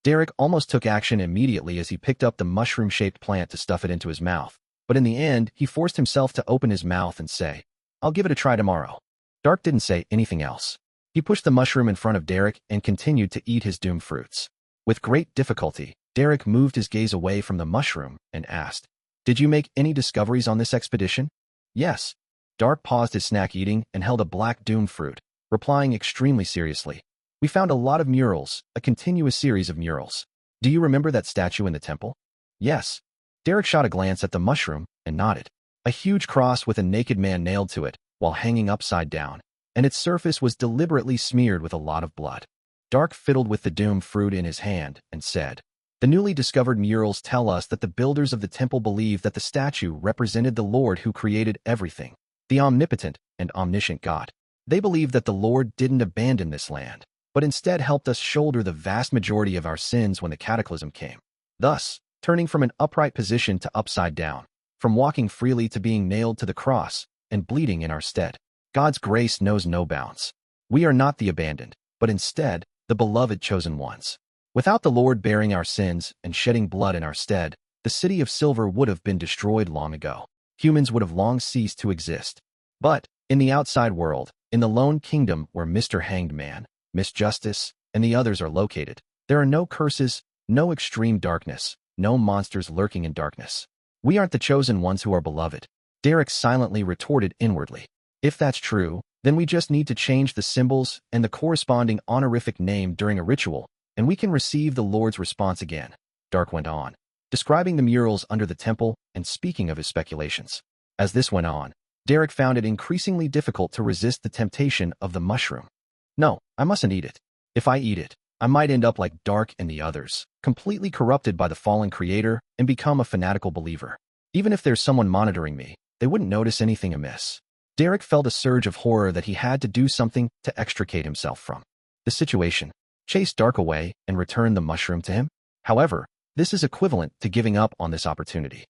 Derek almost took action immediately as he picked up the mushroom-shaped plant to stuff it into his mouth, but in the end, he forced himself to open his mouth and say, "I'll give it a try tomorrow." Dark didn't say anything else. He pushed the mushroom in front of Derek and continued to eat his doom fruits. With great difficulty, Derek moved his gaze away from the mushroom and asked, "Did you make any discoveries on this expedition?" "Yes." Dark paused his snack eating and held a black doom fruit, replying extremely seriously. "We found a lot of murals, a continuous series of murals. Do you remember that statue in the temple?" "Yes." Derek shot a glance at the mushroom and nodded. A huge cross with a naked man nailed to it, while hanging upside down, and its surface was deliberately smeared with a lot of blood. Dark fiddled with the doom fruit in his hand and said, "The newly discovered murals tell us that the builders of the temple believed that the statue represented the Lord who created everything, the omnipotent and omniscient God. They believe that the Lord didn't abandon this land, but instead helped us shoulder the vast majority of our sins when the cataclysm came, thus turning from an upright position to upside down, from walking freely to being nailed to the cross and bleeding in our stead. God's grace knows no bounds. We are not the abandoned, but instead the beloved chosen ones. Without the Lord bearing our sins and shedding blood in our stead, the city of silver would have been destroyed long ago. Humans would have long ceased to exist. But in the outside world, in the lone kingdom where Mr. Hanged Man, Miss Justice, and the others are located, there are no curses, no extreme darkness, no monsters lurking in darkness. We aren't the chosen ones who are beloved." Derek silently retorted inwardly. "If that's true, then we just need to change the symbols and the corresponding honorific name during a ritual, and we can receive the Lord's response again." Dark went on, describing the murals under the temple and speaking of his speculations. As this went on, Derek found it increasingly difficult to resist the temptation of the mushroom. "No, I mustn't eat it. If I eat it, I might end up like Dark and the others, completely corrupted by the fallen creator and become a fanatical believer. Even if there's someone monitoring me, they wouldn't notice anything amiss." Derek felt a surge of horror that he had to do something to extricate himself from the situation. Chase Dark away and return the mushroom to him? However, this is equivalent to giving up on this opportunity.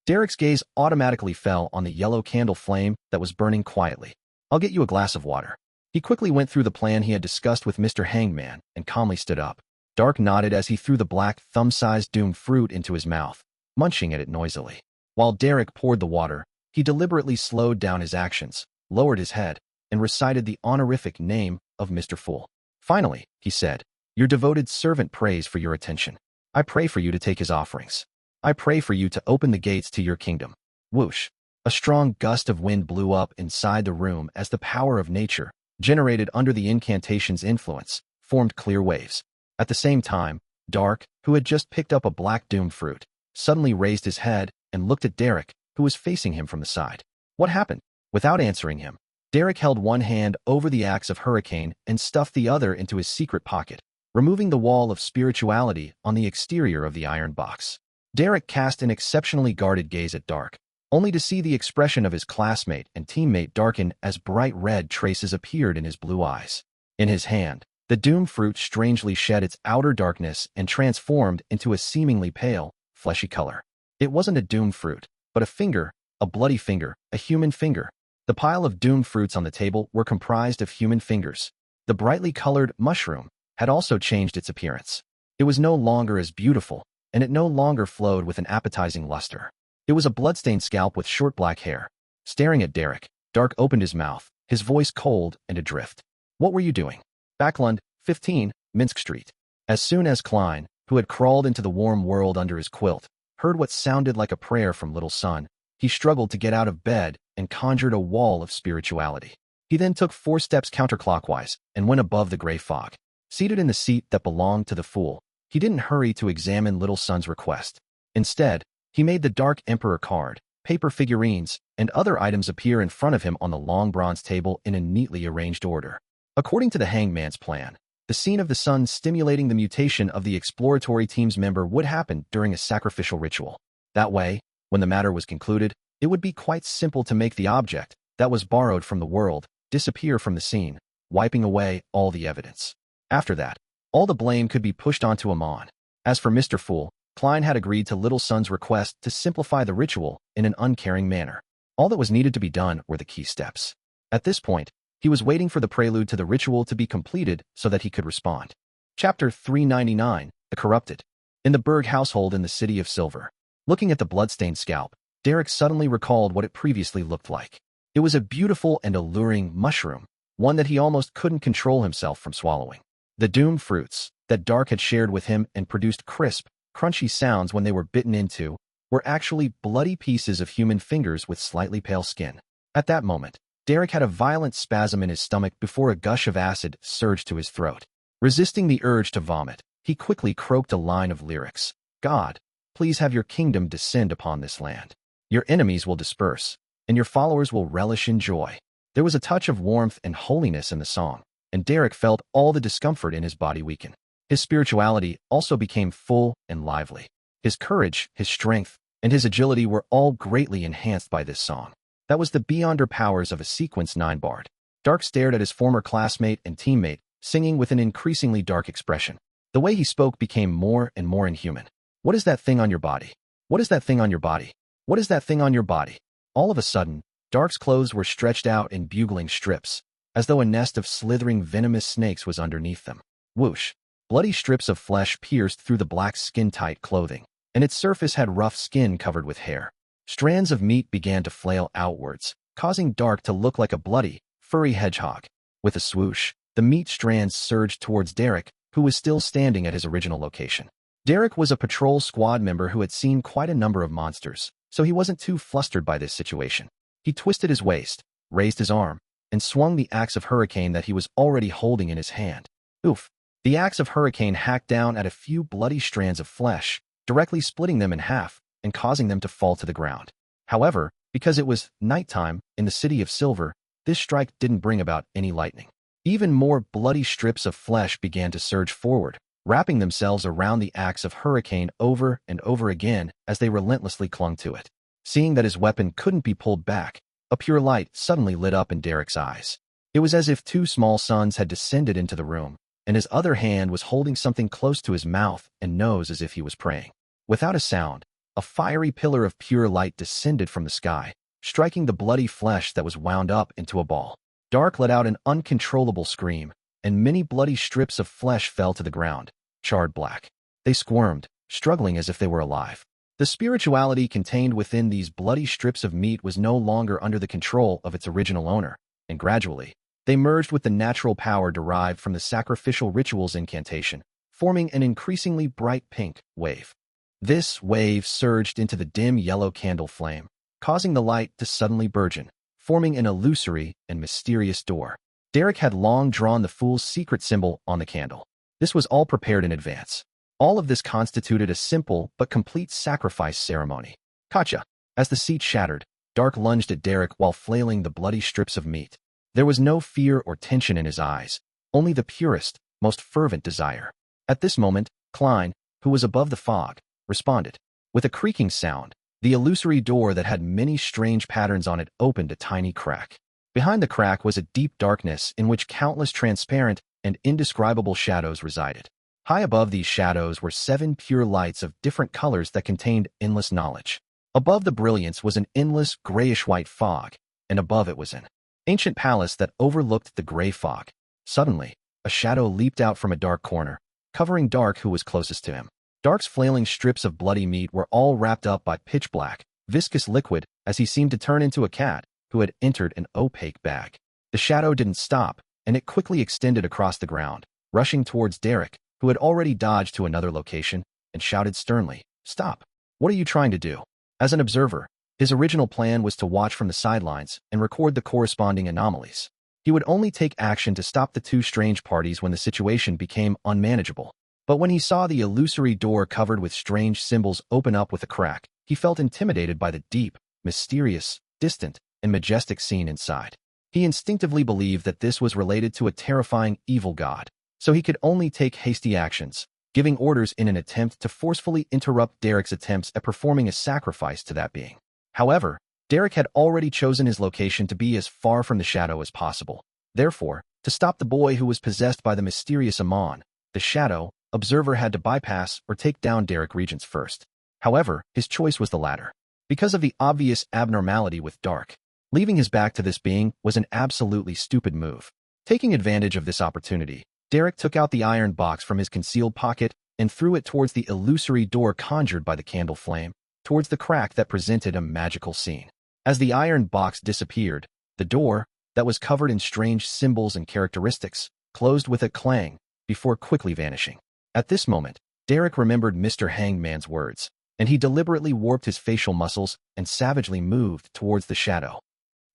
Derek's gaze automatically fell on the yellow candle flame that was burning quietly. "I'll get you a glass of water." He quickly went through the plan he had discussed with Mr. Hangman and calmly stood up. Dark nodded as he threw the black, thumb-sized doom fruit into his mouth, munching at it noisily. While Derek poured the water, he deliberately slowed down his actions, lowered his head, and recited the honorific name of Mr. Fool. "Finally," he said, "your devoted servant prays for your attention. I pray for you to take his offerings. I pray for you to open the gates to your kingdom." Whoosh! A strong gust of wind blew up inside the room as the power of nature, generated under the incantation's influence, formed clear waves. At the same time, Dark, who had just picked up a black doom fruit, suddenly raised his head and looked at Derek, who was facing him from the side. "What happened?" Without answering him, Derek held one hand over the axe of hurricane and stuffed the other into his secret pocket, removing the wall of spirituality on the exterior of the iron box. Derek cast an exceptionally guarded gaze at Dark, only to see the expression of his classmate and teammate darken as bright red traces appeared in his blue eyes. In his hand, the doom fruit strangely shed its outer darkness and transformed into a seemingly pale, fleshy color. It wasn't a doom fruit, but a finger, a bloody finger, a human finger. The pile of doom fruits on the table were comprised of human fingers. The brightly colored mushroom had also changed its appearance. It was no longer as beautiful, and it no longer flowed with an appetizing luster. It was a bloodstained scalp with short black hair. Staring at Derek, Dark opened his mouth, his voice cold and adrift. "What were you doing?" "Backlund, 15, Minsk Street." As soon as Klein, who had crawled into the warm world under his quilt, heard what sounded like a prayer from Little Son, he struggled to get out of bed and conjured a wall of spirituality. He then took 4 steps counterclockwise and went above the gray fog. Seated in the seat that belonged to the fool, he didn't hurry to examine Little Son's request. Instead, he made the Dark Emperor card, paper figurines, and other items appear in front of him on the long bronze table in a neatly arranged order. According to the Hangman's plan, the scene of the sun stimulating the mutation of the exploratory team's member would happen during a sacrificial ritual. That way, when the matter was concluded, it would be quite simple to make the object that was borrowed from the world disappear from the scene, wiping away all the evidence. After that, all the blame could be pushed onto Amon. As for Mr. Fool, Klein had agreed to Little Son's request to simplify the ritual in an uncaring manner. All that was needed to be done were the key steps. At this point, He was waiting for the prelude to the ritual to be completed so that he could respond. Chapter 399, The Corrupted. In the Berg household in the City of Silver. Looking at the bloodstained scalp, Derek suddenly recalled what it previously looked like. It was a beautiful and alluring mushroom, one that he almost couldn't control himself from swallowing. The doomed fruits that Dark had shared with him and produced crisp, crunchy sounds when they were bitten into were actually bloody pieces of human fingers with slightly pale skin. At that moment, Derek had a violent spasm in his stomach before a gush of acid surged to his throat. Resisting the urge to vomit, he quickly croaked a line of lyrics. God, please have your kingdom descend upon this land. Your enemies will disperse, and your followers will relish in joy. There was a touch of warmth and holiness in the song, and Derek felt all the discomfort in his body weaken. His spirituality also became full and lively. His courage, his strength, and his agility were all greatly enhanced by this song. That was the beyonder powers of a sequence 9 bard. Dark stared at his former classmate and teammate, singing with an increasingly dark expression. The way he spoke became more and more inhuman. What is that thing on your body? What is that thing on your body? What is that thing on your body? All of a sudden, Dark's clothes were stretched out in bugling strips, as though a nest of slithering venomous snakes was underneath them. Whoosh! Bloody strips of flesh pierced through the black skin-tight clothing, and its surface had rough skin covered with hair. Strands of meat began to flail outwards, causing Dark to look like a bloody, furry hedgehog. With a swoosh, the meat strands surged towards Derek, who was still standing at his original location. Derek was a patrol squad member who had seen quite a number of monsters, so he wasn't too flustered by this situation. He twisted his waist, raised his arm, and swung the axe of Hurricane that he was already holding in his hand. Oof! The axe of Hurricane hacked down at a few bloody strands of flesh, directly splitting them in half and causing them to fall to the ground. However, because it was nighttime in the City of Silver, this strike didn't bring about any lightning. Even more bloody strips of flesh began to surge forward, wrapping themselves around the axe of Hurricane over and over again as they relentlessly clung to it. Seeing that his weapon couldn't be pulled back, a pure light suddenly lit up in Derek's eyes. It was as if 2 small suns had descended into the room, and his other hand was holding something close to his mouth and nose as if he was praying. Without a sound, a fiery pillar of pure light descended from the sky, striking the bloody flesh that was wound up into a ball. Dark let out an uncontrollable scream, and many bloody strips of flesh fell to the ground, charred black. They squirmed, struggling as if they were alive. The spirituality contained within these bloody strips of meat was no longer under the control of its original owner, and gradually, they merged with the natural power derived from the sacrificial ritual's incantation, forming an increasingly bright pink wave. This wave surged into the dim yellow candle flame, causing the light to suddenly burgeon, forming an illusory and mysterious door. Derek had long drawn the fool's secret symbol on the candle. This was all prepared in advance. All of this constituted a simple but complete sacrifice ceremony. Gotcha! As the seat shattered, Dark lunged at Derek while flailing the bloody strips of meat. There was no fear or tension in his eyes, only the purest, most fervent desire. At this moment, Klein, who was above the fog, responded. With a creaking sound, the illusory door that had many strange patterns on it opened a tiny crack. Behind the crack was a deep darkness in which countless transparent and indescribable shadows resided. High above these shadows were 7 pure lights of different colors that contained endless knowledge. Above the brilliance was an endless grayish-white fog, and above it was an ancient palace that overlooked the gray fog. Suddenly, a shadow leaped out from a dark corner, covering Dark, who was closest to him. Dark's flailing strips of bloody meat were all wrapped up by pitch-black, viscous liquid as he seemed to turn into a cat who had entered an opaque bag. The shadow didn't stop, and it quickly extended across the ground, rushing towards Derek, who had already dodged to another location, and shouted sternly, "Stop! What are you trying to do?" As an observer, his original plan was to watch from the sidelines and record the corresponding anomalies. He would only take action to stop the 2 strange parties when the situation became unmanageable. But when he saw the illusory door covered with strange symbols open up with a crack, he felt intimidated by the deep, mysterious, distant, and majestic scene inside. He instinctively believed that this was related to a terrifying evil god, so he could only take hasty actions, giving orders in an attempt to forcefully interrupt Derek's attempts at performing a sacrifice to that being. However, Derek had already chosen his location to be as far from the shadow as possible. Therefore, to stop the boy who was possessed by the mysterious Amon, the shadow, observer had to bypass or take down Derek Regents first. However, his choice was the latter. Because of the obvious abnormality with Dark, Leaving his back to this being was an absolutely stupid move. Taking advantage of this opportunity, Derek took out the iron box from his concealed pocket and threw it towards the illusory door conjured by the candle flame, towards the crack that presented a magical scene. As the iron box disappeared, the door, that was covered in strange symbols and characteristics, closed with a clang, before quickly vanishing. At this moment, Derek remembered Mr. Hangman's words, and he deliberately warped his facial muscles and savagely moved towards the shadow.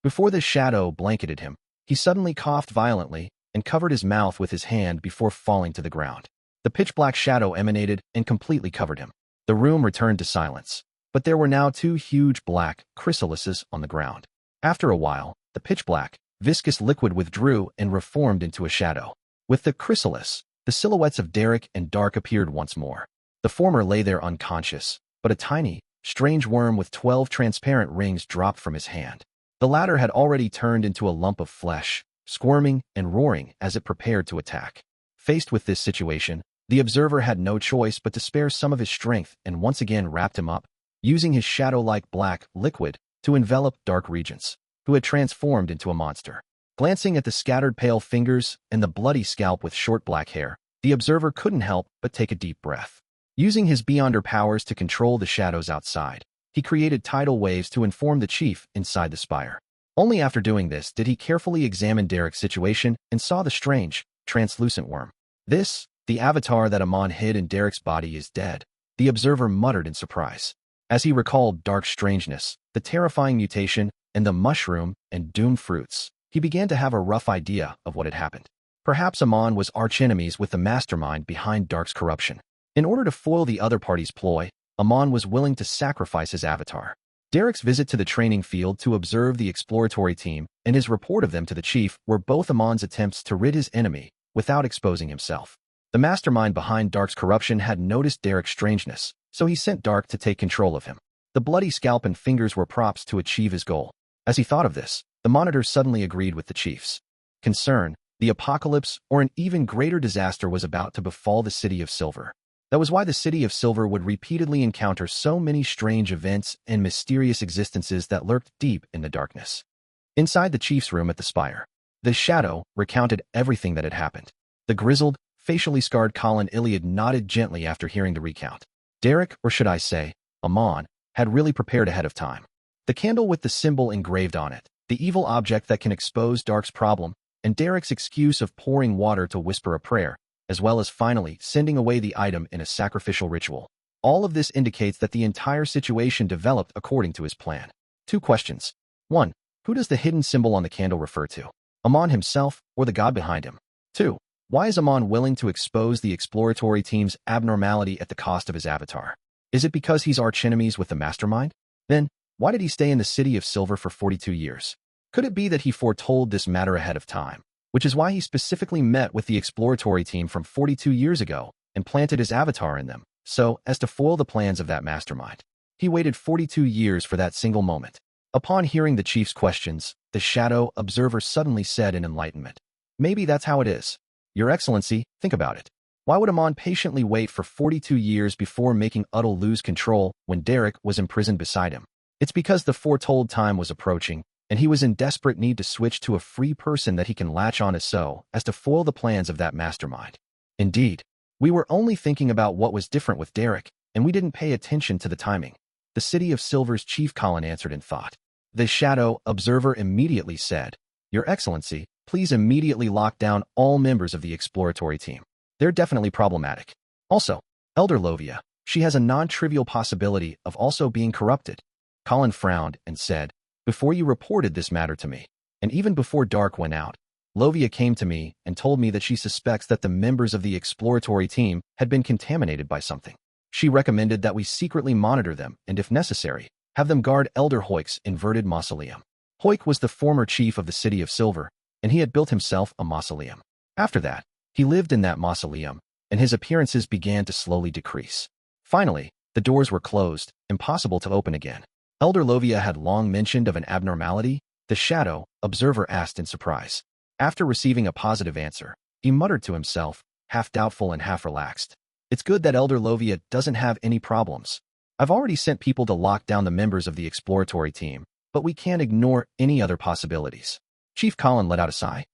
Before the shadow blanketed him, he suddenly coughed violently and covered his mouth with his hand before falling to the ground. The pitch-black shadow emanated and completely covered him. The room returned to silence, but there were now two huge black chrysalises on the ground. After a while, the pitch-black, viscous liquid withdrew and reformed into a shadow. With the chrysalis, the silhouettes of Derek and Dark appeared once more. The former lay there unconscious, but a tiny, strange worm with 12 transparent rings dropped from his hand. The latter had already turned into a lump of flesh, squirming and roaring as it prepared to attack. Faced with this situation, the observer had no choice but to spare some of his strength and once again wrapped him up, using his shadow-like black liquid to envelop Dark Regents, who had transformed into a monster. Glancing at the scattered pale fingers and the bloody scalp with short black hair, the observer couldn't help but take a deep breath. Using his Beyonder powers to control the shadows outside, he created tidal waves to inform the chief inside the spire. Only after doing this did he carefully examine Derek's situation and saw the strange, translucent worm. This, the avatar that Amon hid in Derek's body, is dead, the observer muttered in surprise. As he recalled Dark's strangeness, the terrifying mutation, and the mushroom and doom fruits, he began to have a rough idea of what had happened. Perhaps Amon was archenemies with the mastermind behind Dark's corruption. In order to foil the other party's ploy, Amon was willing to sacrifice his avatar. Derek's visit to the training field to observe the exploratory team and his report of them to the chief were both Amon's attempts to rid his enemy without exposing himself. The mastermind behind Dark's corruption had noticed Derek's strangeness, so he sent Dark to take control of him. The bloody scalp and fingers were props to achieve his goal. As he thought of this, the monitor suddenly agreed with the chief's concern. The apocalypse, or an even greater disaster, was about to befall the City of Silver. That was why the City of Silver would repeatedly encounter so many strange events and mysterious existences that lurked deep in the darkness. Inside the chief's room at the spire, the shadow recounted everything that had happened. The grizzled, facially scarred Colin Iliad nodded gently after hearing the recount. Derek, or should I say, Amon, had really prepared ahead of time. The candle with the symbol engraved on it, the evil object that can expose Dark's problem, and Derek's excuse of pouring water to whisper a prayer, as well as finally sending away the item in a sacrificial ritual. All of this indicates that the entire situation developed according to his plan. Two questions. 1. Who does the hidden symbol on the candle refer to? Amon himself, or the god behind him? 2. Why is Amon willing to expose the exploratory team's abnormality at the cost of his avatar? Is it because he's archenemies with the mastermind? Then, why did he stay in the City of Silver for 42 years? Could it be that he foretold this matter ahead of time, which is why he specifically met with the exploratory team from 42 years ago and planted his avatar in them, so as to foil the plans of that mastermind? He waited 42 years for that single moment. Upon hearing the chief's questions, the shadow observer suddenly said in enlightenment, "Maybe that's how it is. Your Excellency, think about it. Why would Amon patiently wait for 42 years before making Uttal lose control when Derek was imprisoned beside him? It's because the foretold time was approaching, and he was in desperate need to switch to a free person that he can latch on as to foil the plans of that mastermind. Indeed, we were only thinking about what was different with Derek, and we didn't pay attention to the timing." The City of Silver's chief Colin answered in thought. The shadow observer immediately said, "Your Excellency, please immediately lock down all members of the exploratory team. They're definitely problematic. Also, Elder Lovia, she has a non-trivial possibility of also being corrupted." Colin frowned and said, "Before you reported this matter to me, and even before Dark went out, Lovia came to me and told me that she suspects that the members of the exploratory team had been contaminated by something. She recommended that we secretly monitor them and, if necessary, have them guard Elder Hoyk's inverted mausoleum." Hoyk was the former chief of the City of Silver, and he had built himself a mausoleum. After that, he lived in that mausoleum, and his appearances began to slowly decrease. Finally, the doors were closed, impossible to open again. Elder Lovia had long mentioned of an abnormality, the shadow observer asked in surprise. After receiving a positive answer, he muttered to himself, half doubtful and half relaxed, "It's good that Elder Lovia doesn't have any problems. I've already sent people to lock down the members of the exploratory team, but we can't ignore any other possibilities. Chief Colin let out a sigh.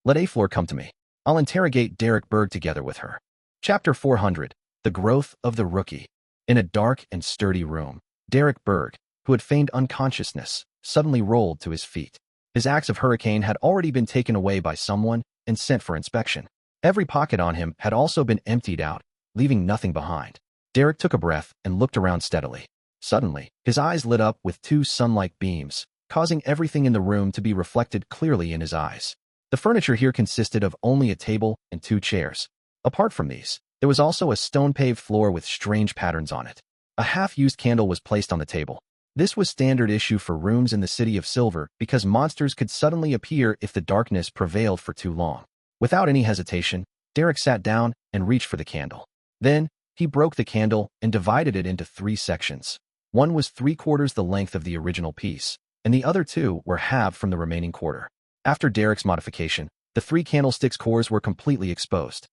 Let A-Floor come to me. I'll interrogate Derek Berg together with her. Chapter 400. The Growth of the Rookie. In a dark and sturdy room, Derek Berg, who had feigned unconsciousness, suddenly rolled to his feet. His axe of hurricane had already been taken away by someone and sent for inspection. Every pocket on him had also been emptied out, leaving nothing behind. Derek took a breath and looked around steadily. Suddenly, his eyes lit up with two sun-like beams, causing everything in the room to be reflected clearly in his eyes. The furniture here consisted of only a table and two chairs. Apart from these, there was also a stone-paved floor with strange patterns on it. A half-used candle was placed on the table. This was standard issue for rooms in the City of Silver because monsters could suddenly appear if the darkness prevailed for too long. Without any hesitation, Derek sat down and reached for the candle. Then, he broke the candle and divided it into 3 sections. One was 3/4 the length of the original piece, and the other 2 were halved from the remaining quarter. After Derek's modification, the 3 candlesticks' cores were completely exposed.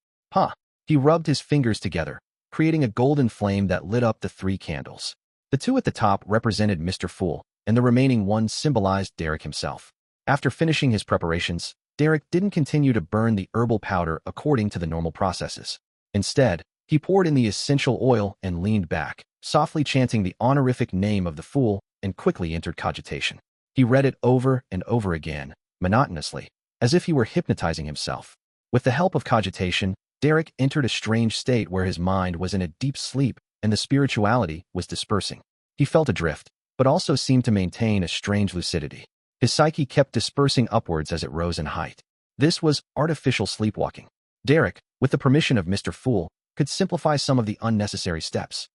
He rubbed his fingers together, creating a golden flame that lit up the 3 candles. The 2 at the top represented Mr. Fool, and the remaining 1 symbolized Derek himself. After finishing his preparations, Derek didn't continue to burn the herbal powder according to the normal processes. Instead, he poured in the essential oil and leaned back, softly chanting the honorific name of the Fool, and quickly entered cogitation. He read it over and over again, monotonously, as if he were hypnotizing himself. With the help of cogitation, Derek entered a strange state where his mind was in a deep sleep and the spirituality was dispersing. He felt adrift, but also seemed to maintain a strange lucidity. His psyche kept dispersing upwards as it rose in height. This was artificial sleepwalking. Derek, with the permission of Mr. Fool, could simplify some of the unnecessary steps.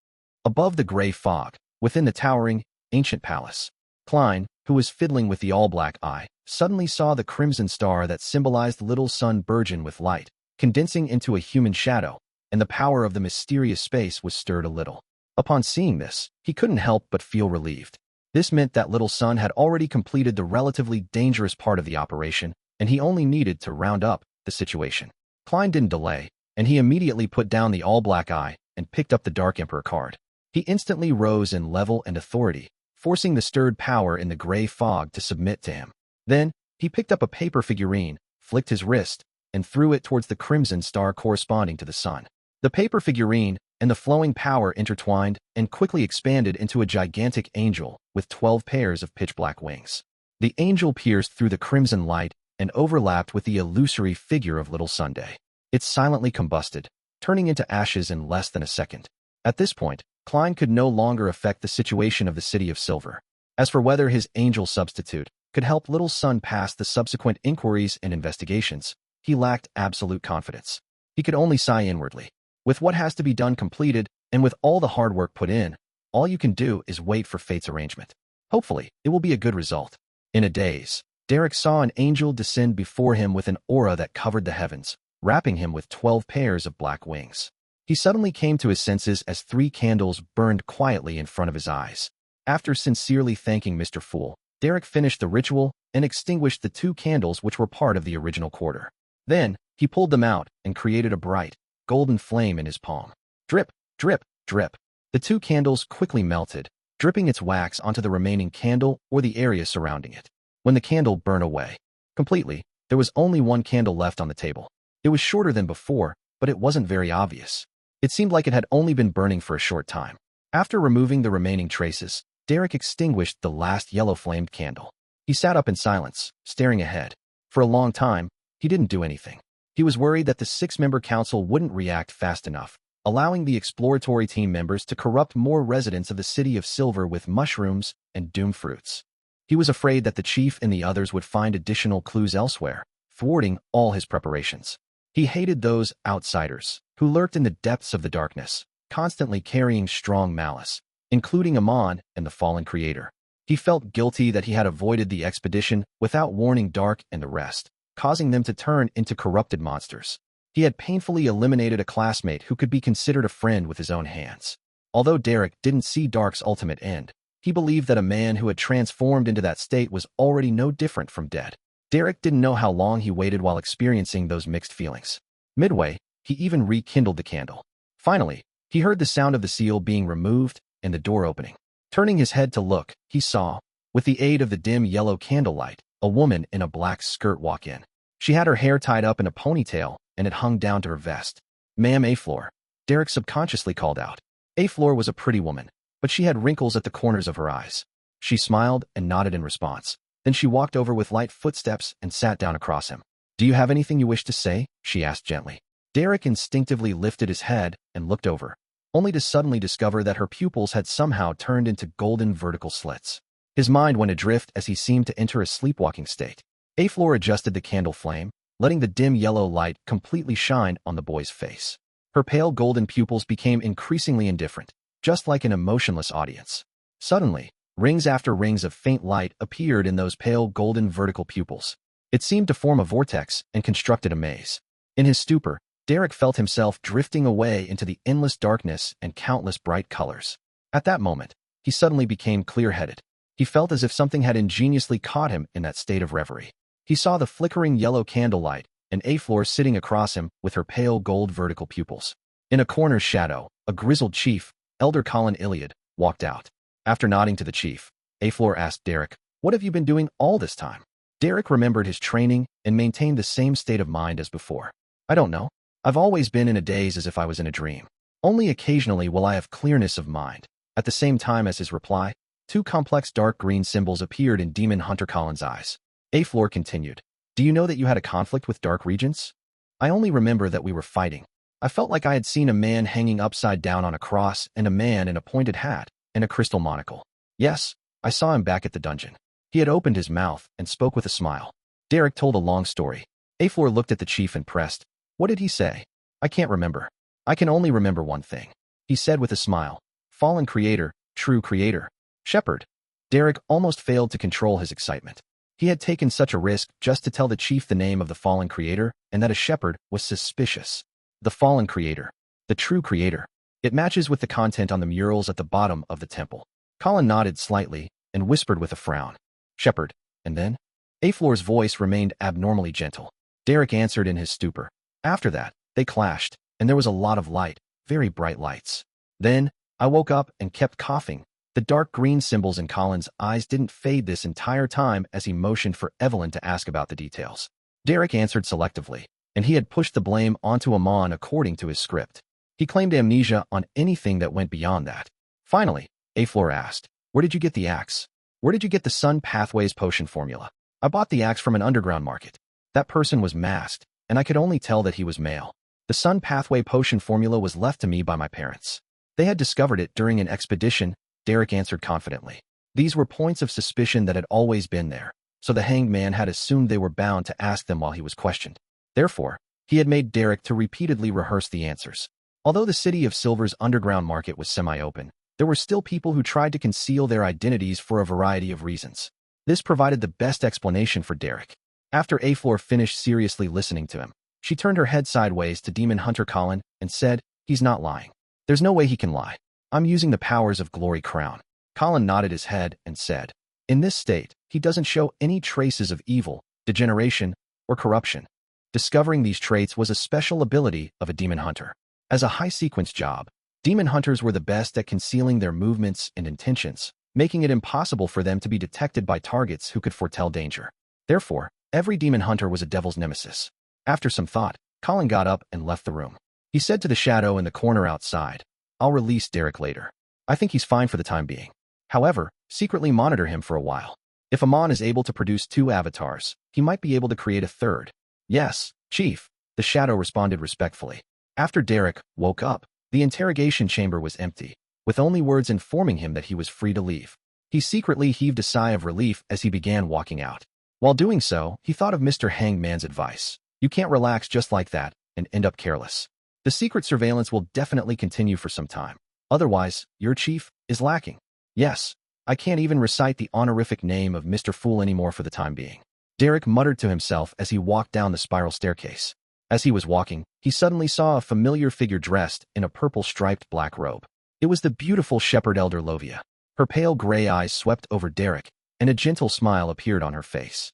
Above the gray fog, within the towering, ancient palace, Klein, who was fiddling with the all-black eye, suddenly saw the crimson star that symbolized little sun burgeon with light, condensing into a human shadow, and the power of the mysterious space was stirred a little. Upon seeing this, he couldn't help but feel relieved. This meant that little sun had already completed the relatively dangerous part of the operation, and he only needed to round up the situation. Klein didn't delay, and he immediately put down the all-black eye and picked up the Dark Emperor card. He instantly rose in level and authority, forcing the stirred power in the gray fog to submit to him. Then, he picked up a paper figurine, flicked his wrist, and threw it towards the crimson star corresponding to the sun. The paper figurine and the flowing power intertwined and quickly expanded into a gigantic angel with 12 pairs of pitch-black wings. The angel pierced through the crimson light and overlapped with the illusory figure of Little Sunday. It silently combusted, turning into ashes in less than a second. At this point, Klein could no longer affect the situation of the City of Silver. As for whether his angel substitute could help Little Sun pass the subsequent inquiries and investigations, he lacked absolute confidence. He could only sigh inwardly. With what has to be done completed, and with all the hard work put in, all you can do is wait for fate's arrangement. Hopefully, it will be a good result. In a daze, Derek saw an angel descend before him with an aura that covered the heavens, wrapping him with 12 pairs of black wings. He suddenly came to his senses as 3 candles burned quietly in front of his eyes. After sincerely thanking Mr. Fool, Derek finished the ritual and extinguished the 2 candles which were part of the original quarter. Then, he pulled them out and created a bright, golden flame in his palm. Drip, drip, drip. The 2 candles quickly melted, dripping its wax onto the remaining candle or the area surrounding it. When the candle burned away completely, there was only 1 candle left on the table. It was shorter than before, but it wasn't very obvious. It seemed like it had only been burning for a short time. After removing the remaining traces, Derek extinguished the last yellow-flamed candle. He sat up in silence, staring ahead. For a long time, he didn't do anything. He was worried that the 6-member council wouldn't react fast enough, allowing the exploratory team members to corrupt more residents of the City of Silver with mushrooms and doom fruits. He was afraid that the chief and the others would find additional clues elsewhere, thwarting all his preparations. He hated those outsiders who lurked in the depths of the darkness, constantly carrying strong malice, including Amon and the fallen creator. He felt guilty that he had avoided the expedition without warning Dark and the rest, causing them to turn into corrupted monsters. He had painfully eliminated a classmate who could be considered a friend with his own hands. Although Derek didn't see Dark's ultimate end, he believed that a man who had transformed into that state was already no different from dead. Derek didn't know how long he waited while experiencing those mixed feelings. Midway, he even rekindled the candle. Finally, he heard the sound of the seal being removed and the door opening. Turning his head to look, he saw With the aid of the dim yellow candlelight, a woman in a black skirt walked in. She had her hair tied up in a ponytail, and it hung down to her vest. "Ma'am Aflor," Derek subconsciously called out. Aflor was a pretty woman, but she had wrinkles at the corners of her eyes. She smiled and nodded in response. Then she walked over with light footsteps and sat down across him. "Do you have anything you wish to say?" she asked gently. Derek instinctively lifted his head and looked over, only to suddenly discover that her pupils had somehow turned into golden vertical slits. His mind went adrift as he seemed to enter a sleepwalking state. Aflor adjusted the candle flame, letting the dim yellow light completely shine on the boy's face. Her pale golden pupils became increasingly indifferent, just like an emotionless audience. Suddenly, rings after rings of faint light appeared in those pale golden vertical pupils. It seemed to form a vortex and constructed a maze. In his stupor, Derek felt himself drifting away into the endless darkness and countless bright colors. At that moment, he suddenly became clear-headed. He felt as if something had ingeniously caught him in that state of reverie. He saw the flickering yellow candlelight and Aflor sitting across him with her pale gold vertical pupils. In a corner's shadow, a grizzled chief, Elder Colin Iliad, walked out. After nodding to the chief, Aflor asked Derek, "What have you been doing all this time?" Derek remembered his training and maintained the same state of mind as before. "I don't know. I've always been in a daze as if I was in a dream. Only occasionally will I have clearness of mind." At the same time as his reply, two complex dark green symbols appeared in Demon Hunter Colin's eyes. Aflor continued, "Do you know that you had a conflict with Dark Regents?" "I only remember that we were fighting. I felt like I had seen a man hanging upside down on a cross and a man in a pointed hat and a crystal monocle. Yes, I saw him back at the dungeon." He had opened his mouth and spoke with a smile. Derek told a long story. Aflor looked at the chief and pressed, "What did he say?" "I can't remember. I can only remember one thing," he said with a smile. "Fallen creator, true creator, shepherd." Derek almost failed to control his excitement. He had taken such a risk just to tell the chief the name of the fallen creator and that a shepherd was suspicious. The fallen creator, the true creator. It matches with the content on the murals at the bottom of the temple. Colin nodded slightly and whispered with a frown, "Shepherd, and then?" Aflor's voice remained abnormally gentle. Derek answered in his stupor. "After that, they clashed, and there was a lot of light, very bright lights. Then, I woke up and kept coughing." The dark green symbols in Colin's eyes didn't fade this entire time as he motioned for Evelyn to ask about the details. Derek answered selectively, and he had pushed the blame onto Amon according to his script. He claimed amnesia on anything that went beyond that. Finally, Aflor asked, "Where did you get the axe? Where did you get the Sun Pathways potion formula?" "I bought the axe from an underground market. That person was masked, and I could only tell that he was male. The Sun Pathway potion formula was left to me by my parents. They had discovered it during an expedition," Derek answered confidently. These were points of suspicion that had always been there, so the hanged man had assumed they were bound to ask them while he was questioned. Therefore, he had made Derek to repeatedly rehearse the answers. Although the City of Silver's underground market was semi-open, there were still people who tried to conceal their identities for a variety of reasons. This provided the best explanation for Derek. After Aflor finished seriously listening to him, she turned her head sideways to Demon Hunter Colin and said, "He's not lying. There's no way he can lie. I'm using the powers of Glory Crown." Colin nodded his head and said, "In this state, he doesn't show any traces of evil, degeneration, or corruption." Discovering these traits was a special ability of a demon hunter. As a high-sequence job, demon hunters were the best at concealing their movements and intentions, making it impossible for them to be detected by targets who could foretell danger. Therefore, every demon hunter was a devil's nemesis. After some thought, Colin got up and left the room. He said to the shadow in the corner outside, "I'll release Derek later. I think he's fine for the time being. However, secretly monitor him for a while. If Amon is able to produce 2 avatars, he might be able to create a 3rd. "Yes, Chief," the shadow responded respectfully. After Derek woke up, the interrogation chamber was empty, with only words informing him that he was free to leave. He secretly heaved a sigh of relief as he began walking out. While doing so, he thought of Mr. Hangman's advice. You can't relax just like that and end up careless. The secret surveillance will definitely continue for some time. Otherwise, your chief is lacking. Yes, I can't even recite the honorific name of Mr. Fool anymore for the time being." Derek muttered to himself as he walked down the spiral staircase. As he was walking, he suddenly saw a familiar figure dressed in a purple-striped black robe. It was the beautiful shepherd elder Lovia. Her pale gray eyes swept over Derek, and a gentle smile appeared on her face.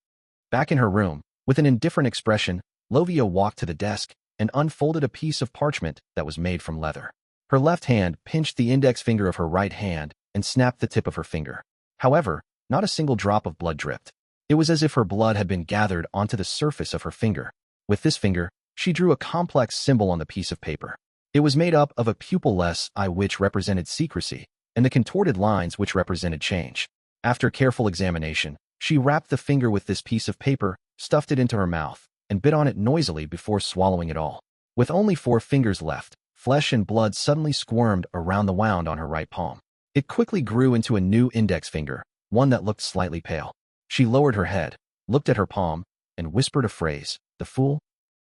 Back in her room, with an indifferent expression, Lovia walked to the desk and unfolded a piece of parchment that was made from leather. Her left hand pinched the index finger of her right hand and snapped the tip of her finger. However, Not a single drop of blood dripped. It was as if her blood had been gathered onto the surface of her finger. With this finger, she drew a complex symbol on the piece of paper. It was made up of a pupilless eye which represented secrecy, and the contorted lines which represented change. After careful examination, she wrapped the finger with this piece of paper, stuffed it into her mouth, and bit on it noisily before swallowing it all. With only 4 fingers left, flesh and blood suddenly squirmed around the wound on her right palm. It quickly grew into a new index finger, one that looked slightly pale. She lowered her head, looked at her palm, and whispered a phrase, "The fool."